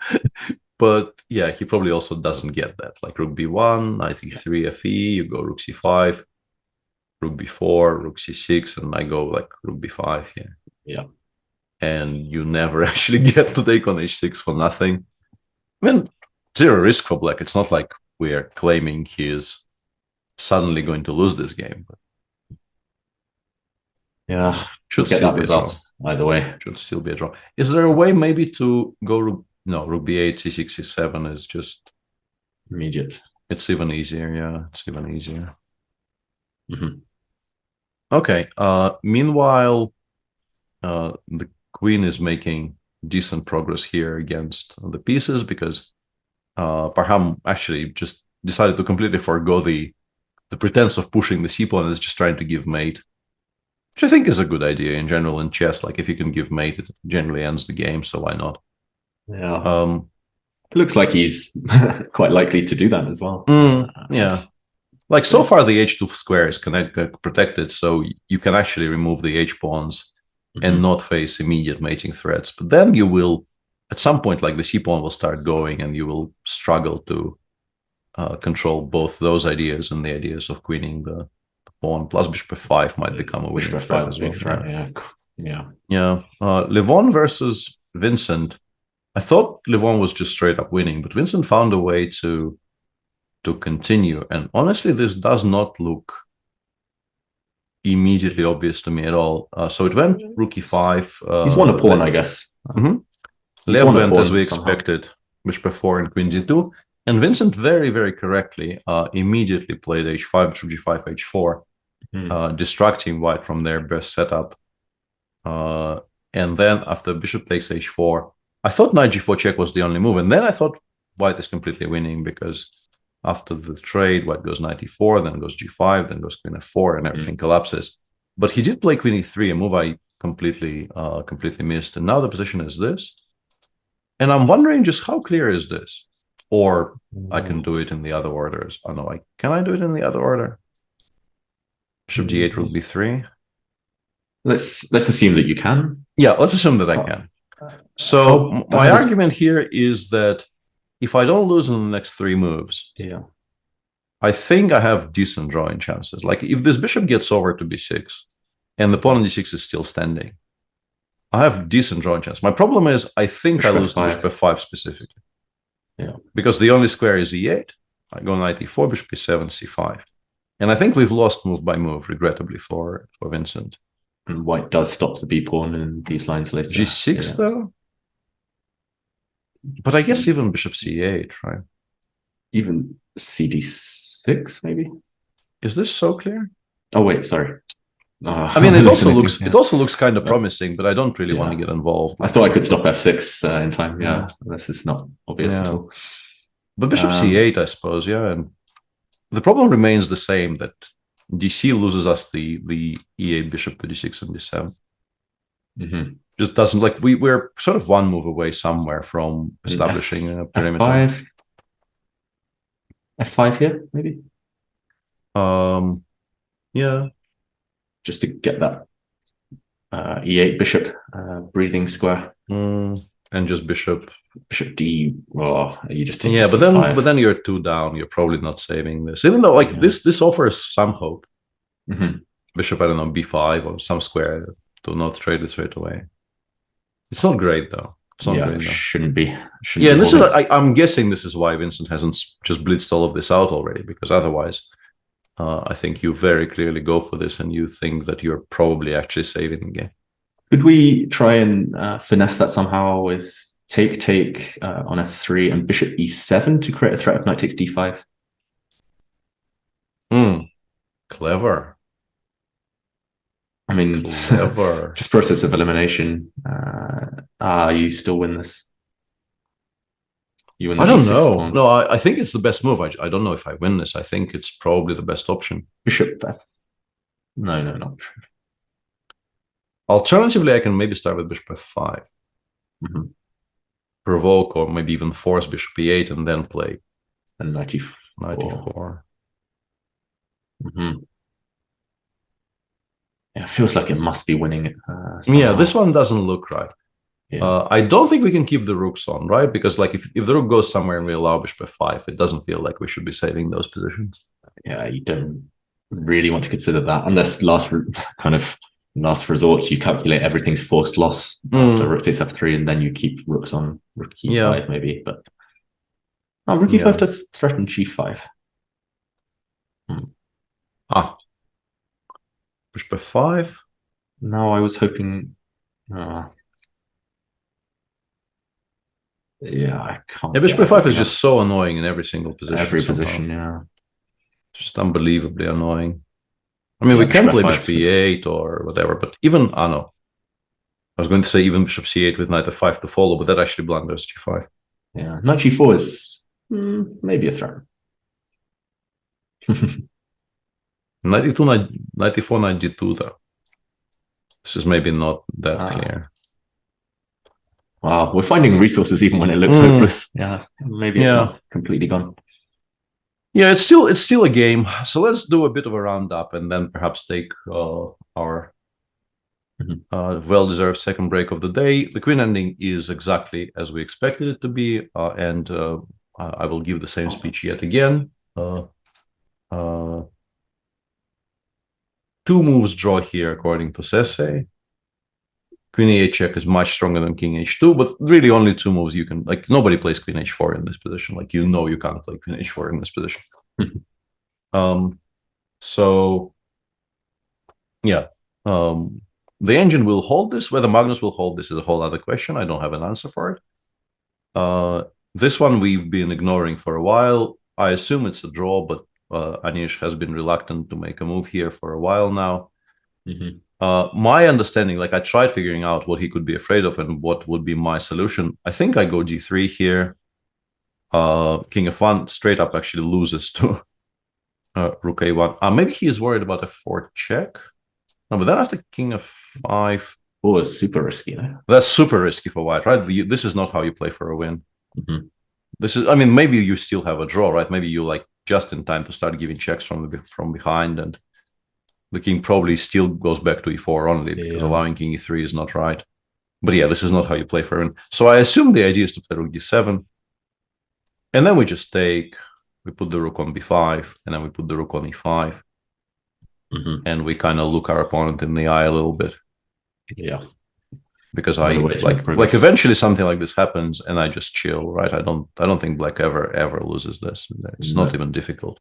But yeah, he probably also doesn't get that. Like rook b1, knight e3, fe, you go rook c5, rook b4, rook c6, and I go like rook b5 here. Yeah. And you never actually get to take on h6 for nothing. I mean, zero risk for black. It's not like we're claiming he is suddenly going to lose this game. But yeah, should get still that be result a draw. either way. Should still be a draw. Is there a way maybe to go rook b8, c6, c7 is just immediate. It's even easier, yeah. It's even easier. Mm-hmm. Okay. Meanwhile, the queen is making decent progress here against the pieces because Parham actually just decided to completely forgo the pretense of pushing the c pawn and is just trying to give mate, which I think is a good idea in general in chess. Like if you can give mate, it generally ends the game, so why not? Yeah. It looks like he's quite likely to do that as well. Yeah. Like so far the h2 square is protected, so you can actually remove the h pawns and not face immediate mating threats. But then you will, at some point, like the c pawn will start going and you will struggle to control both those ideas and the ideas of queening the pawn. Plus bishop f5 might become a winning threat as well. Yeah. Levon versus Vincent. I thought Levon was just straight up winning, but Vincent found a way to continue. And honestly, this does not look immediately obvious to me at all. So it went rook e5. He's won a pawn, I guess. Lev went as we expected, bishop f4 and queen d2. And Vincent very, very correctly immediately played h5, bishop g5, h4, distracting white from their best setup. And then after bishop takes h4, I thought knight g4 check was the only move. And then I thought white is completely winning because after the trade, white goes knight e4, then goes g5, then goes queen f4, and everything collapses. But he did play queen e3, a move I completely missed. And now the position is this. And I'm wondering just how clear is this? Or I can do it in the other orders. I know. Can I do it in the other order? Bishop g8, rook b3. Let's assume that you can. Yeah, let's assume that I can. So my argument here is that if I don't lose in the next three moves, I think I have decent drawing chances. Like if this bishop gets over to b6 and the pawn on d6 is still standing, I have decent drawing chance. My problem is I think I lose to bishop f5 specifically. Yeah. Because the only square is e8. I go knight e4, bishop e7, c5. And I think we've lost move by move, regrettably, for Vincent. And white does stop the b pawn in these lines later. G6 though? But I guess even bishop c8, right? Even cd6, maybe? Is this so clear? Oh wait, sorry. I mean, it also looks kind of promising, but I don't really want to get involved. I thought I could stop f6 in time. Yeah, this is not obvious at all. But bishop c8, I suppose, yeah. And the problem remains the same, that dc loses us the e8 bishop to d6 and d7. Just doesn't, like, we're sort of one move away somewhere from establishing a perimeter. F5 here, maybe? Yeah. Just to get that e8 bishop breathing square. And just bishop d. Well, you just take but then you're two down. You're probably not saving this, even though like this offers some hope. Bishop, I don't know, b5 or some square to not trade it straight away. It's not great though. It's not great, shouldn't be. And this is I'm guessing this is why Vincent hasn't just blitzed all of this out already, because otherwise I think you very clearly go for this and you think that you're probably actually saving the game. Could we try and finesse that somehow with take on f3 and bishop e7 to create a threat of knight takes d5? Clever. I mean, clever. Just process of elimination. You still win this. You win the I don't g6 know. pawn. No, I think it's the best move. I don't know if I win this. I think it's probably the best option. Bishop f. No, not bishop. Alternatively, I can maybe start with bishop f5. Provoke or maybe even force bishop e8 and then play. And knight e4. Knight e4. Mm-hmm. Yeah, it feels like it must be winning it. Yeah, this one doesn't look right. Yeah. I don't think we can keep the rooks on, right? Because like if the rook goes somewhere and we allow bishop f5, it doesn't feel like we should be saving those positions. Yeah, you don't really want to consider that unless last resort you calculate everything's forced loss after rook takes f3 and then you keep rooks on rook e5 maybe. But rook e5 does threaten g5. Bishop f5. No, I was hoping. Yeah, I can't. Yeah, bishop f5 is just so annoying in every single position. Every position, yeah. Just unbelievably annoying. I mean, we can play bishop e8 or whatever, but even, no. I was going to say even bishop c8 with knight f5 to follow, but that actually blunders g5. Yeah, knight g4 is maybe a threat. 92, 94, 92 though. This is maybe not that clear. Wow, we're finding resources even when it looks hopeless. Yeah, maybe it's not completely gone. Yeah, it's still a game. So let's do a bit of a roundup and then perhaps take our well-deserved second break of the day. The queen ending is exactly as we expected it to be, and I will give the same speech yet again. 2 moves draw here according to Sese. Queen e8 check is much stronger than king h2, but really only 2 moves you can, like, nobody plays queen h4 in this position. Like, you can't play queen h4 in this position. So yeah, the engine will hold this. Whether Magnus will hold this is a whole other question. I don't have an answer for it. This one we've been ignoring for a while. I assume it's a draw, but Anish has been reluctant to make a move here for a while now. My understanding, like I tried figuring out what he could be afraid of and what would be my solution. I think I go g3 here. King f1 straight up actually loses to rook a1. Maybe he is worried about a 4 check. No, but then after king f5. Oh, it's super risky. That's super risky for white, right? This is not how you play for a win. This is, I mean, maybe you still have a draw, right? Maybe you like just in time to start giving checks from behind, and the king probably still goes back to e4 only because allowing king e3 is not right. But yeah, this is not how you play for a win. So I assume the idea is to play rook d7, and then we just take, we put the rook on b5, and then we put the rook on e5, and we kind of look our opponent in the eye a little bit. Yeah. Because I like eventually something like this happens and I just chill, right? I don't think black ever loses this. It's not even difficult.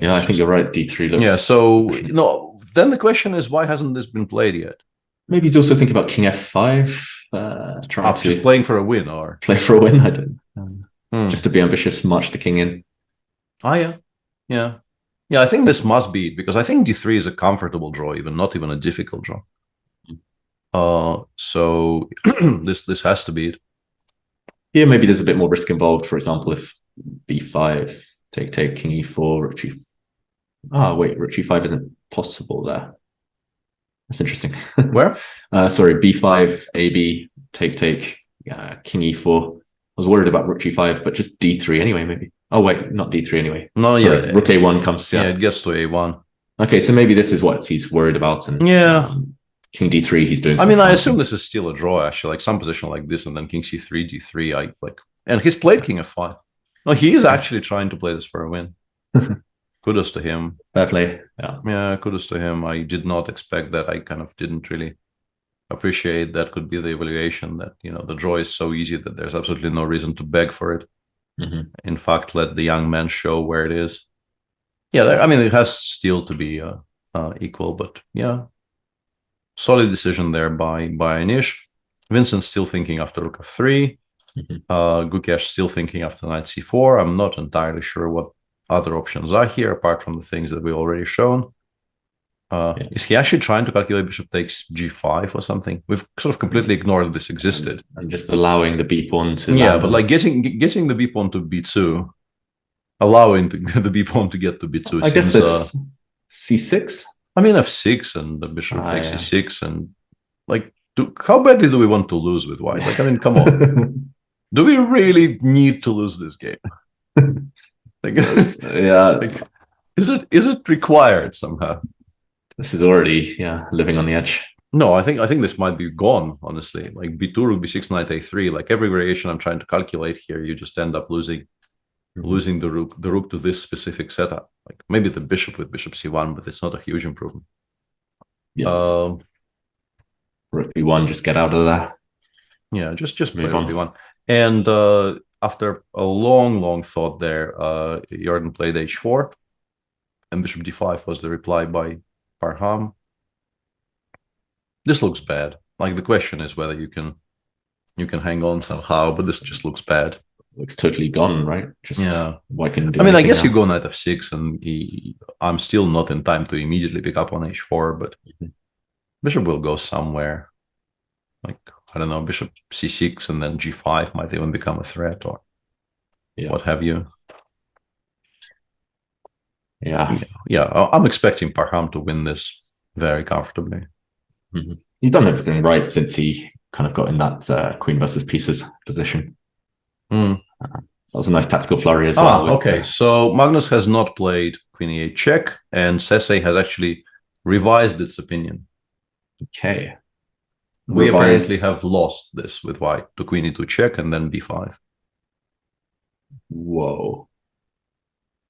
Yeah, I think you're right. D3 looks. Yeah, so no. Then the question is, why hasn't this been played yet? Maybe he's also thinking about king f5, trying to just playing for a win or play for a win. I don't know. Just to be ambitious, march the king in. Yeah. I think this must be it because I think d3 is a comfortable draw, not even a difficult draw. So this has to be it. Here, maybe there's a bit more risk involved. For example, if b5, take, king e4, rook g. Wait, rook g5 isn't possible there. That's interesting. Where? Sorry, b5, ab, take, king e4. I was worried about rook g5, but just d3 anyway, maybe. Oh wait, not d3 anyway. No, sorry, rook a1 comes. Yeah, it gets to a1. Okay, so maybe this is what he's worried about, and king d3, he's doing. I mean, I assume this is still a draw, actually, like some position like this, and then king c3, d3. And he's played king f5. No, he is actually trying to play this for a win. Kudos to him. Fair play. Yeah, kudos to him. I did not expect that. I kind of didn't really appreciate that could be the evaluation that, the draw is so easy that there's absolutely no reason to beg for it. In fact, let the young man show where it is. Yeah, I mean, it has still to be equal, but yeah. Solid decision there by Anish. Vincent still thinking after rook f3. Gukesh still thinking after knight c4. I'm not entirely sure what other options are here apart from the things that we've already shown. Is he actually trying to calculate bishop takes g5 or something? We've sort of completely ignored this existed. And just allowing the b pawn to. Yeah, but like getting the b pawn to b2, allowing the b pawn to get to b2. I guess this c6. I mean f6 and the bishop takes c6 and like how badly do we want to lose with white? Like, I mean, come on. Do we really need to lose this game? Is it required somehow? This is already living on the edge. No, I think this might be gone, honestly. Like b2, rook b6, knight a3. Like every variation I'm trying to calculate here, you just end up losing the rook to this specific setup. Like maybe the bishop with bishop c1, but it's not a huge improvement. Yeah. Rook b1, just get out of there. Yeah, just play Move rook on. b1. And after a long thought there, Jordan played h4, and bishop d5 was the reply by Parham. This looks bad. Like the question is whether you can hang on somehow, but this just looks bad. Looks totally gone, right? Just why can do? I mean, I guess you go knight f6, and I'm still not in time to immediately pick up on h4, but bishop will go somewhere. Like, I don't know, bishop c6 and then g5 might even become a threat, or what have you. Yeah. I'm expecting Parham to win this very comfortably. He's done everything right since he kind of got in that queen versus pieces position. That was a nice tactical flurry as well. Okay, so Magnus has not played queen e8 check, and Sese has actually revised its opinion. Okay. We apparently have lost this with white to queen e2 check and then b5. Whoa.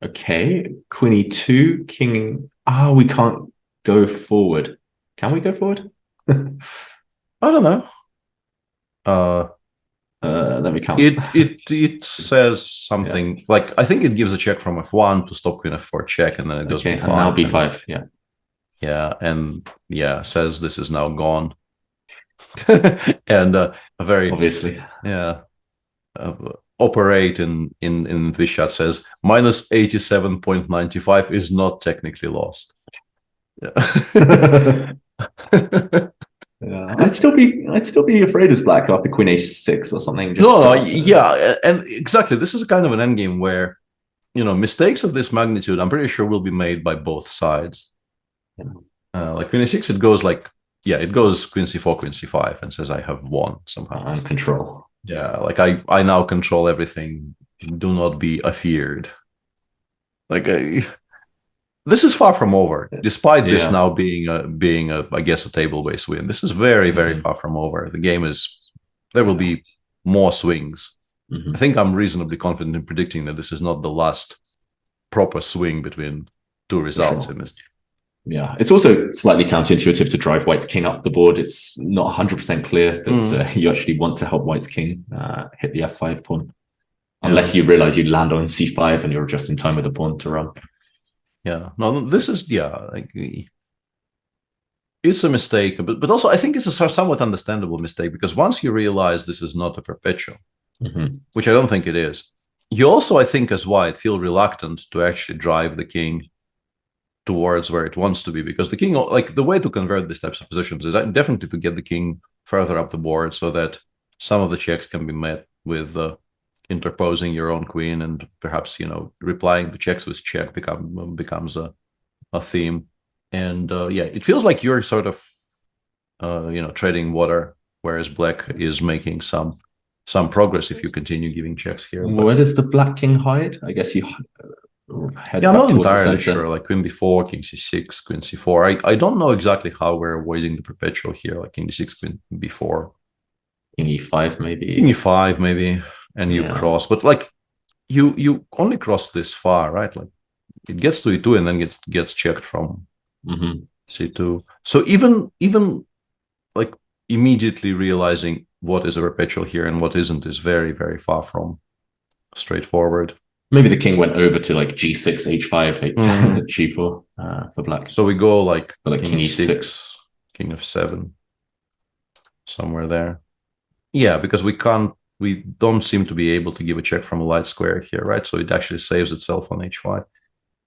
Okay, queen e2, king. We can't go forward. Can we go forward? I don't know. Let me count. It says something like, I think it gives a check from f1 to stop queen f4 check, and then it goes b5. And now b5. Says this is now gone. And a very obviously operate in this chat says minus 87.95 is not technically lost. I'd still be afraid as black after queen a6 or something. And exactly, this is kind of an endgame where mistakes of this magnitude I'm pretty sure will be made by both sides. Like queen a6, it goes like it goes queen c4, queen c5, and says I have won somehow. And control. Like I now control everything. Do not be afeared. Like this is far from over, despite this now being a I guess a table-based win. This is very far from over. The game there will be more swings. I think I'm reasonably confident in predicting that this is not the last proper swing between two results in this game. Yeah, it's also slightly counterintuitive to drive White's king up the board. It's not 100% clear that you actually want to help White's king hit the f5 pawn. Unless you realize you land on c5 and you're just in time with the pawn to run. Yeah, no, this is, like, it's a mistake, but also I think it's a somewhat understandable mistake, because once you realize this is not a perpetual, which I don't think it is, you also, I think, as White, feel reluctant to actually drive the king towards where it wants to be, because the king, like, the way to convert these types of positions is definitely to get the king further up the board so that some of the checks can be met with interposing your own queen, and perhaps replying the checks with check becomes a theme. And it feels like you're sort of treading water, whereas black is making some progress if you continue giving checks here. Where does the black king hide? I guess you I'm not entirely sure. Like queen b4, king c6, queen c4. I don't know exactly how we're avoiding the perpetual here. Like king d6, queen b4, king e5 maybe. King e5 maybe, and you cross. But like you only cross this far, right? Like it gets to e2 and then gets checked from c2. So even like immediately realizing what is a perpetual here and what isn't is very far from straightforward. Maybe the king went over to like g6, h5, g4 for black. So we go like king e6, king f7, somewhere there. Yeah, because we don't seem to be able to give a check from a light square here, right? So it actually saves itself on h5.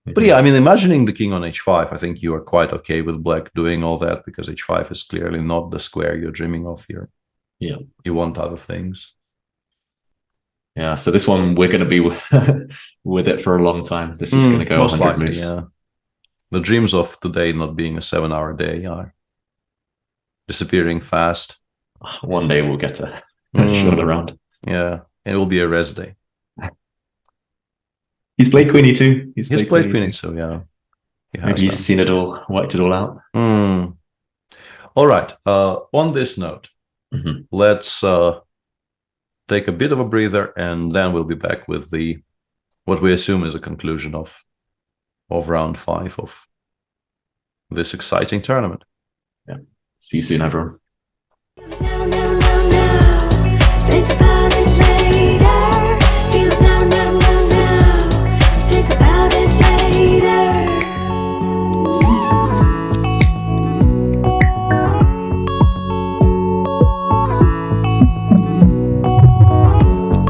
But yeah, I mean, imagining the king on h5, I think you are quite okay with black doing all that, because h5 is clearly not the square you're dreaming of here. Yeah. You want other things. Yeah, so this one, we're going to be with it for a long time. This is going to go 100 moves. Yeah. The dreams of today not being a 7-hour day are disappearing fast. One day we'll get a short around. Yeah, and it will be a rest day. He's played queen e2. He's played queen e2, yeah. Maybe he's seen it all, worked it all out. All right. On this note, let's take a bit of a breather, and then we'll be back with what we assume is a conclusion of round 5 of this exciting tournament. Yeah. See you soon, everyone. Think about it later. Feel it now, now, now, now. Think about it later.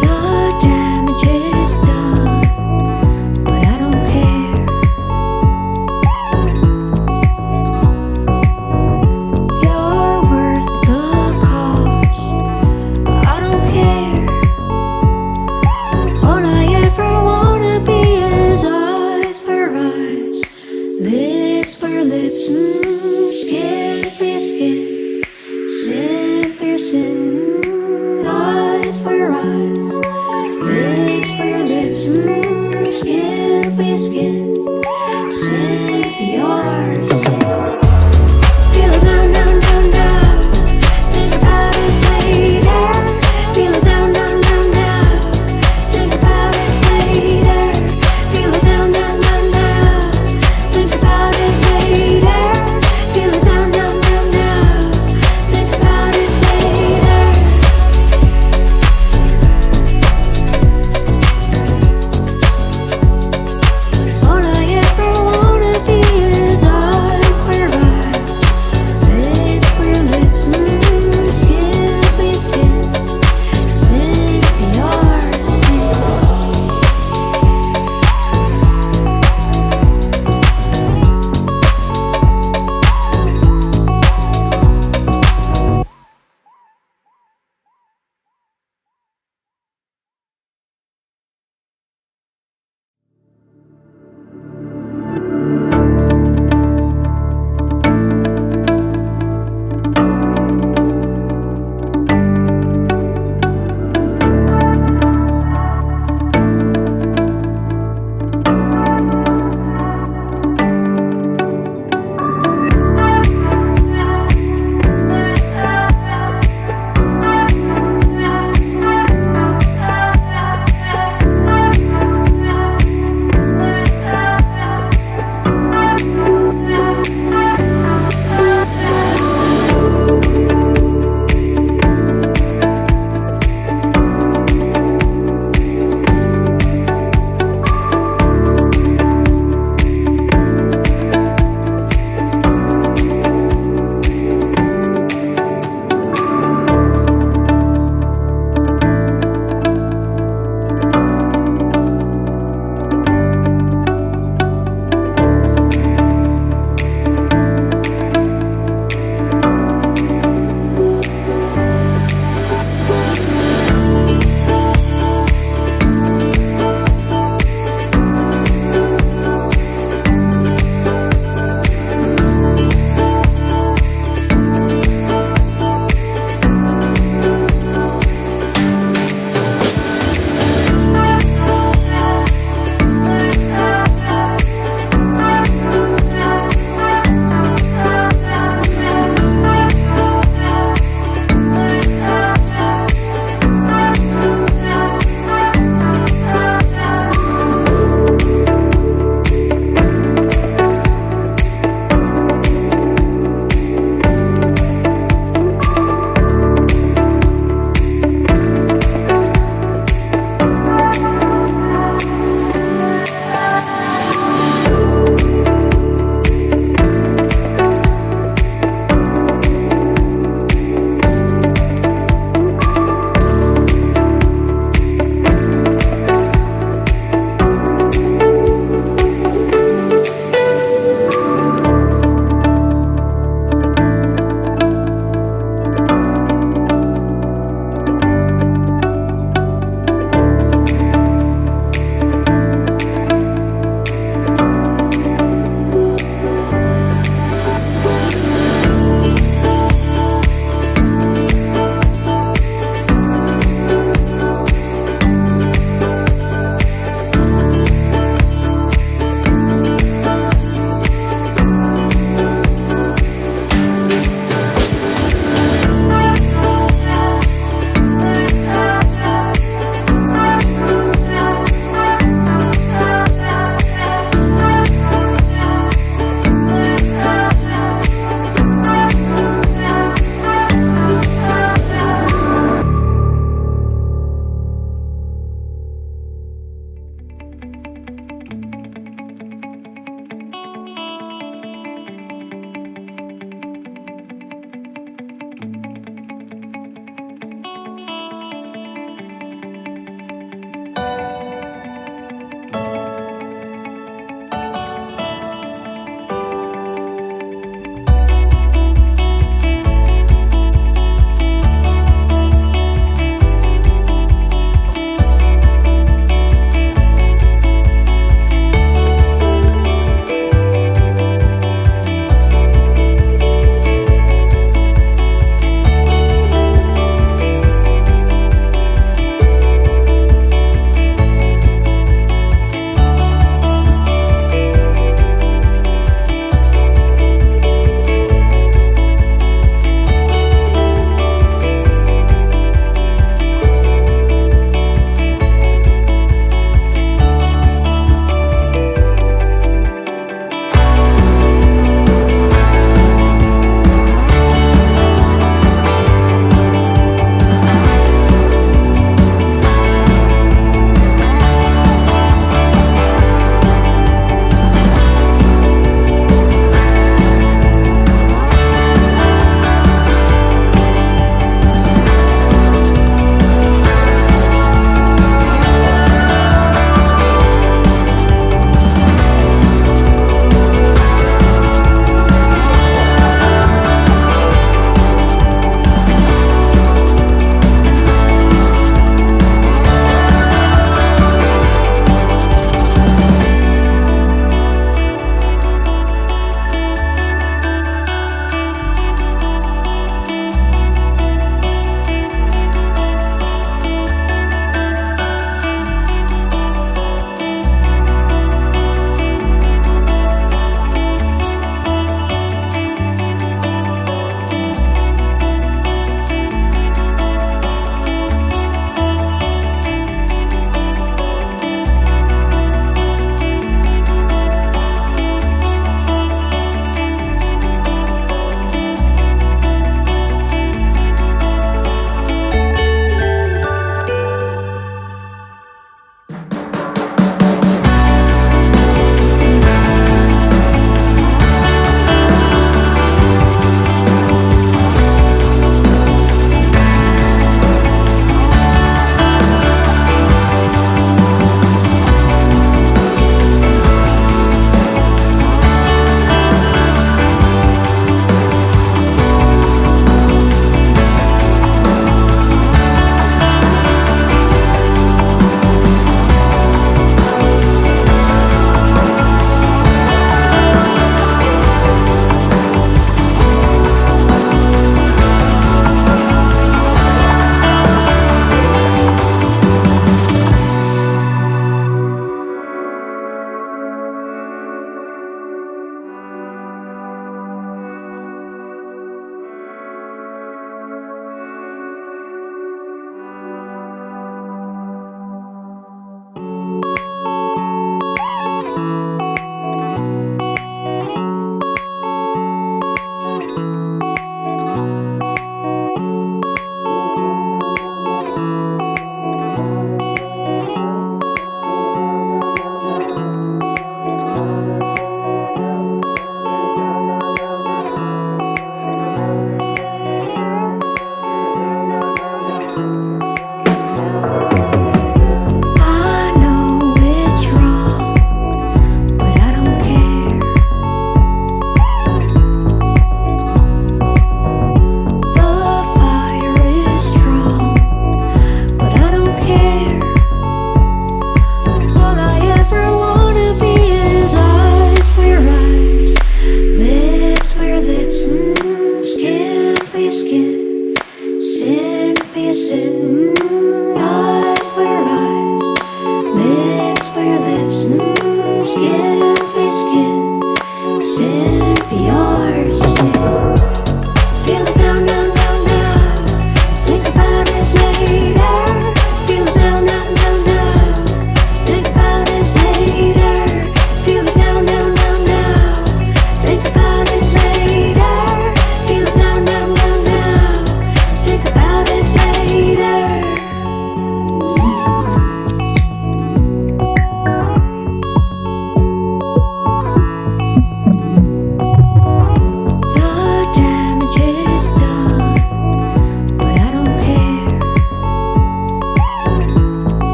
The damage is done, but I don't care. You're worth the cost. I don't care.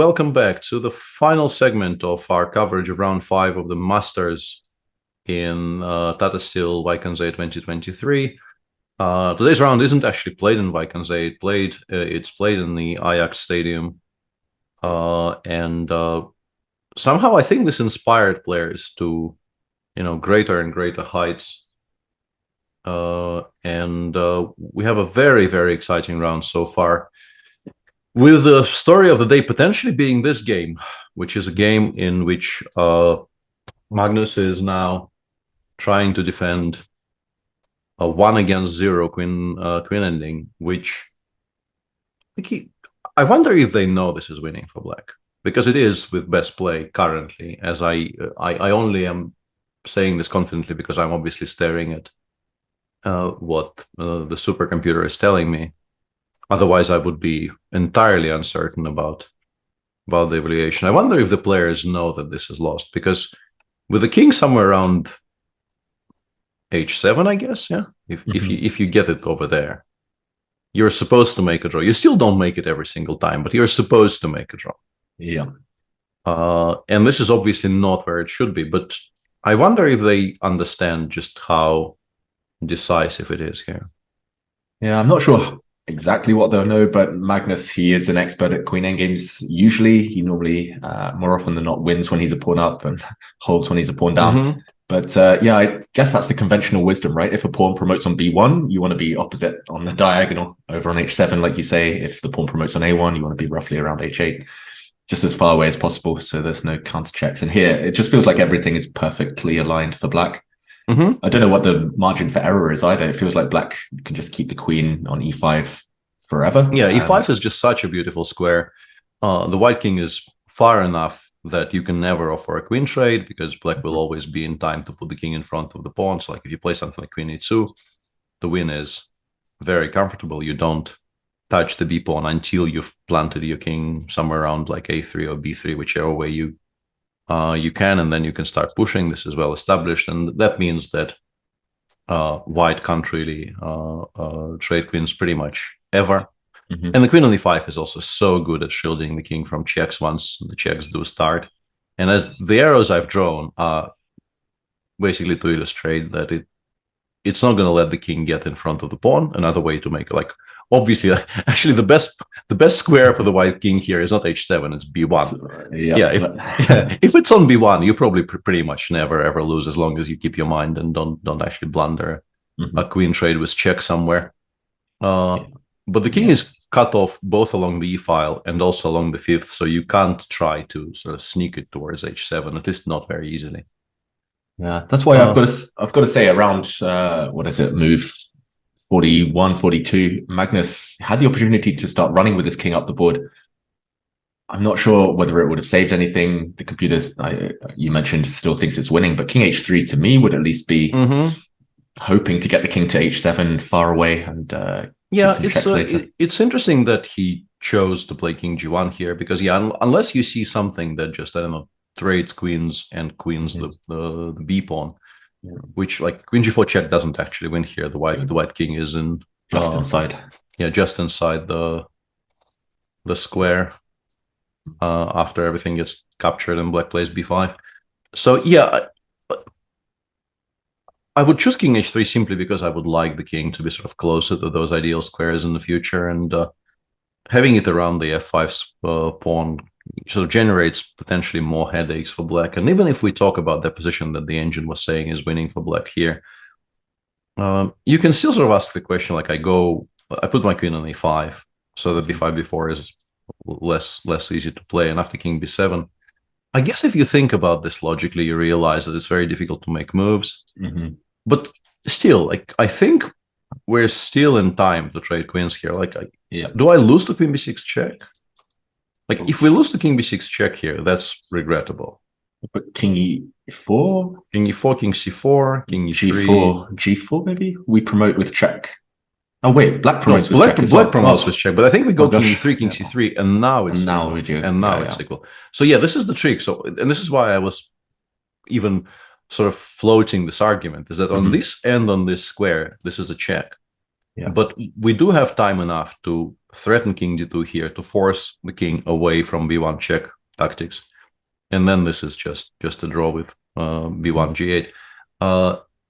welcome back to the final segment of our coverage of round 5 of the Masters in Tata Steel Wijk 2023. Today's round isn't actually played in Wijk. It's played in the Ajax Stadium. And somehow I think this inspired players to, greater and greater heights. And we have a very, very exciting round so far, with the story of the day potentially being this game, which is a game in which Magnus is now trying to defend a 1-0 queen ending, which I wonder if they know this is winning for black, because it is with best play currently, as I only am saying this confidently because I'm obviously staring at what the supercomputer is telling me. Otherwise, I would be entirely uncertain about the evaluation. I wonder if the players know that this is lost, because with the king somewhere around h7, I guess, yeah. If you get it over there, you're supposed to make a draw. You still don't make it every single time, but you're supposed to make a draw. Yeah. And this is obviously not where it should be, but I wonder if they understand just how decisive it is here. Yeah, I'm not sure exactly what they'll know, but Magnus, he is an expert at queen endgames. Usually, he normally, more often than not, wins when he's a pawn up and holds when he's a pawn down. But yeah, I guess that's the conventional wisdom, right? If a pawn promotes on b1, you want to be opposite on the diagonal over on h7, like you say. If the pawn promotes on a1, you want to be roughly around h8, just as far away as possible, so there's no counter checks. And here, it just feels like everything is perfectly aligned for black. I don't know what the margin for error is either. It feels like black can just keep the queen on e5 forever. Yeah, e5 is just such a beautiful square. The white king is far enough that you can never offer a queen trade, because black will always be in time to put the king in front of the pawn. So like if you play something like queen e2, the win is very comfortable. You don't touch the b pawn until you've planted your king somewhere around like a3 or b3, whichever way you can, and then you can start pushing. This is well established, and that means that white can't really trade queens pretty much ever. And the queen on e5 is also so good at shielding the king from checks once the checks do start. And as the arrows I've drawn are basically to illustrate that it's not going to let the king get in front of the pawn. Another way to make, like, obviously, actually the best square for the white king here is not h7, it's b1. If it's on b1, you probably pretty much never ever lose, as long as you keep your mind and don't actually blunder a queen trade with check somewhere. But the king is cut off both along the e file and also along the fifth, so you can't try to sort of sneak it towards h7, at least not very easily. Yeah, that's why I've got to say around what is it, move 41, 42, Magnus had the opportunity to start running with his king up the board. I'm not sure whether it would have saved anything. The computer, you mentioned, still thinks it's winning, but king h3 to me would at least be hoping to get the king to h7 far away and yeah, it's interesting that he chose to play king g1 here, because unless you see something that just, I don't know, trades queens and queens the b pawn, which, like, queen g4 check doesn't actually win here. The white king is in just inside. Yeah, just inside the square after everything gets captured and black plays b5. So yeah, I would choose king h3 simply because I would like the king to be sort of closer to those ideal squares in the future, and having it around the f5 pawn sort of generates potentially more headaches for black. And even if we talk about the position that the engine was saying is winning for black here, you can still sort of ask the question, like, I put my queen on e5 so that b5 b4 is less easy to play, and after king b7, I guess if you think about this logically, you realize that it's very difficult to make moves. But still, like, I think we're still in time to trade queens here. Like, do I lose to queen b6 check? Like, if we lose to king b6 check here, that's regrettable. But king e4? King e4, king c4, king e3. G4 maybe? We promote with check. Oh wait, black promotes with check. Black promotes with check, but I think we go king e3, king c3, and now it's equal. So yeah, this is the trick. So, and this is why I was even sort of floating this argument, is that on this end, on this square, this is a check. But we do have time enough to threaten king d2 here to force the king away from b1 check tactics, and then this is just a draw with b1 g8.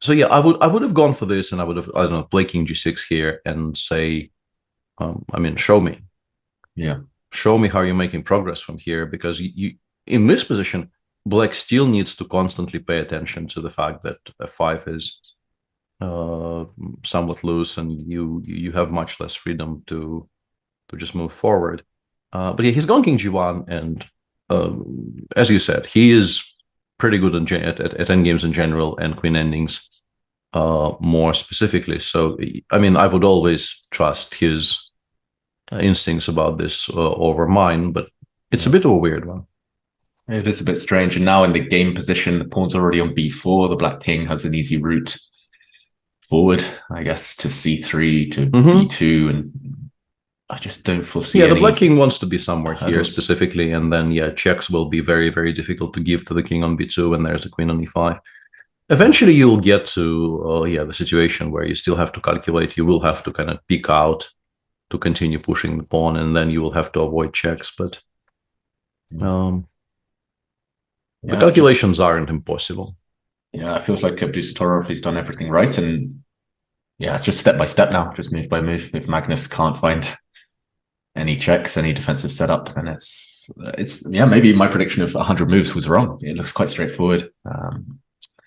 So yeah, I would have gone for this, and I would have, I don't know, play king g6 here and say, show me. Yeah. Show me how you're making progress from here, because you in this position, black still needs to constantly pay attention to the fact that f5 is somewhat loose, and you have much less freedom to just move forward. But yeah, he's gone king g1, and as you said, he is pretty good at endgames in general and queen endings more specifically. So I would always trust his instincts about this over mine, but it's a bit of a weird one. It is a bit strange. And now in the game position, the pawn's already on b4. The black king has an easy route forward, I guess, to c3, to b2, and I just don't foresee. Yeah, the black king wants to be somewhere here specifically, and then checks will be very, very difficult to give to the king on b2 when there's a queen on e5. Eventually, you'll get to the situation where you still have to calculate. You will have to kind of peek out to continue pushing the pawn, and then you will have to avoid checks. But the calculations aren't impossible. Yeah, it feels like Abdusattorov has done everything right, and it's just step by step now, just move by move. If Magnus can't find any checks, any defensive setup, then it's maybe my prediction of 100 moves was wrong. It looks quite straightforward.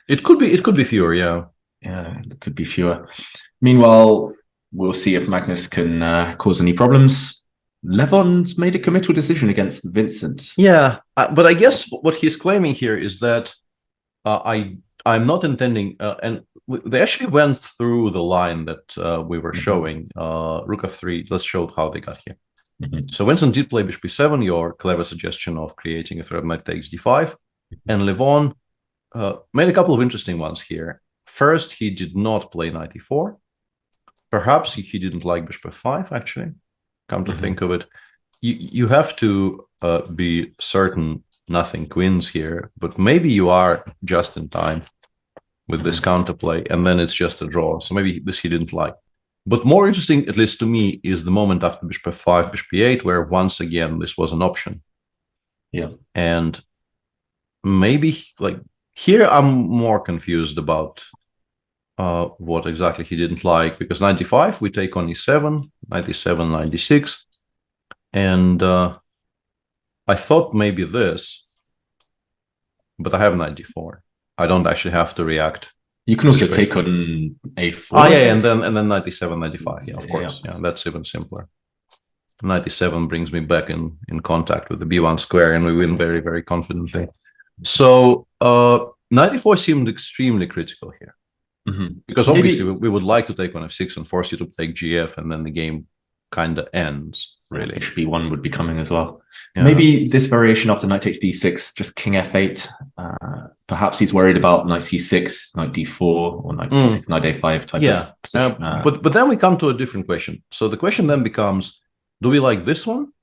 It could be fewer, yeah, it could be fewer. Meanwhile, we'll see if Magnus can cause any problems. Levon's made a committal decision against Vincent. Yeah, but I guess what he's claiming here is that I'm not intending, and they actually went through the line that we were showing. Rook f3. Let's show how they got here. So Vincent did play bishop b7, your clever suggestion of creating a threat knight takes d5, and Levon made a couple of interesting ones here. First, he did not play knight e4. Perhaps he didn't like bishop f5, actually. Come to think of it, you have to be certain nothing queens here, but maybe you are just in time with this counterplay, and then it's just a draw. So maybe this he didn't like. But more interesting, at least to me, is the moment after bishop f5, bishop e8, where once again this was an option. Yeah. And maybe here I'm more confused about what exactly he didn't like, because 95 we take on e7, 97, 96, and I thought maybe this, but I have 94. I don't actually have to react. You can also take on a4. Oh yeah, and then 97, 95. Yeah, of course. Yeah, that's even simpler. 97 brings me back in contact with the b1 square, and we win very, very confidently. So 94 seemed extremely critical here. Because obviously we would like to take on f6 and force you to take gf, and then the game kind of ends, really. Bishop b1 would be coming as well. Yeah. Maybe this variation after knight takes d6, just king f8. Perhaps he's worried about knight c6, knight d4, or knight c6, knight a5 type of position. But then we come to a different question. So the question then becomes, do we like this one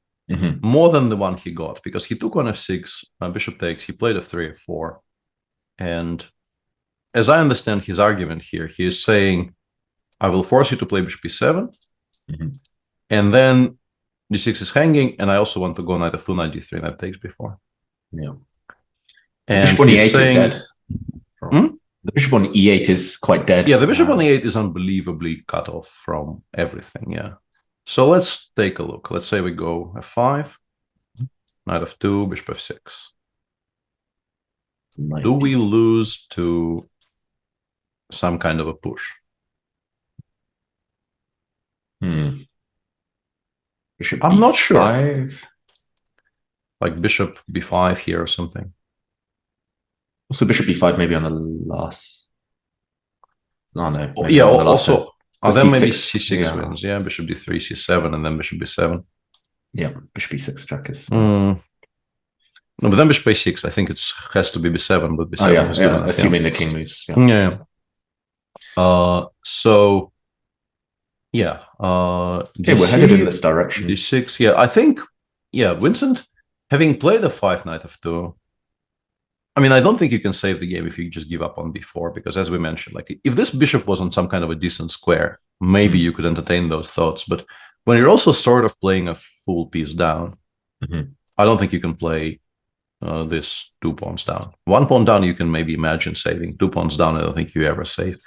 more than the one he got? Because he took on f6, bishop takes, he played f3, f4, and as I understand his argument here, he is saying, I will force you to play bishop b7, and then d6 is hanging, and I also want to go knight f2, knight d3, knight takes before. Yeah. And bishop on e8 is dead. The bishop on e8 is quite dead. Yeah, the bishop on e8 is unbelievably cut off from everything, yeah. So let's take a look. Let's say we go f5, knight f2, bishop f6. Do we lose to some kind of a push? Bishop I'm not sure. B5. Like bishop b5 here or something. Also bishop b5 maybe on the last. No, no. Yeah, also. Then C6, maybe c6 wins. Yeah, bishop d3, c7, and then bishop b7. Yeah, bishop b6 check is. No, but then bishop a6. I think it has to be b7, but b7 is good enough, assuming the king moves. Yeah. So, yeah. Okay, we're headed in this direction. d6. Yeah, I think. Yeah, Vincent, having played f5, knight f2. I mean, I don't think you can save the game if you just give up on b4, because as we mentioned, like if this bishop was on some kind of a decent square, maybe you could entertain those thoughts. But when you're also sort of playing a full piece down, I don't think you can play this 2 pawns down. 1 pawn down, you can maybe imagine saving. 2 pawns down, I don't think you ever save.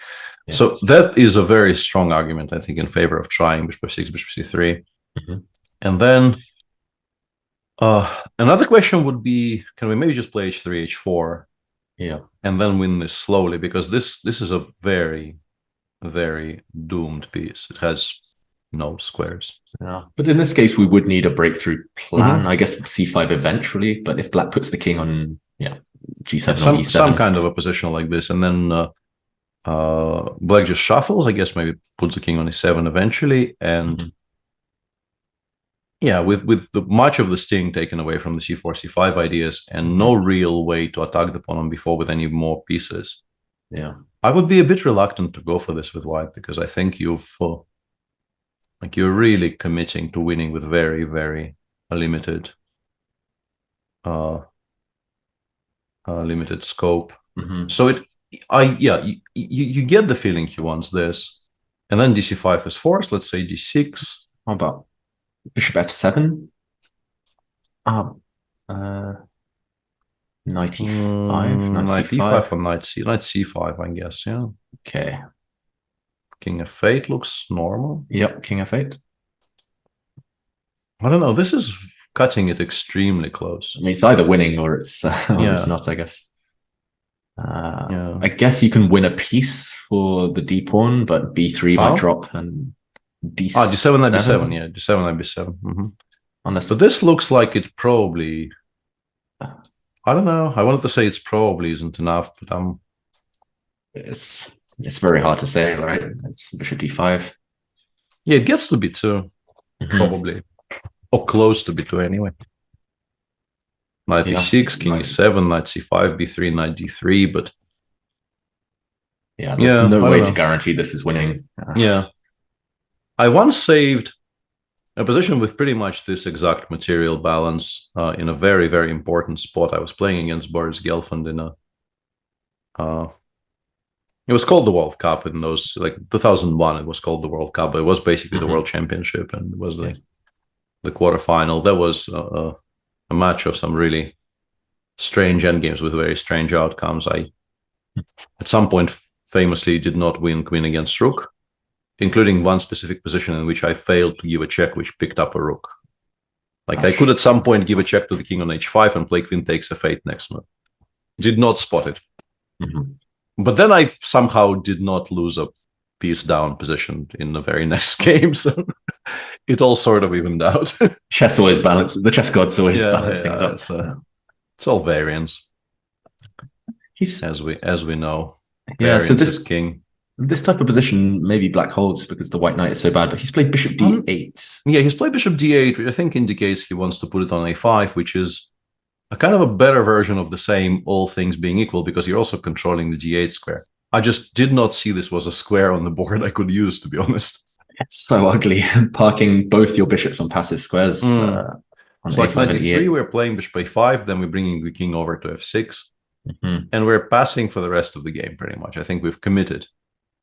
Yeah. So that is a very strong argument, I think, in favor of trying bishop f6, bishop c3. And then another question would be, can we maybe just play h3, h4? Yeah. And then win this slowly, because this is a very, very doomed piece. It has no squares. Yeah. But in this case, we would need a breakthrough plan. I guess c5 eventually, but if black puts the king on, g7 or e7. Some kind of a position like this, and then black just shuffles, I guess, maybe puts the king on e7 eventually, and with much of the sting taken away from the c4, c5 ideas, and no real way to attack the pawn on b4 with any more pieces. Yeah. I would be a bit reluctant to go for this with white, because I think you're really committing to winning with very, very limited limited scope. So you get the feeling he wants this, and then dc5 is forced. Let's say d6. How about bishop f7? Knight e5, knight e5 or knight c5, I guess. Yeah. Okay. King f8 looks normal. Yep, king f8. I don't know. This is cutting it extremely close. I mean, it's either winning or it's it's not, I guess. I guess you can win a piece for the d pawn, but b3 might drop and d7. d7 knight b7. Yeah, d7 knight b7. Unless, so this looks like it probably. I don't know. I wanted to say it's probably isn't enough, but it's very hard to say, right? It's bishop d5. Yeah, it gets to b2, probably, or close to b2 anyway. Knight e6, king e7, knight c5, b3, knight d3, but there's no way to guarantee this is winning. I once saved a position with pretty much this exact material balance in a very, very important spot. I was playing against Boris Gelfand in it was called the World Cup in those, like 2001, it was called the World Cup, but it was basically the World Championship, and it was the quarterfinal. There was a match of some really strange endgames with very strange outcomes. I, at some point, famously did not win queen against rook, including one specific position in which I failed to give a check which picked up a rook. Like I could at some point give a check to the king on h5 and play queen takes f8 next move. Did not spot it. But then I somehow did not lose a piece down position in the very next game, so it all sort of evened out. Chess always balances. The chess gods always balance things up. It's all variance. As we know. Variance so this is king. This type of position, maybe black holds because the white knight is so bad, but he's played bishop d8. Yeah, he's played bishop d8, which I think indicates he wants to put it on a5, which is a kind of a better version of the same, all things being equal, because you're also controlling the g8 square. I just did not see this was a square on the board I could use, to be honest. It's so ugly, parking both your bishops on passive squares. On so like knight d3, we're playing bishop a5, then we're bringing the king over to f6, and we're passing for the rest of the game, pretty much. I think we've committed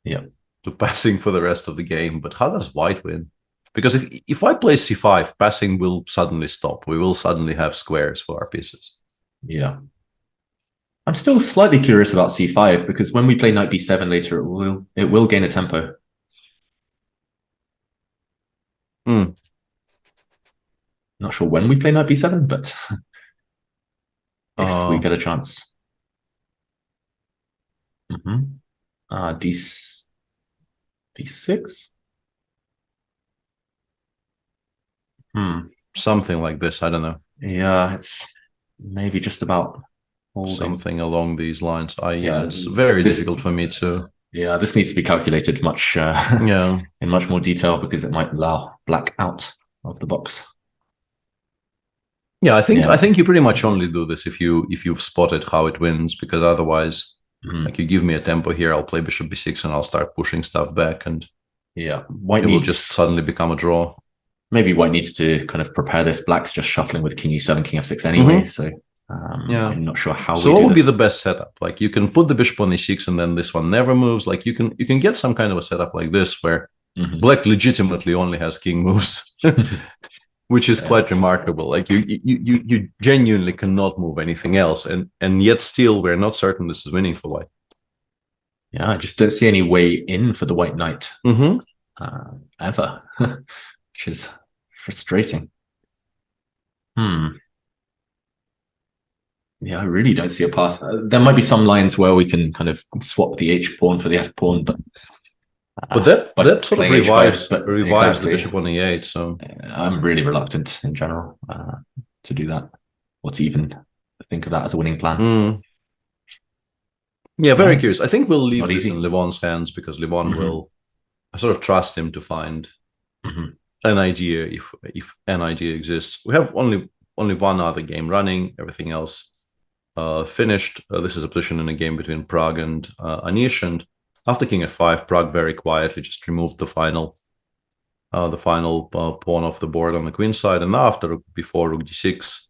to passing for the rest of the game. But how does white win? Because if I play c5, passing will suddenly stop. We will suddenly have squares for our pieces. Yeah. I'm still slightly curious about c5, because when we play knight b7 later, it will gain a tempo. Not sure when we play knight b7, but if we get a chance. d6. Something like this, I don't know. Yeah, it's maybe just about holding. Something along these lines. It's very difficult for me to. Yeah, this needs to be calculated much in much more detail, because it might allow black out of the box. Yeah, I think you pretty much only do this if you've spotted how it wins, because otherwise, like you give me a tempo here, I'll play bishop b6 and I'll start pushing stuff back, and white will just suddenly become a draw. Maybe white needs to kind of prepare this. Black's just shuffling with king e7, king f6 anyway, so I'm not sure how. So what would be the best setup? Like you can put the bishop on e6 and then this one never moves. Like you can get some kind of a setup like this where Black legitimately only has king moves, which is quite remarkable. Like you genuinely cannot move anything else, and yet still we're not certain this is winning for white. Yeah, I just don't see any way in for the white knight ever, which is frustrating. Yeah, I really don't see a path. There might be some lines where we can kind of swap the h pawn for the f pawn, but that sort of revives exactly. the bishop on e8. So I'm really reluctant in general to do that, or to even think of that as a winning plan. Yeah, very curious. I think we'll leave this in Levon's hands because Levon will sort of trust him to find an idea if an idea exists. We have only one other game running. Everything else finished. This is a position in a game between Prague and Anish, and after king f5, Prague very quietly just removed the final pawn off the board on the queen side, and before rook d6.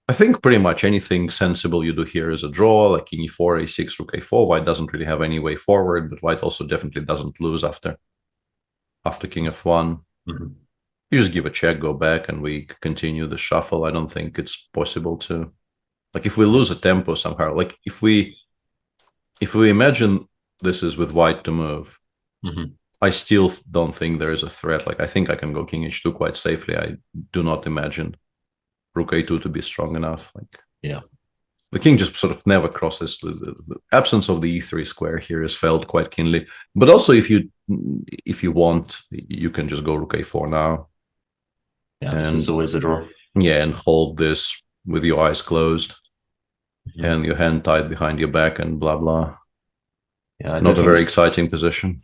I think pretty much anything sensible you do here is a draw, like king e4, a6, rook a4. White doesn't really have any way forward, but white also definitely doesn't lose after king f1. You just give a check, go back, and we continue the shuffle. I don't think it's possible to, like, if we lose a tempo somehow, like if we imagine this is with white to move, I still don't think there is a threat. Like, I think I can go king h2 quite safely. I do not imagine rook a2 to be strong enough. Like, yeah, the king just sort of never crosses. The absence of the e3 square here is felt quite keenly. But also, if you want, you can just go rook a4 now. Yeah, this is always a draw. Yeah, and hold this with your eyes closed and your hand tied behind your back and blah blah. Yeah, not a very exciting position.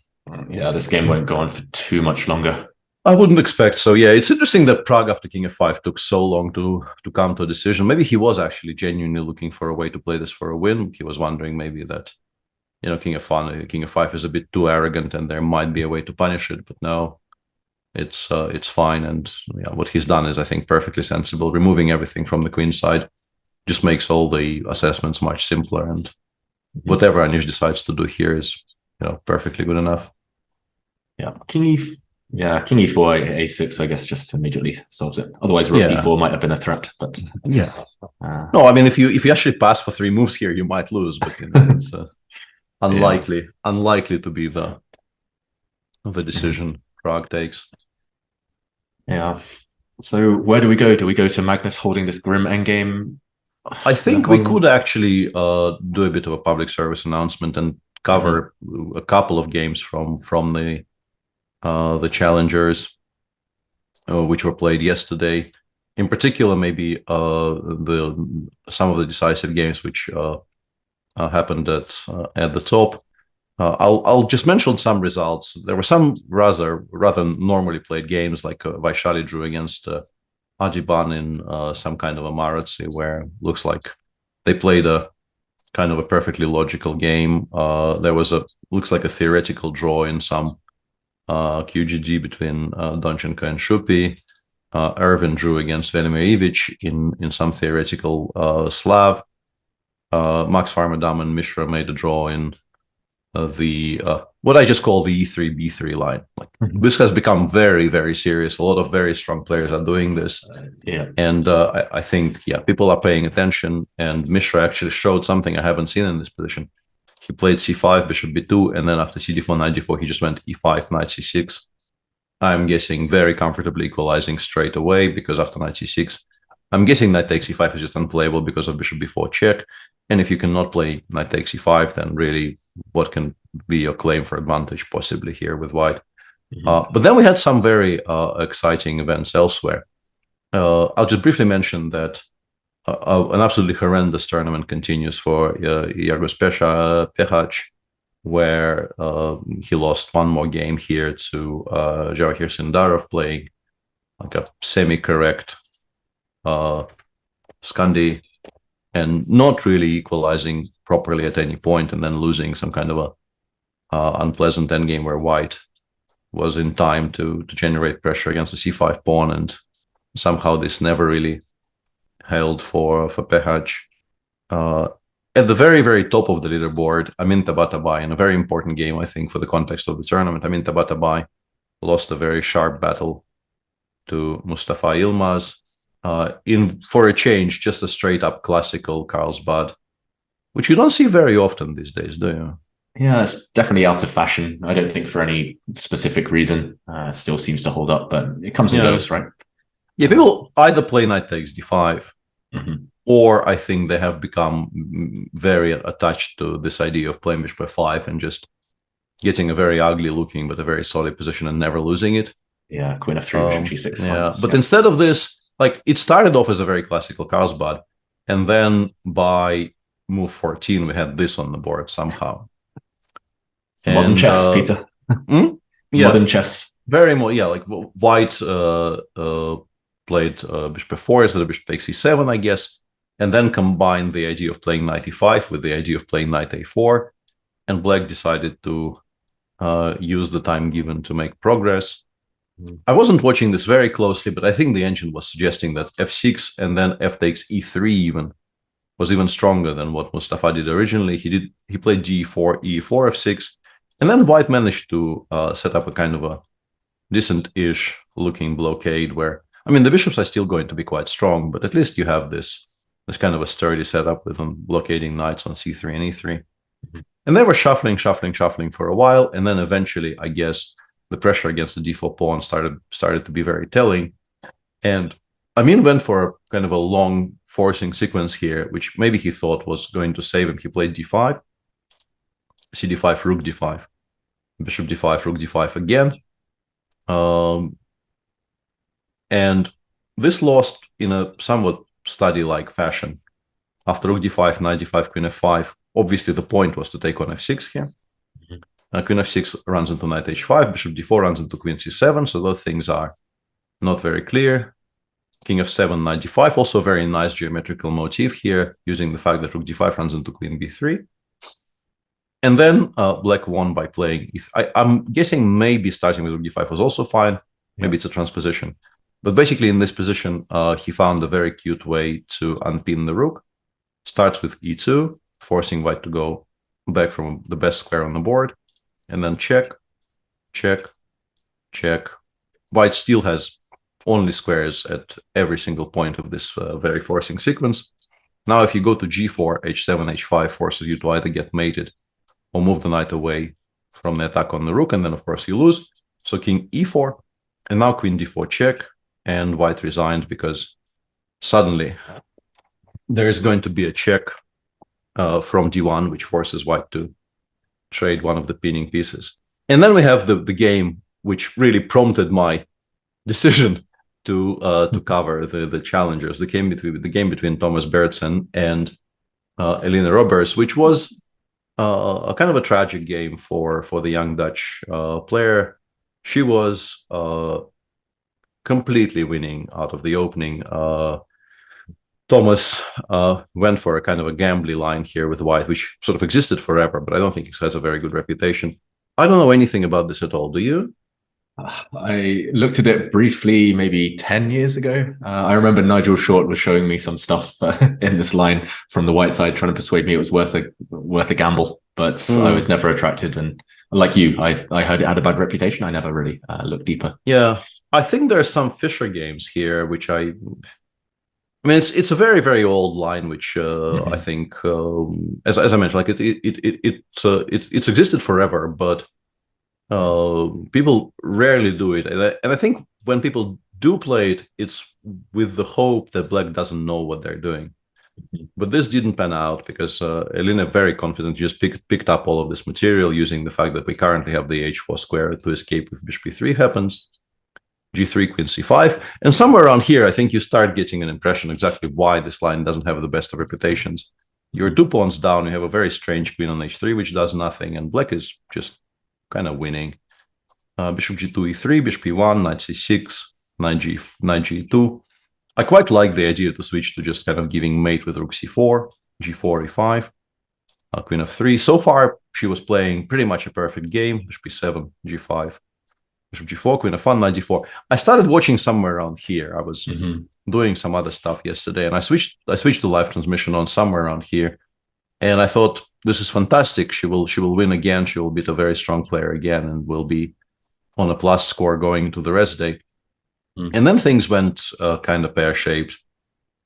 Yeah, this game won't go on for too much longer. I wouldn't expect so. Yeah, it's interesting that Prague after king f5 took so long to come to a decision. Maybe he was actually genuinely looking for a way to play this for a win. He was wondering maybe that, king f5 is a bit too arrogant and there might be a way to punish it. But no, it's fine. And what he's done is, I think, perfectly sensible. Removing everything from the queen side just makes all the assessments much simpler. And whatever Anish decides to do here is, perfectly good enough. Yeah, king e4, a6, I guess, just immediately solves it. Otherwise, rook d4 might have been a threat. But no, I mean, if you actually pass for 3 moves here, you might lose. But it's unlikely to be the decision Prague takes. Yeah. So where do we go? Do we go to Magnus holding this grim endgame? I think we could actually do a bit of a public service announcement and cover a couple of games from the challengers which were played yesterday. In particular, maybe some of the decisive games which happened at the top. I'll just mention some results. There were some rather normally played games, like Vaishali drew against Adiban in some kind of a Maratsi, where looks like they played a kind of a perfectly logical game. There was looks like a theoretical draw in some QGG between Donchenko and Shupi. Ervin drew against Velimir Ivic in some theoretical Slav. Max Farmadam and Mishra made a draw in the what I just call the E3 B3 line. Like this has become very, very serious. A lot of very strong players are doing this. And I think people are paying attention. And Mishra actually showed something I haven't seen in this position. He played c5, bishop b2, and then after cd4, knight d4, he just went e5, knight c6. I'm guessing very comfortably equalizing straight away, because after knight c6, I'm guessing knight takes e5 is just unplayable because of bishop b4 check. And if you cannot play knight takes e5, then really what can be your claim for advantage possibly here with white? But then we had some very exciting events elsewhere. I'll just briefly mention that an absolutely horrendous tournament continues for Yargos Pehach, where he lost one more game here to Jawahir Sindarov, playing like a semi-correct Scandi and not really equalizing properly at any point, and then losing some kind of a unpleasant endgame where white was in time to generate pressure against the c5 pawn, and somehow this never really held for Pehach. At the very, very top of the leaderboard, Amin Tabatabai, in a very important game, I think, for the context of the tournament, Amin Tabatabai lost a very sharp battle to Mustafa Yilmaz. For a change, just a straight up classical Carlsbad, which you don't see very often these days, do you? Yeah, it's definitely out of fashion. I don't think for any specific reason. Still seems to hold up, but it comes and goes, right? Yeah, people either play knight takes d5, or I think they have become very attached to this idea of playing bishop f5 and just getting a very ugly looking but a very solid position and never losing it. Yeah, queen f3, bishop g6. Yeah, but instead of this, like, it started off as a very classical Carlsbad, and then by move 14, we had this on the board somehow. Modern chess, Peter. Yeah, modern chess. Very more, yeah. Like White played bishop f4 instead of bishop takes e7, I guess, and then combined the idea of playing knight e5 with the idea of playing knight a4, and Black decided to use the time given to make progress. I wasn't watching this very closely, but I think the engine was suggesting that f6 and then f takes e3 even was even stronger than what Mustafa did originally. He played g4, e4, f6, and then White managed to set up a kind of a decent-ish looking blockade where, I mean, the bishops are still going to be quite strong, but at least you have this kind of a sturdy setup with them blockading knights on c3 and e3. And they were shuffling for a while, and then eventually, I guess, the pressure against the d4 pawn started to be very telling. And Amin went for a kind of a long forcing sequence here, which maybe he thought was going to save him. He played d5, cd5, rook d5, bishop d5, rook d5 again. And this lost in a somewhat study-like fashion. After rook d5, knight d5, queen f5, obviously the point was to take on f6 here. Queen f6 runs into knight h5, bishop d4 runs into queen c7, so those things are not very clear. King f7, knight d5, also a very nice geometrical motif here, using the fact that rook d5 runs into queen b3. And then Black won by playing I'm guessing maybe starting with rook d5 was also fine. Maybe it's a transposition. But basically in this position, he found a very cute way to unpin the rook. Starts with e2, forcing White to go back from the best square on the board. And then check, check, check. White still has only squares at every single point of this very forcing sequence. Now, if you go to g4, h7, h5 forces you to either get mated or move the knight away from the attack on the rook, and then, of course, you lose. So king e4, and now queen d4 check, and White resigned because suddenly there is going to be a check from d1, which forces White to trade one of the pinning pieces. And then we have the game which really prompted my decision to cover the challengers, the game between Thomas Bertsen and Elina Roberts, which was a kind of a tragic game for the young Dutch player. She was completely winning out of the opening. Thomas went for a kind of a gambly line here with White, which sort of existed forever, but I don't think it has a very good reputation. I don't know anything about this at all. Do you? I looked at it briefly maybe 10 years ago. I remember Nigel Short was showing me some stuff in this line from the White side, trying to persuade me it was worth a gamble, but I was never attracted. And like you, I heard it had a bad reputation. I never really looked deeper. Yeah, I think there are some Fischer games here, which I mean, it's a very, very old line, which I think, as I mentioned, like it's existed forever, but people rarely do it. And I think when people do play it, it's with the hope that Black doesn't know what they're doing. But this didn't pan out because Elina very confidently just picked up all of this material using the fact that we currently have the h4 square to escape if bishop b3 happens. G3, queen c5, and somewhere around here, I think you start getting an impression exactly why this line doesn't have the best of reputations. You're 2 pawns down, you have a very strange queen on h3, which does nothing, and Black is just kind of winning. Bishop g2, e3, bishop e1, knight c6, knight g2. I quite like the idea to switch to just kind of giving mate with rook c4, g4, e5, queen f3. So far, she was playing pretty much a perfect game. Bishop e7, g5. Bishop g4, queen f1, knight g4. I started watching somewhere around here. I was doing some other stuff yesterday, and I switched the live transmission on somewhere around here, and I thought, this is fantastic. She will win again. She will beat a very strong player again, and will be on a plus score going into the rest day. And then things went kind of pear-shaped.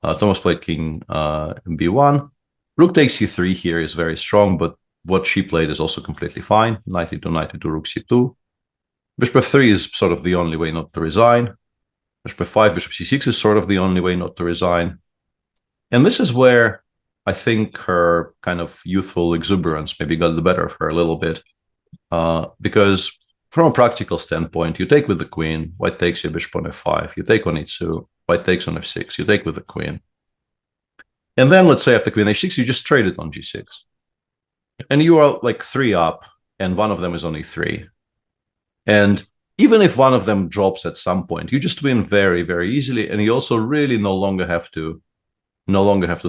Thomas played king b1. Rook takes c3 here is very strong, but what she played is also completely fine. Knight e2, knight e2, rook c2. Bishop f3 is sort of the only way not to resign. Bishop f5, bishop c6 is sort of the only way not to resign. And this is where I think her kind of youthful exuberance maybe got the better of her a little bit. Because from a practical standpoint, you take with the queen, white takes your bishop on f5, you take on e2, white takes on f6, you take with the queen. And then let's say after queen h6, you just trade it on g6. And you are like 3 up, and one of them is on e3. And even if one of them drops at some point, you just win very, very easily, and you also really no longer have to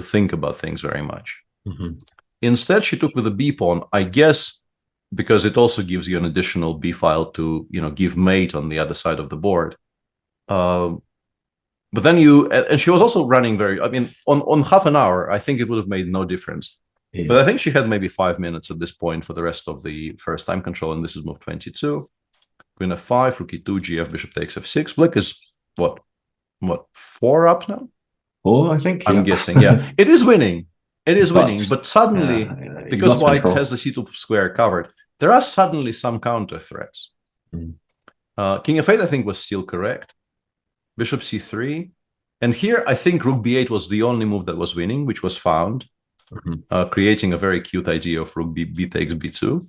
think about things very much. Instead, she took with the b pawn, I guess, because it also gives you an additional b file to give mate on the other side of the board. But then and she was also running on half an hour, I think it would have made no difference. Yeah. But I think she had maybe 5 minutes at this point for the rest of the first time control, and this is move 22. Queen f5, rook e2, gf, bishop takes f6. Black is what 4 up now? 4, I think. I'm guessing, yeah. It is winning. It is winning, but suddenly, because white has the c2 square covered, there are suddenly some counter threats. King f8, I think, was still correct. Bishop c3. And here, I think rook b8 was the only move that was winning, which was found, creating a very cute idea of rook b takes b2.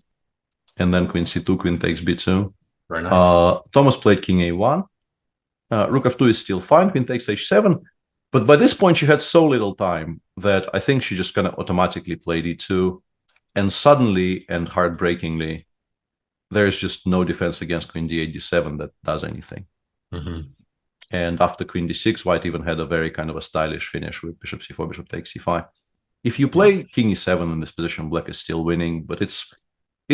And then queen c2, queen takes b2. Very nice. Thomas played king a1. Rook f2 is still fine, queen takes h7. But by this point, she had so little time that I think she just kind of automatically played e2. And suddenly and heartbreakingly, there's just no defense against queen d8, d7 that does anything. And after queen d6, white even had a very kind of a stylish finish with bishop c4, bishop takes c5. If you play king e7 in this position, black is still winning, but it's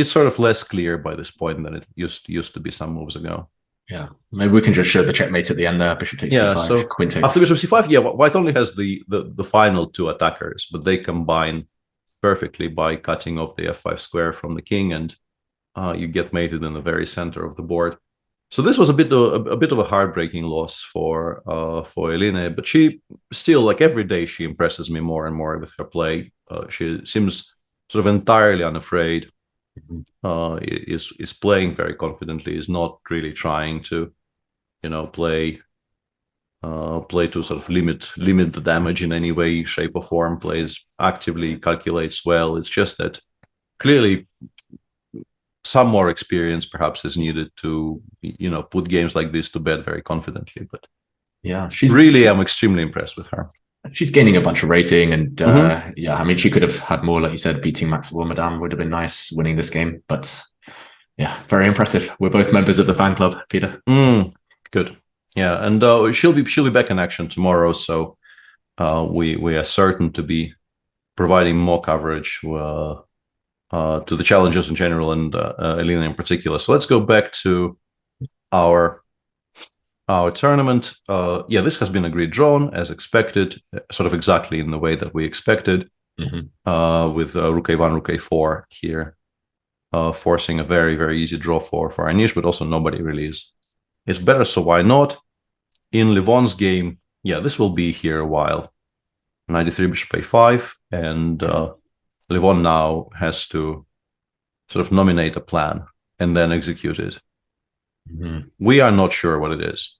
sort of less clear by this point than it used to be some moves ago. Yeah, maybe we can just show the checkmate at the end there. Bishop takes c5, so queen takes... After bishop c5, white only has the final 2 attackers, but they combine perfectly by cutting off the f5 square from the king, and you get mated in the very center of the board. So this was a bit of a heartbreaking loss for Eline, but she still, like every day, she impresses me more and more with her play. She seems sort of entirely unafraid. Is playing very confidently, is not really trying to play to sort of limit the damage in any way, shape or form. Plays actively, calculates well. It's just that clearly some more experience perhaps is needed to put games like this to bed very confidently. But yeah, I'm extremely impressed with her. She's gaining a bunch of rating, and yeah, I mean, she could have had more, like you said. Beating Maxwell Madame would have been nice, winning this game, but yeah, very impressive. We're both members of the fan club, Peter. Good, yeah, and she'll be back in action tomorrow, so we are certain to be providing more coverage to the challengers in general and Eline in particular. So let's go back to our tournament. This has been agreed drawn as expected, sort of exactly in the way that we expected, with rook a1, rook a4 here, forcing a very, very easy draw for Anish, but also nobody really is better, so why not? In Levon's game, this will be here a while. Knight e3, bishop a5, and Levon now has to sort of nominate a plan and then execute it. We are not sure what it is.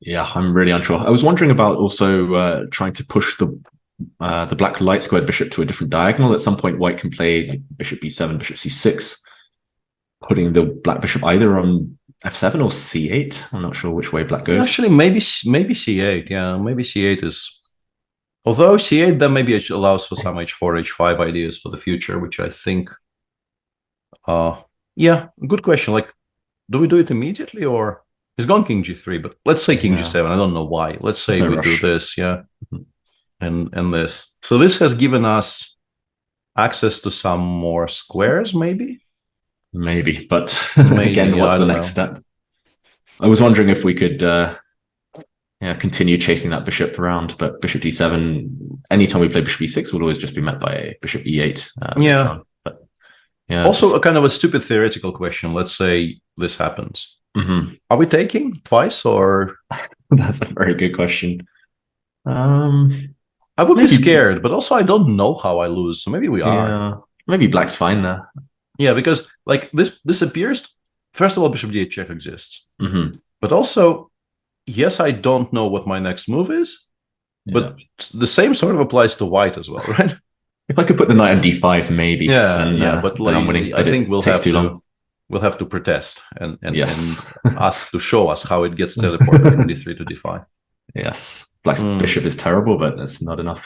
Yeah, I'm really unsure. I was wondering about also trying to push the black light squared bishop to a different diagonal. At some point, white can play like bishop b7, bishop c6, putting the black bishop either on f7 or c8. I'm not sure which way black goes. Actually, maybe c8. Yeah, maybe c8 is... Although c8 then maybe it allows for some h4, h5 ideas for the future, which I think... good question. Like, do we do it immediately, or he's gone king g3? But let's say king g7. I don't know why. Let's say we do this, and this. So this has given us access to some more squares, maybe. But again, what's the next step? I was wondering if we could, continue chasing that bishop around. But bishop d7. Anytime we play bishop e6, will always just be met by bishop e8. Yeah. Also, a kind of a stupid theoretical question. Let's say this happens. Are we taking twice, or? That's a very good question. I would be scared, but also I don't know how I lose, so maybe we are. Yeah. Maybe black's fine there. Yeah, because like this appears. First of all, bishop d8 check exists, but also, yes, I don't know what my next move is, but the same sort of applies to white as well, right? If I could put the knight on d5, maybe. Yeah, but then I'm winning. I think we'll have too long. We'll have to protest and Yes. and ask to show us how it gets teleported from d3 to d5. Yes, black's bishop is terrible, but that's not enough.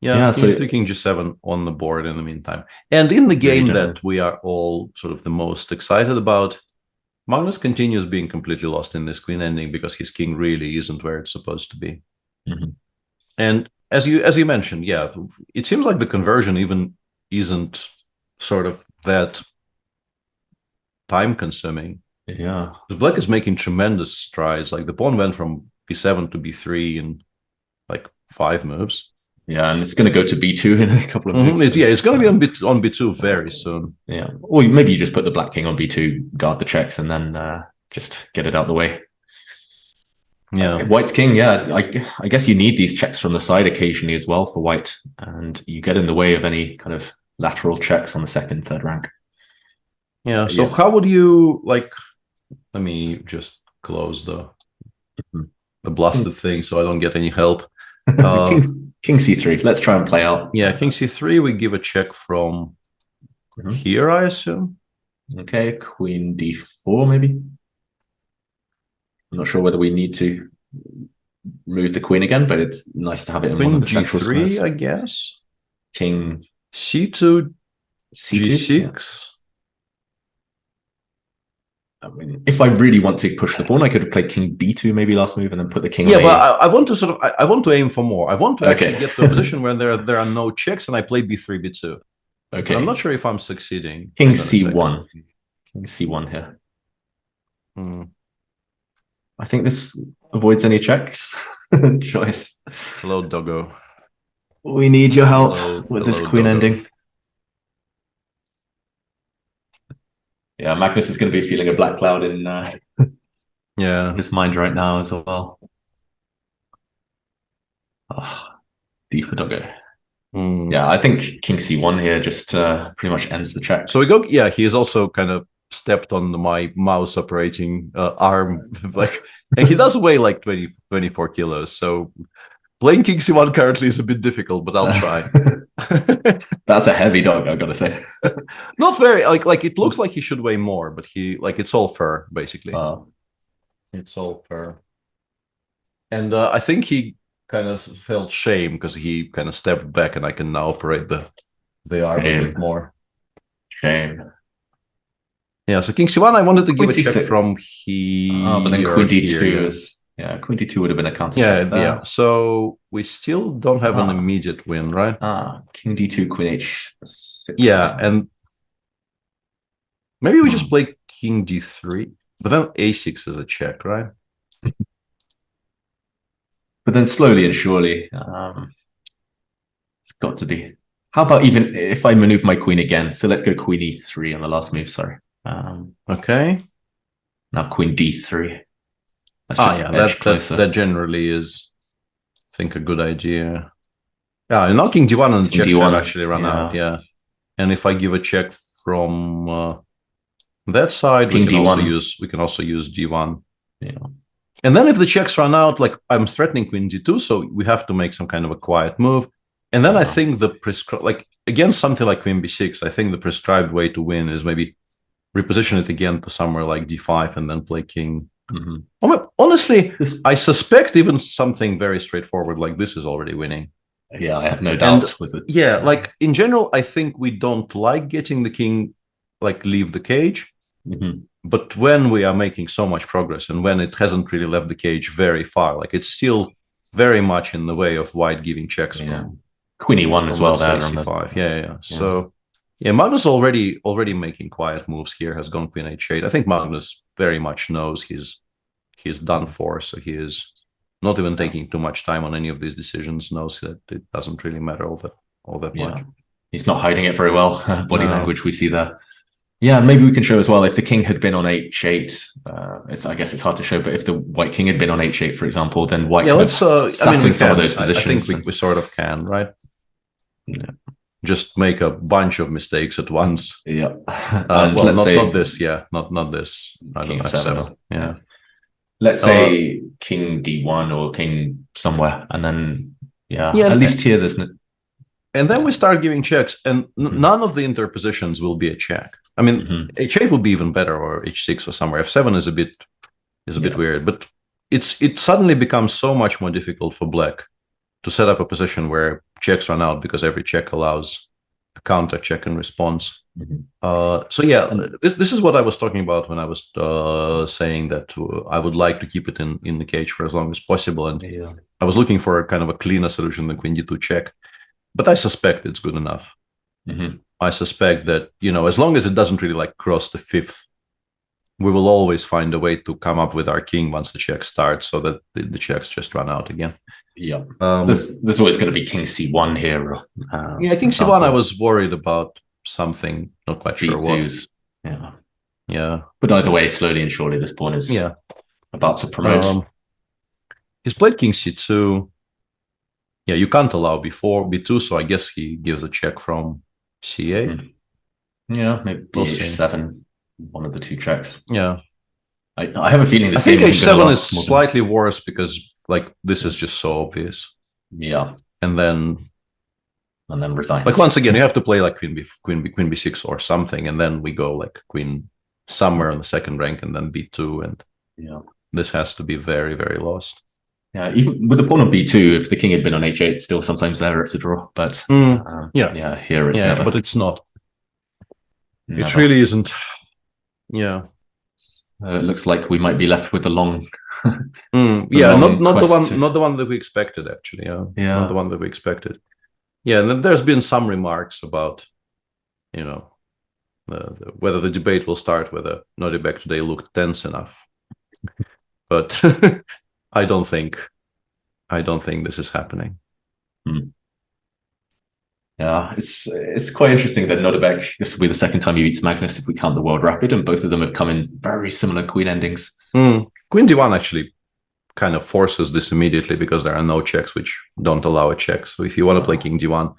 Yeah, so king g7 on the board in the meantime. And in the game that we are all sort of the most excited about, Magnus continues being completely lost in this queen ending because his king really isn't where it's supposed to be. And as you mentioned, yeah, it seems like the conversion even isn't sort of that time consuming. Yeah, because black is making tremendous strides. Like the pawn went from b7 to b3 in like 5 moves. Yeah, and it's going to go to b2 in a couple of moves. It's going to be on b2 very soon. Yeah, or maybe you just put the black king on b2, guard the checks, and then just get it out the way. Yeah, white's king. Yeah, I guess you need these checks from the side occasionally as well for white, and you get in the way of any kind of lateral checks on the second, third rank. Yeah. So how would you like? Let me just close the blasted thing so I don't get any help. King c3. Let's try and play out. Yeah, king c3. We give a check from here, I assume. Okay, queen d4 maybe. I'm not sure whether we need to move the queen again, but it's nice to have it in one of the central squares. I guess. King c2, g6. I mean, if I really want to push the pawn, I could have played king d2 maybe last move and then put the king. Yeah, but I want to I want to aim for more. I want to actually get to a position where there are no checks and I play b3, b2. Okay. But I'm not sure if I'm succeeding. King c1. King c1 here. I think this avoids any checks. Choice. Hello, doggo. We need your help with this queen ending. Yeah, Magnus is going to be feeling a black cloud in his mind right now as well. D for doggo. Yeah, I think king c1 here just pretty much ends the check. So we go. Yeah, he is also kind of stepped on my mouse operating arm, like, and he does weigh like 24 kilos. So playing king c1 currently is a bit difficult, but I'll try. That's a heavy dog, I've got to say. Not very, like it looks like he should weigh more, but it's all fur basically. It's all fur, and I think he kind of felt shame because he kind of stepped back, and I can now operate the arm a bit more. Shame. Yeah, so king c1, I wanted to give a check from here. But then queen d2 is. Yeah, queen d2 would have been a counter. Yeah. So we still don't have an immediate win, right? King d2, queen h6. Yeah, and maybe we just play king d3, but then a6 is a check, right? But then slowly and surely, it's got to be. How about even if I maneuver my queen again? So let's go queen e3 on the last move. Sorry. Okay. Now queen d3. That generally is, I think, a good idea. Yeah, now king d1 and the checks have actually run out. Yeah, and if I give a check from that side, we can also use d1. Yeah, and then if the checks run out, like I'm threatening queen d2, so we have to make some kind of a quiet move. And then I think the prescribed, like against something like queen b6, I think the prescribed way to win is maybe reposition it again to somewhere like d5 and then play king. Honestly, I suspect even something very straightforward like this is already winning. Yeah, I have no doubt with it. Yeah, like in general, I think we don't like getting the king like leave the cage. But when we are making so much progress and when it hasn't really left the cage very far, like it's still very much in the way of white giving checks from queen e1 as well. There on c5. Yeah. So yeah, Magnus already making quiet moves here, has gone queen h8. I think Magnus very much knows he's done for, so he is not even taking too much time on any of these decisions, knows that it doesn't really matter all that much. He's not hiding it very well. Body language we see there. Yeah, maybe we can show as well if the king had been on h8. I guess it's hard to show, but if the white king had been on h8, for example, then white could have sat in some of those positions. I think we sort of can, right? Yeah. Just make a bunch of mistakes at once. Yeah. Well, not this. Yeah, not this. I don't know. F7. Yeah. Let's say king d1 or king somewhere, and then at least here there's no. And then we start giving checks, and none of the interpositions will be a check. I mean, h8 would be even better, or h6 or somewhere. f7 is a bit weird, but it suddenly becomes so much more difficult for black to set up a position where checks run out because every check allows a counter check in response. So yeah, this is what I was talking about when I was saying that I would like to keep it in the cage for as long as possible, and I was looking for a kind of a cleaner solution than queen d2 check, but I suspect it's good enough. I suspect that, as long as it doesn't really like cross the fifth, we will always find a way to come up with our king once the check starts, so that the checks just run out again. Yeah, there's always going to be king c1 here. King c1. I was worried about something, not quite sure what. Yeah. But either way, slowly and surely, this pawn is about to promote. He's played king c2. Yeah, you can't allow b2, so I guess he gives a check from c8. Yeah, maybe h7, one of the two checks. Yeah. I have a feeling I think h7 is slightly worse because this is just so obvious. Yeah. And then resigns. Like once again, you have to play like queen b6 or something, and then we go like queen somewhere on the second rank, and then b2, and this has to be very, very lost. Yeah, even with the pawn on b2, if the king had been on h8, still sometimes there it's a draw. But here it's never. But it's not. Never. It really isn't. Yeah. It looks like we might be left with the long. Not the one that we expected, actually. Not the one that we expected. Yeah, and then there's been some remarks about, whether the debate will start whether Nordebek today looked tense enough. But I don't think this is happening. Yeah, it's quite interesting that Nordebek, this will be the second time he beats Magnus if we count the World Rapid, and both of them have come in very similar queen endings. Queen d1 actually kind of forces this immediately because there are no checks which don't allow a check. So if you want to play king d1,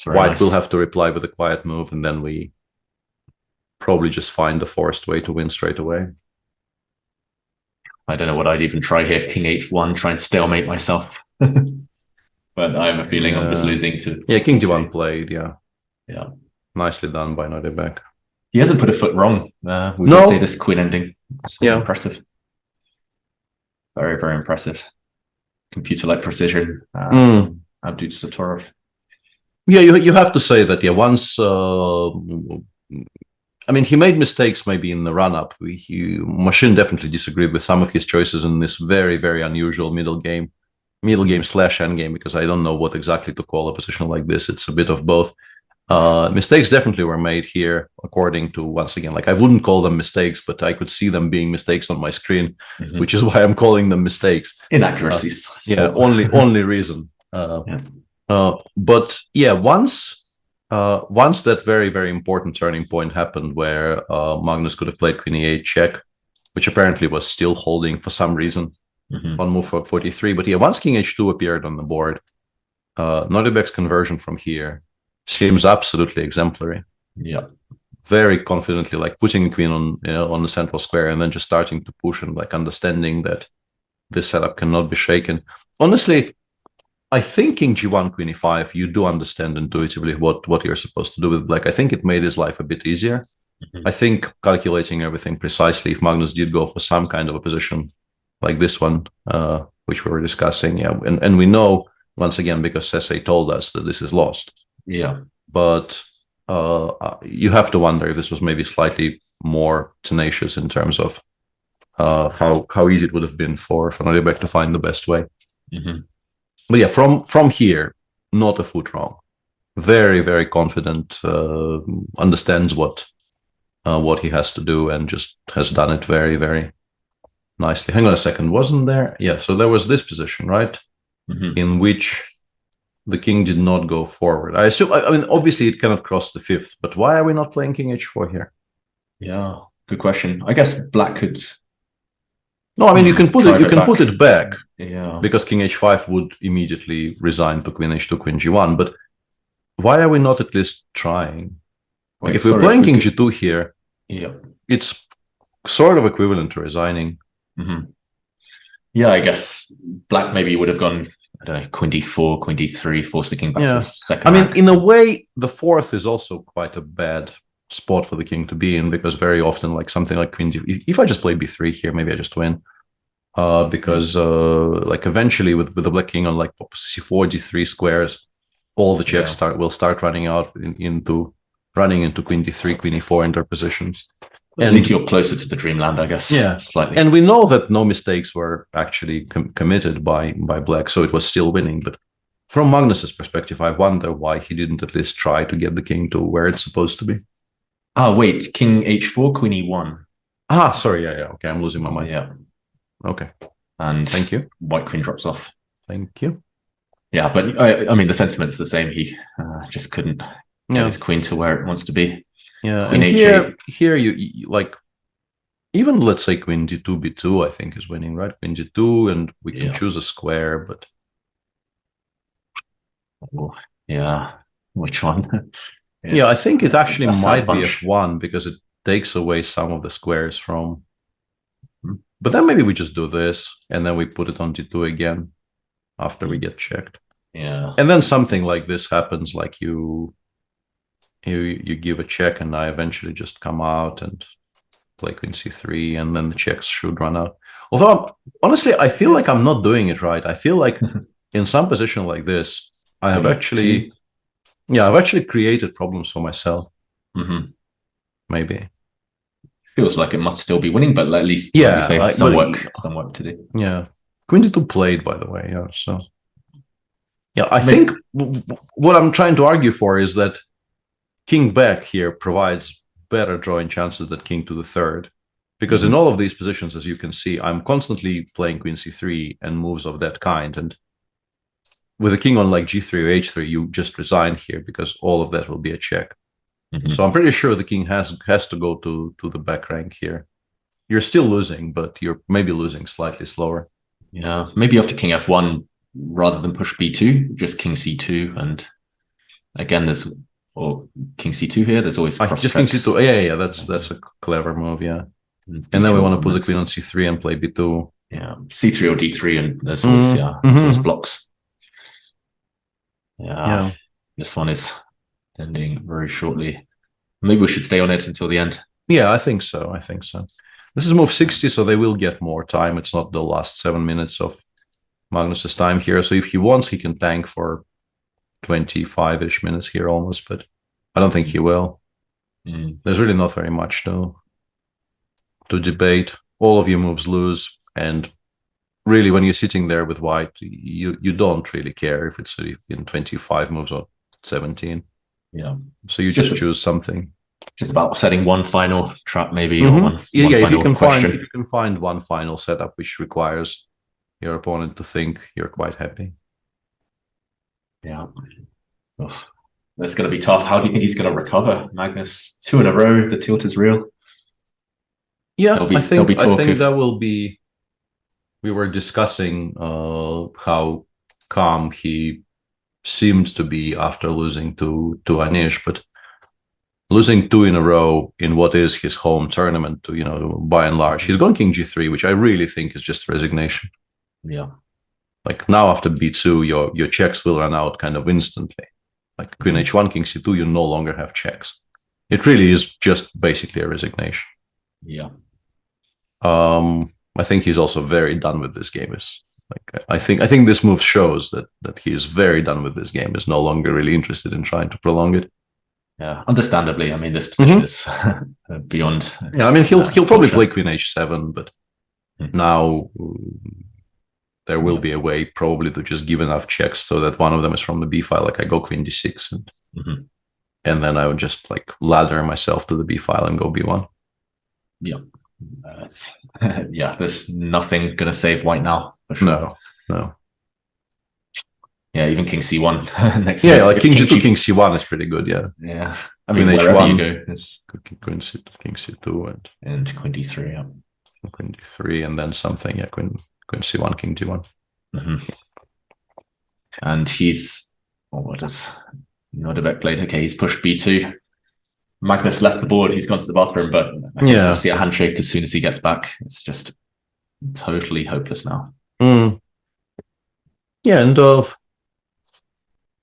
white will have to reply with a quiet move, and then we probably just find a forced way to win straight away. I don't know what I'd even try here. King h1, try and stalemate myself. But I have a feeling I'm just losing to... Yeah, king d1 played, Yeah. Nicely done by Nordebek. He hasn't put a foot wrong. We can say this queen ending. It's impressive. Very, very impressive. Computer-like precision. Abdul Satorov. Yeah, you have to say that, once... he made mistakes maybe in the run-up. Machine definitely disagreed with some of his choices in this very, very unusual middle game / endgame, because I don't know what exactly to call a position like this. It's a bit of both. Mistakes definitely were made here, according to, once again, I wouldn't call them mistakes, but I could see them being mistakes on my screen, which is why I'm calling them mistakes. Inaccuracies. Only reason. But once that very, very important turning point happened where Magnus could have played queen e8 check, which apparently was still holding for some reason on move for 43. But once king h2 appeared on the board, Nordebek's conversion from here seems absolutely exemplary. Yeah. Very confidently, putting a queen on the central square and then just starting to push and understanding that this setup cannot be shaken. Honestly, I think king g1, queen e5, you do understand intuitively what you're supposed to do with black. I think it made his life a bit easier. I think calculating everything precisely, if Magnus did go for some kind of a position like this one, which we were discussing, and we know, once again, because Sese told us that this is lost. Yeah. But you have to wonder if this was maybe slightly more tenacious in terms of how easy it would have been for Nordebek to find the best way. But from here, not a foot wrong. Very, very confident, understands what he has to do, and just has done it very, very nicely. Hang on a second, wasn't there? Yeah, so there was this position, right? In which the king did not go forward. I assume, I mean, obviously it cannot cross the fifth, but why are we not playing king h4 here? Yeah, good question. I guess black could. No, I mean you can put it. You can back. put it back. Yeah. Because king h5 would immediately resign to queen h2, queen g1. But why are we not at least trying? Like if we're playing king g2 here, yeah, it's sort of equivalent to resigning. Mm-hmm. Yeah, I guess black maybe would have gone, I don't know, queen d4, queen d3, force the king back to the second. I mean, in a way, the fourth is also quite a bad spot for the king to be in, because very often, like something like queen d, if I just play b3 here, maybe I just win. Because like eventually with the black king on like c4, d3 squares, all the checks will start running out into queen d3, queen e4 in their positions. And at least you're closer to the dreamland, I guess. Yeah, slightly. And we know that no mistakes were actually committed by black, so it was still winning. But from Magnus's perspective, I wonder why he didn't at least try to get the king to where it's supposed to be. Ah, wait, king h4, queen e1. Ah, sorry, yeah, okay, I'm losing my mind. Yeah. Okay. And thank you. White queen drops off. Thank you. Yeah, but I mean, the sentiment's the same. He just couldn't get his queen to where it wants to be. Yeah, queen and here you like, even let's say queen d2, b2, I think is winning, right? Queen d2, and we can choose a square, but yeah, which one? Yeah, I think it actually might be f1 because it takes away some of the squares from. But then maybe we just do this and then we put it on d2 again after we get checked. Yeah. And then something like this happens, like you give a check and I eventually just come out and play queen c3, and then the checks should run out. Although honestly, I feel like I'm not doing it right. I feel like in some position like this, I have actually created problems for myself. Mm-hmm. Maybe. Feels like it must still be winning, but at least some work to do. Yeah, queen d2 played, by the way. Yeah, so yeah, I think what I'm trying to argue for is that king back here provides better drawing chances than king to the third, because in all of these positions, as you can see, I'm constantly playing queen c3 and moves of that kind, and with a king on like g3 or h3, you just resign here because all of that will be a check. So I'm pretty sure the king has to go to the back rank here. You're still losing, but you're maybe losing slightly slower. Yeah, maybe after king f1 rather than push b2, just king c2, and again or king c2 here. There's always just king c2. Yeah, that's a clever move. Yeah, and then we want to put the queen on c3 and play b2. Yeah, c3 or d3, and there's always there's always blocks. Yeah, this one is ending very shortly. Maybe we should stay on it until the end. Yeah, I think so. This is move 60, so they will get more time. It's not the last 7 minutes of Magnus's time here. So if he wants, he can tank for 25-ish minutes here almost, but I don't think he will. There's really not very much to debate. All of your moves lose, and really when you're sitting there with white, you don't really care if it's in 25 moves or 17. Yeah. So you just choose something. Just about setting one final trap, maybe. Mm-hmm. Or one if you final question. If you can find one final setup which requires your opponent to think, you're quite happy. Yeah. That's going to be tough. How do you think he's going to recover, Magnus? 2 in a row. The tilt is real. Yeah, I think that will be. We were discussing how calm he seemed to be after losing to Anish, but losing 2 in a row in what is his home tournament, by and large, he's gone king g3, which I really think is just resignation. Yeah, like now after b2, your checks will run out kind of instantly. Like queen h1, king c2, you no longer have checks. It really is just basically a resignation. Yeah. I think he's also very done with this game. I think this move shows that he is very done with this game. Is no longer really interested in trying to prolong it. Yeah, understandably. I mean, this position is beyond. Yeah, I mean, he'll probably play queen h7, but now there will be a way probably to just give enough checks so that one of them is from the b file. Like I go queen d6, and then I would just like ladder myself to the b file and go b1. Yeah. There's nothing gonna save white now. For sure. No. Yeah, even King C1 next. Yeah, like King G2, King C1 is pretty good. Yeah. Yeah. I mean, wherever you go, it's Queen C2 and Queen D3. Yeah. Queen D3 and then something. Yeah, Queen C1, King G1. And he's what does Nodebek played? Okay, he's pushed B2. Magnus left the board. He's gone to the bathroom, but I think we'll see a handshake as soon as he gets back. It's just totally hopeless now. Yeah, and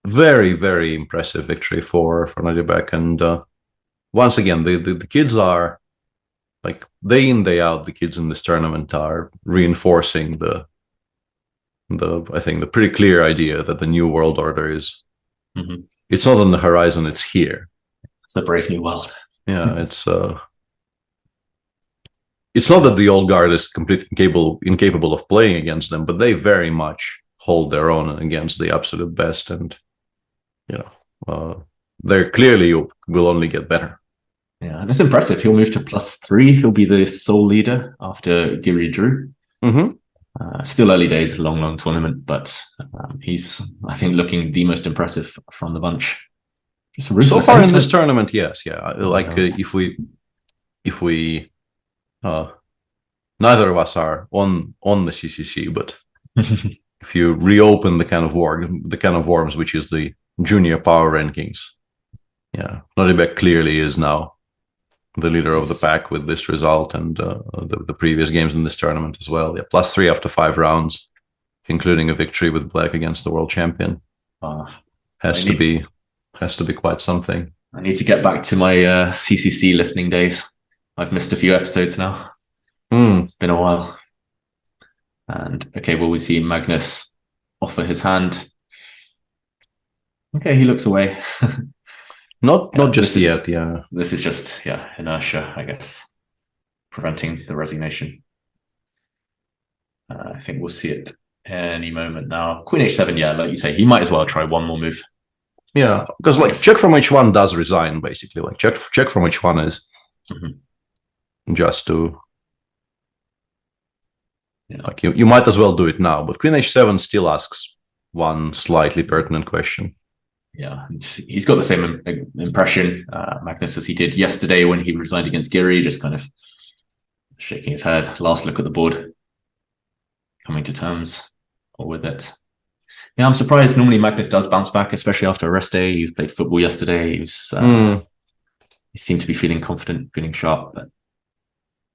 very, very impressive victory for Nodebek. And once again, the kids are like day in, day out, the kids in this tournament are reinforcing I think the pretty clear idea that the new world order is it's not on the horizon, it's here. It's a brave new world. Yeah, it's not that the old guard is completely incapable of playing against them, but they very much hold their own against the absolute best, and they're clearly will only get better. Yeah, and it's impressive. He'll move to +3. He'll be the sole leader after Giri drew. Still early days, long tournament, but he's, I think, looking the most impressive from the bunch. So far in this tournament, yes, yeah. Like if we neither of us are on the CCC, but if you reopen the can of worms, which is the junior power rankings, yeah, Nodebek clearly is now the leader of the pack with this result and the previous games in this tournament as well. Yeah, +3 after 5 rounds, including a victory with Black against the world champion. Has to be quite something. I need to get back to my CCC listening days. I've missed a few episodes now. It's been a while. And okay, will we see Magnus offer his hand? Okay, he looks away. Not just yet, yeah. This is just, inertia, I guess, preventing the resignation. I think we'll see it any moment now. Queen H7, yeah, like you say, he might as well try one more move. Yeah, because like check from H1 does resign, basically. Like check from H1 is just to... Like you might as well do it now, but Queen H7 still asks one slightly pertinent question. Yeah, and he's got the same impression, Magnus, as he did yesterday when he resigned against Giri, just kind of shaking his head. Last look at the board, coming to terms with it. Yeah, I'm surprised. Normally Magnus does bounce back, especially after a rest day. He played football yesterday. He seemed to be feeling confident, feeling sharp, but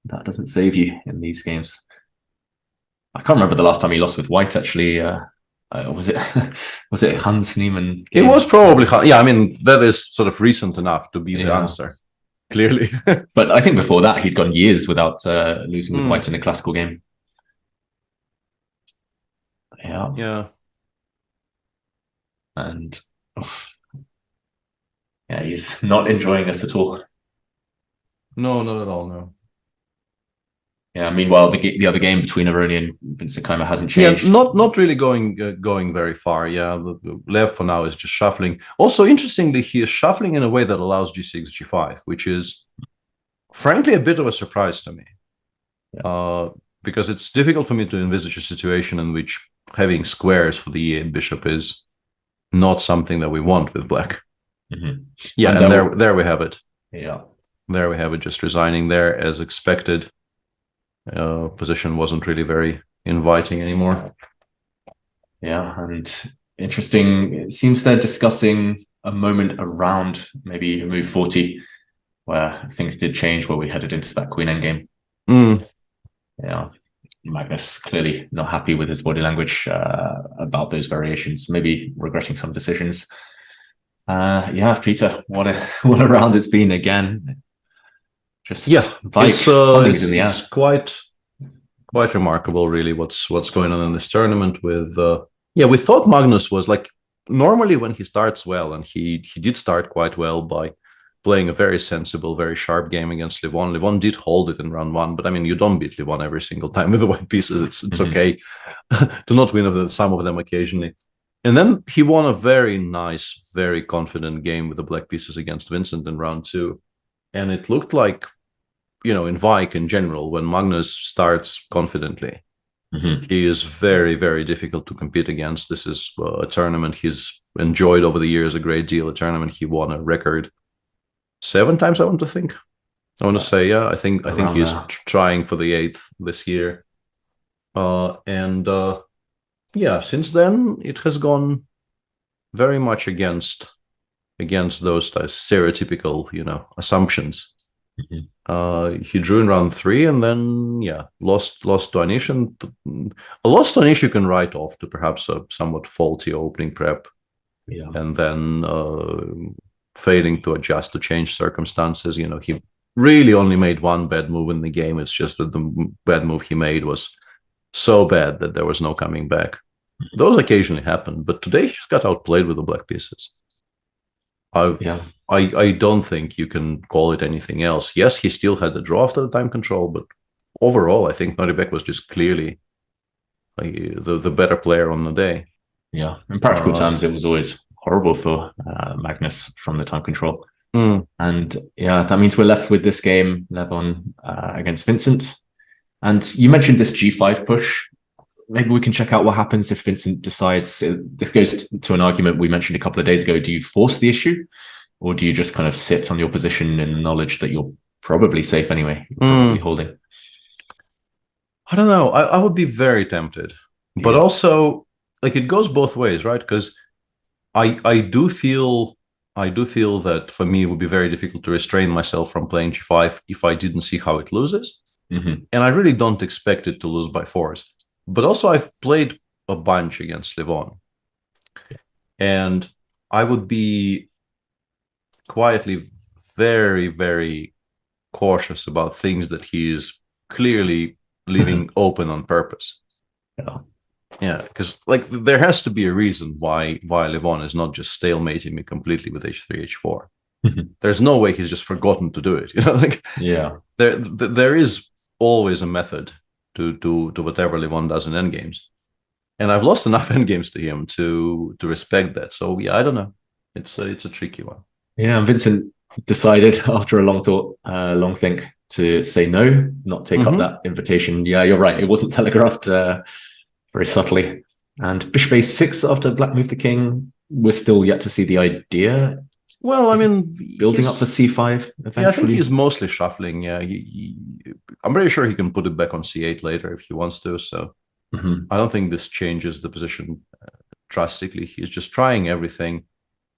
that doesn't save you in these games. I can't remember the last time he lost with White, actually. Was it Hans Niemann? It was probably yeah. I mean, that is sort of recent enough to be the answer, clearly. But I think before that he'd gone years without losing with White in a classical game. Yeah. And he's not enjoying this at all. No, not at all. No. Yeah, meanwhile, the other game between Aroni and Vincent Keimer hasn't changed. Yeah, not really going very far. Yeah, Lev for now is just shuffling. Also, interestingly, he is shuffling in a way that allows G6, G5, which is, frankly, a bit of a surprise to me. Because it's difficult for me to envisage a situation in which having squares for the E8 bishop is not something that we want with Black. Yeah, and there we have it. Yeah. There we have it, just resigning there as expected. Position wasn't really very inviting anymore. Yeah, and interesting. It seems they're discussing a moment around maybe move 40, where things did change, where we headed into that queen endgame. Yeah, Magnus clearly not happy with his body language about those variations, maybe regretting some decisions. Yeah, Peter, what a round it's been again. Just it's quite remarkable, really, what's going on in this tournament. With we thought Magnus was like, normally when he starts well, and he did start quite well by playing a very sensible, very sharp game against Levon. Levon did hold it in round 1, but I mean, you don't beat Levon every single time with the white pieces. It's okay to not win some of them occasionally. And then he won a very nice, very confident game with the black pieces against Vincent in round 2. And it looked like, in Wijk in general, when Magnus starts confidently, He is very, very difficult to compete against. This is a tournament he's enjoyed over the years a great deal. A tournament he won a record 7 times, I want to think. I want to say, yeah, I think he's trying for the 8th this year. Yeah, since then it has gone very much against those stereotypical, assumptions. He drew in round 3 and then lost to Anish, and a loss to Anish you can write off to perhaps a somewhat faulty opening prep, and then failing to adjust to change circumstances. He really only made one bad move in the game. It's just that the bad move he made was so bad that there was no coming back. Those occasionally happen, but today he just got outplayed with the black pieces. I don't think you can call it anything else. Yes, he still had the draw after the time control, but overall, I think Noribek was just clearly the better player on the day. Yeah, in practical terms, it was always horrible for Magnus from the time control. And yeah, that means we're left with this game, Levon against Vincent. And you mentioned this G5 push. Maybe we can check out what happens if Vincent decides. This goes to an argument we mentioned a couple of days ago. Do you force the issue, or do you just kind of sit on your position in the knowledge that you're probably safe anyway, probably holding? I don't know. I would be very tempted, but also it goes both ways, right? Because I do feel that for me it would be very difficult to restrain myself from playing G5 if I didn't see how it loses, and I really don't expect it to lose by force. But also, I've played a bunch against Levon, and I would be quietly very, very cautious about things that he is clearly leaving open on purpose. Yeah, because there has to be a reason why Levon is not just stalemating me completely with H3, H4. There's no way he's just forgotten to do it. There is always a method to whatever Levon does in endgames, and I've lost enough endgames to him to respect that. So yeah, I don't know. It's a tricky one. Yeah, and Vincent decided after a long think to say no, not take up that invitation. Yeah, you're right. It wasn't telegraphed very subtly. And Bishop A6 after Black moved the king. We're still yet to see the idea. Well, I mean, building up for C5 eventually. Yeah, I think he's mostly shuffling. Yeah, I'm pretty sure he can put it back on C8 later if he wants to. So I don't think this changes the position drastically. He's just trying everything,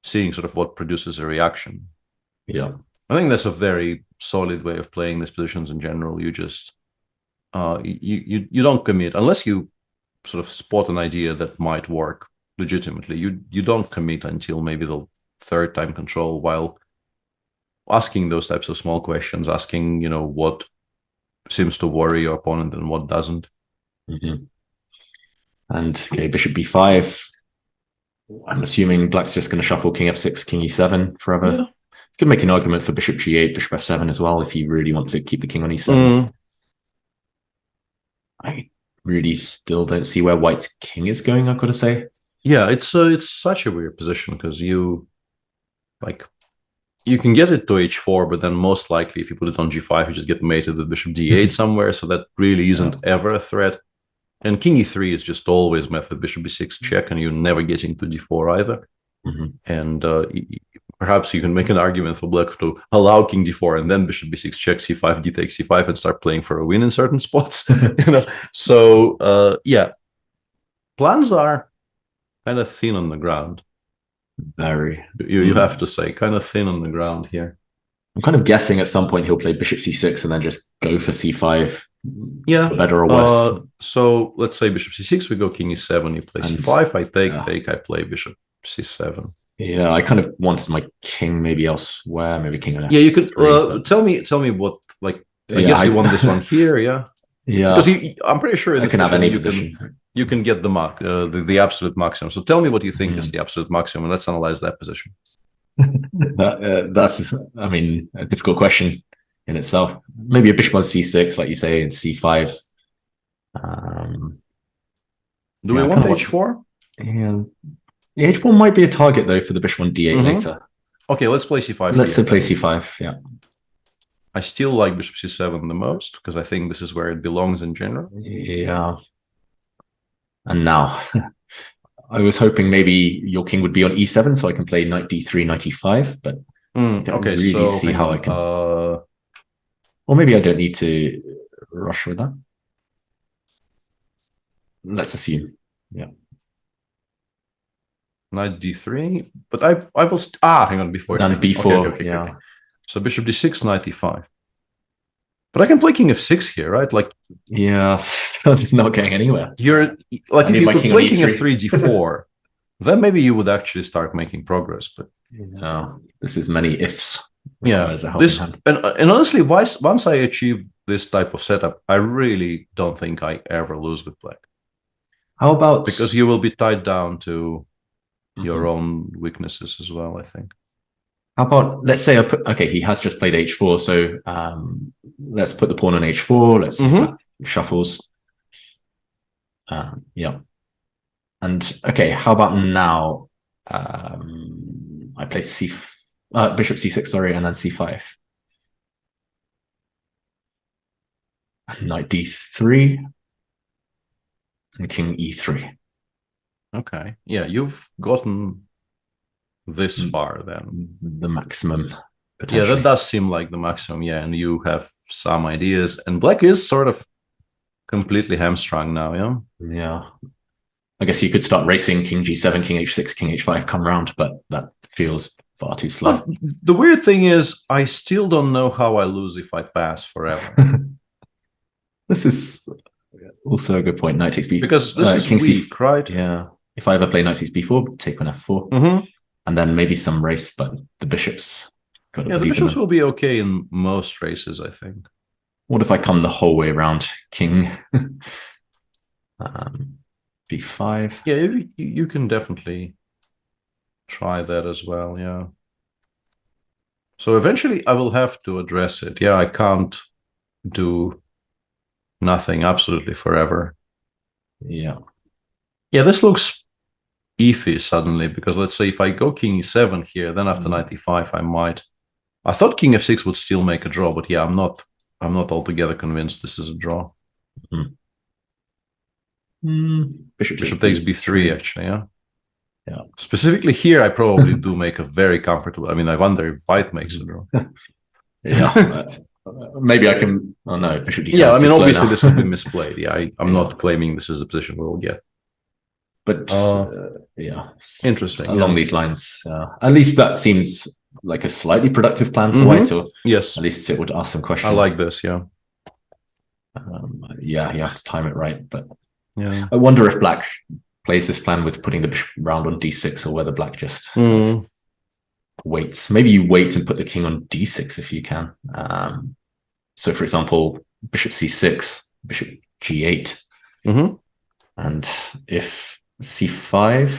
seeing sort of what produces a reaction. Yeah, I think that's a very solid way of playing these positions in general. You just you don't commit unless you sort of spot an idea that might work legitimately. You don't commit until maybe the 3rd time control, while asking those types of small questions, asking what seems to worry your opponent and what doesn't. And okay, Bishop B5. I'm assuming Black's just going to shuffle King F6, King E7 forever. You could make an argument for Bishop G8, Bishop F7 as well if you really want to keep the king on E7. I really still don't see where White's king is going, I've got to say. Yeah, it's such a weird position because you can get it to H4, but then most likely if you put it on G5, you just get mated with Bishop D8 somewhere, so that really isn't ever a threat. And King E3 is just always met with Bishop B6 check, and you're never getting to D4 either. And perhaps you can make an argument for Black to allow King D4 and then Bishop B6 check, C5, D takes C5, and start playing for a win in certain spots. So yeah, plans are kind of thin on the ground. Very. You have to say, kind of thin on the ground here. I'm kind of guessing at some point he'll play Bishop C6 and then just go for C5. Yeah. For better or worse. So let's say Bishop C6, we go King E7, you play C5, I take, I play Bishop C7. Yeah, I kind of wanted my king maybe elsewhere, maybe King on F3. Yeah, you could tell me what, I guess you want this one here, yeah? Yeah. Because I'm pretty sure I can have any position. You can get the absolute maximum. So tell me what you think is the absolute maximum, and let's analyze that position. That's, I mean, a difficult question in itself. Maybe a bishop on C6, like you say, and C5. Do we want H4? Yeah. The H4 might be a target, though, for the bishop on D8 later. Okay, let's play C5. Let's play C5, yeah. I still like bishop C7 the most, because I think this is where it belongs in general. Yeah. And now, I was hoping maybe your king would be on e7, so I can play knight d3, knight e5, but I don't Okay, really so see hang how on, I can. Or maybe I don't need to rush with that. Let's assume, yeah. Knight d3, but I will hang on before. And b4, okay. So bishop d6, knight e5. But I can play king f6 here, right? Like, yeah, I'm just not getting anywhere. You're like, if you could play king f3, d4, then maybe you would actually start making progress. But no, this is many ifs. Yeah, this and honestly, once I achieve this type of setup, I really don't think I ever lose with black. How about, because you will be tied down to your own weaknesses as well, I think. How about, let's say I put, okay, he has just played h4, so let's put the pawn on h4, let's see if that shuffles. Yeah. And, okay, how about now I play bishop c6, sorry, and then c5. And knight d3, and king e3. Okay, yeah, you've gotten this far then. The maximum. Yeah, that does seem like the maximum, yeah, and you have some ideas. And black is sort of completely hamstrung now, yeah? Yeah. I guess you could start racing king g7, king h6, king h5, come round, but that feels far too slow. But the weird thing is, I still don't know how I lose if I pass forever. This is also a good point. Knight takes b4. Because this is king weak, right? Yeah. If I ever play knight takes b4, take on f4. And then maybe some race, but the bishops... Yeah, the bishops will be okay in most races, I think. What if I come the whole way around? King... b5. Yeah, you can definitely try that as well, yeah. So eventually I will have to address it. Yeah, I can't do nothing absolutely forever. Yeah. Yeah, this looks iffy suddenly, because let's say if I go king e7 here, then after knight e5 I might... I thought king f6 would still make a draw, but yeah, I'm not altogether convinced this is a draw. Bishop takes b3, actually, yeah? Yeah. Specifically here, I probably do make a very comfortable... I mean, I wonder if white makes a draw. Yeah. Maybe I can... Oh, no, bishop d7. Yeah, I mean, obviously this would be misplayed. Yeah, I'm not claiming this is the position we'll get. But, yeah. Interesting. Along these lines. At least that seems like a slightly productive plan for white, or yes, at least it would ask some questions. I like this, yeah. Yeah, you have to time it right, but yeah, I wonder if black plays this plan with putting the bishop round on d6, or whether black just waits. Maybe you wait and put the king on d6 if you can. So, for example, bishop c6, bishop g8, and if c5,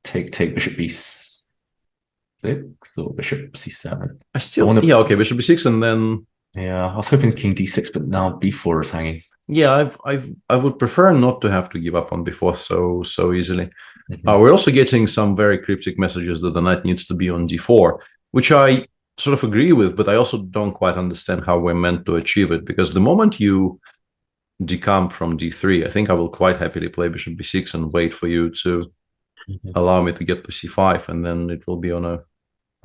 take bishop b6 or bishop c7. I still yeah, okay, bishop b6, and then yeah, I was hoping king d6, but now b4 is hanging. Yeah, I would prefer not to have to give up on b4 so easily. We're also getting some very cryptic messages that the knight needs to be on d4, which I sort of agree with, but I also don't quite understand how we're meant to achieve it, because the moment you decamp from d3, I think I will quite happily play bishop b6 and wait for you to allow me to get to c5, and then it will be on a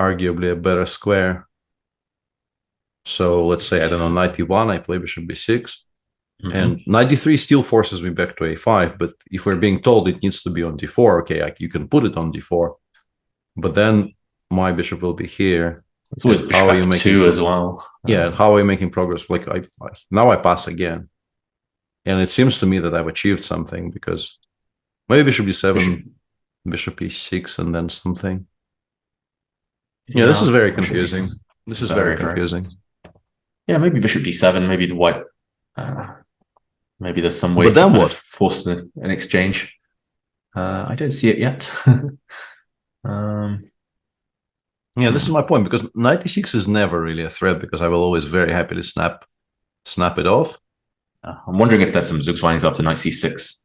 arguably a better square. So let's say, I don't know, knight e1, I play bishop b6, and knight d3 still forces me back to a5, but if we're being told it needs to be on d4, okay, you can put it on d4, but then my bishop will be here. It's always bishop f2 as well. Yeah, how are you making progress? Like, now I pass again. And it seems to me that I've achieved something, because maybe bishop d7, bishop e6, and then something. Yeah, this is very confusing. This is very confusing. Yeah, maybe bishop d7, maybe the white... maybe there's some way but then to what? Force an exchange. I don't see it yet. Yeah, this is my point, because knight e6 is never really a threat, because I will always very happily snap it off. I'm wondering if there's some Zugzweinings after knight c6.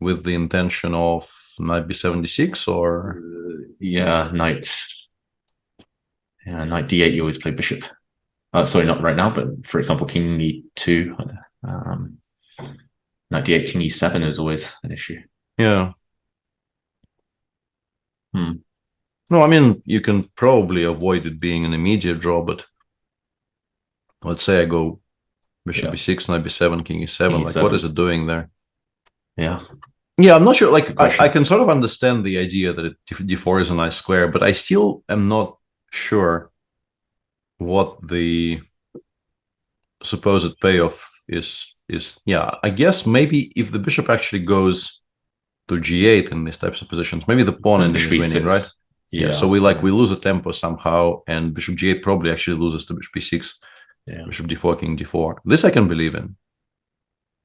With the intention of knight b7 d6, or... yeah, knight d8, you always play bishop. Sorry, not right now, but for example, king e2. Knight d8, king e7 is always an issue. Yeah. Hmm. No, I mean, you can probably avoid it being an immediate draw, but let's say I go bishop b6, knight b7, king e7. King like, e7. what is it doing there? Yeah. Yeah, I'm not sure. Like, I can sort of understand the idea that d4 is a nice square, but I still am not sure what the supposed payoff is. Yeah, I guess maybe if the bishop actually goes to g8 in these types of positions, maybe the pawn ending is winning, right? Yeah. So we lose a tempo somehow, and bishop g8 probably actually loses to bishop b6. Yeah. Bishop d4, king d4. This I can believe in.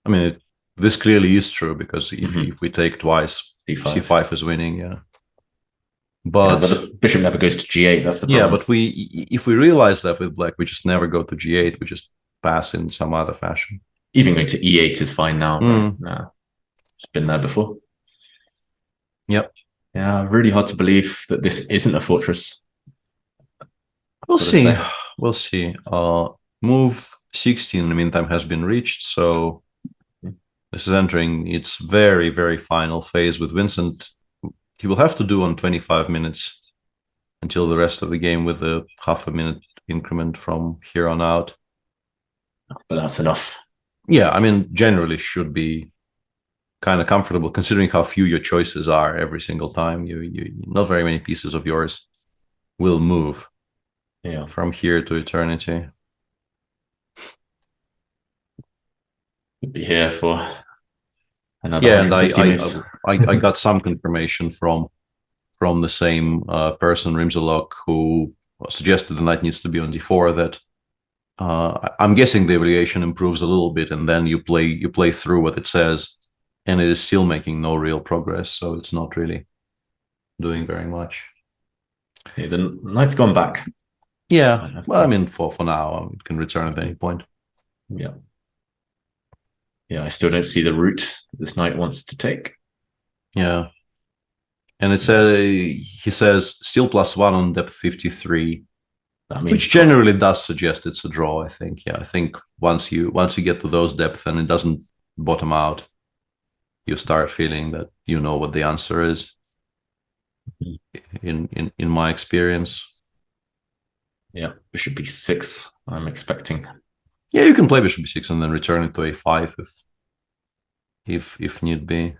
I mean, this clearly is true, because if we take twice, c5 is winning. Yeah. But the bishop never goes to g8. That's the problem. Yeah, but if we realize that with black, we just never go to g8. We just pass in some other fashion. Even going to e8 is fine now. Right? No, it's been there before. Yep. Yeah, really hard to believe that this isn't a fortress. We'll see. We'll see. Move 16 in the meantime has been reached, so this is entering its very, very final phase with Vincent. He will have to do on 25 minutes until the rest of the game with a half a minute increment from here on out. But that's enough. Yeah, I mean, generally should be kind of comfortable considering how few your choices are every single time. You not very many pieces of yours will move from here to eternity. We'll be here for another. Yeah, and I got some confirmation from the same person, Rimsalok, who suggested the knight needs to be on d4. That I'm guessing the variation improves a little bit, and then you play through what it says, and it is still making no real progress. So it's not really doing very much. Yeah, the knight's gone back. Yeah, well, I mean, for now, it can return at any point. Yeah. Yeah, I still don't see the route this knight wants to take. Yeah. And he says still +1 on depth 53, which generally does suggest it's a draw, I think. Yeah, I think once you get to those depths and it doesn't bottom out, you start feeling that you know what the answer is. In my experience. Yeah, bishop b6, I'm expecting. Yeah, you can play bishop b6 and then return it to a5 if need be.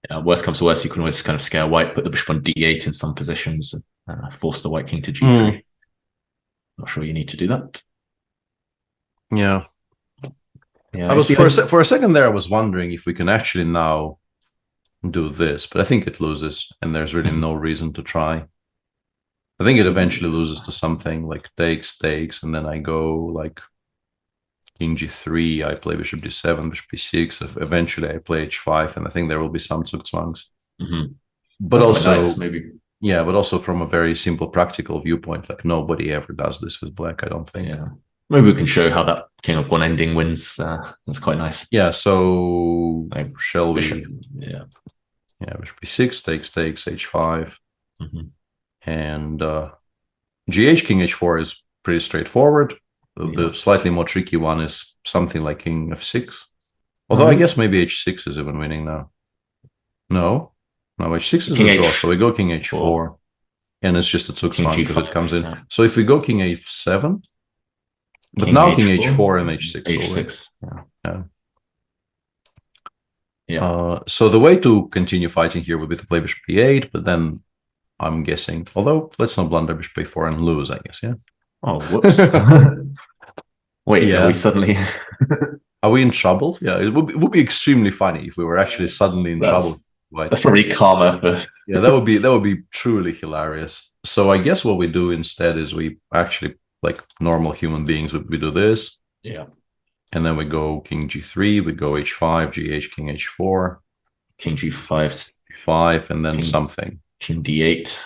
Yeah, worst comes to worst, you can always kind of scare white, put the bishop on d8 in some positions, and force the white king to g3. Not sure you need to do that. Yeah. Yeah, I was for a second there. I was wondering if we can actually now do this, but I think it loses, and there's really no reason to try. I think it eventually loses to something like takes, and then I go like king g3, I play bishop d7, bishop b6, eventually I play h5, and I think there will be some zugzwangs. But that's also, nice, maybe. Yeah, but also from a very simple practical viewpoint, like nobody ever does this with black, I don't think. Yeah. Maybe we can show how that king of one ending wins. That's quite nice. Yeah, so shall bishop, we? Yeah, bishop b6, takes, h5. And gh, king h4 is pretty straightforward. The slightly more tricky one is something like king f6. Although I guess maybe h6 is even winning now. No, h6 is a draw, so we go king h4. And it's just a zugzwang because it comes in. So if we go king h7, but king now h4, king h4 and h6. Yeah. So the way to continue fighting here would be to play bishop b8, but then I'm guessing, although let's not blunder bishop a4 and lose, I guess, yeah? Oh, whoops. Wait, are we suddenly... Are we in trouble? Yeah, it would be extremely funny if we were actually suddenly in trouble. Right? That's probably karma. But... yeah, that would be truly hilarious. So I guess what we do instead is we actually, like normal human beings, we do this. Yeah. And then we go king g3, we go h5, gh, king h4. King g5. 5, and then something. King d8.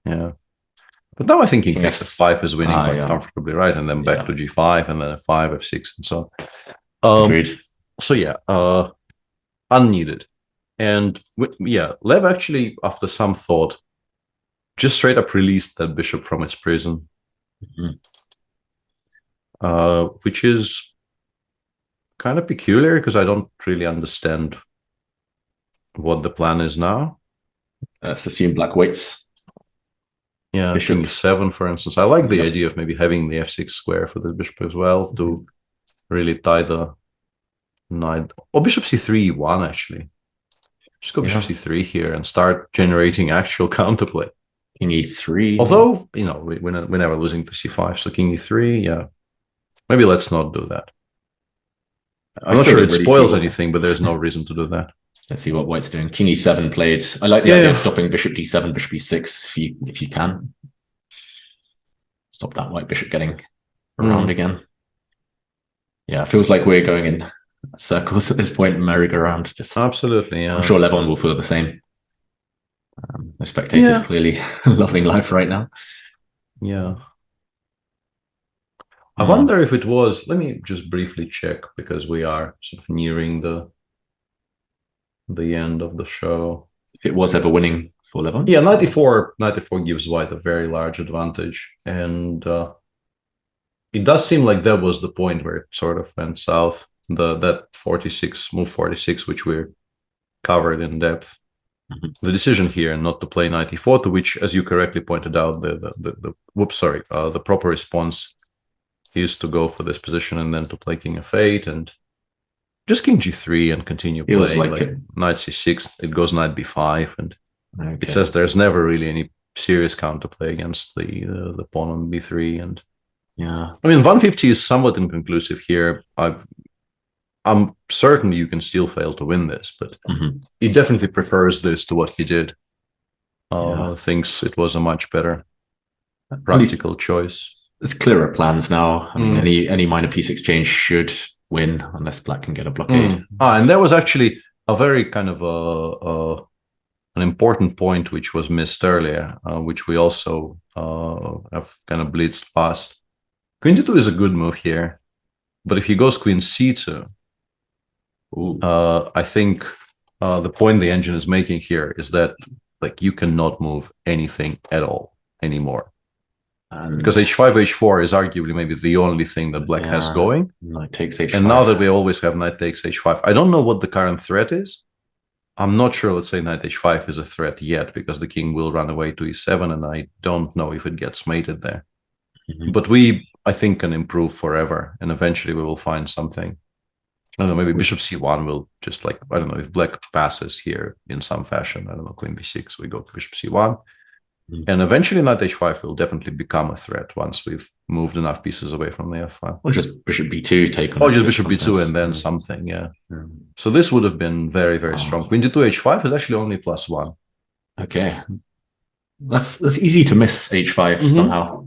Yeah. But now I think king f5 is winning quite comfortably, right? And then back to g5, and then f5, f6, and so on. Agreed. So yeah, unneeded. And Lev actually, after some thought, just straight up released that bishop from its prison. Which is kind of peculiar because I don't really understand what the plan is now. Let's assume black waits. Yeah, Bishop. king 7, for instance. I like the idea of maybe having the f6 square for the bishop as well to really tie the knight. Or bishop c3, 1 actually. Just go bishop c3 here and start generating actual counterplay. King e3. Although, you know, we're never losing to c5, so king e3, yeah. Maybe let's not do that. I'm not sure it spoils anything, but there's no reason to do that. Let's see what white's doing. King e7 played. I like the idea of stopping bishop d7, bishop e6 if you can. Stop that white bishop getting around again. Yeah, it feels like we're going in circles at this point, merry-go-round. Just absolutely, yeah. I'm sure Levon will feel the same. The spectators clearly loving life right now. Yeah. I wonder if it was, let me just briefly check because we are sort of nearing the end of the show. If it was ever winning for Levon? Yeah, 94 gives white a very large advantage. And it does seem like that was the point where it sort of went south. That 46, move 46, which we covered in depth. The decision here not to play knight e4, to which, as you correctly pointed out, the proper response is to go for this position and then to play king f8 and just king g3 and continue playing like knight c6. It goes knight b5 and it says there's never really any serious counterplay against the pawn on b3. And yeah, I mean 150 is somewhat inconclusive here. I'm certain you can still fail to win this, but he definitely prefers this to what he did. Thinks it was a much better practical choice. There's clearer plans now. I mean, any minor piece exchange should win unless black can get a blockade. And there was actually a very kind of an important point which was missed earlier, which we also have kind of blitzed past. Queen d2 is a good move here, but if he goes queen c2, I think the point the engine is making here is that like you cannot move anything at all anymore. Because h5, h4 is arguably maybe the only thing that black has going. Knight takes h5. And now that we always have knight takes h5, I don't know what the current threat is. I'm not sure, let's say knight h5 is a threat yet, because the king will run away to e7, and I don't know if it gets mated there. But we, I think, can improve forever, and eventually we will find something. I don't know, maybe bishop c1 will just like, I don't know, if black passes here in some fashion, I don't know, queen b6, we go to bishop c1. And eventually knight h5 will definitely become a threat once we've moved enough pieces away from the f5. Or just bishop b2 take on. Or just bishop b2 and then something, yeah. So this would have been very, very strong. Queen d2 h5 is actually only +1. Okay. That's easy to miss h5 somehow.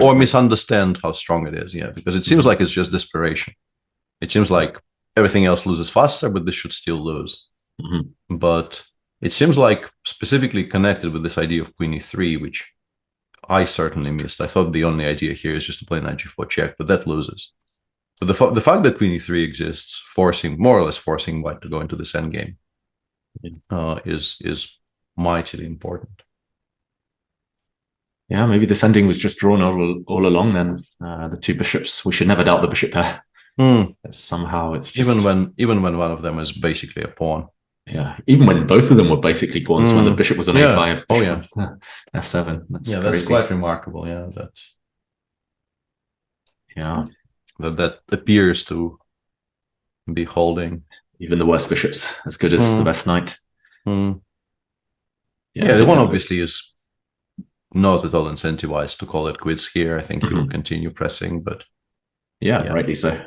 Or misunderstand how strong it is, yeah, because it seems like it's just desperation. It seems like everything else loses faster, but this should still lose. But it seems like specifically connected with this idea of queen e3, which I certainly missed. I thought the only idea here is just to play knight g4 check, but that loses. But the fact that queen e3 exists, more or less forcing white to go into this endgame, is mightily important. Yeah, maybe this ending was just drawn all along then. The two bishops, we should never doubt the bishop pair. Somehow it's just... Even when one of them is basically a pawn. Yeah, even when both of them were basically pawns, when the bishop was on a5. Oh yeah, f7. That's crazy. That's quite remarkable. Yeah, that appears to be holding even the worst bishops as good as the best knight. The one obviously is not at all incentivized to call it quits here. I think he will continue pressing, but rightly so.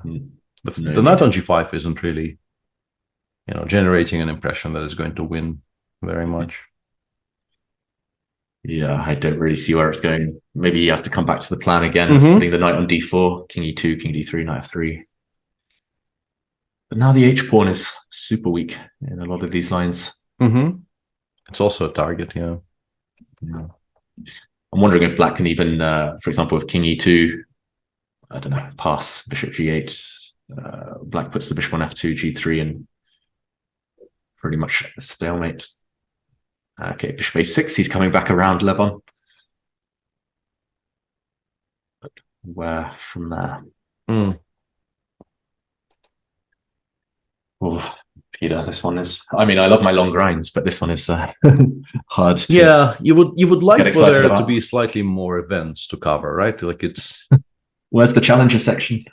The knight on g5 isn't really, generating an impression that is going to win very much. Yeah, I don't really see where it's going. Maybe he has to come back to the plan again, putting the knight on d4, king e2, king d3, knight f3. But now the h-pawn is super weak in a lot of these lines. It's also a target, yeah. I'm wondering if black can even, for example, with king e2, I don't know, pass bishop g8. Black puts the bishop on f2, g3, and pretty much a stalemate. Okay, bishop a6, he's coming back around Levon. But where from there? Oh, Peter, this one is. I mean, I love my long grinds, but this one is hard. To Yeah, you would like get for excited there to about. be slightly more events to cover, right? Like it's. Where's the challenger section?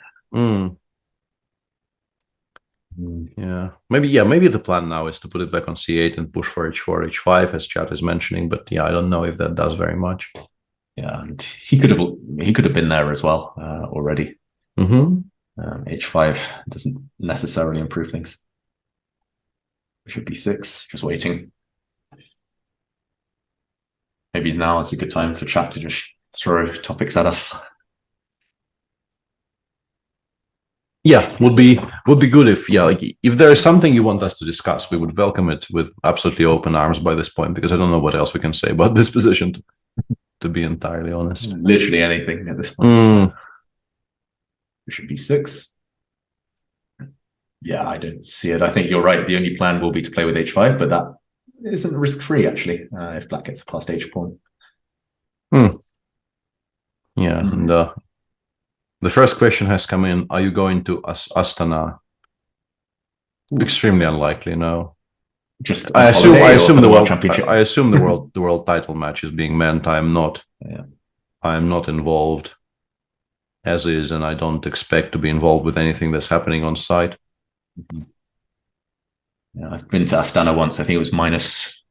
Yeah, maybe the plan now is to put it back on c8 and push for h4, h5, as Chad is mentioning. But yeah, I don't know if that does very much. Yeah, and he could have been there as well already. H5 doesn't necessarily improve things. Bishop b6, just waiting. Maybe now is a good time for chat to just throw topics at us. Yeah, would be good if if there is something you want us to discuss, we would welcome it with absolutely open arms by this point, because I don't know what else we can say about this position, to be entirely honest. Literally anything at this point. Bishop b6. Yeah, I don't see it. I think you're right. The only plan will be to play with h5, but that isn't risk-free, actually, if black gets past h-pawn. Yeah, and the first question has come in. Are you going to Astana? Extremely unlikely, no. Just I assume the world championship. I assume the world title match is being meant. I am not involved as is, and I don't expect to be involved with anything that's happening on site. Yeah, I've been to Astana once. I think it was minus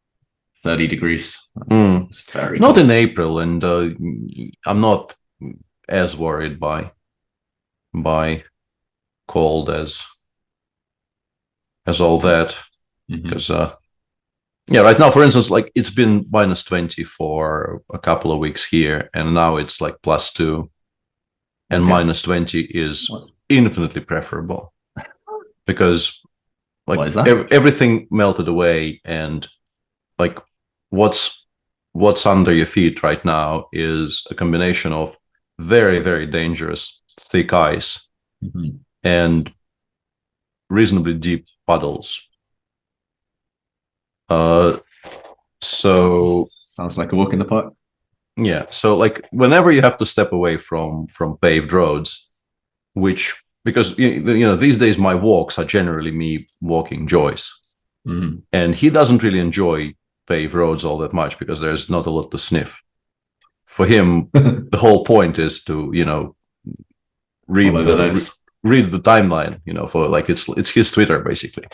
30 degrees. It's very not cold. in April, and I'm not as worried by cold as all that, because right now, for instance, like it's been minus 20 for a couple of weeks here, and now it's like +2, and minus 20 is infinitely preferable, because like everything melted away, and like what's under your feet right now is a combination of very, very dangerous thick ice and reasonably deep puddles. So sounds like a walk in the park. Yeah, so like whenever you have to step away from paved roads, which, because these days my walks are generally me walking Joyce, and he doesn't really enjoy paved roads all that much because there's not a lot to sniff. For him, the whole point is to read the timeline. For like it's his Twitter basically.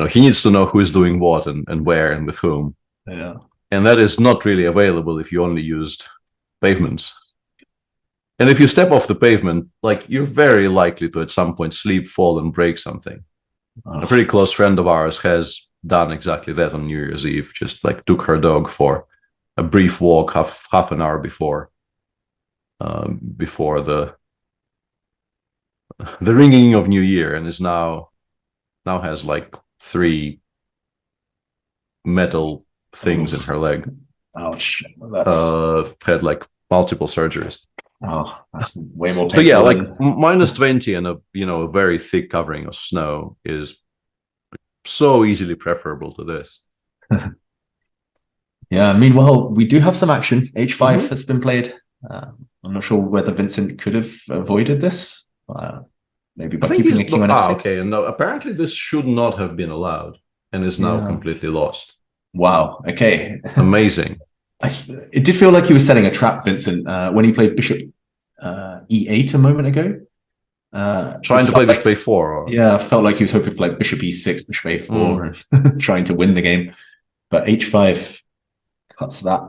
He needs to know who is doing what and where and with whom. Yeah. And that is not really available if you only used pavements. And if you step off the pavement, like you're very likely to at some point slip, fall, and break something. A pretty close friend of ours has done exactly that on New Year's Eve. Just like took her dog for a brief walk half an hour before the ringing of New Year, and is now has like 3 metal things in her leg. Ouch. Had like multiple surgeries. Oh, that's way more painful. So yeah, like minus 20 and a very thick covering of snow is so easily preferable to this. Yeah, meanwhile, we do have some action. H5 has been played. I'm not sure whether Vincent could have avoided this. Maybe by keeping a king on f6. Okay, and apparently this should not have been allowed and is now completely lost. Wow, okay. Amazing. It did feel like he was setting a trap, Vincent, when he played bishop e8 a moment ago. Trying to play bishop a4? Or... Yeah, I felt like he was hoping for like bishop e6, bishop a4, and trying to win the game. But h5 cuts that,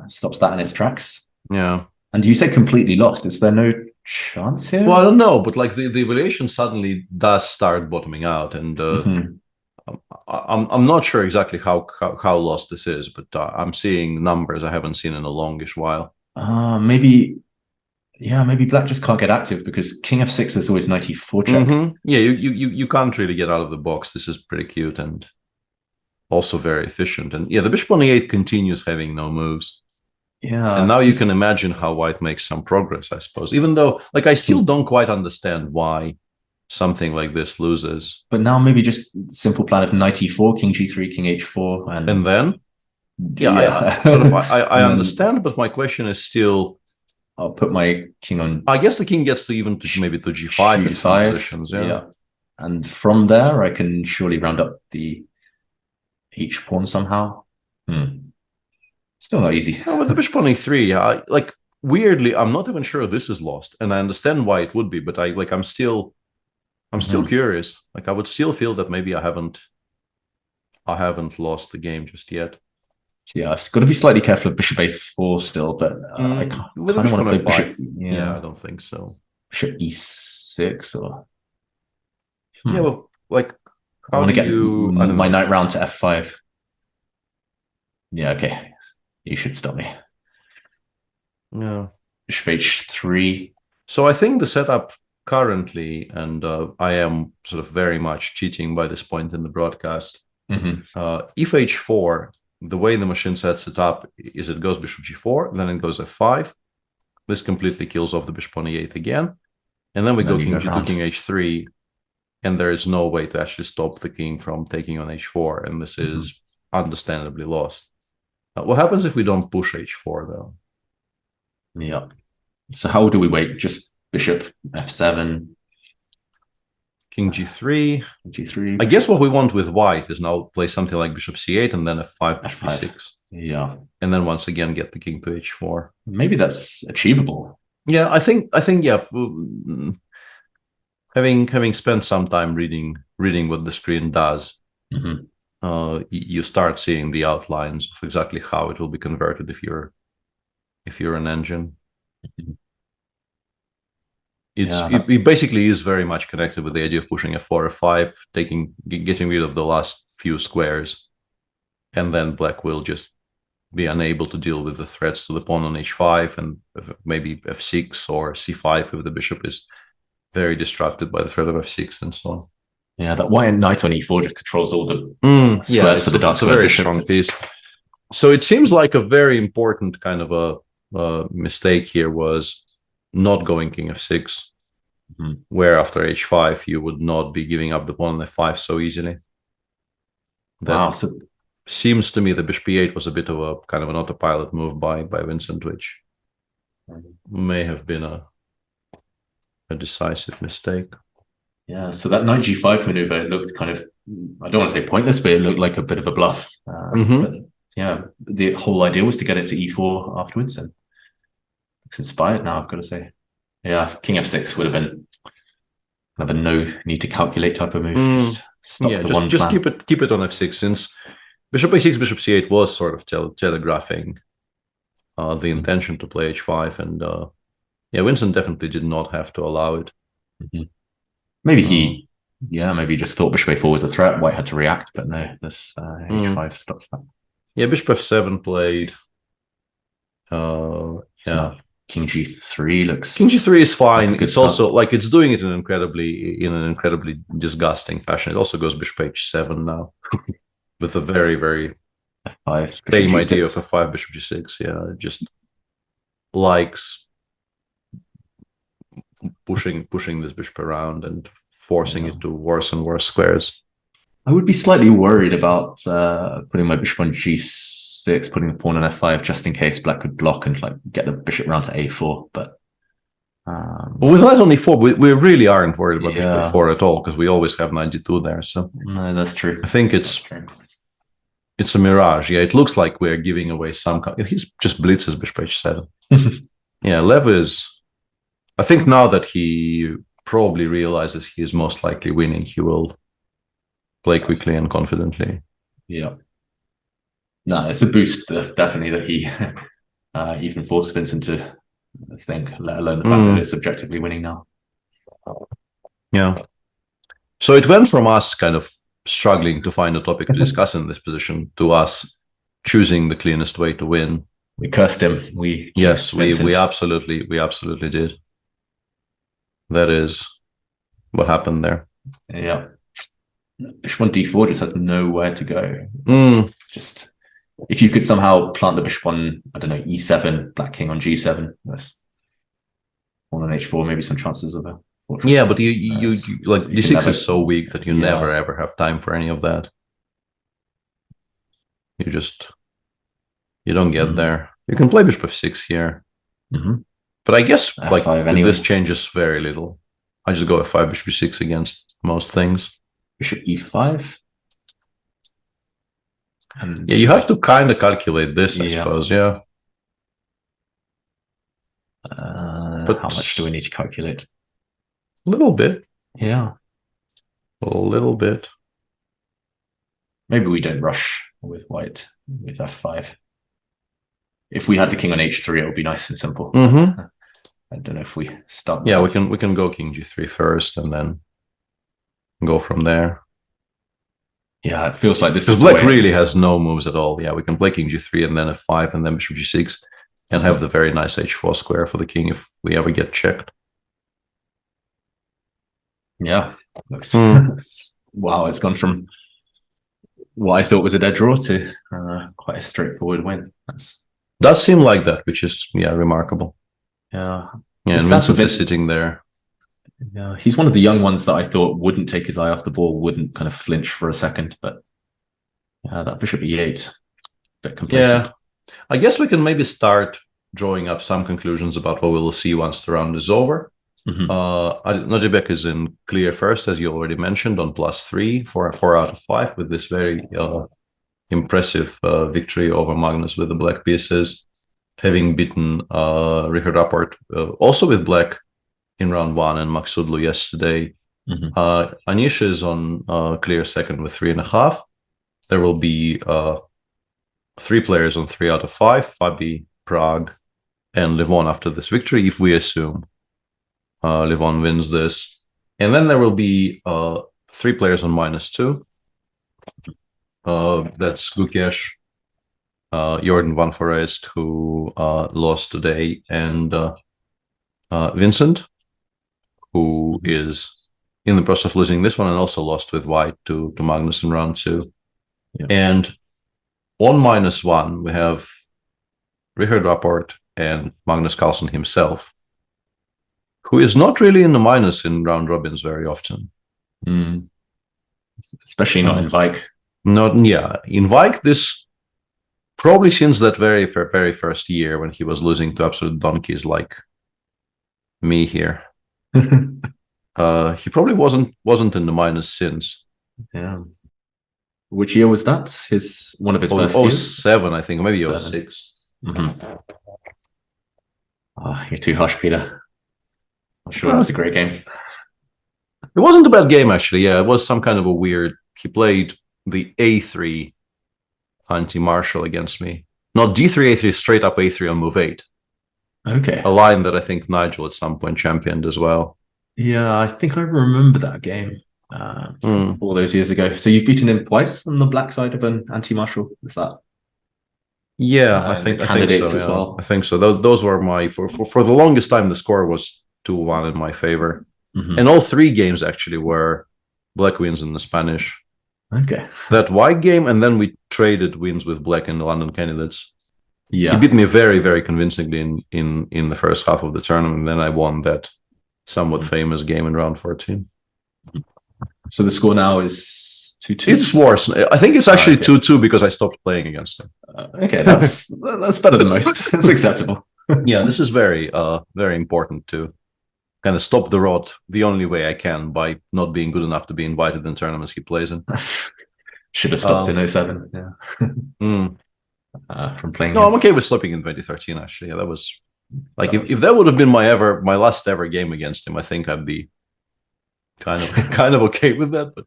stops that in its tracks. Yeah. And you said completely lost. Is there no chance here? Well, I don't know, but like the evaluation suddenly does start bottoming out, and I'm not sure exactly how lost this is, but I'm seeing numbers I haven't seen in a longish while. Maybe black just can't get active because king f6 is always knight e4 check. Yeah, you can't really get out of the box. This is pretty cute and also very efficient. And yeah, the bishop on e8 continues having no moves. Yeah. And now you can imagine how white makes some progress, I suppose. Even though, like, I still don't quite understand why something like this loses. But now maybe just simple plan of knight e4, king g3, king h4, and then I understand, but my question is still. I'll put my king on. I guess the king gets to even maybe to g5 in some positions. Yeah. And from there, I can surely round up the H pawn somehow. Still not easy. No, with the bishop on e3, like weirdly, I'm not even sure this is lost, and I understand why it would be, but I'm still curious. Like I would still feel that maybe I haven't lost the game just yet. Yeah, I've got to be slightly careful of bishop a4 still, but I kind of want to play bishop. Yeah, I don't think so. Bishop e6 or. Yeah, well, like I want to get my knight round to f5. Yeah, okay. You should stop me. Yeah. Bishop h3. So I think the setup currently, and I am sort of very much cheating by this point in the broadcast. If h4, the way the machine sets it up is it goes bishop g4, then it goes f5. This completely kills off the bishop on e8 again. And then we go king g2, king h3. And there is no way to actually stop the king from taking on h4. And this is understandably lost. What happens if we don't push h4, though? Yeah. So how do we wait? Just bishop f7. King g3. g3. I guess what we want with white is now play something like bishop c8 and then f5, bishop e6. Yeah. And then once again get the king to h4. Maybe that's achievable. Yeah, I think yeah. Having spent some time reading what the screen does, you start seeing the outlines of exactly how it will be converted if you're an engine. It basically is very much connected with the idea of pushing f4, f5, getting rid of the last few squares, and then black will just be unable to deal with the threats to the pawn on h5 and maybe f6 or c5 if the bishop is very distracted by the threat of f6 and so on. Yeah, that white knight on e4 just controls all the squares for the dark square. It's a very strong piece. So it seems like a very important kind of a mistake here was not going king f6, where after h5 you would not be giving up the pawn on f5 so easily. That so seems to me that bishop e8 was a bit of a kind of an autopilot move by Vincent, which may have been a decisive mistake. Yeah, so that knight g5 maneuver looked kind of, I don't want to say pointless, but it looked like a bit of a bluff. But yeah, the whole idea was to get it to e4 afterwards, and looks inspired now, I've got to say. Yeah, king f6 would have been kind of a no need to calculate type of move. Just stop just keep it on f6, since bishop a6, bishop c8 was sort of telegraphing the intention to play h5, and Vincent definitely did not have to allow it. Maybe he just thought bishop a4 was a threat. White had to react, but no, this h5 stops that. Yeah, bishop f7 played. King g3 looks. King g3 is fine. It's also like it's doing it in an incredibly disgusting fashion. It also goes bishop h7 now, with a very, very same idea of f5, bishop g6. Yeah, it just likes pushing this bishop around and forcing it to worse and worse squares. I would be slightly worried about putting my bishop on g6, putting the pawn on f5, just in case black could block and like get the bishop round to a4. But with knight on e4, we really aren't worried about bishop a4 at all, because we always have 92 there. So no, that's true. I think it's a mirage. Yeah, it looks like we're giving away some. He's just blitzes bishop h7. Yeah, Lev is. I think now that he probably realizes he is most likely winning, he will play quickly and confidently. Yeah. No, it's a boost, definitely, that he even forced Vincent to think, let alone the fact that it's objectively winning now. Yeah. So it went from us kind of struggling to find a topic to discuss in this position to us choosing the cleanest way to win. We cursed him. We absolutely did. That is what happened there. Yeah. Bishop on d4 just has nowhere to go. Just if you could somehow plant the bishop on, I don't know, e7, black king on g7, that's on h4, maybe some chances of a fortress. Yeah, but you like d6 is so weak that you never ever have time for any of that. You don't get there. You can play bishop f6 here. But I guess like this changes very little. I just go f5, bishop e6 against most things. Bishop e5. And yeah, you have to kind of calculate this, I suppose. Yeah. But how much do we need to calculate? A little bit. Yeah. A little bit. Maybe we don't rush with white with f5. If we had the king on h3, it would be nice and simple. I don't know if we start. Yeah, we can go king g3 first and then go from there. Yeah, it feels like this because black really has no moves at all. Yeah, we can play king g3 and then f5 and then bishop g6 and have the very nice h4 square for the king if we ever get checked. Yeah, looks wow, it's gone from what I thought was a dead draw to quite a straightforward win. Does seem like that, which is remarkable. Yeah, and Vincent is sitting there. Yeah, he's one of the young ones that I thought wouldn't take his eye off the ball, wouldn't kind of flinch for a second. But yeah, that bishop e8, a bit complacent. Yeah, I guess we can maybe start drawing up some conclusions about what we will see once the round is over. Nojibek is in clear first, as you already mentioned, on +3 for 4 out of 5 with this very impressive victory over Magnus with the black pieces, having beaten Richard Rapport also with black in round 1 and Maksudlu yesterday. Anish is on clear second with 3.5. There will be 3 players on 3 out of 5, Fabi, Prague, and Levon after this victory, if we assume Levon wins this. And then there will be 3 players on -2. That's Gukesh, Jordan Van Forest, who lost today, and Vincent, who is in the process of losing this one and also lost with white to Magnus in round 2. Yeah. And on -1, we have Richard Rapport and Magnus Carlsen himself, who is not really in the minus in round robins very often. Especially not in Wijk. In Wijk, this probably since that very first year when he was losing to absolute donkeys like me here. He probably wasn't in the minus since. Yeah. Which year was that? One of his first years? 07, I think, maybe 06. You're too harsh, Peter. I'm sure that was a great game. It wasn't a bad game, actually. Yeah, it was some kind of a weird. He played the A3 anti-marshal against me. Not D3, A3, straight up A3 on move 8. Okay. A line that I think Nigel at some point championed as well. Yeah, I think I remember that game all those years ago. So you've beaten him twice on the black side of an anti-marshal. Is that? Yeah, I think so. As well. I think so. Those were my for the longest time. The score was 2-1 in my favor, and all 3 games actually were black wins in the Spanish. Okay. That white game, and then we traded wins with black in the London candidates. Yeah, he beat me very, very convincingly in the first half of the tournament. And then I won that somewhat famous game in round 14. So the score now is 2-2. It's worse. I think it's actually 2-2 because I stopped playing against him. Okay, that's better than most. It's acceptable. Yeah, this is very very important to kind of stop the rot the only way I can by not being good enough to be invited in tournaments he plays in. Should have stopped in 07. Yeah. From playing. No, I'm okay with slipping in 2013. Actually, yeah, that was like if that would have been my last ever game against him, I think I'd be kind of okay with that. But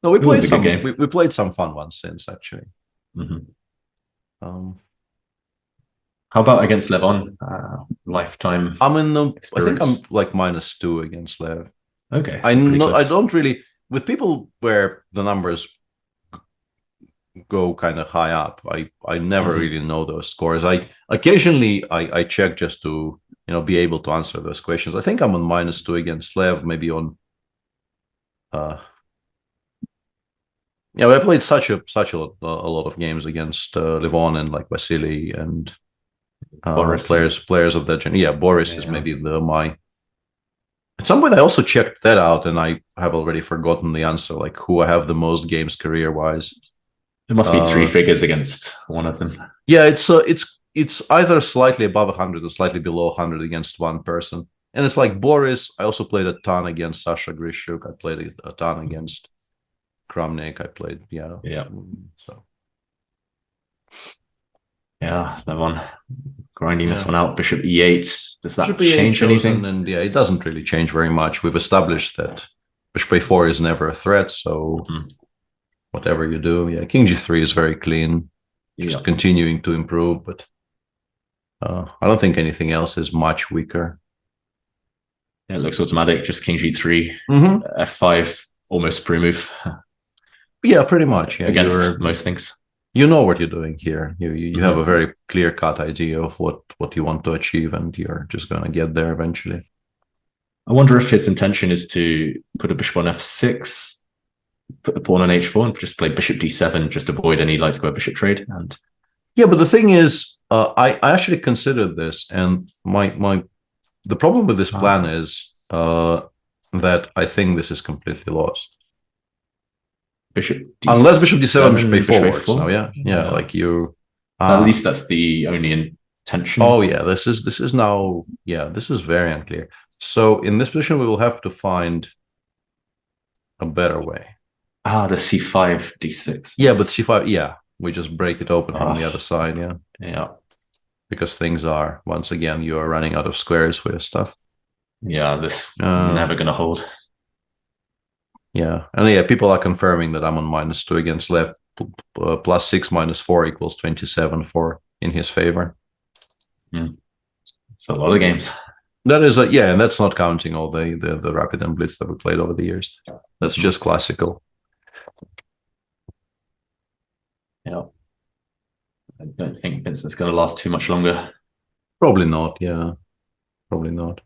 no, we played some game. We played some fun ones since actually. How about against Levon? Lifetime. I think I'm like -2 against Lev. Okay. I don't really with people where the numbers go kind of high up. I never really know those scores. I occasionally check just to be able to answer those questions. I think I'm on -2 against Lev, maybe on I played such a lot of games against Levon and like Wesley and players of that gen. Yeah, Boris is maybe at some point I also checked that out and I have already forgotten the answer, like who I have the most games career-wise. It must be 3 figures against one of them. Yeah, it's either slightly above 100 or slightly below 100 against one person. And it's like Boris. I also played a ton against Sasha Grishuk. I played a ton against Kramnik. I played, Yeah. So yeah, Levon grinding this one out. Bishop E8. Does that Bishop E8 change anything? chosen, and it doesn't really change very much. We've established that Bishop A4 is never a threat, so whatever you do, King G3 is very clean, just continuing to improve, but I don't think anything else is much weaker. Yeah, it looks automatic, just King G3, F5, almost pre-move. Yeah, pretty much. Yeah, against most things. You know what you're doing here. You have a very clear-cut idea of what you want to achieve, and you're just going to get there eventually. I wonder if his intention is to put a bishop on F6, put the pawn on H4, and just play bishop D7, just avoid any light square bishop trade. And yeah, but the thing is, I actually considered this, and the problem with this plan is that I think this is completely lost. Bishop D7, unless bishop D7, bishop A4 works. A4. So yeah, like you. At least that's the only intention. Oh yeah, this is now. Yeah, this is very unclear. So in this position, we will have to find a better way. The C5, D6. Yeah, but C5. Yeah, we just break it open from the other side. Yeah. Yeah. Because things are, once again, you are running out of squares for your stuff. Yeah, this never going to hold. Yeah, and people are confirming that I'm on -2 against Lev. +6 -4 equals 27 in his favor. It's a lot of games. That is and that's not counting all the rapid and blitz that we played over the years. That's just classical. Yeah. I don't think Vincent's going to last too much longer. Probably not, yeah. Probably not.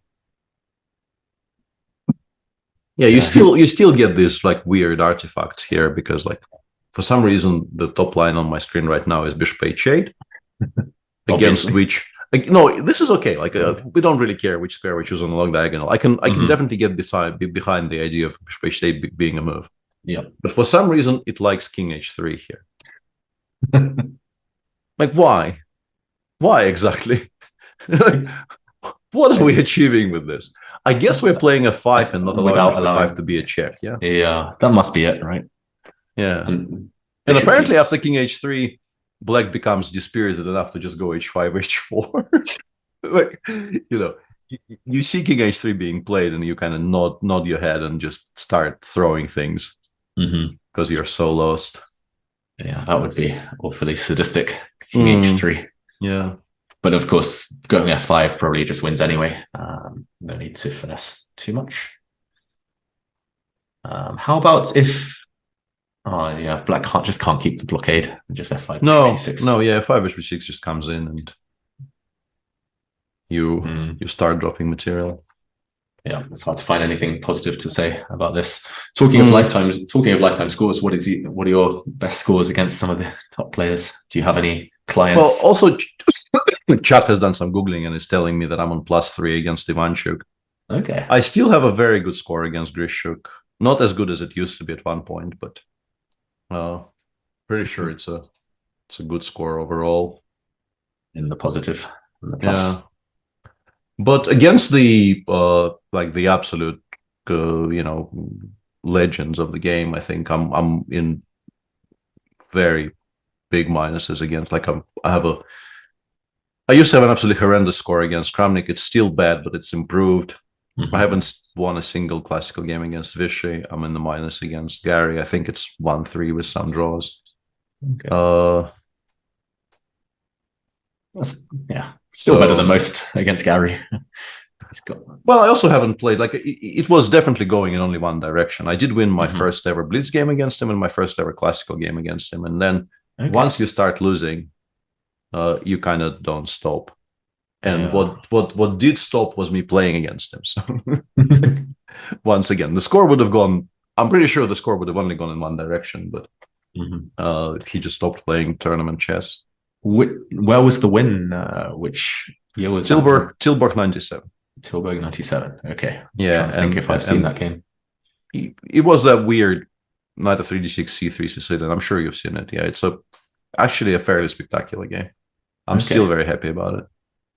Yeah, you still get these like weird artifacts here because like for some reason the top line on my screen right now is bishop h8 against which no, this is okay. Like we don't really care which square we choose on the long diagonal. I can definitely get behind the idea of bishop h8 being a move. Yeah. But for some reason it likes king h3 here. Like why? Why exactly? Like, what are we achieving with this? I guess we're playing a 5 and not allowing 5 to be a check, yeah? Yeah, that must be it, right? Yeah. And apparently after king h3, black becomes dispirited enough to just go h5, h4. Like, you see king h3 being played and you kind of nod your head and just start throwing things because you're so lost. Yeah, that would be awfully sadistic. King h3. Yeah. But of course, going f5 probably just wins anyway. No need to finesse too much. How about if... Oh, yeah, black can't keep the blockade. Just f5, no, h6. No, yeah, 5 h6 just comes in and you start dropping material. Yeah, it's hard to find anything positive to say about this. Talking of lifetime scores, what are your best scores against some of the top players? Do you have any clients? Well, also, Chuck has done some Googling and is telling me that I'm on +3 against Ivanchuk. Okay. I still have a very good score against Grishuk. Not as good as it used to be at one point, but pretty sure it's a good score overall. In the positive. In the plus. Yeah. But against the the absolute legends of the game, I think I'm in very big minuses against. Like I used to have an absolutely horrendous score against Kramnik. It's still bad, but it's improved. I haven't won a single classical game against Vishy. I'm in the minus against Gary. I think it's 1-3 with some draws. Okay. Still better than most against Gary. Well, I also haven't played, like, it was definitely going in only one direction. I did win my first ever Blitz game against him and my first ever classical game against him. And then once you start losing, you kind of don't stop. And what did stop was me playing against him. So once again, the score would have gone, I'm pretty sure the score would have only gone in one direction, but he just stopped playing tournament chess. Where was the win? Which year was Tilburg 97. Tilburg 97. Okay. Yeah. I think if I've seen that game. It was that weird knight of 3d6, c3 Sicilian. I'm sure you've seen it. Yeah, it's actually a fairly spectacular game. I'm still very happy about it.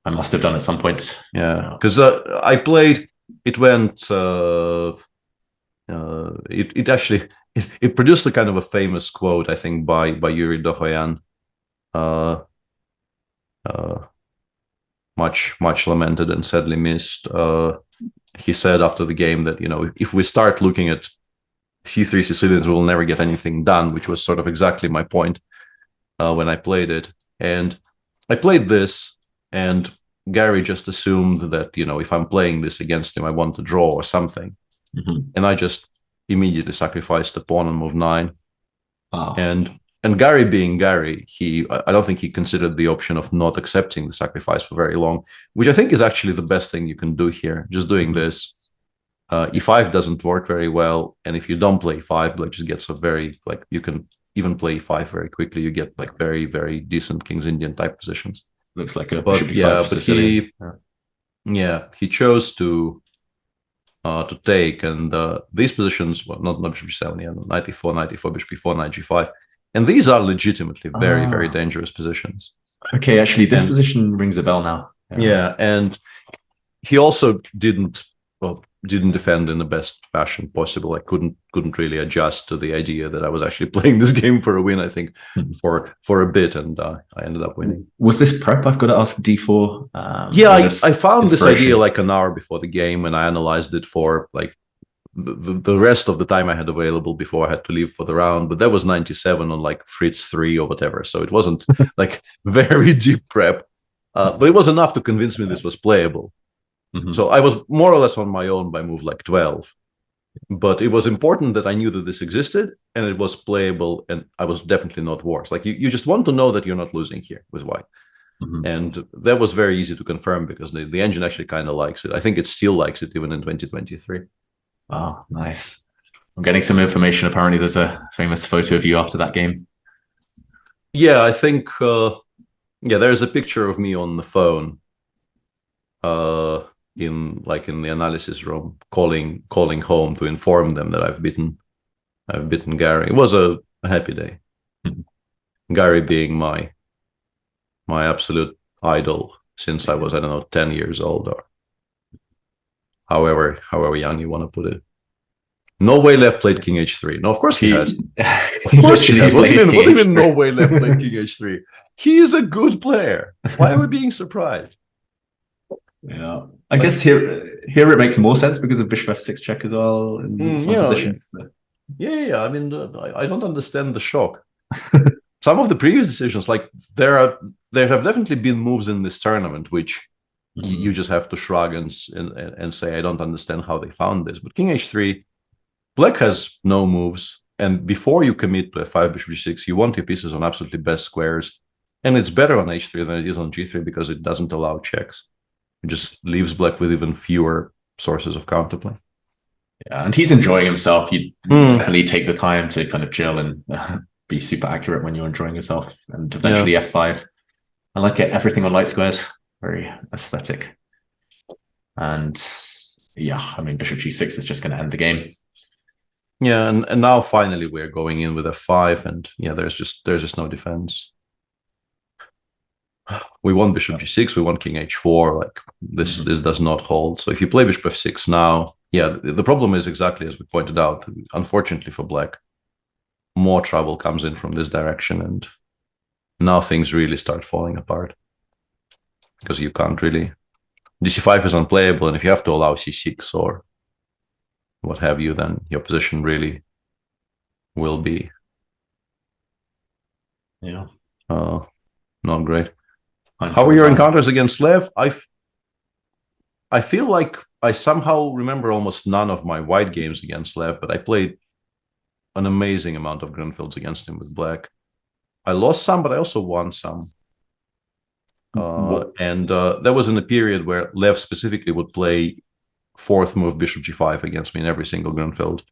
I must have done at some point. Yeah, because I played. It went. It actually it produced a kind of a famous quote, I think, by Yuri Dohoyan. Much lamented and sadly missed. He said after the game that, if we start looking at C3 Sicilians, we'll never get anything done, which was sort of exactly my point when I played it. And I played this, and Gary just assumed that, if I'm playing this against him, I want to draw or something. Mm-hmm. And I just immediately sacrificed the pawn on move 9. Wow. And Gary being Gary, I don't think he considered the option of not accepting the sacrifice for very long, which I think is actually the best thing you can do here. Just doing this. E5 doesn't work very well, and if you don't play e5, Black just gets a very, you can even play e5 very quickly. You get very, very decent King's Indian type positions. Looks like a But he chose to take, and these positions, well, not bishop g7, knight e4, knight e4, bishop e4, knight g5. And these are legitimately very, very dangerous positions. Okay, actually, this position rings a bell now. Yeah, and he also didn't defend in the best fashion possible. I couldn't really adjust to the idea that I was actually playing this game for a win, I think, for a bit, and I ended up winning. Was this prep? I've got to ask d4. I found this idea like an hour before the game, and I analyzed it for the rest of the time I had available before I had to leave for the round, but that was 97 on Fritz 3 or whatever, so it wasn't very deep prep, but it was enough to convince me this was playable. Mm-hmm. So I was more or less on my own by move 12, but it was important that I knew that this existed and it was playable, and I was definitely not worse. You just want to know that you're not losing here with Wijk. Mm-hmm. And that was very easy to confirm because the engine actually kind of likes it. I think it still likes it even in 2023. Oh, nice. I'm getting some information. Apparently there's a famous photo of you after that game. Yeah, I think there's a picture of me on the phone in the analysis room calling home to inform them that I've beaten Gary. It was a happy day. Mm-hmm. Gary being my absolute idol since I was, 10 years old, or however young you want to put it. No way left played King H3. No, of course he has. Of course he has. What do you mean no way left played King H3? He is a good player. Why are we being surprised? Yeah, I guess here it makes more sense because of bishop f6 check as well in some positions. Yeah. I mean, I don't understand the shock. Some of the previous decisions, there have definitely been moves in this tournament which you just have to shrug and say, I don't understand how they found this. But King H3, Black has no moves, and before you commit to f5, bishop g6, you want your pieces on absolutely best squares, and it's better on h3 than it is on g3 because it doesn't allow checks. It just leaves Black with even fewer sources of counterplay. Yeah, and he's enjoying himself. You definitely take the time to kind of chill and be super accurate when you're enjoying yourself. And eventually f5. I like it. Everything on light squares. Very aesthetic. And yeah, I mean, bishop g6 is just going to end the game. Yeah, and now finally we're going in with f5, and there's just no defense. We want bishop g6, we want king h4. This does not hold. So if you play bishop f6 now, the problem is exactly as we pointed out. Unfortunately for Black, more trouble comes in from this direction, and now things really start falling apart because you can't really. DC5 is unplayable, and if you have to allow c6 or what have you, then your position really will be not great. How were your encounters against Lev? I feel like I somehow remember almost none of my white games against Lev, but I played an amazing amount of Grunfelds against him with Black. I lost some, but I also won some. And that was in a period where Lev specifically would play fourth move bishop g5 against me in every single Grunfeld.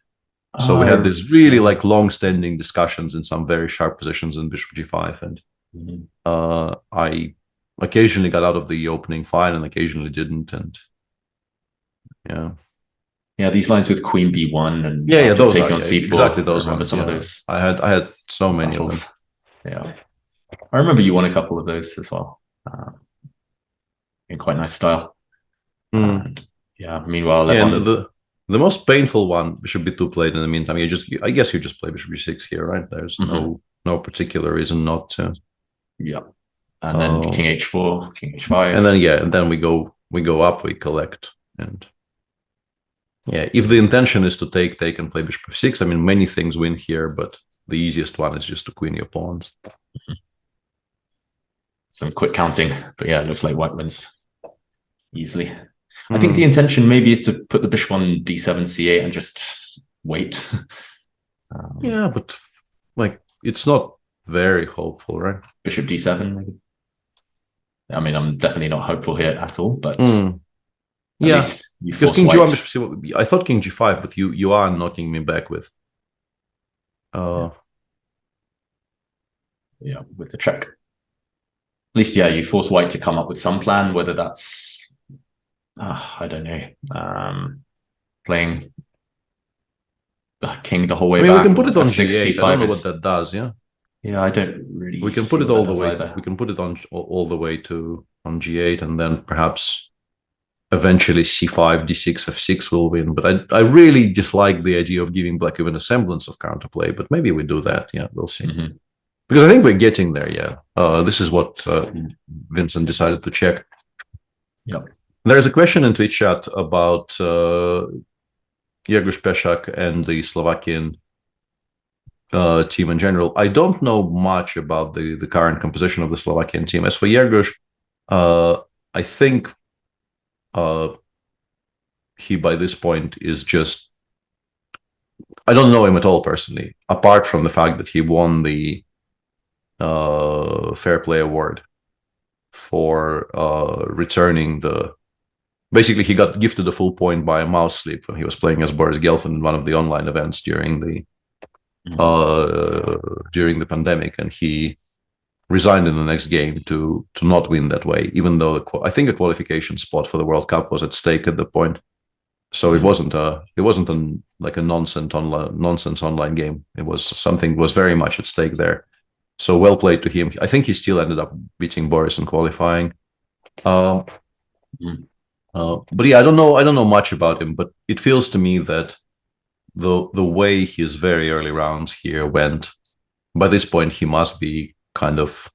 So we had these really long-standing discussions in some very sharp positions in bishop g5, and I occasionally got out of the opening fine and occasionally didn't, and these lines with queen b1 and those taking are on c4, exactly those ones. Some of those. I had so many of them. Yeah, I remember you won a couple of those as well. in quite nice style. Mm. And, meanwhile, Yeah, Levon, and the most painful one, bishop b2 played in the meantime. I guess you just play bishop g6 here, right? There's no particular reason not to. Yeah. And then king h4, king h5. And then we go up, we collect. And yeah, if the intention is to take and play bishop f6, I mean, many things win here, but the easiest one is just to queen your pawns. Some quick counting, but yeah, it looks like white wins easily. I think the intention maybe is to put the bishop on d7, c8 and just wait. Yeah, but like it's not very hopeful, right? Bishop d7, maybe. I mean, I'm definitely not hopeful here at all, but yeah, because king g1, bishop c1. I thought king g5, but you are knocking me back with. Yeah, with the check. At least, yeah, you force white to come up with some plan, whether that's, I don't know, playing king the whole way back. We can put it on g8. C5 I don't know what that does, yeah? Yeah, I don't really. We can put it all the way. Either. We can put it on all the way to on g8, and then perhaps eventually c5, d6, f6 will win. But I really dislike the idea of giving black even a semblance of counterplay. But maybe we do that. Yeah, we'll see. Because I think we're getting there. Yeah, this is what Vincent decided to check. Yeah. There's a question in Twitch chat about Jerzy Peszak and the Slovakian team in general. I don't know much about the current composition of the Slovakian team. As for Jerzy, I think he by this point is just, I don't know him at all personally, apart from the fact that he won the Fair Play Award for returning the. Basically, he got gifted a full point by a mouse slip when he was playing as Boris Gelfand in one of the online events during the pandemic, and he resigned in the next game to not win that way, even though I think a qualification spot for the World Cup was at stake at the point. So it wasn't a nonsense online game. It was something was very much at stake there. So well played to him. I think he still ended up beating Boris in qualifying. But yeah, I don't know much about him, but it feels to me that the way his very early rounds here went, by this point he must be kind of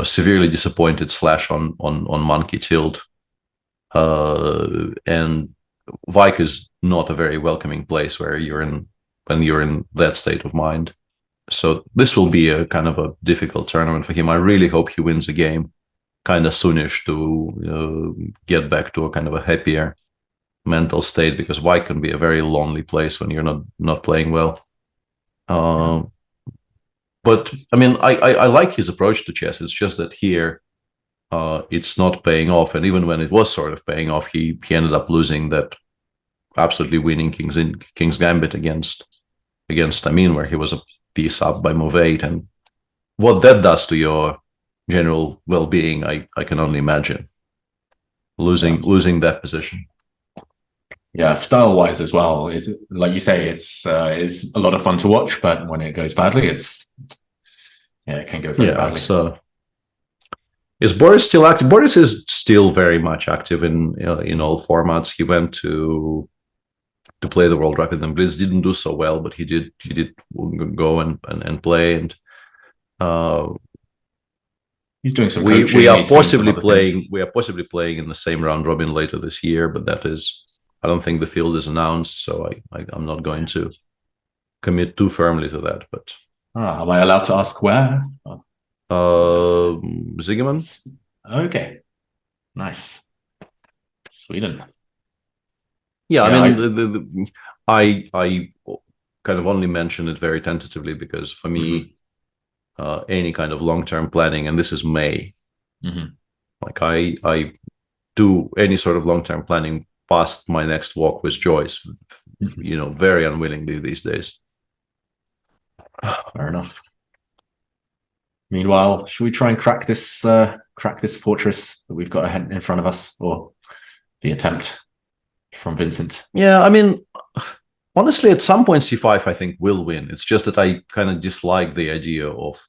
severely disappointed / on monkey tilt. And Wijk is not a very welcoming place when you're in that state of mind. So this will be a kind of a difficult tournament for him. I really hope he wins a game kind of soonish to get back to a kind of a happier mental state, because Wijk can be a very lonely place when you're not playing well. But I mean, I like his approach to chess. It's just that here it's not paying off, and even when it was sort of paying off, he ended up losing that absolutely winning King's Gambit against Amin, where he was a piece up by move 8, and what that does to your general well-being, I can only imagine. Losing that position. Yeah, style-wise as well, is like you say, it's a lot of fun to watch, but when it goes badly, it can go very badly. So is Boris still active? Boris is still very much active in all formats. He went to play the World Rapid and Blitz, didn't do so well, but he did go and play, and he's doing some we coaching. are possibly playing in the same round robin later this year, but that is, I don't think the field is announced, so I'm not going to commit too firmly to that. But am I allowed to ask where? Zygerman. Okay, nice. Sweden. Yeah, I mean, I kind of only mention it very tentatively because for me, any kind of long-term planning, and this is May, like I do any sort of long-term planning past my next walk with Joyce, very unwillingly these days. Fair enough. Meanwhile, should we try and crack this fortress that we've got ahead in front of us, or the attempt from Vincent? Yeah, I mean, honestly, at some point c5 I think will win. It's just that I kind of dislike the idea of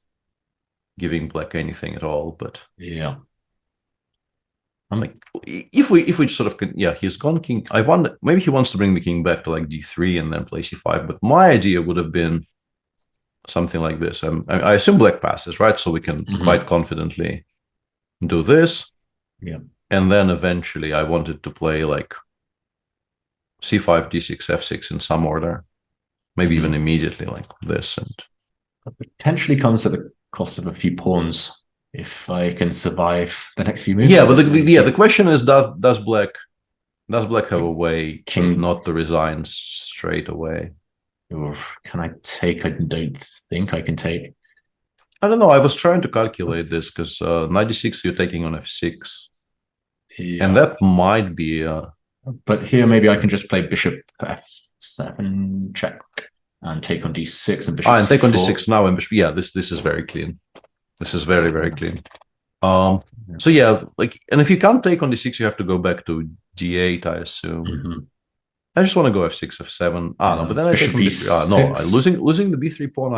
giving black anything at all. But yeah, I'm like, if we sort of, yeah, he's gone king. I wonder, maybe he wants to bring the king back to like d3 and then play c5. But my idea would have been something like this. I assume black passes, right? So we can quite confidently do this. Yeah. And then eventually I wanted to play like c5, d6, f6 in some order. Maybe even immediately like this. And potentially comes at the cost of a few pawns if I can survive the next few moves. Yeah, but the question is, does black have a way not to resign straight away? Can I take? I don't think I can take. I don't know. I was trying to calculate this because 96 you're taking on f6. Yeah. And that might be... But here maybe I can just play bishop f7 check and take on d6 and bishop and take on c4. d6 now and bishop... Yeah, this is very clean. This is very, very clean. So yeah, like, and if you can't take on d6, you have to go back to d8, I assume. I just want to go f6, f7. No, but then I take on b3. No, losing the b3 pawn,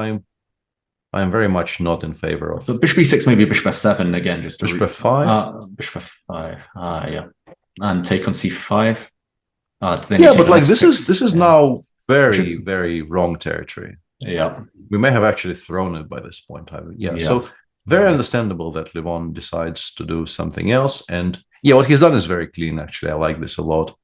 I am very much not in favor of. But bishop b6, maybe bishop f7 again, just to bishop f5. Bishop f5. Yeah, and take on c5. Yeah, but like this is now very, very wrong territory. Yeah, we may have actually thrown it by this point. So very understandable that Levon decides to do something else. And yeah, what he's done is very clean. Actually, I like this a lot.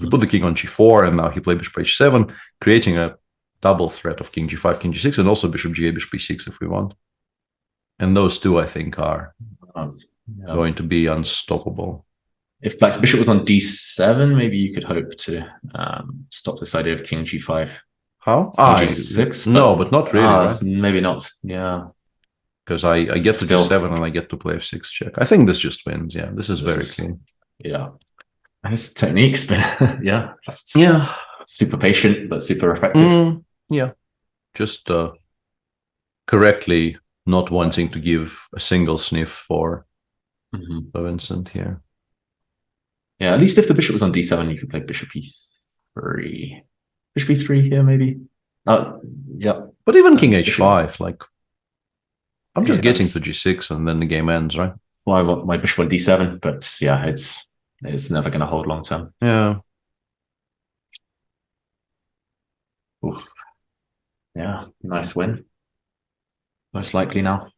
He put the king on g4, and now he played bishop h7, creating a double threat of king g5, king g6, and also bishop g8, bishop e6 if we want. And those two, I think, are going to be unstoppable. If black's bishop was on d7, maybe you could hope to stop this idea of king g5. How? G6? No, but not really, right? Maybe not, yeah. Because I get to g7 and I get to play f6 check. I think this just wins, yeah. This is very clean. Yeah. His technique's been, just super patient, but super effective. Yeah. Just correctly not wanting to give a single sniff for Vincent here. Yeah, at least if the bishop was on d7, you could play bishop e3. Bishop e3 here, maybe. Yeah. But even king h5, like, I'm just getting to g6 and then the game ends, right? Well, I want my bishop on d7, but yeah, it's never going to hold long term. Yeah. Oof. Yeah, nice win. Most likely now.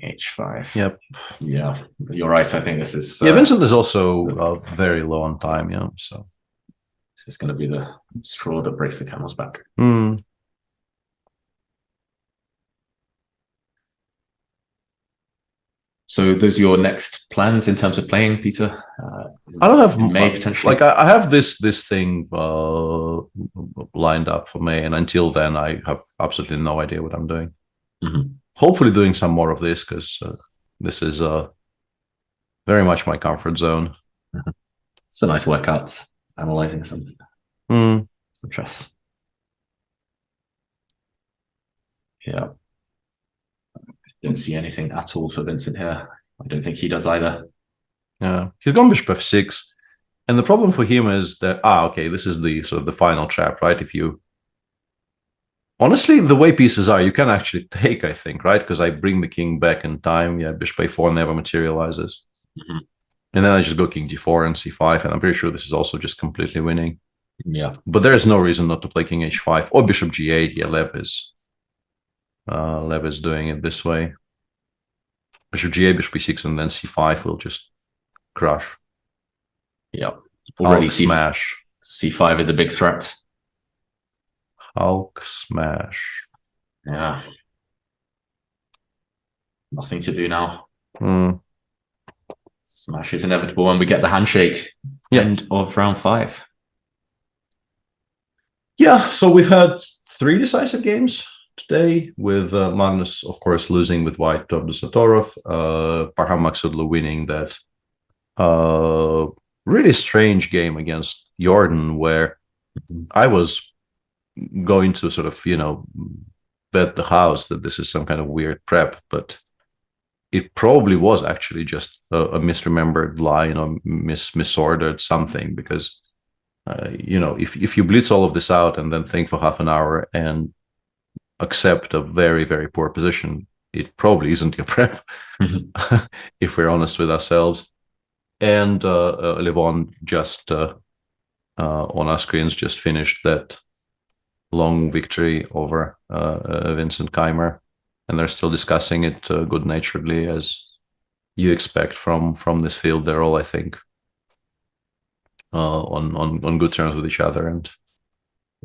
h5. Yep. Yeah, you're right. I think this is... Vincent is also very low on time, so... This is going to be the straw that breaks the camel's back. So those are your next plans in terms of playing, Peter? I don't have May potentially. Like I have this thing lined up for May, and until then, I have absolutely no idea what I'm doing. Hopefully, doing some more of this because this is very much my comfort zone. It's a nice workout, analyzing some chess. Yeah. Don't see anything at all for Vincent here. I don't think he does either. Yeah, he's gone bishop f6, and the problem for him is that okay, this is the sort of the final trap, right? If you honestly, the way pieces are, you can actually take, I think, right? Because I bring the king back in time. Yeah, bishop a4 never materializes, and then I just go king d4 and c5, and I'm pretty sure this is also just completely winning. Yeah, but there is no reason not to play king h5 or bishop g8. Yeah, Lev is doing it this way. Bishop g8, bishop e6, and then c5 will just crush. Yeah, already smash. C5 is a big threat. Hulk smash. Yeah. Nothing to do now. Smash is inevitable when we get the handshake. End of round 5. Yeah, so we've had 3 decisive games today, with Magnus, of course, losing with Wijk to Abdusatorov, Parham Maksudlu winning that really strange game against Jordan, where I was going to sort of, bet the house that this is some kind of weird prep, but it probably was actually just a misremembered line or misordered something, because, if you blitz all of this out and then think for half an hour and accept a very, very poor position, it probably isn't your prep, if we're honest with ourselves. And Levon just on our screens just finished that long victory over Vincent Keimer, and they're still discussing it good-naturedly, as you expect from this field. They're all, I think, on good terms with each other, and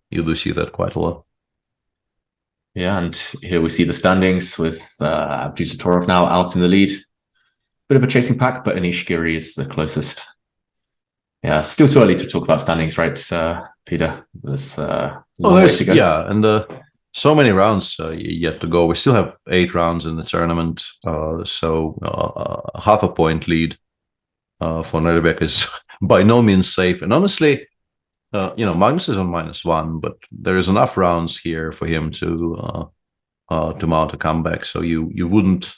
you do see that quite a lot. Yeah, and here we see the standings with Abdusattorov now out in the lead. Bit of a chasing pack, but Anish Giri is the closest. Yeah, still too early to talk about standings, right, Peter? There's a long way to go. Yeah, and so many rounds yet to go. We still have 8 rounds in the tournament, so half a point lead for Nerbeck is by no means safe. And honestly, Magnus is on -1, but there is enough rounds here for him to mount a comeback. So you wouldn't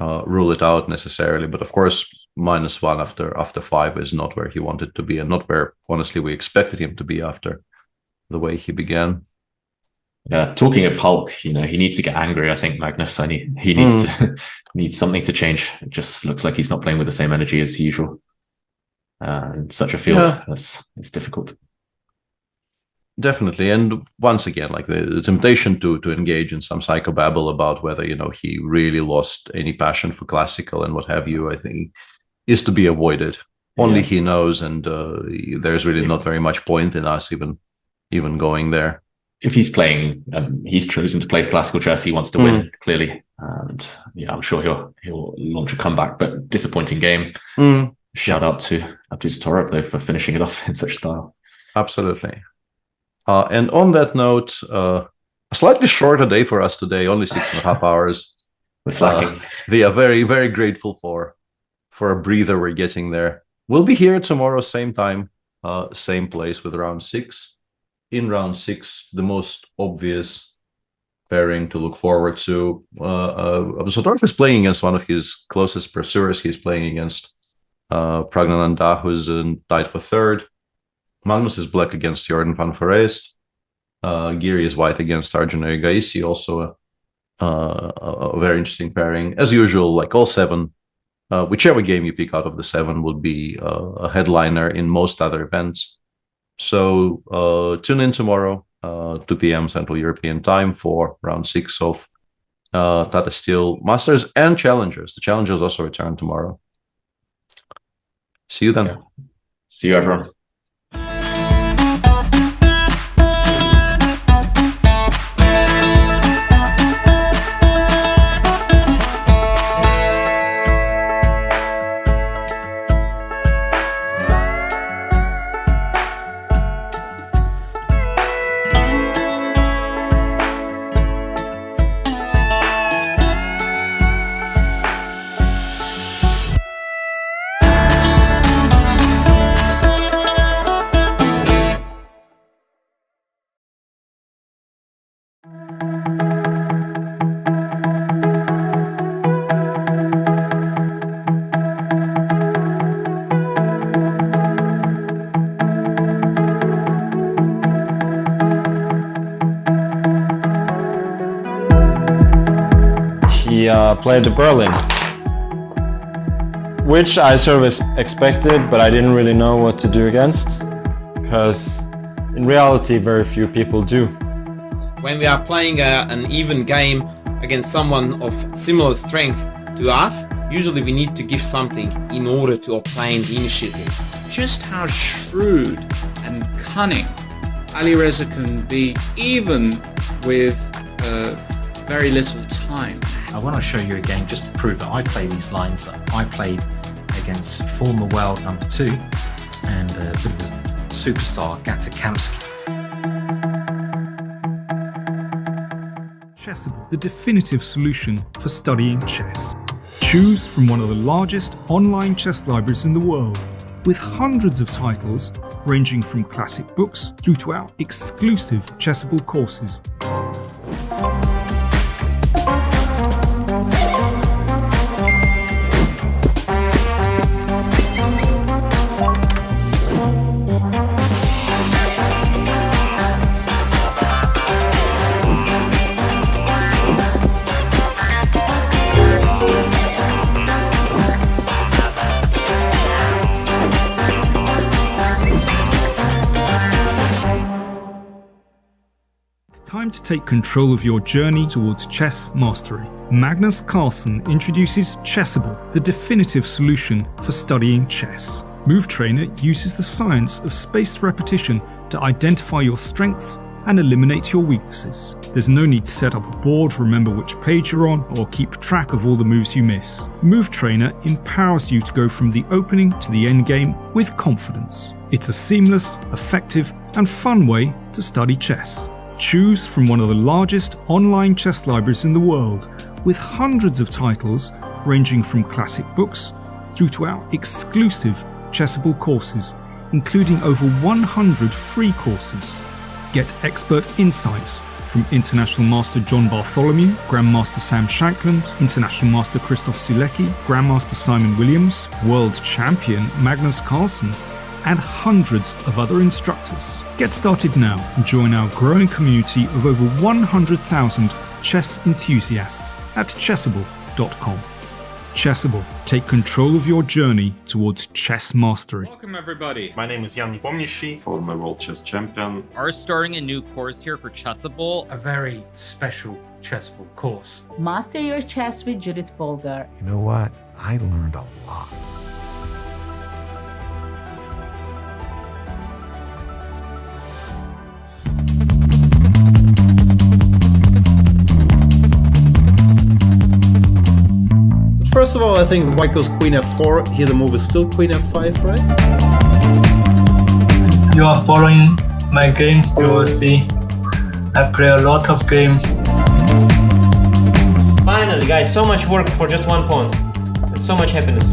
rule it out necessarily. But of course, -1 after 5 is not where he wanted to be, and not where, honestly, we expected him to be after the way he began. Yeah, talking of Hulk, he needs to get angry, I think, Magnus. He needs to needs something to change. It just looks like he's not playing with the same energy as usual. In such a field, it's difficult. Definitely. And once again, like the temptation to engage in some psychobabble about whether, he really lost any passion for classical and what have you, I think is to be avoided. Only he knows, and there's really not very much point in us even going there. If he's playing, he's chosen to play classical chess. He wants to win, clearly, and I'm sure he'll launch a comeback. But disappointing game. Shout out to Abdusattorov though for finishing it off in such style. Absolutely. And on that note, a slightly shorter day for us today, only 6.5 hours. We're slacking. We are very, very grateful for a breather we're getting there. We'll be here tomorrow, same time, same place with round 6. In round 6, the most obvious pairing to look forward to. Abdusattorov is playing against one of his closest pursuers. He's playing against Pragnananda, who's tied for 3rd. Magnus is black against Jordan van Foreest. Giri is white against Arjun Gaisi, also a very interesting pairing. As usual, like all 7, whichever game you pick out of the 7 would be a headliner in most other events. So tune in tomorrow, 2 p.m. Central European time for round 6 of Tata Steel Masters and Challengers. The Challengers also return tomorrow. See you then. Yeah. See you, everyone. Played the Berlin, which I sort of expected, but I didn't really know what to do against, because in reality very few people do. When we are playing an even game against someone of similar strength to us, usually we need to give something in order to obtain the initiative. Just how shrewd and cunning Alireza can be, even with very little time. I want to show you a game just to prove that I play these lines that I played against former world number 2 and a bit of a superstar, Gukesh. Chessable, the definitive solution for studying chess. Choose from one of the largest online chess libraries in the world, with hundreds of titles ranging from classic books through to our exclusive Chessable courses. time to take control of your journey towards chess mastery. Magnus Carlsen introduces Chessable, the definitive solution for studying chess. Move Trainer uses the science of spaced repetition to identify your strengths and eliminate your weaknesses. There's no need to set up a board, remember which page you're on, or keep track of all the moves you miss. Move Trainer empowers you to go from the opening to the end game with confidence. It's a seamless, effective, and fun way to study chess. Choose from one of the largest online chess libraries in the world, with hundreds of titles ranging from classic books through to our exclusive Chessable courses, including over 100 free courses. Get expert insights from International Master John Bartholomew, Grandmaster Sam Shankland, International Master Christoph Sulecki, Grandmaster Simon Williams, World Champion Magnus Carlsen, and hundreds of other instructors. Get started now and join our growing community of over 100,000 chess enthusiasts at chessable.com. Chessable. Take control of your journey towards chess mastery. Welcome everybody. My name is Jan Nepomniachtchi, former world chess champion. Are starting a new course here for Chessable. A very special Chessable course. Master your chess with Judith Bolger. You know what? I learned a lot. First of all, I think White goes queen f4. Here the move is still queen f5, right? You are following my games, you will see. I play a lot of games. Finally, guys, so much work for just one pawn. It's so much happiness.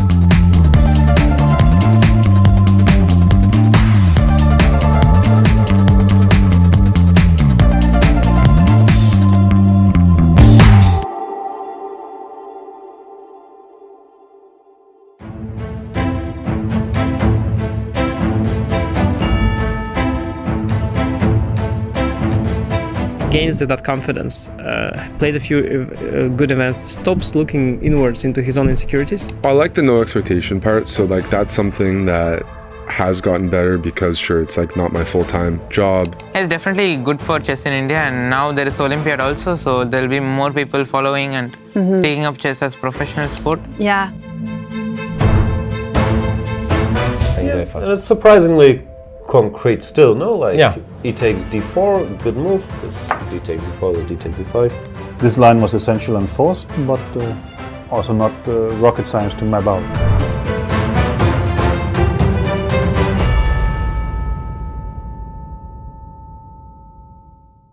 Gains that confidence, plays a few good events, stops looking inwards into his own insecurities. I like the no expectation part, so like that's something that has gotten better because sure, it's like not my full-time job. It's definitely good for chess in India, and now there is Olympiad also, so there'll be more people following and taking up chess as professional sport. Yeah. And it's surprisingly concrete still, no? Like, e takes d4, good move. This d takes d4, this d takes d5. This line was essential and forced, but also not rocket science to map out.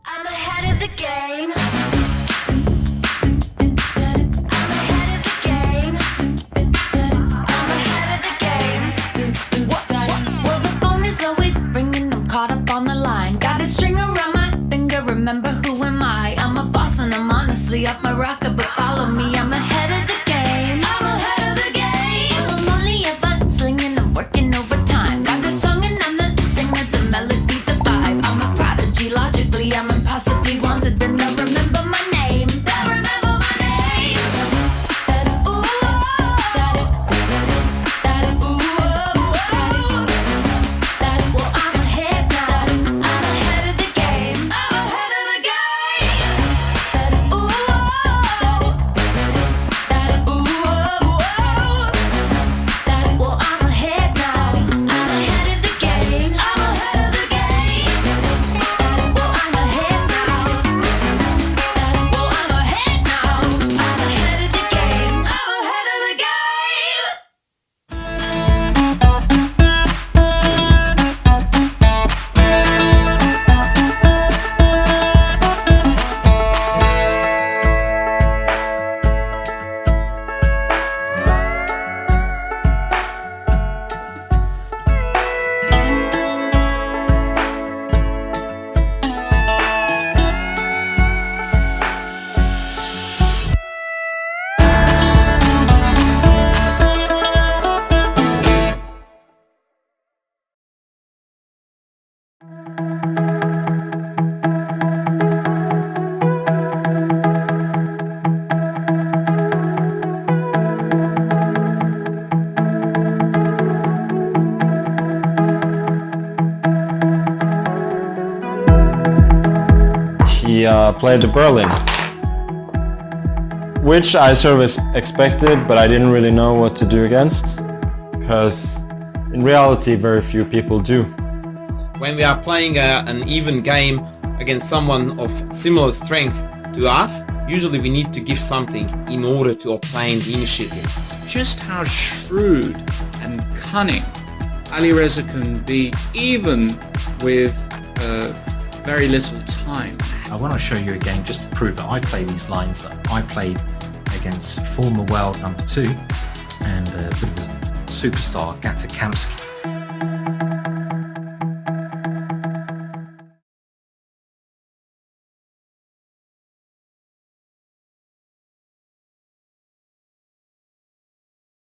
I'm ahead of the game. Remember who am I? I'm a boss and I'm honestly off my rocker, but follow me, I'm ahead of the game. I'm ahead of the game. played the Berlin, which I sort of expected, but I didn't really know what to do against, because in reality very few people do. When we are playing an even game against someone of similar strength to us, usually we need to give something in order to obtain the initiative. Just how shrewd and cunning Alireza can be, even with very little time. I want to show you a game just to prove that I play these lines that I played against former world number 2 and a bit of a superstar, Gukesh.